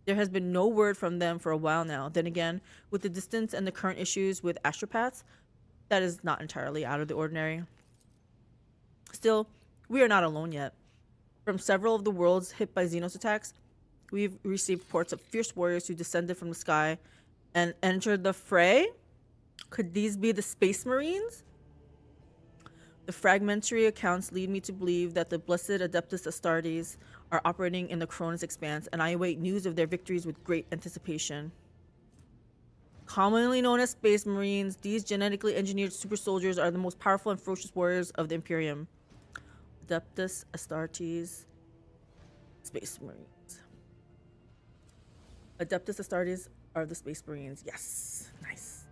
[SPEAKER 1] There has been no word from them for a while now. Then again, with the distance and the current issues with astropaths, that is not entirely out of the ordinary. Still, we are not alone yet. From several of the worlds hit by Xenos attacks, we've received reports of fierce warriors who descended from the sky and entered the fray. Could these be the Space Marines? The fragmentary accounts lead me to believe that the blessed Adeptus Astartes are operating in the Cronus Expanse, and I await news of their victories with great anticipation. Commonly known as Space Marines, these genetically engineered super soldiers are the most powerful and ferocious warriors of the Imperium. Adeptus Astartes, Space Marines. Adeptus Astartes are the Space Marines. Yes, nice.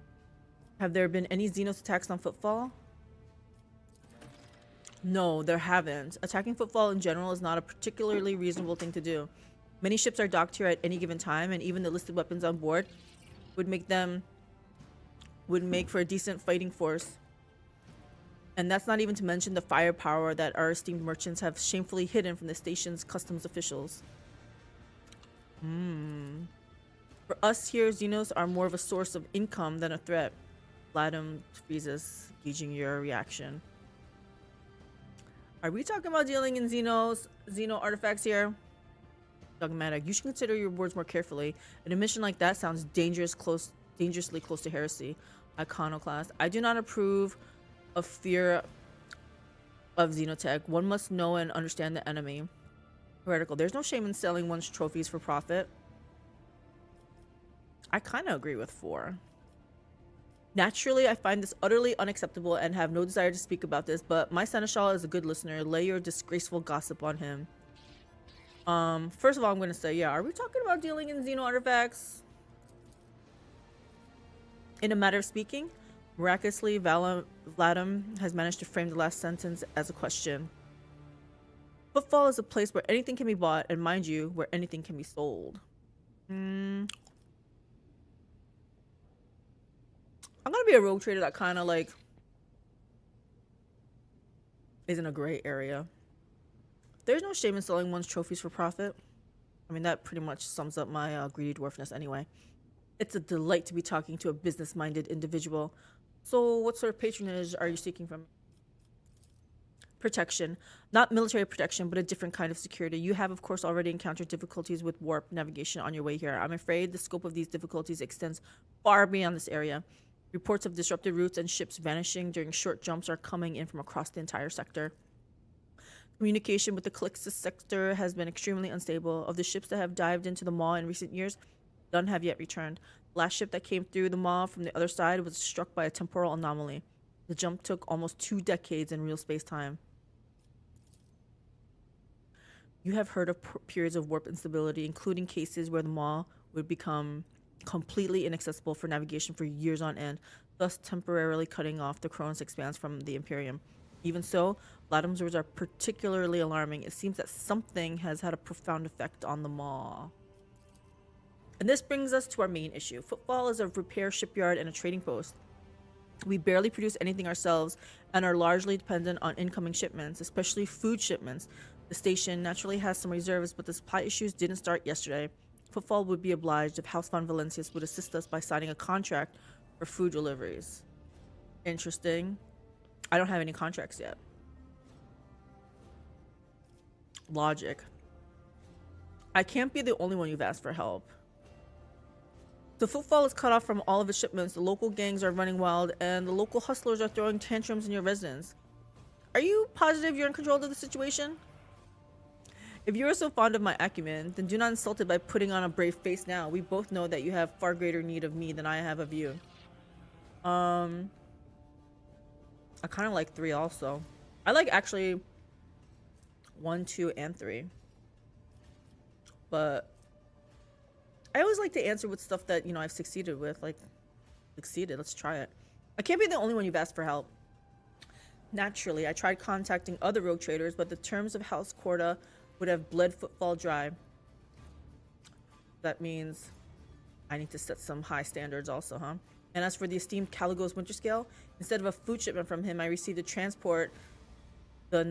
[SPEAKER 1] Have there been any Xenos attacks on Footfall? No, there haven't. Attacking Footfall in general is not a particularly reasonable thing to do. Many ships are docked here at any given time, and even the listed weapons on board would make for a decent fighting force. And that's not even to mention the firepower that our esteemed merchants have shamefully hidden from the station's customs officials. For us here, Xenos are more of a source of income than a threat. Vladim freezes, gauging your reaction. Are we talking about dealing in Xeno artifacts here? Dogmatic. You should consider your words more carefully. An admission like that sounds dangerously close to heresy. Iconoclast. I do not approve of fear of Xenotech. One must know and understand the enemy. Heretical. There's no shame in selling one's trophies for profit. I kind of agree with 4. Naturally, I find this utterly unacceptable and have no desire to speak about this, but my seneschal is a good listener. Lay your disgraceful gossip on him. First of all, I'm going to say, yeah, are we talking about dealing in Xeno artifacts? In a matter of speaking, miraculously, Vladim has managed to frame the last sentence as a question. Footfall is a place where anything can be bought, and mind you, where anything can be sold. I'm gonna be a rogue trader that kind of is in a gray area. There's no shame in selling one's trophies for profit. I mean, that pretty much sums up my greedy dwarfness anyway. It's a delight to be talking to a business-minded individual. So what sort of patronage are you seeking from me? Protection. Not military protection, but a different kind of security. You have, of course, already encountered difficulties with warp navigation on your way here. I'm afraid the scope of these difficulties extends far beyond this area. Reports of disrupted routes and ships vanishing during short jumps are coming in from across the entire sector. Communication with the Calixtus sector has been extremely unstable. Of the ships that have dived into the maw in recent years, none have yet returned. The last ship that came through the maw from the other side was struck by a temporal anomaly. The jump took almost 2 decades in real space-time. You have heard of periods of warp instability, including cases where the maw would become completely inaccessible for navigation for years on end, thus temporarily cutting off the Cronus expanse from the Imperium. Even so, Vladim's words are particularly alarming. It seems that something has had a profound effect on the maw. And this brings us to our main issue. Footfall is a repair shipyard and a trading post. We barely produce anything ourselves and are largely dependent on incoming shipments, especially food shipments. The station naturally has some reserves, but the supply issues didn't start yesterday. Footfall would be obliged if House von Valencius would assist us by signing a contract for food deliveries. Interesting. I don't have any contracts yet. Logic. I can't be the only one you've asked for help. The Footfall is cut off from all of its shipments, the local gangs are running wild, and the local hustlers are throwing tantrums in your residence. Are you positive you're in control of the situation? If you are so fond of my acumen, then do not insult it by putting on a brave face now. We both know that you have far greater need of me than I have of you. I kind of like 3 also. I like actually 1, 2, and 3. But I always like to answer with stuff that, you know, I've succeeded with. Like, succeeded, let's try it. I can't be the only one you've asked for help. Naturally, I tried contacting other rogue traders, but the terms of House Corda would have bled Footfall dry. That means I need to set some high standards also, huh? And as for the esteemed Caligos Winterscale, instead of a food shipment from him, I received a transport, the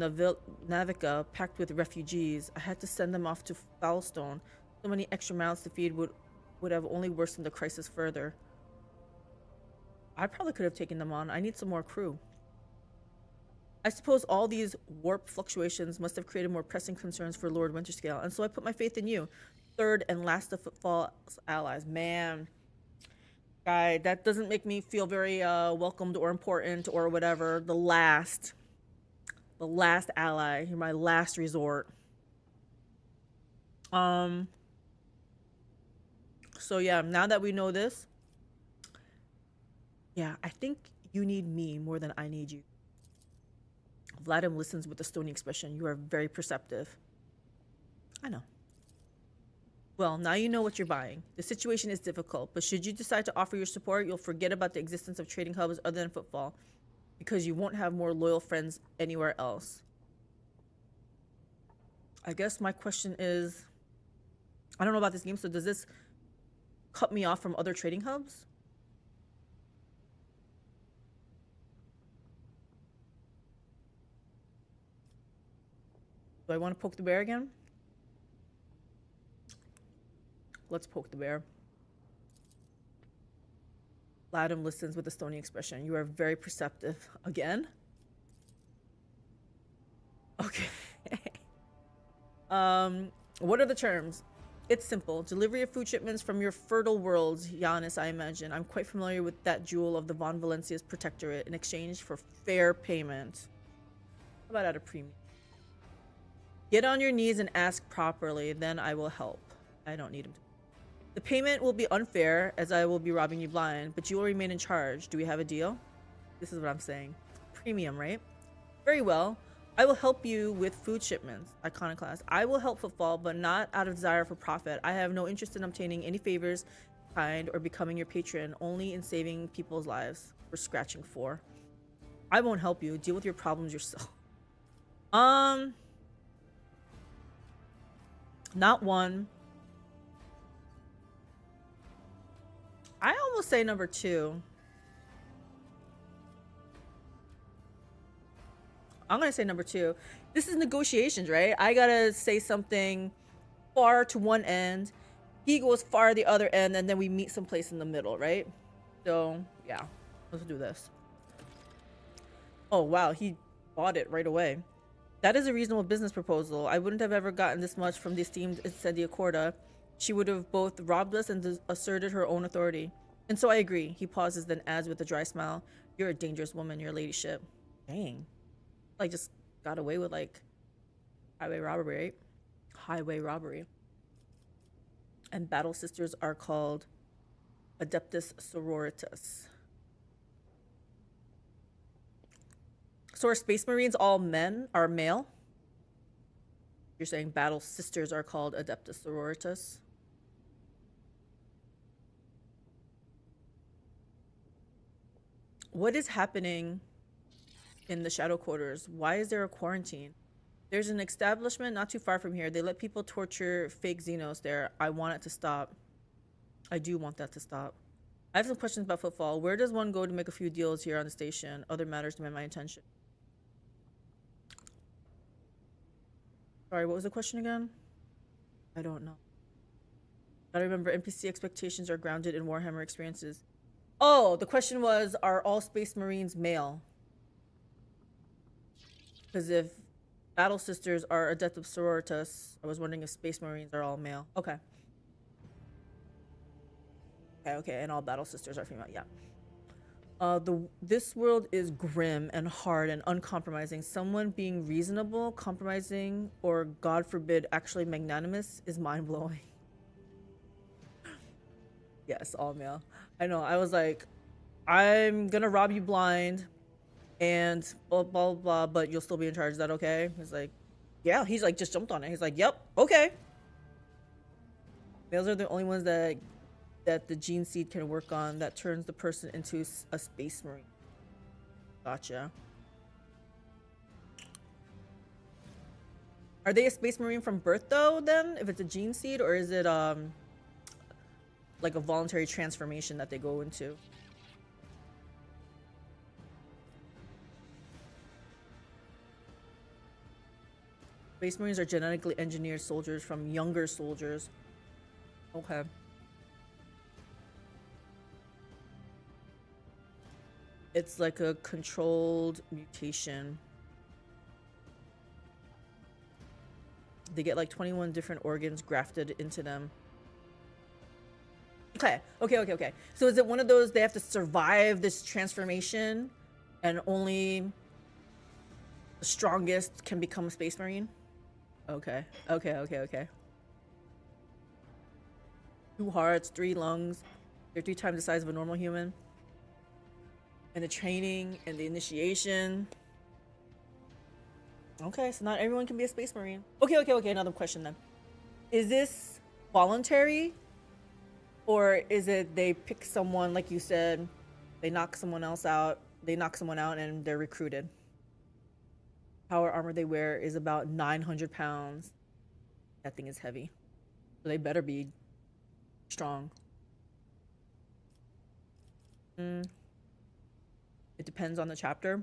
[SPEAKER 1] Navica, packed with refugees. I had to send them off to Foulstone. So many extra mouths to feed would have only worsened the crisis further. I probably could have taken them on. I need some more crew. I suppose all these warp fluctuations must have created more pressing concerns for Lord Winterscale, and so I put my faith in you, third and last of Footfall's allies. Man, guy, that doesn't make me feel very welcomed or important or whatever. The last ally. You're my last resort. So yeah, now that we know this, yeah, I think you need me more than I need you. Vladim listens with a stony expression. You are very perceptive. I know. Well, now you know what you're buying. The situation is difficult, but should you decide to offer your support, you'll forget about the existence of trading hubs other than Footfall, because you won't have more loyal friends anywhere else. I guess my question is, I don't know about this game, so does this cut me off from other trading hubs? Do I want to poke the bear again? Let's poke the bear. Vladim listens with a stony expression. You are very perceptive. Again? Okay. What are the terms? It's simple. Delivery of food shipments from your fertile worlds, Giannis, I imagine. I'm quite familiar with that jewel of the Von Valencia's protectorate in exchange for fair payment. How about at a premium? Get on your knees and ask properly, then I will help. I don't need him to. The payment will be unfair, as I will be robbing you blind, but you will remain in charge. Do we have a deal? This is what I'm saying. Premium, right? Very well. I will help you with food shipments, Iconoclast. I will help Footfall, but not out of desire for profit. I have no interest in obtaining any favors kind or becoming your patron, only in saving people's lives. We're scratching for. I won't help you. Deal with your problems yourself. Not one. I almost say number 2. I'm gonna say number 2. This is negotiations, right? I gotta say something far to one end, he goes far the other end, and then we meet someplace in the middle, right? So yeah, let's do this. Oh wow, he bought it right away. That is a reasonable business proposal. I wouldn't have ever gotten this much from the esteemed Incendia Corda. She would have both robbed us and asserted her own authority. And so I agree. He pauses, then adds with a dry smile, "You're a dangerous woman, your ladyship." Dang. Like, just got away with, like, highway robbery, right? Highway robbery. And battle sisters are called Adeptus Sororitas. So are Space Marines all men, are male? You're saying battle sisters are called Adeptus Sororitas? What is happening in the Shadow Quarters? Why is there a quarantine? There's an establishment not too far from here. They let people torture fake Xenos there. I want it to stop. I do want that to stop. I have some questions about Footfall. Where does one go to make a few deals here on the station? Other matters demand my attention. Sorry, what was the question again? I don't know. Gotta remember, NPC expectations are grounded in Warhammer experiences. Oh, the question was, are all Space Marines male? Because if Battle Sisters are Adeptus Sororitas, I was wondering if Space Marines are all male. Okay. Okay, and all Battle Sisters are female, yeah. This world is grim and hard and uncompromising. Someone being reasonable, compromising, or God forbid, actually magnanimous is mind-blowing. Yes, all male. I know, I was like, I'm gonna rob you blind and blah, blah, blah, but you'll still be in charge. Is that okay? He's like, yeah. He's like, just jumped on it. He's like, yep, okay. Males are the only ones that the gene seed can work on that turns the person into a Space Marine. Gotcha. Are they a Space Marine from birth though then, if it's a gene seed, or is it like a voluntary transformation that they go into? Space Marines are genetically engineered soldiers from younger soldiers. Okay. It's like a controlled mutation. They get like 21 different organs grafted into them. Okay. So is it one of those they have to survive this transformation and only the strongest can become a Space Marine? Okay. 2 hearts, 3 lungs. They're 3 times the size of a normal human. And the training and the initiation. Okay, so not everyone can be a Space Marine. Okay, another question then. Is this voluntary? Or is it they pick someone, like you said, they knock someone else out, they knock someone out and they're recruited? Power armor they wear is about 900 pounds. That thing is heavy. So they better be strong. It depends on the chapter.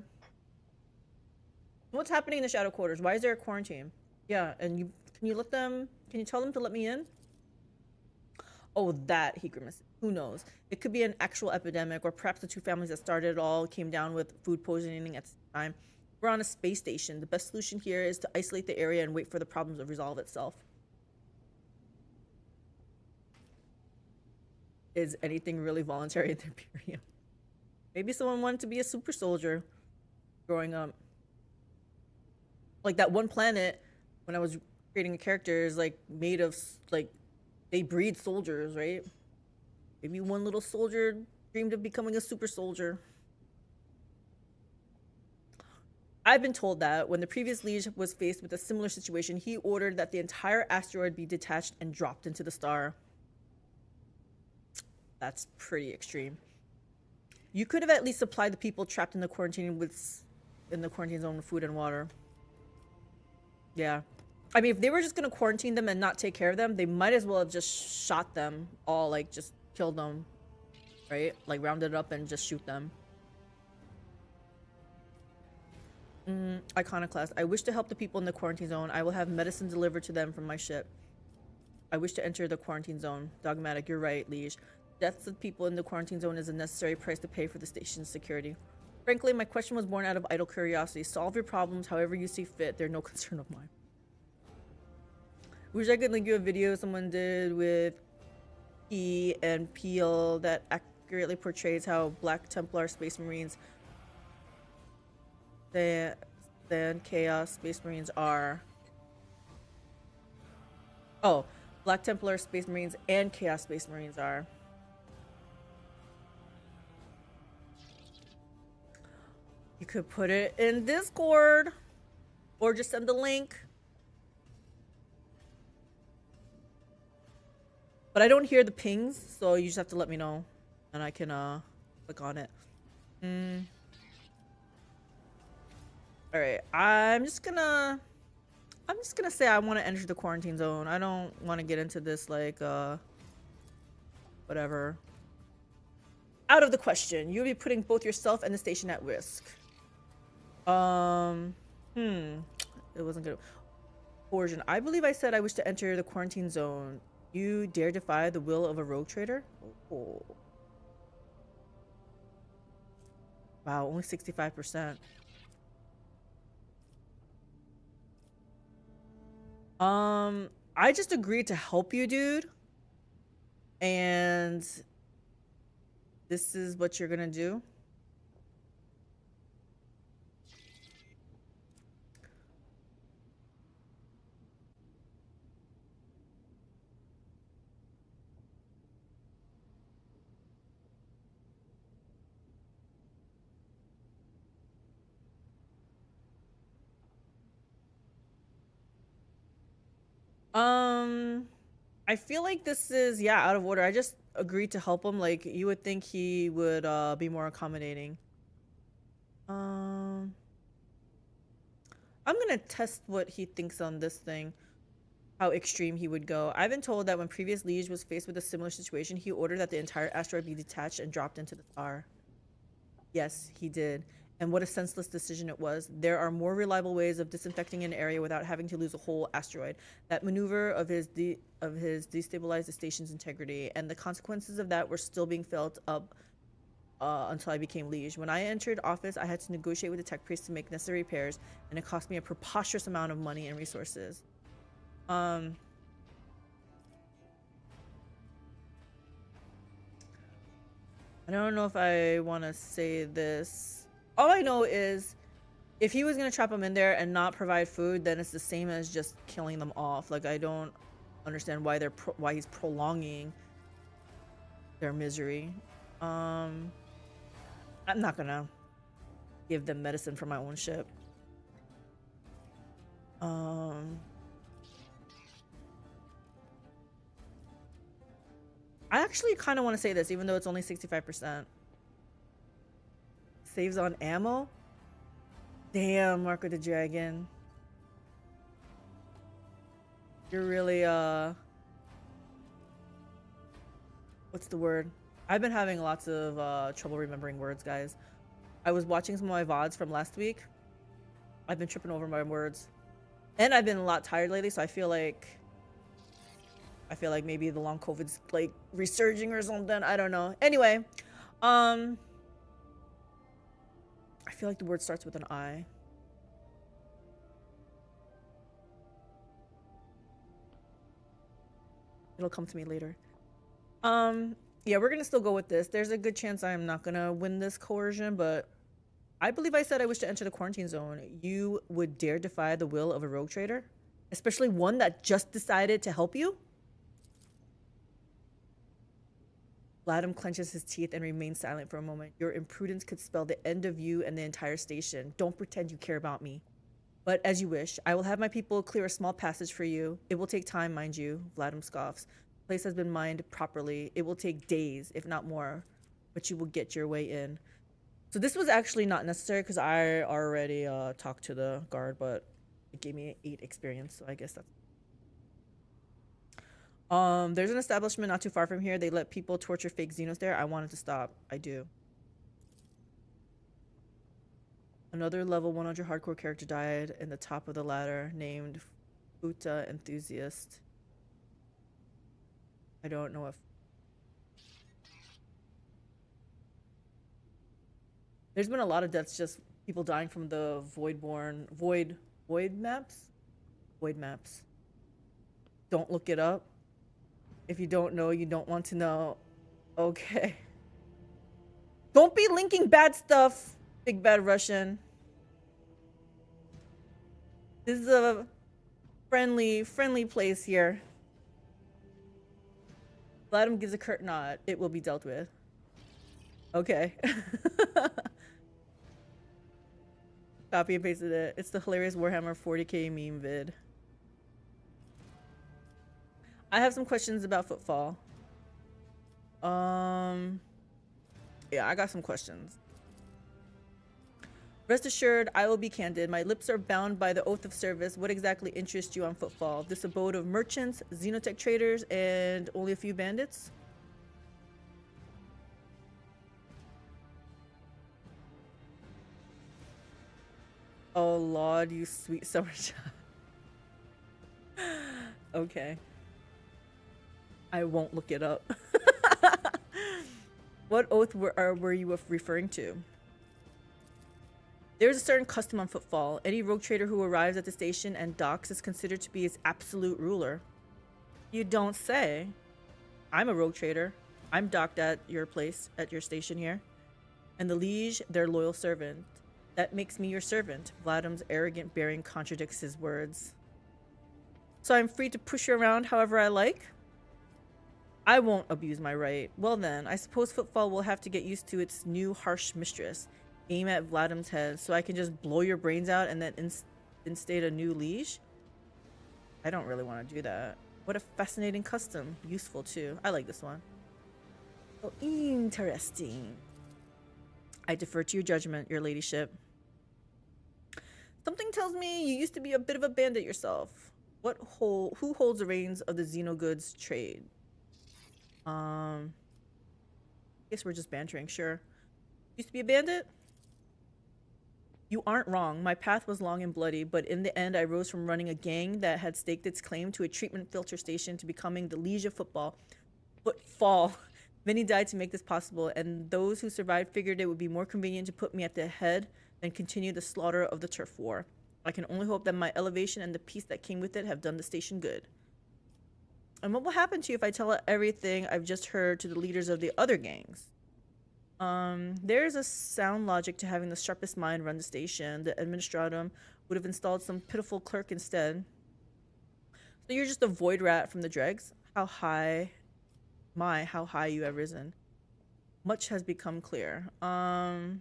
[SPEAKER 1] What's happening in the Shadow Quarters? Why is there a quarantine? Yeah, and can you tell them to let me in? Oh, that, he grimaces. Who knows? It could be an actual epidemic, or perhaps the 2 families that started it all came down with food poisoning at the time. We're on a space station. The best solution here is to isolate the area and wait for the problem to resolve itself. Is anything really voluntary in the Imperium? Maybe someone wanted to be a super soldier growing up. Like that one planet, when I was creating a character, is like made of, like, they breed soldiers, right? Maybe one little soldier dreamed of becoming a super soldier. I've been told that when the previous liege was faced with a similar situation, he ordered that the entire asteroid be detached and dropped into the star. That's pretty extreme. You could have at least supplied the people trapped in the quarantine zone with food and water. Yeah. I mean, if they were just going to quarantine them and not take care of them, they might as well have just shot them all, like, just killed them, right? Like, rounded up and just shoot them. Iconoclast. I wish to help the people in the quarantine zone. I will have medicine delivered to them from my ship. I wish to enter the quarantine zone. Dogmatic, you're right, Liege. Deaths of people in the quarantine zone is a necessary price to pay for the station's security. Frankly, my question was born out of idle curiosity. Solve your problems however you see fit. They're no concern of mine. Wish I could link you a video someone did with P and Peel that accurately portrays how Black Templar Space Marines than Chaos Space Marines are. Oh, Black Templar Space Marines and Chaos Space Marines are. You could put it in Discord or just send the link. But I don't hear the pings, so you just have to let me know and I can click on it. All right, I'm just gonna say I want to enter the quarantine zone. I don't want to get into this like whatever. Out of the question. You'll be putting both yourself and the station at risk. It wasn't good. Coercion. I believe I said I wish to enter the quarantine zone. You dare defy the will of a rogue trader? Oh. Wow, only 65%. I just agreed to help you, dude. And this is what you're gonna do. I feel like this is, yeah, out of order. I just agreed to help him. Like, you would think he would be more accommodating. I'm gonna test what he thinks on this thing, how extreme he would go. I've been told that when previous Liege was faced with a similar situation, he ordered that the entire asteroid be detached and dropped into the star. Yes, he did. And what a senseless decision it was. There are more reliable ways of disinfecting an area without having to lose a whole asteroid. That maneuver of his destabilized the station's integrity, and the consequences of that were still being felt up until I became Liege. When I entered office, I had to negotiate with the tech priest to make necessary repairs, and it cost me a preposterous amount of money and resources. I don't know if I want to say this. All I know is if he was going to trap them in there and not provide food, then it's the same as just killing them off. Like, I don't understand why why he's prolonging their misery. I'm not going to give them medicine for my own ship. I actually kind of want to say this, even though it's only 65%. Saves on ammo? Damn, Mark of the Dragon. You're really, what's the word? I've been having lots of trouble remembering words, guys. I was watching some of my VODs from last week. I've been tripping over my words. And I've been a lot tired lately, so I feel like maybe the long COVID's like resurging or something. I don't know. Anyway, I feel like the word starts with an I. It'll come to me later. Yeah, we're gonna still go with this. There's a good chance I'm not gonna win this coercion, but I believe I said I wish to enter the quarantine zone. You would dare defy the will of a rogue trader? Especially one that just decided to help you? Vladim clenches his teeth and remains silent for a moment. Your imprudence could spell the end of you and the entire station. Don't pretend you care about me. But as you wish, I will have my people clear a small passage for you. It will take time, mind you. Vladim scoffs. The place has been mined properly. It will take days, if not more, but you will get your way in. So this was actually not necessary because I already talked to the guard, but it gave me 8 experience, so I guess that's... There's an establishment not too far from here. They let people torture fake Xenos there. I wanted to stop. I do. Another level 100 hardcore character died in the top of the ladder, named Futa Enthusiast. I don't know if... There's been a lot of deaths, just people dying from the Void maps? Void maps. Don't look it up. If you don't know, you don't want to know. Okay. Don't be linking bad stuff, Big Bad Russian. This is a friendly place here. Vladimir gives a curt nod. It will be dealt with. Okay. Copy and pasted it. It's the hilarious Warhammer 40k meme vid. I have some questions about Footfall. Yeah, I got some questions. Rest assured, I will be candid. My lips are bound by the oath of service. What exactly interests you on Footfall? This abode of merchants, xenotech traders, and only a few bandits? Oh Lord, you sweet summer child. Okay. I won't look it up. What oath were you referring to? There is a certain custom on Footfall. Any rogue trader who arrives at the station and docks is considered to be its absolute ruler. You don't say. I'm a rogue trader. I'm docked at your place, at your station here. And the liege, their loyal servant. That makes me your servant. Vladim's arrogant bearing contradicts his words. So I'm free to push you around however I like? I won't abuse my right. Well then, I suppose Footfall will have to get used to its new harsh mistress. Aim at Vladim's head so I can just blow your brains out and then instate a new liege? I don't really want to do that. What a fascinating custom. Useful too. I like this one. Oh, interesting. I defer to your judgment, your ladyship. Something tells me you used to be a bit of a bandit yourself. Who holds the reins of the xenogoods trade? Guess we're just bantering, sure. Used to be a bandit? You aren't wrong. My path was long and bloody, but in the end I rose from running a gang that had staked its claim to a treatment filter station to becoming the liege of Footfall. Many died to make this possible, and those who survived figured it would be more convenient to put me at the head than continue the slaughter of the turf war. I can only hope that my elevation and the peace that came with it have done the station good. And what will happen to you if I tell everything I've just heard to the leaders of the other gangs? There's a sound logic to having the sharpest mind run the station. The administratum would have installed some pitiful clerk instead. So you're just a void rat from the dregs? How high you have risen. Much has become clear. I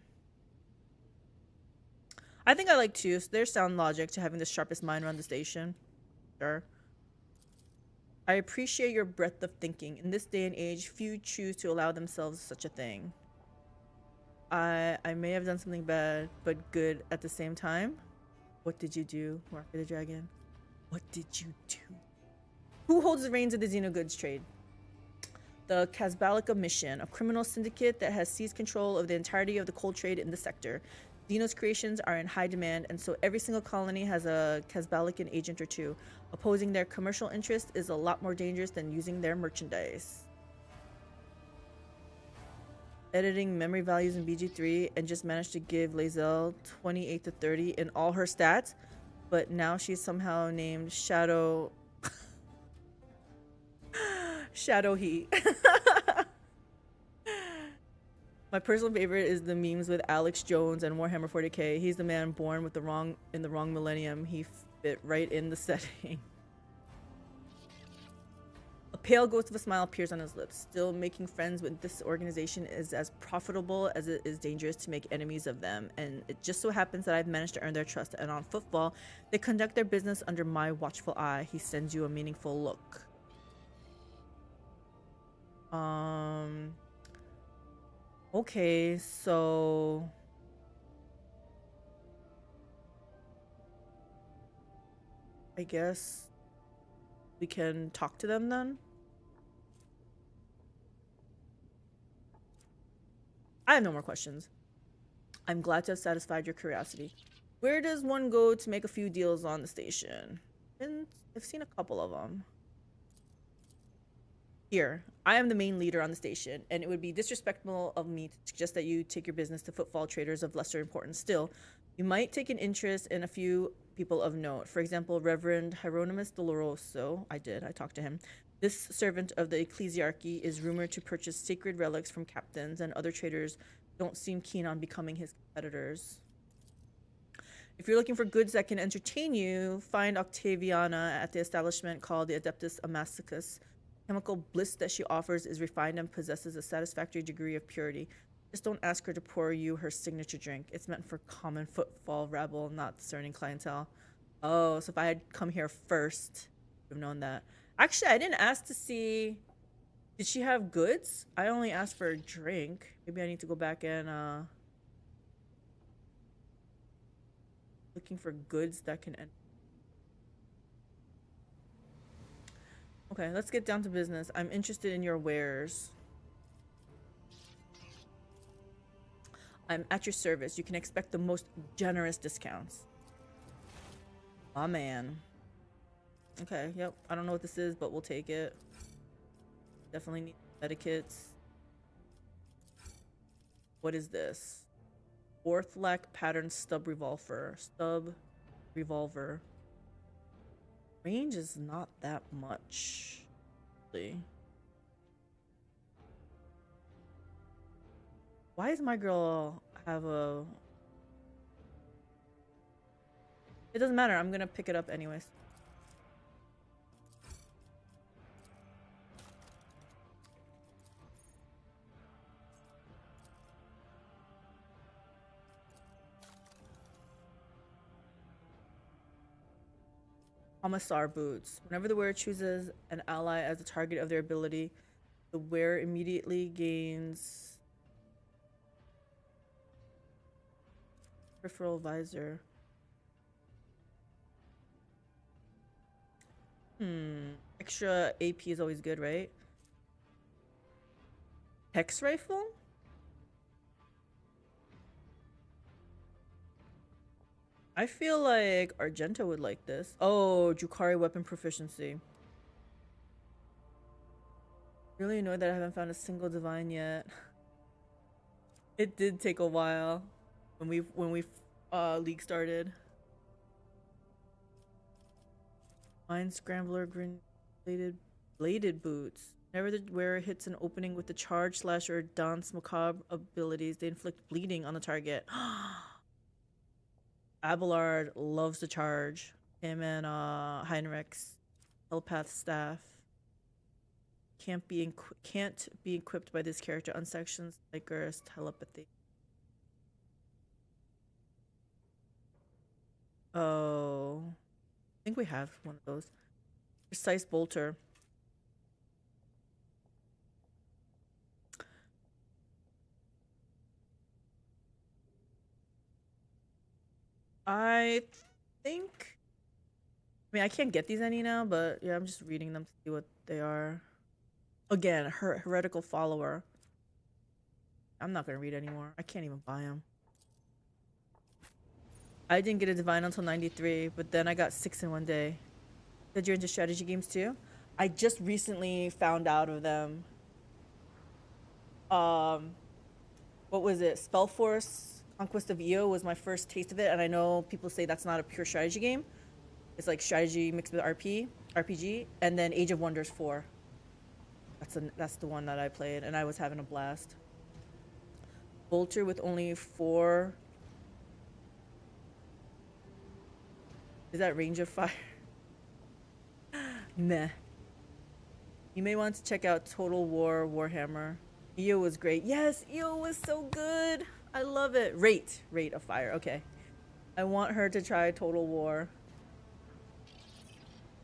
[SPEAKER 1] think I like two. So there's sound logic to having the sharpest mind run the station. Sure. I appreciate your breadth of thinking. In this day and age, few choose to allow themselves such a thing. I may have done something bad, but good at the same time. What did you do, Mark of the Dragon? What did you do? Who holds the reins of the xenogoods trade? The Kazbalika Mission, a criminal syndicate that has seized control of the entirety of the coal trade in the sector. Xenos creations are in high demand, and so every single colony has a Kazbalikan agent or two. Opposing their commercial interest is a lot more dangerous than using their merchandise. Editing memory values in BG3 and just managed to give Lae'zel 28 to 30 in all her stats, but now she's somehow named Shadow Heat. My personal favorite is the memes with Alex Jones and Warhammer 40k. He's the man born with in the wrong millennium. He fit right in the setting. A pale ghost of a smile appears on his lips. Still, making friends with this organization is as profitable as it is dangerous to make enemies of them, and it just so happens that I've managed to earn their trust, and on Footfall, they conduct their business under my watchful eye. He sends you a meaningful look. Okay, so I guess we can talk to them then. I have no more questions. I'm glad to have satisfied your curiosity. Where does one go to make a few deals on the station? And I've seen a couple of them. Here, I am the main leader on the station, and it would be disrespectful of me to suggest that you take your business to Footfall traders of lesser importance. Still, you might take an interest in a few people of note. For example, Reverend Hieronymus Doloroso. I talked to him. This servant of the ecclesiarchy is rumored to purchase sacred relics from captains, and other traders don't seem keen on becoming his competitors. If you're looking for goods that can entertain you, find Octaviana at the establishment called the Adeptus Amacicus. Chemical bliss that she offers is refined and possesses a satisfactory degree of purity. Just don't ask her to pour you her signature drink. It's meant for common Footfall rabble, not discerning clientele. Oh, so if I had come here first, I would have known that. Actually, I didn't ask to see... Did she have goods? I only asked for a drink. Maybe I need to go back and, looking for goods that can enter. Okay, let's get down to business. I'm interested in your wares. I'm at your service. You can expect the most generous discounts. Aw, man. Okay, yep. I don't know what this is, but we'll take it. Definitely need etiquettes. What is this? Orthlac pattern stub revolver. Range is not that much. Really. Why does my girl have a... It doesn't matter. I'm gonna pick it up anyways. Commissar boots. Whenever the wearer chooses an ally as the target of their ability, the wearer immediately gains peripheral visor. Extra AP is always good, right? Hex rifle? I feel like Argento would like this. Oh, Drukhari weapon proficiency. Really annoyed that I haven't found a single divine yet. It did take a while when we league started. Mind Scrambler bladed boots. Whenever the wearer hits an opening with the charge, slash, or dance macabre abilities, they inflict bleeding on the target. Abelard loves to charge. Him and Heinrich's telepath staff can't be equipped by this character. Unsanctioned Psyker's telepathy. Oh, I think we have one of those. Precise bolter. I think... I mean, I can't get these any now, but yeah, I'm just reading them to see what they are. Again, heretical follower. I'm not gonna read anymore. I can't even buy them. I didn't get a divine until 93, but then I got 6 in one day. Said you're into strategy games too? I just recently found out of them. What was it? Spellforce Conquest of Io was my first taste of it, and I know people say that's not a pure strategy game. It's like strategy mixed with RPG, and then Age of Wonders 4. That's the one that I played, and I was having a blast. Bolter with only 4. Is that range of fire? Nah. You may want to check out Total War Warhammer. Io was great. Yes, Io was so good. I love it. Rate of fire. Okay. I want her to try Total War.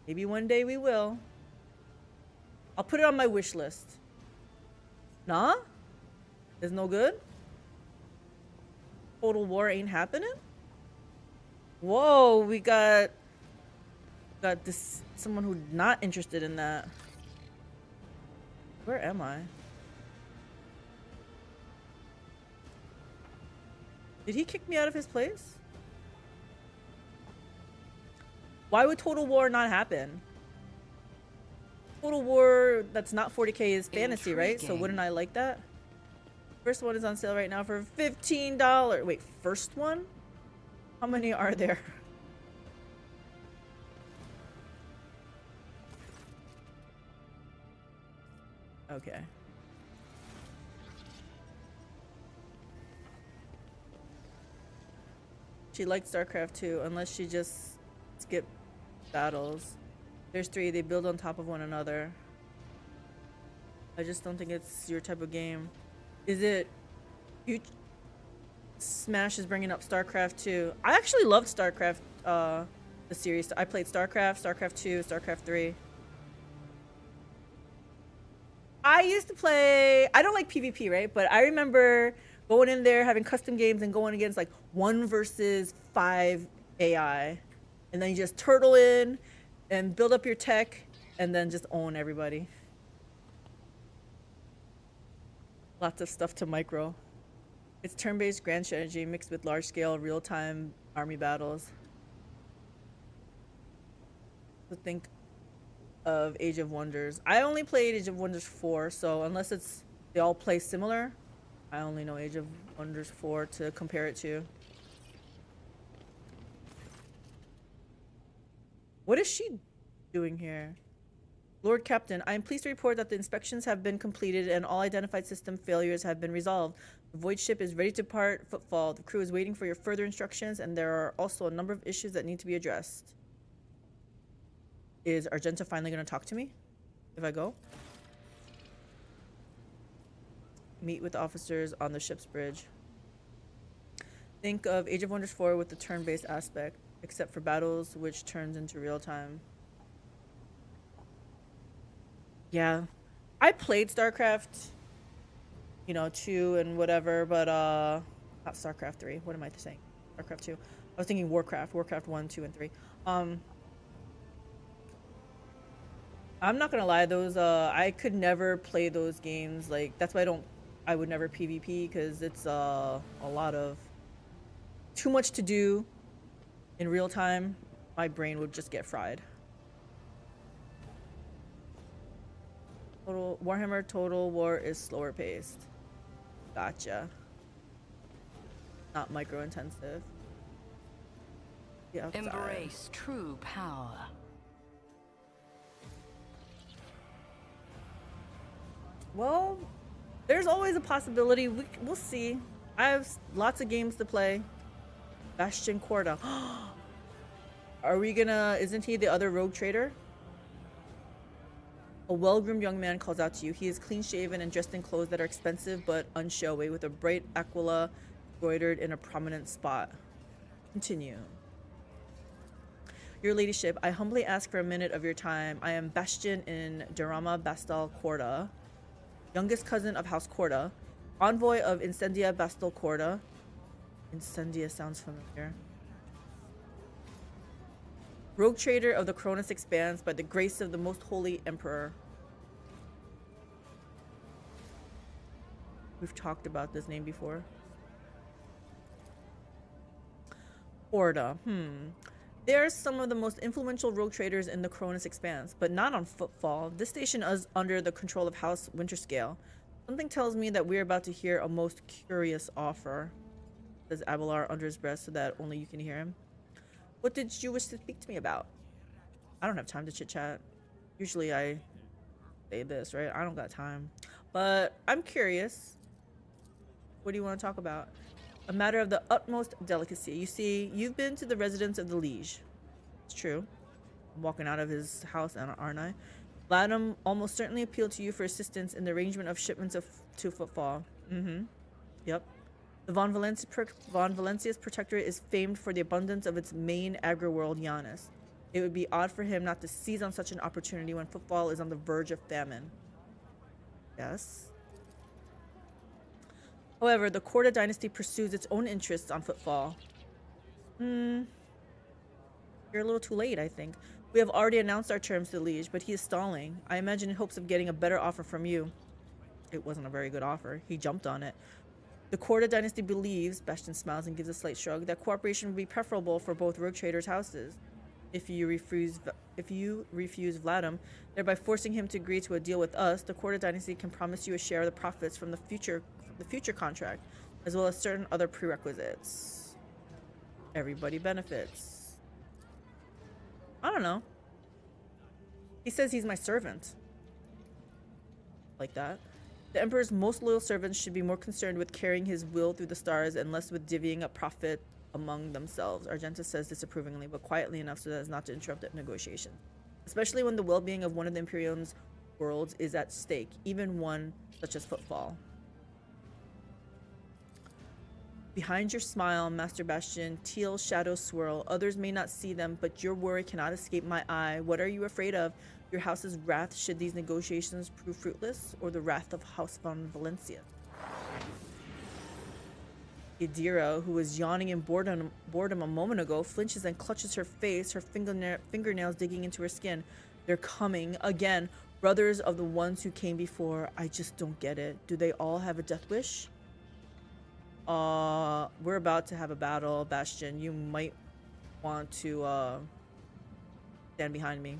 [SPEAKER 1] Maybe one day we will. I'll put it on my wish list. Nah? It's no good? Total War ain't happening? Whoa, we got this someone who's not interested in that. Where am I? Did he kick me out of his place? Why would Total War not happen? Total War that's not 40k is fantasy, right? So wouldn't I like that? First one is on sale right now for $15. Wait, first one? How many are there? Okay. She liked StarCraft 2, unless she just skipped battles. There's 3, they build on top of one another. I just don't think it's your type of game. Is it... Smash is bringing up StarCraft 2. I actually loved StarCraft, the series. I played StarCraft, StarCraft 2, StarCraft 3. I used to play... I don't like PvP, right? But I remember going in there, having custom games, and going against, like, 1 versus 5 AI. And then you just turtle in, and build up your tech, and then just own everybody. Lots of stuff to micro. It's turn-based grand strategy mixed with large-scale, real-time army battles. So think of Age of Wonders. I only played Age of Wonders 4, so unless it's they all play similar, I only know Age of Wonders 4 to compare it to. What is she doing here? Lord Captain, I am pleased to report that the inspections have been completed and all identified system failures have been resolved. The void ship is ready to depart Footfall. The crew is waiting for your further instructions, and there are also a number of issues that need to be addressed. Is Argenta finally going to talk to me if I go? Meet with officers on the ship's bridge. Think of Age of Wonders 4 with the turn-based aspect, except for battles, which turns into real time. Yeah, I played StarCraft, you know, 2 and whatever, but not StarCraft 3. What am I saying? StarCraft 2. I was thinking Warcraft 1, 2, and 3. I'm not gonna lie, those I could never play those games. Like, that's why I would never PvP, because it's a lot of too much to do in real time. My brain would just get fried. Warhammer Total War is slower paced. Gotcha. Not micro intensive. Yeah.
[SPEAKER 2] Embrace true power.
[SPEAKER 1] Well, there's always a possibility. We'll see. I have lots of games to play. Bastion Corda. Are we gonna... Isn't he the other rogue trader? A well-groomed young man calls out to you. He is clean-shaven and dressed in clothes that are expensive but unshowy, with a bright aquila embroidered in a prominent spot. Continue. Your ladyship, I humbly ask for a minute of your time. I am Bastion in Durama Bastal Corda, youngest cousin of House Corda, envoy of Incendia Bastal Corda. Incendia sounds familiar. Rogue trader of the Cronus Expanse by the grace of the most holy emperor. We've talked about this name before. Corda. They are some of the most influential rogue traders in the Cronus Expanse, but not on Footfall. This station is under the control of House Winterscale. Something tells me that we're about to hear a most curious offer, says Abelard under his breath so that only you can hear him. What did you wish to speak to me about? I don't have time to chit-chat. Usually I say this, right? I don't got time. But I'm curious. What do you want to talk about? A matter of the utmost delicacy. You see, you've been to the residence of the Liege. It's true. I'm walking out of his house, aren't I? Latham almost certainly appealed to you for assistance in the arrangement of shipments to Footfall. Yep. The Von Valencia's protectorate is famed for the abundance of its main agri-world, Giannis. It would be odd for him not to seize on such an opportunity when Footfall is on the verge of famine. Yes. However, the Corda dynasty pursues its own interests on Footfall. You're a little too late, I think. We have already announced our terms to the Liege, but he is stalling. I imagine in hopes of getting a better offer from you. It wasn't a very good offer. He jumped on it. The Korda dynasty believes, Bastion smiles and gives a slight shrug, that cooperation would be preferable for both rogue traders' houses. If you refuse Vladim, thereby forcing him to agree to a deal with us, the Korda dynasty can promise you a share of the profits from the future contract, as well as certain other prerequisites. Everybody benefits. I don't know. He says he's my servant. Like that. The Emperor's most loyal servants should be more concerned with carrying his will through the stars and less with divvying up profit among themselves. Argenta says disapprovingly, but quietly enough so as not to interrupt the negotiation. Especially when the well-being of one of the Imperium's worlds is at stake, even one such as Footfall. Behind your smile, Master Bastion, teal shadows swirl. Others may not see them, but your worry cannot escape my eye. What are you afraid of? Your house's wrath should these negotiations prove fruitless, or the wrath of House von Valencia? Idira, who was yawning in boredom a moment ago, flinches and clutches her face, her fingernails digging into her skin. They're coming again. Brothers of the ones who came before. I just don't get it. Do they all have a death wish? We're about to have a battle, Bastion. You might want to stand behind me.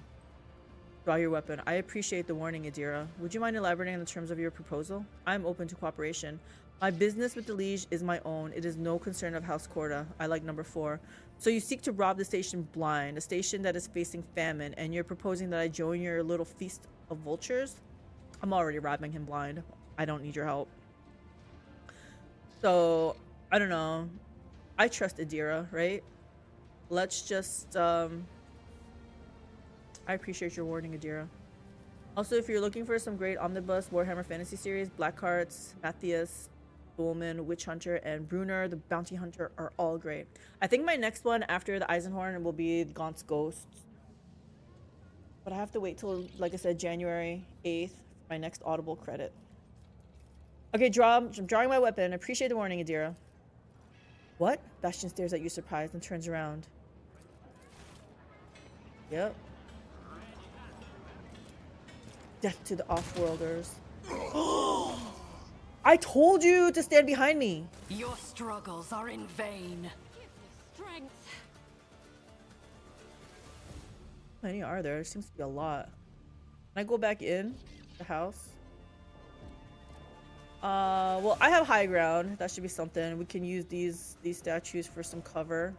[SPEAKER 1] Draw your weapon. I appreciate the warning, Idira. Would you mind elaborating on the terms of your proposal? I'm open to cooperation. My business with the Liege is my own. It is no concern of House Korda. I like number 4. So you seek to rob the station blind, a station that is facing famine, and you're proposing that I join your little feast of vultures? I'm already robbing him blind. I don't need your help. So, I don't know. I trust Idira, right? Let's just, I appreciate your warning, Idira. Also, if you're looking for some great omnibus Warhammer Fantasy series, Blackhearts, Matthias, Dolman, Witch Hunter, and Brunner, the Bounty Hunter, are all great. I think my next one after the Eisenhorn will be Gaunt's Ghosts. But I have to wait till, like I said, January 8th for my next Audible credit. Okay, I'm drawing my weapon. I appreciate the warning, Idira. What? Bastion stares at you surprised and turns around. Yep. Death to the Offworlders. I told you to stand behind me.
[SPEAKER 2] Your struggles are in vain.
[SPEAKER 5] Strength.
[SPEAKER 1] How many are there? There seems to be a lot. Can I go back in the house? Well, I have high ground. That should be something. We can use these statues for some cover.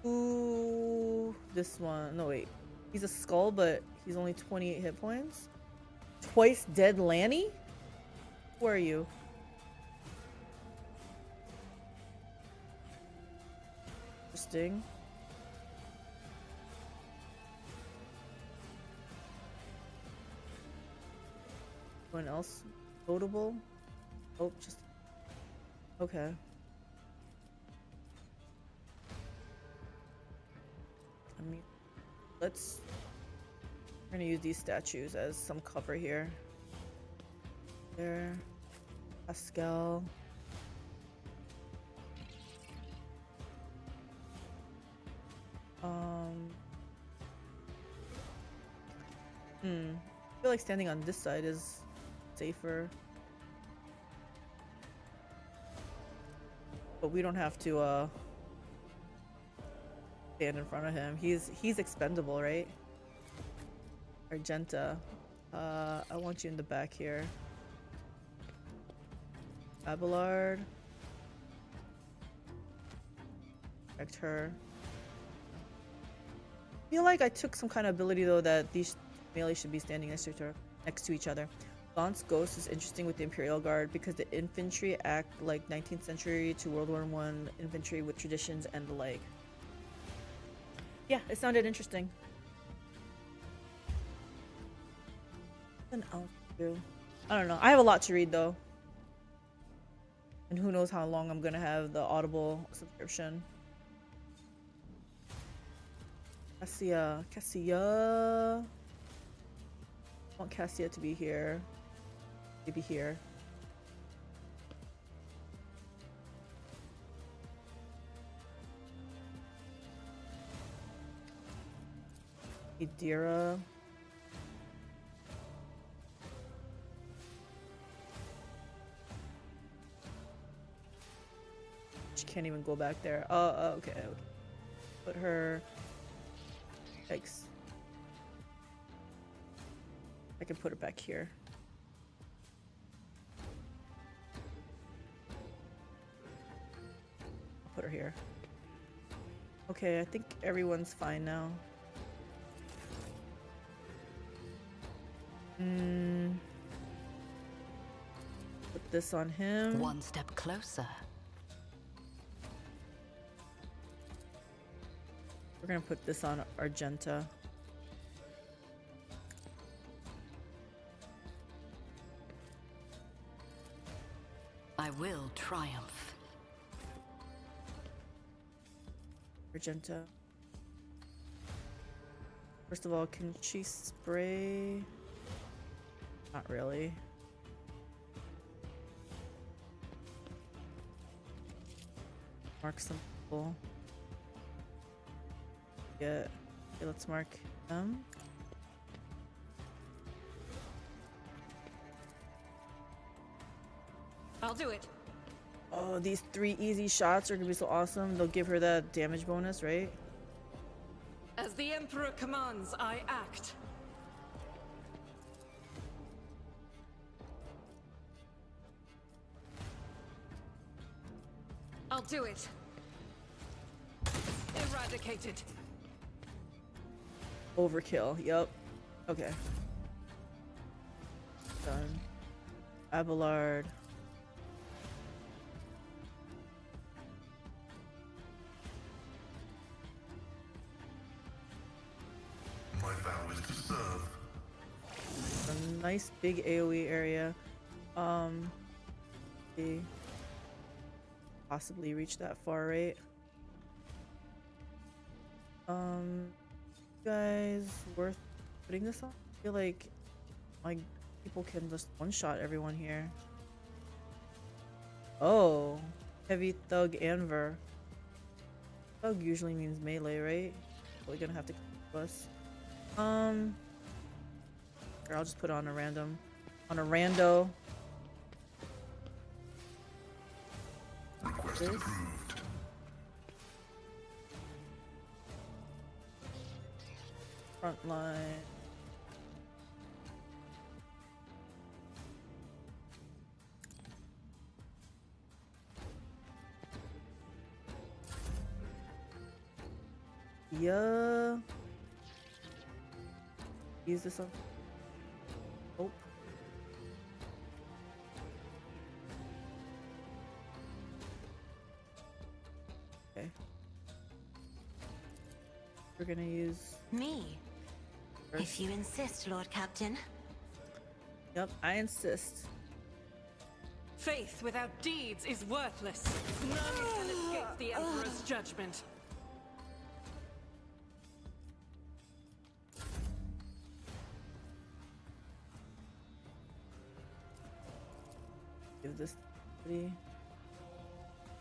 [SPEAKER 1] Ooh, this one. No, wait. He's a skull, but he's only 28 hit points. Twice dead Lanny? Where are you? Interesting. Anyone else notable? Oh, just okay. I mean, we're gonna use these statues as some cover here. There, Pascal. I feel like standing on this side is safer. But we don't have to stand in front of him. He's expendable, right? Argenta. I want you in the back here. Abelard. Protect her. I feel like I took some kind of ability though that these melee should be standing next to each other. Gaunt's Ghost is interesting with the Imperial Guard because the infantry act like 19th century to World War I infantry with traditions and the like. Yeah, it sounded interesting. Something else to do. I don't know. I have a lot to read though. And who knows how long I'm gonna have the Audible subscription. Cassia. I want Cassia to be here. Maybe here. Idira. She can't even go back there. Okay. Put her. Yikes. I can put her back here. I'll put her here. Okay, I think everyone's fine now. Put this on him.
[SPEAKER 2] One step closer.
[SPEAKER 1] We're gonna put this on Argenta.
[SPEAKER 2] I will triumph.
[SPEAKER 1] Argenta. First of all, can she spray? Not really. Mark some people. Yeah. Okay, let's mark them.
[SPEAKER 6] I'll do it.
[SPEAKER 1] Oh, these 3 easy shots are gonna be so awesome. They'll give her that damage bonus, right?
[SPEAKER 6] As the Emperor commands, I act. I'll do it. Eradicated.
[SPEAKER 1] Overkill. Yup. Okay. Done. Abelard.
[SPEAKER 4] My vow is to serve.
[SPEAKER 1] A nice big AoE area. See. Possibly reach that far, right? Guys, worth putting this on? I feel like my people can just one-shot everyone here. Oh, heavy thug Anver. Thug usually means melee, right? We're gonna have to come to us. Or I'll just put it on a random, on a rando.
[SPEAKER 4] Request
[SPEAKER 1] This.
[SPEAKER 4] approved.
[SPEAKER 1] Front line. Yeah. Use this on. Oh. Okay. We're gonna use.
[SPEAKER 5] Me?
[SPEAKER 1] First.
[SPEAKER 5] If you insist, Lord Captain.
[SPEAKER 1] Yep, I insist.
[SPEAKER 6] Faith without deeds is worthless. None can escape the Emperor's judgment.
[SPEAKER 1] Give this. Pretty.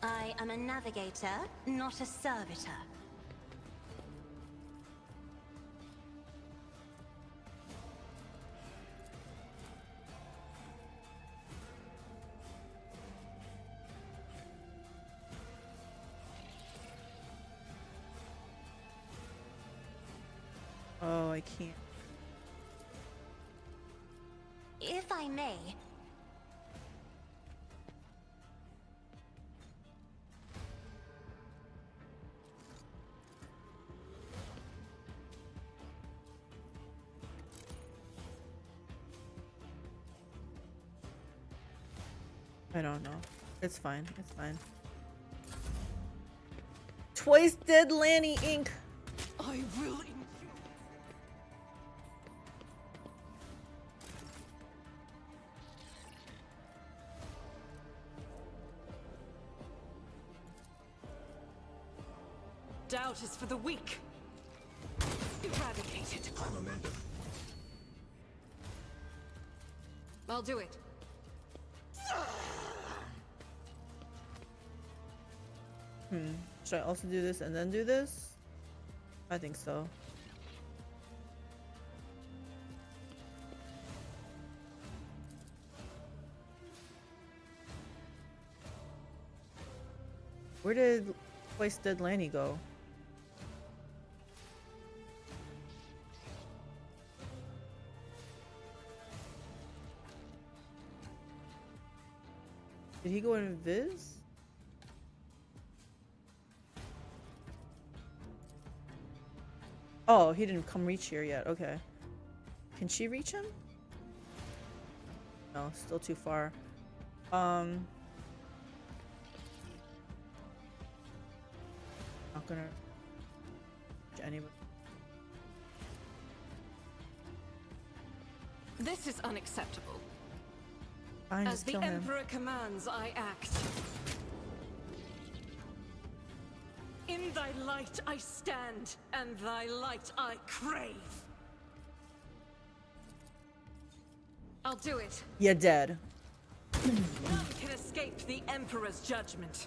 [SPEAKER 5] I am a navigator, not a servitor.
[SPEAKER 1] Oh, I can't.
[SPEAKER 5] If I may,
[SPEAKER 1] I don't know. It's fine. It's fine. Twice dead Lanny Inc.
[SPEAKER 6] I will. Doubt is for the weak. Eradicated. I'll do it.
[SPEAKER 1] Should I also do this and then do this? I think so. Where did Twice Dead Lanny go? Did he go in Viz? Oh, he didn't come reach here yet. Okay. Can she reach him? No, still too far. Not gonna reach anybody.
[SPEAKER 6] This is unacceptable.
[SPEAKER 1] Fine,
[SPEAKER 6] As
[SPEAKER 1] just
[SPEAKER 6] the
[SPEAKER 1] kill him.
[SPEAKER 6] Emperor commands, I act. In thy light I stand, and thy light I crave. I'll do it.
[SPEAKER 1] You're dead.
[SPEAKER 6] None can escape the Emperor's judgment.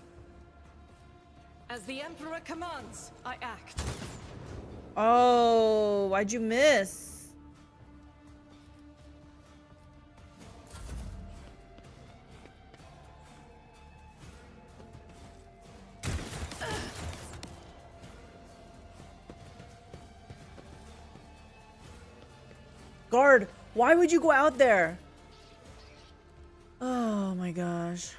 [SPEAKER 6] As the Emperor commands, I act.
[SPEAKER 1] Oh, why'd you miss? Guard, why would you go out there? Oh my gosh.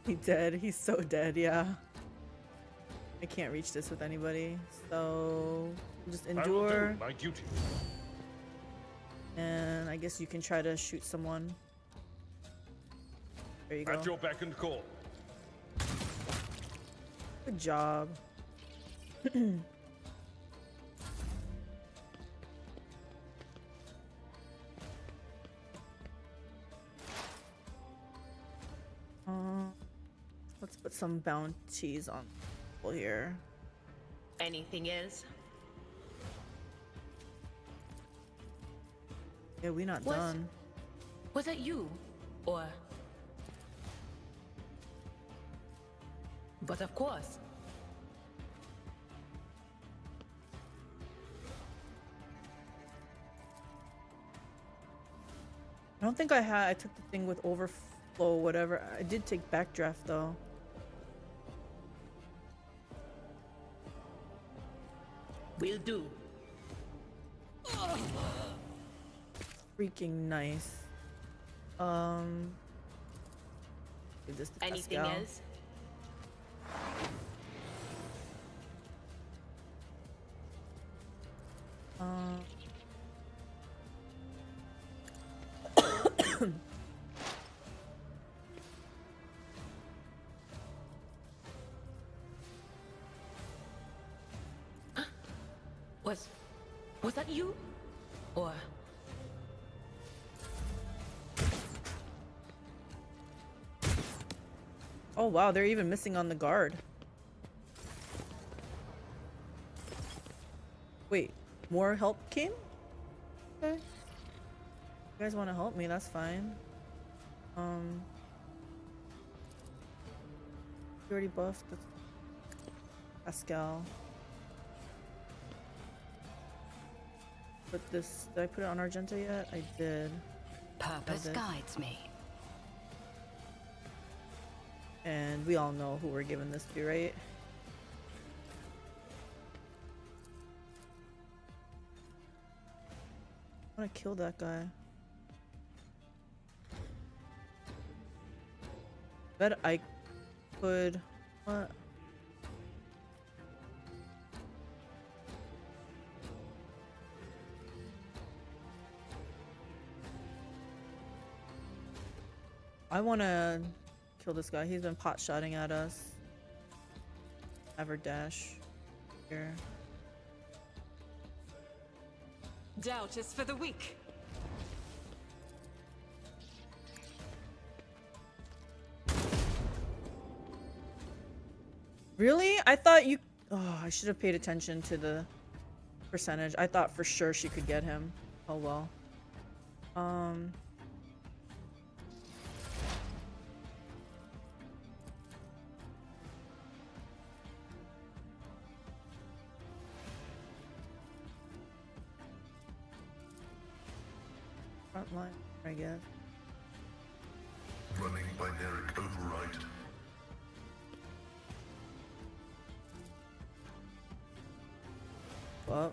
[SPEAKER 1] He's dead. He's so dead, yeah. I can't reach this with anybody, so just
[SPEAKER 3] I will
[SPEAKER 1] endure.
[SPEAKER 3] do my duty.
[SPEAKER 1] And I guess you can try to shoot someone. There you go.
[SPEAKER 3] At your beck and call.
[SPEAKER 1] Good job. Let's put some bounties on people here.
[SPEAKER 7] Anything else?
[SPEAKER 1] Yeah, we not done.
[SPEAKER 7] Was that you? Or... But of course.
[SPEAKER 1] I don't think I had. I took the thing with overflow, whatever. I did take backdraft though.
[SPEAKER 7] Will do.
[SPEAKER 1] Freaking nice. Give this to
[SPEAKER 7] Anything
[SPEAKER 1] Pascal.
[SPEAKER 7] else? Was that you? Or...
[SPEAKER 1] Oh wow, they're even missing on the guard. Wait, more help came? Okay. You guys want to help me, that's fine. You already buffed the Pascal. Put this, did I put it on Argenta yet? I did.
[SPEAKER 2] Purpose guides me.
[SPEAKER 1] And we all know who we're giving this to, right? I want to kill that guy. Bet I could... What? I want to kill this guy. He's been pot-shotting at us. Have her dash here.
[SPEAKER 6] Doubt is for the weak.
[SPEAKER 1] Really? I thought you... Oh, I should have paid attention to the percentage. I thought for sure she could get him. Oh well. front line, I guess.
[SPEAKER 4] Running binaric override.
[SPEAKER 1] Well,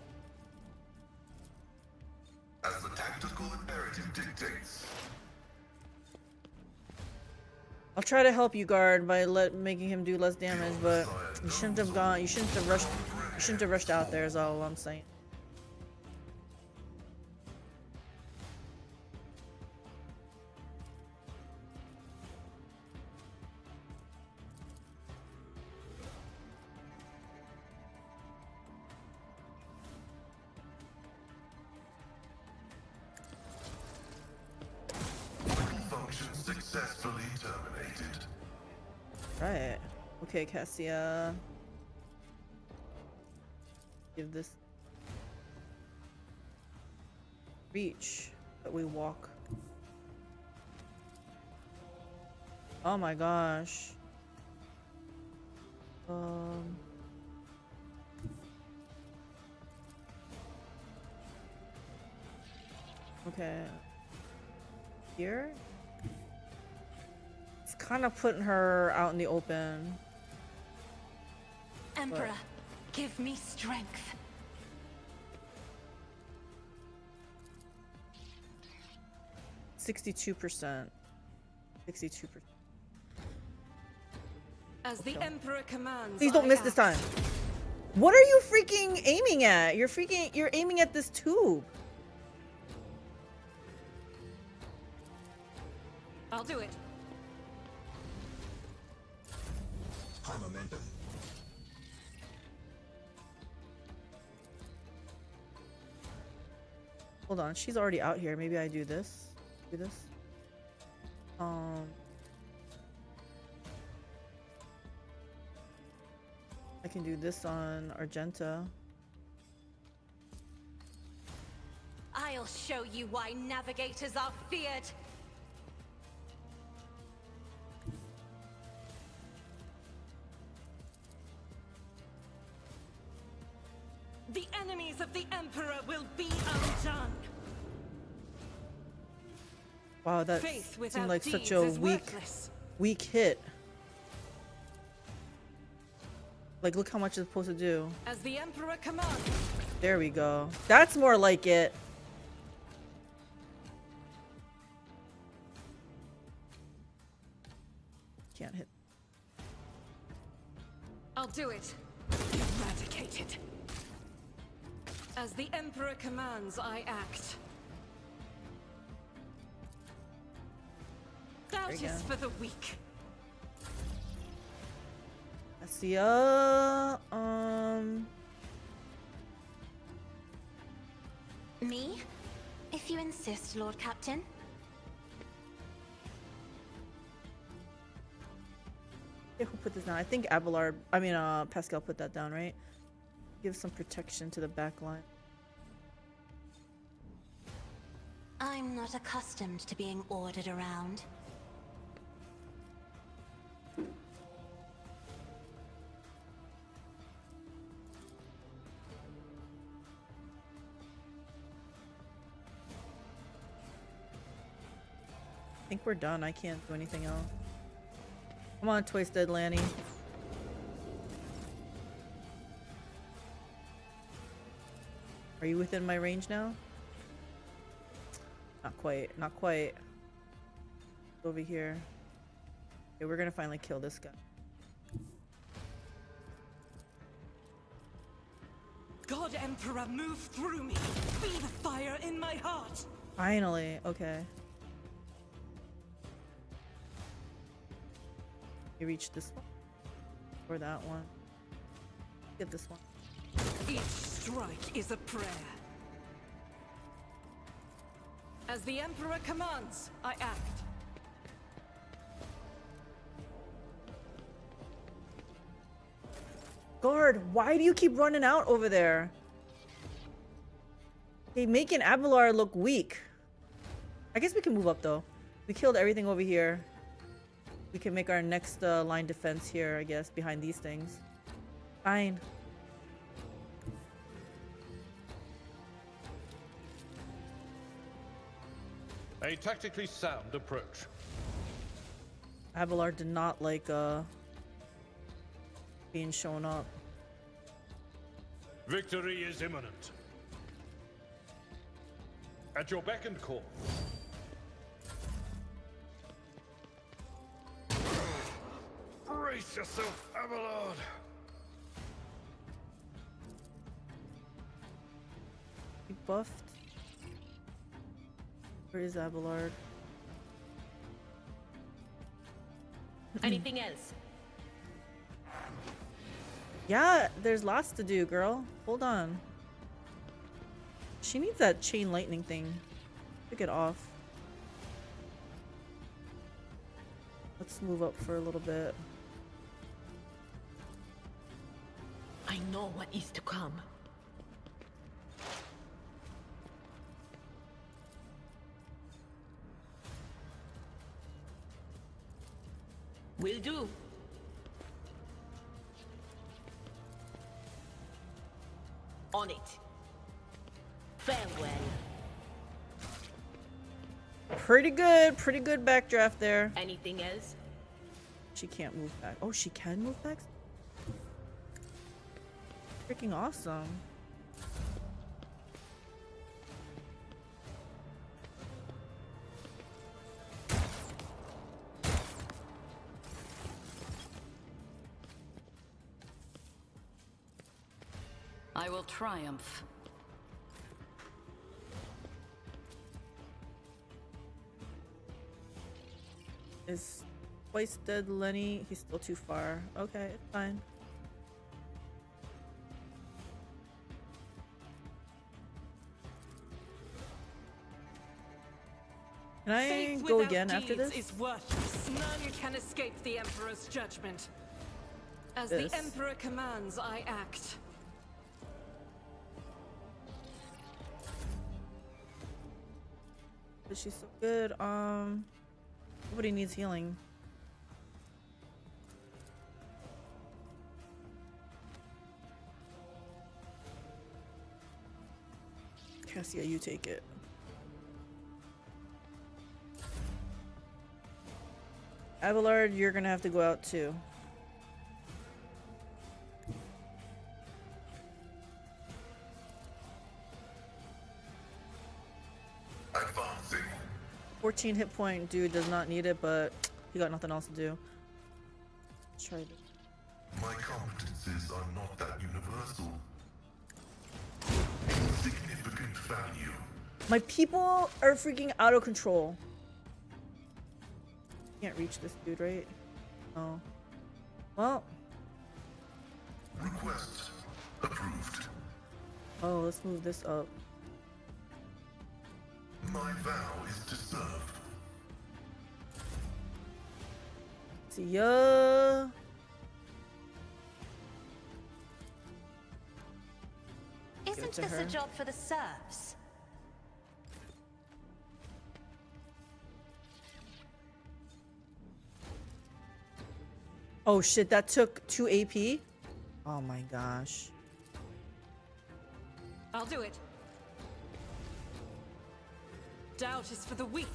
[SPEAKER 4] As the tactical imperative dictates.
[SPEAKER 1] I'll try to help you, guard, by making him do less damage, but you shouldn't have gone. You shouldn't have rushed. You shouldn't have rushed out there. Is all I'm saying.
[SPEAKER 4] Function successfully terminated.
[SPEAKER 1] Right. Okay, Cassia. Give this reach that we walk. Oh my gosh. Okay. Here? It's kind of putting her out in the open.
[SPEAKER 5] Emperor, give me strength.
[SPEAKER 1] %62%. 62%.
[SPEAKER 6] As the Emperor commands.
[SPEAKER 1] Please don't miss this time. What are you freaking aiming at? You're aiming at this tube.
[SPEAKER 6] I'll do it.
[SPEAKER 4] High momentum.
[SPEAKER 1] Hold on, she's already out here. Maybe I do this. Do this. I can do this on Argenta.
[SPEAKER 5] I'll show you why navigators are feared.
[SPEAKER 6] The enemies of the Emperor will be undone.
[SPEAKER 1] Wow, that
[SPEAKER 6] Faith
[SPEAKER 1] seemed
[SPEAKER 6] without
[SPEAKER 1] like such
[SPEAKER 6] deeds
[SPEAKER 1] a
[SPEAKER 6] is worthless.
[SPEAKER 1] weak hit. Like, look how much it's supposed to do.
[SPEAKER 6] As the Emperor commands.
[SPEAKER 1] There we go. That's more like it. Can't hit.
[SPEAKER 6] I'll do it. Eradicate it. As the Emperor commands, I act. Doubt is for the weak.
[SPEAKER 1] Cassia,
[SPEAKER 5] Me? If you insist, Lord Captain.
[SPEAKER 1] yeah, who put this down? I think Pascal put that down, right? Give some protection to the back line.
[SPEAKER 5] I'm not accustomed to being ordered around.
[SPEAKER 1] I think we're done. I can't do anything else. Come on, Twisted Lanny. Are you within my range now? Not quite. Not quite. Over here. Okay, we're gonna finally kill this guy.
[SPEAKER 6] God Emperor, move through me. Be the fire in my heart.
[SPEAKER 1] Finally. Okay. You reach this one. Or that one. Get this one.
[SPEAKER 6] Each strike is a prayer. As the Emperor commands, I act.
[SPEAKER 1] Guard, why do you keep running out over there? They making Abelard look weak. I guess we can move up though. We killed everything over here. We can make our next line defense here, I guess, behind these things. Fine.
[SPEAKER 3] A tactically sound approach.
[SPEAKER 1] Abelard did not like being shown up.
[SPEAKER 3] Victory is imminent. At your beck and call. Brace yourself, Abelard.
[SPEAKER 1] He buffed. Where is Abelard?
[SPEAKER 7] Anything else?
[SPEAKER 1] Yeah, there's lots to do, girl. Hold on. She needs that chain lightning thing. Pick it off. Let's move up for a little bit.
[SPEAKER 7] I know what is to come. Will do. On it. Farewell.
[SPEAKER 1] Pretty good backdraft there.
[SPEAKER 7] Anything else?
[SPEAKER 1] She can't move back. Oh, she can move back? Freaking awesome.
[SPEAKER 2] I will triumph.
[SPEAKER 1] Is twice dead Lenny? He's still too far. Okay, it's fine. Can I
[SPEAKER 6] Faith
[SPEAKER 1] go
[SPEAKER 6] without
[SPEAKER 1] again after
[SPEAKER 6] deeds
[SPEAKER 1] this?
[SPEAKER 6] is worthless. None can escape the Emperor's judgment. As
[SPEAKER 1] This.
[SPEAKER 6] the Emperor commands, I act.
[SPEAKER 1] But she's so good. Nobody needs healing. Cassia, you take it. Abelard, you're gonna have to go out too.
[SPEAKER 4] Advancing.
[SPEAKER 1] 14 hit point dude does not need it, but he got nothing else to do. Let's try this.
[SPEAKER 4] My competences are not that universal. Significant value.
[SPEAKER 1] My people are freaking out of control. Can't reach this dude, right? Oh. Well.
[SPEAKER 4] Request approved.
[SPEAKER 1] Oh, let's move this up.
[SPEAKER 4] My vow is to serve.
[SPEAKER 1] See ya.
[SPEAKER 5] Isn't
[SPEAKER 1] to
[SPEAKER 5] this
[SPEAKER 1] her.
[SPEAKER 5] a job for the serfs?
[SPEAKER 1] Oh shit, that took 2 AP? Oh my gosh.
[SPEAKER 6] I'll do it. Doubt is for the weak.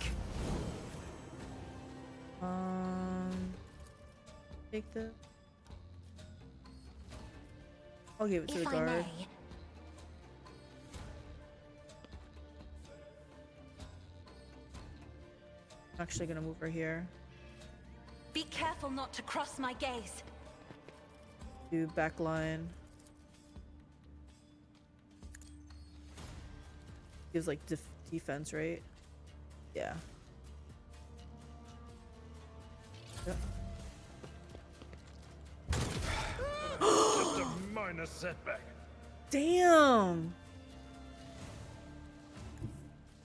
[SPEAKER 1] Take the. I'll give it to
[SPEAKER 5] If
[SPEAKER 1] the
[SPEAKER 5] I
[SPEAKER 1] guard.
[SPEAKER 5] may.
[SPEAKER 1] I'm actually gonna move her here.
[SPEAKER 5] Be careful not to cross my gaze.
[SPEAKER 1] Do back line. Gives like defense, right? Yeah. Yep.
[SPEAKER 3] Just a minor setback.
[SPEAKER 1] Damn!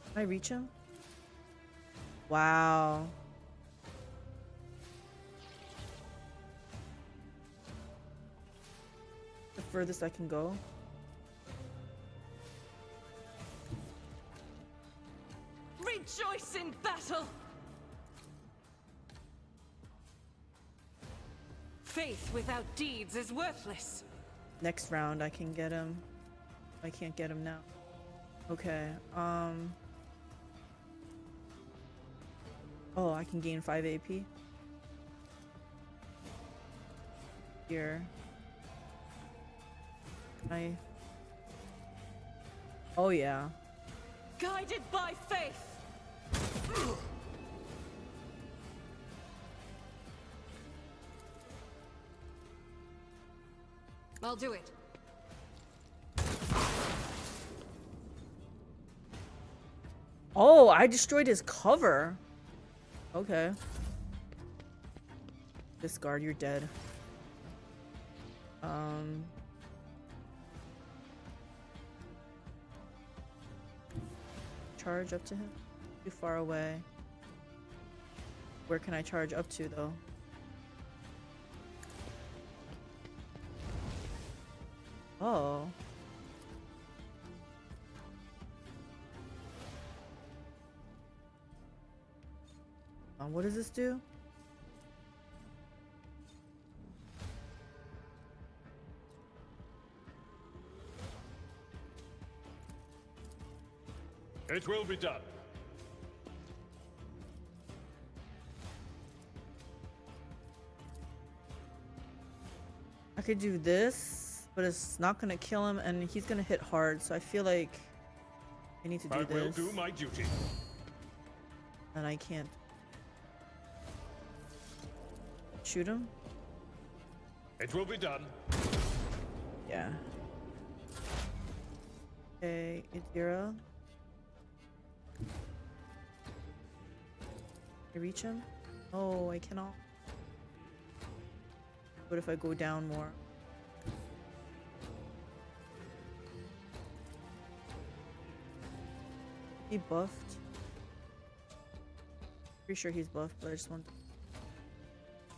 [SPEAKER 1] Can I reach him? Wow. The furthest I can go.
[SPEAKER 6] Rejoice in battle! Faith without deeds is worthless.
[SPEAKER 1] Next round I can get him. I can't get him now. Okay, Oh, I can gain 5 AP. Here. Oh yeah.
[SPEAKER 6] Guided by faith. I'll do it.
[SPEAKER 1] Oh, I destroyed his cover. Okay. Discard, you're dead. Charge up to him? Too far away. Where can I charge up to, though? Oh. What does this do?
[SPEAKER 3] It will be done.
[SPEAKER 1] I could do this, but it's not gonna kill him, and he's gonna hit hard, so I feel like I need to do
[SPEAKER 3] I
[SPEAKER 1] this.
[SPEAKER 3] will do my duty.
[SPEAKER 1] And I can't shoot him.
[SPEAKER 3] It will be done.
[SPEAKER 1] Yeah. Okay, Idira. Can I reach him? Oh, I cannot. What if I go down more? He buffed. Pretty sure he's buffed, but I just want to...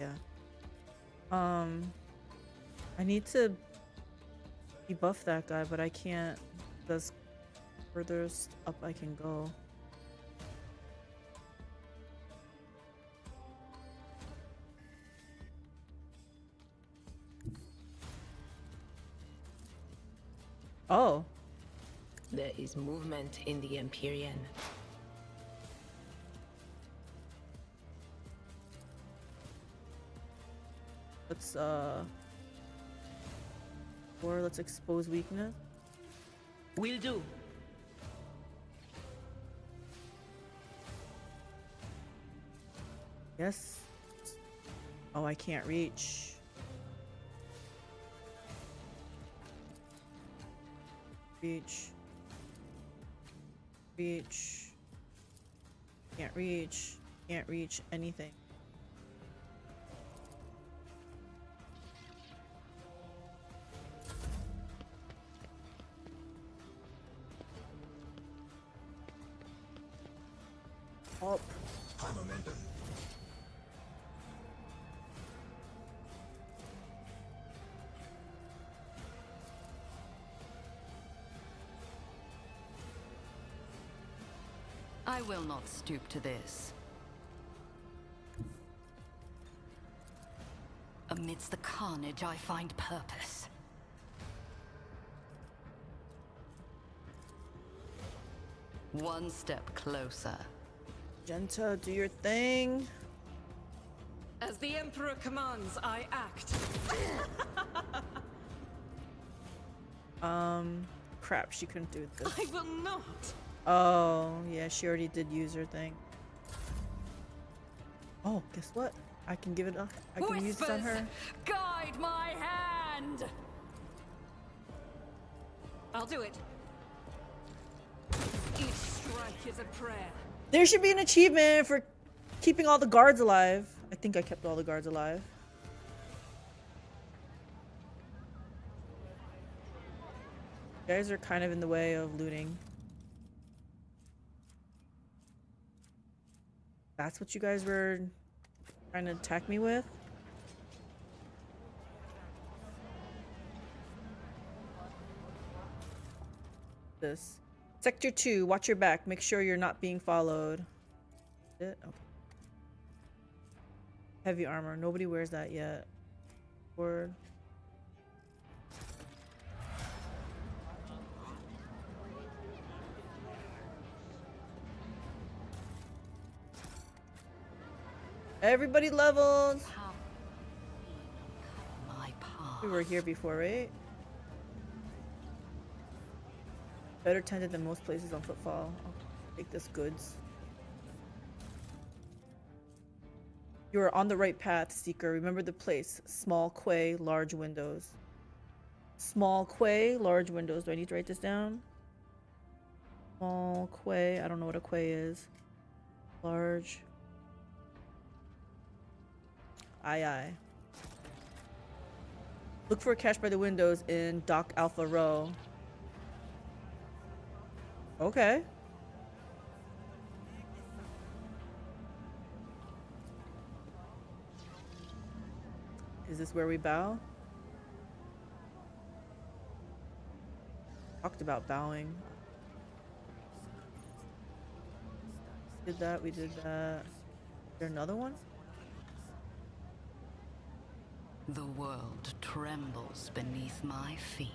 [SPEAKER 1] Yeah. I need to debuff that guy, but I can't. That's furthest up I can go. Oh.
[SPEAKER 7] There is movement in the Empyrean.
[SPEAKER 1] Let's or let's expose weakness.
[SPEAKER 7] Will do.
[SPEAKER 1] Yes. Oh, I can't reach. Reach. Reach. Can't reach. Can't reach anything. Up.
[SPEAKER 4] High momentum.
[SPEAKER 2] I will not stoop to this. Amidst the carnage, I find purpose. One step closer.
[SPEAKER 1] Genta, do your thing.
[SPEAKER 6] As the Emperor commands, I act.
[SPEAKER 1] Crap, she couldn't do this.
[SPEAKER 6] I will not.
[SPEAKER 1] Oh, yeah, she already did use her thing. Oh, guess what? I can give it a... I can use it on her.
[SPEAKER 6] Guide my hand. I'll do it. Each strike is a prayer.
[SPEAKER 1] There should be an achievement for keeping all the guards alive. I think I kept all the guards alive. You guys are kind of in the way of looting. That's what you guys were trying to attack me with? This. Sector 2, watch your back. Make sure you're not being followed. Okay. Heavy armor. Nobody wears that yet. Word. Everybody leveled.
[SPEAKER 2] How my path.
[SPEAKER 1] We were here before, right? Better tended than most places on Footfall. I'll take this goods. You are on the right path, Seeker. Remember the place. Small quay, large windows. Small quay, large windows. Do I need to write this down? Small quay. I don't know what a quay is. Large. Aye, aye. Look for a cache by the windows in Dock Alpha Row. Okay. Is this where we bow? Talked about bowing. Did that, we did that. Is there another one?
[SPEAKER 2] The world trembles beneath my feet.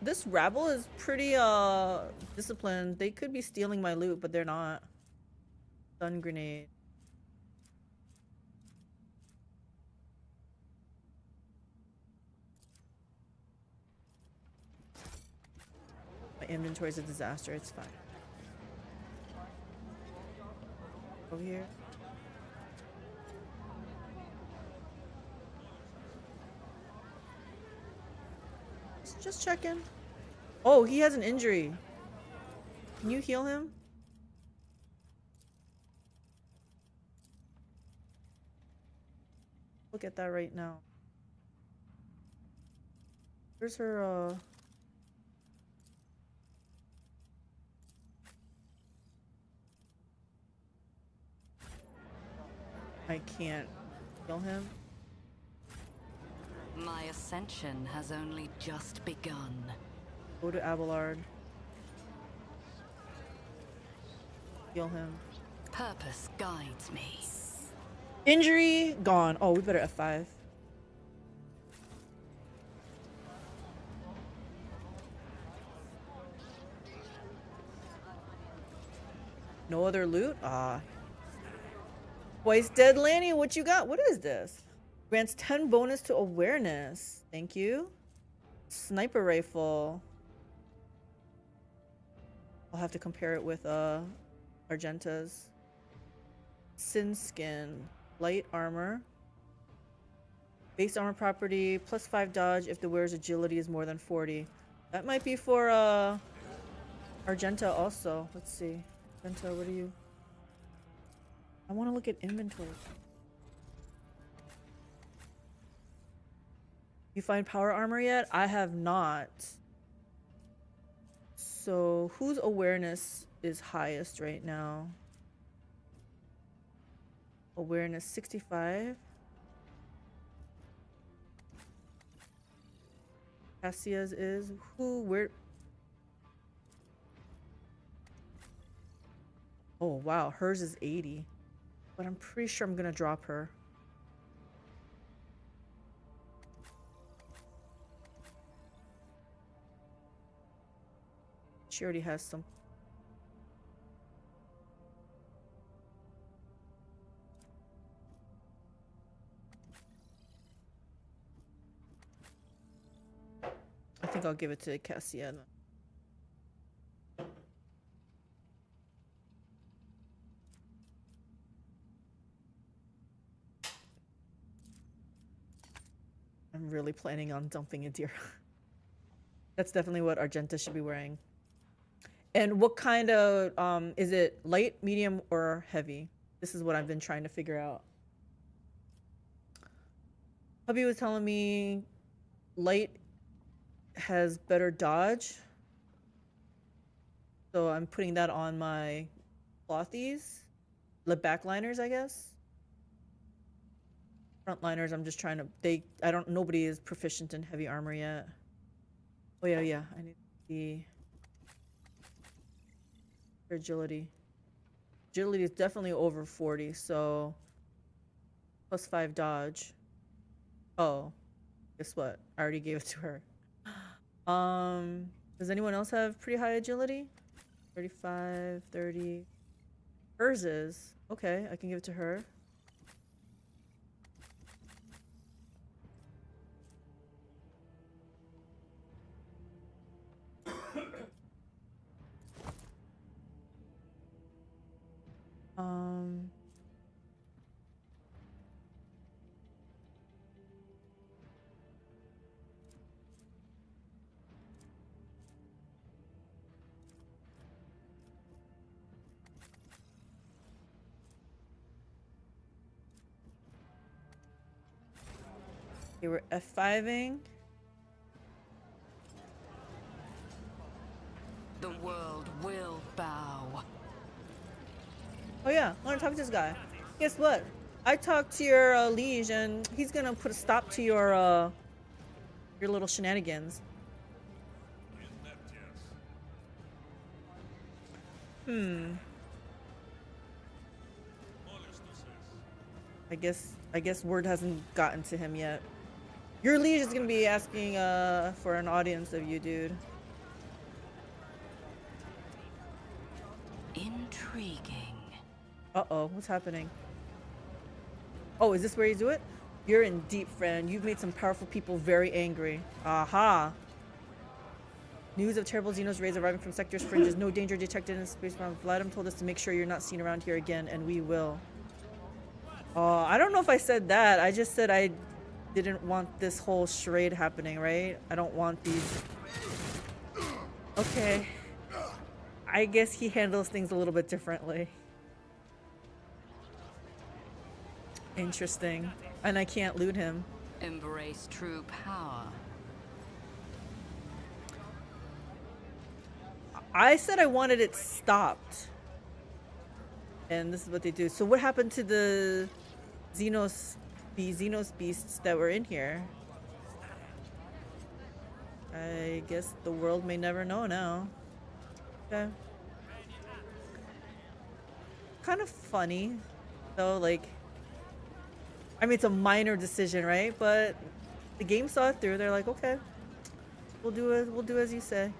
[SPEAKER 1] This rabble is pretty disciplined. They could be stealing my loot, but they're not. Stun grenade. My inventory is a disaster. It's fine. Over here. Just checking. Oh, he has an injury. Can you heal him? Look at that right now. Where's her, I can't kill him.
[SPEAKER 2] My ascension has only just begun.
[SPEAKER 1] Go to Abelard. Heal him.
[SPEAKER 2] Purpose guides me.
[SPEAKER 1] Injury gone. Oh, we better F5. No other loot? Ah. Twice dead Lanny, what you got? What is this? Grants 10 bonus to awareness. Thank you. Sniper rifle. I'll have to compare it with Argenta's. Sin skin. Light armor. Base armor property. Plus 5 dodge if the wearer's agility is more than 40. That might be for Argenta also. Let's see. Argenta, what are you? I want to look at inventory. You find power armor yet? I have not. So whose awareness is highest right now? Awareness 65. Cassia's is where? Oh wow, hers is 80. But I'm pretty sure I'm gonna drop her. She already has some. I think I'll give it to Cassia. I'm really planning on dumping a deer. That's definitely what Argenta should be wearing. And what kind of, is it light, medium, or heavy? This is what I've been trying to figure out. Hubby was telling me light has better dodge. So I'm putting that on my clothies. The backliners, I guess. Frontliners, I'm just trying to, nobody is proficient in heavy armor yet. Oh yeah, I need the agility. Agility is definitely over 40, so plus 5 dodge. Oh, guess what? I already gave it to her. Does anyone else have pretty high agility? 35, 30. Hers is. Okay, I can give it to her. Okay, we're F5ing.
[SPEAKER 2] The world will bow.
[SPEAKER 1] Oh yeah, I want to talk to this guy. Guess what? I talked to your liege, and he's gonna put a stop to your little shenanigans. I guess word hasn't gotten to him yet. Your liege is gonna be asking for an audience of you, dude.
[SPEAKER 2] Intriguing.
[SPEAKER 1] Uh-oh, what's happening? Oh, is this where you do it? You're in deep, friend. You've made some powerful people very angry. Aha. News of terrible Xenos raids arriving from sector's fringes. No danger detected in space. Vladimir told us to make sure you're not seen around here again, and we will. I don't know if I said that. I just said I didn't want this whole charade happening, right? I don't want these. Okay. I guess he handles things a little bit differently. Interesting. And I can't loot him.
[SPEAKER 2] Embrace true power.
[SPEAKER 1] I said I wanted it stopped. And this is what they do. So what happened to the Xenos beasts that were in here? I guess the world may never know now. Okay. Kind of funny, though, like, I mean, it's a minor decision, right? But the game saw it through. They're like, okay, we'll do as you say.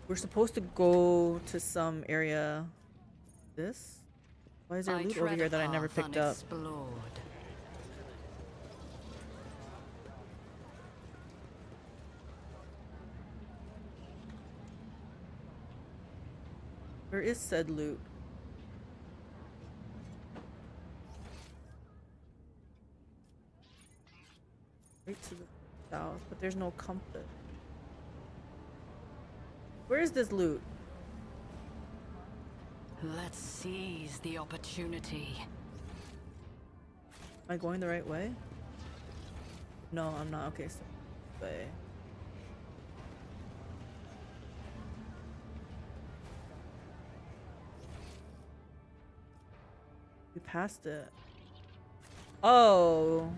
[SPEAKER 1] We're supposed to go to some area. This? Why is there loot over here that I never picked up? Where is said loot? Right to the south, but there's no compass. Where is this loot?
[SPEAKER 2] Let's seize the opportunity.
[SPEAKER 1] Am I going the right way? No, I'm not. Okay, so way. We passed it. Oh,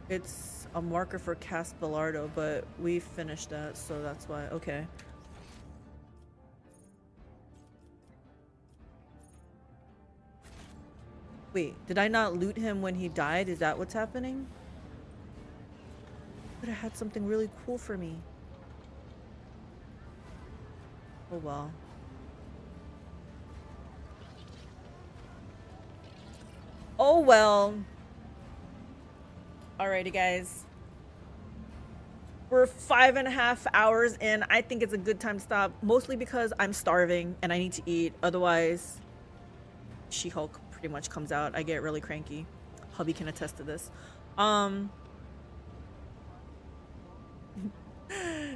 [SPEAKER 1] it's a marker for Cast Bellardo, but we finished that, so that's why. Okay. Wait, did I not loot him when he died? Is that what's happening? But I had something really cool for me. Oh well. Oh well. Alrighty, guys. We're 5.5 hours in. I think it's a good time to stop, mostly because I'm starving and I need to eat. Otherwise, She-Hulk pretty much comes out. I get really cranky. Hubby can attest to this.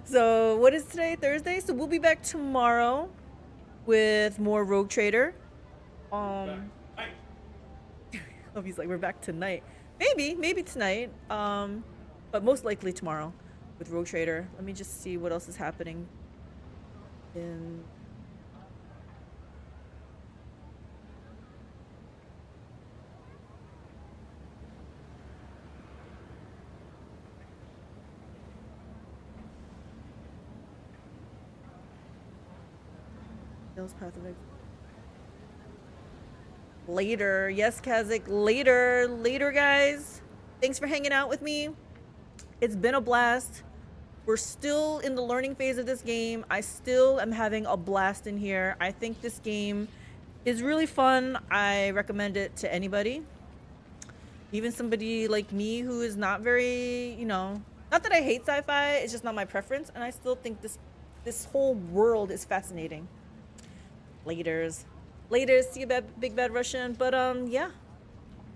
[SPEAKER 1] So what is today? Thursday? So we'll be back tomorrow with more Rogue Trader. Hubby's like, we're back tonight. Maybe tonight. But most likely tomorrow with Rogue Trader. Let me just see what else is happening in Chaos Path of Exile. Later. Yes, Kazik. Later. Later, guys. Thanks for hanging out with me. It's been a blast. We're still in the learning phase of this game. I still am having a blast in here. I think this game is really fun. I recommend it to anybody. Even somebody like me who is not very, you know, not that I hate sci-fi, it's just not my preference. And I still think this whole world is fascinating. Laters. See you, big bad Russian. But yeah.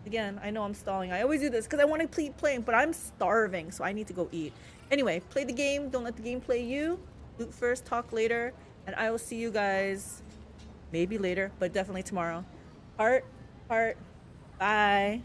[SPEAKER 1] Again, I know I'm stalling. I always do this because I want to keep playing, but I'm starving, so I need to go eat. Anyway, play the game. Don't let the game play you. Loot first, talk later. And I will see you guys maybe later, but definitely tomorrow. Heart. Bye.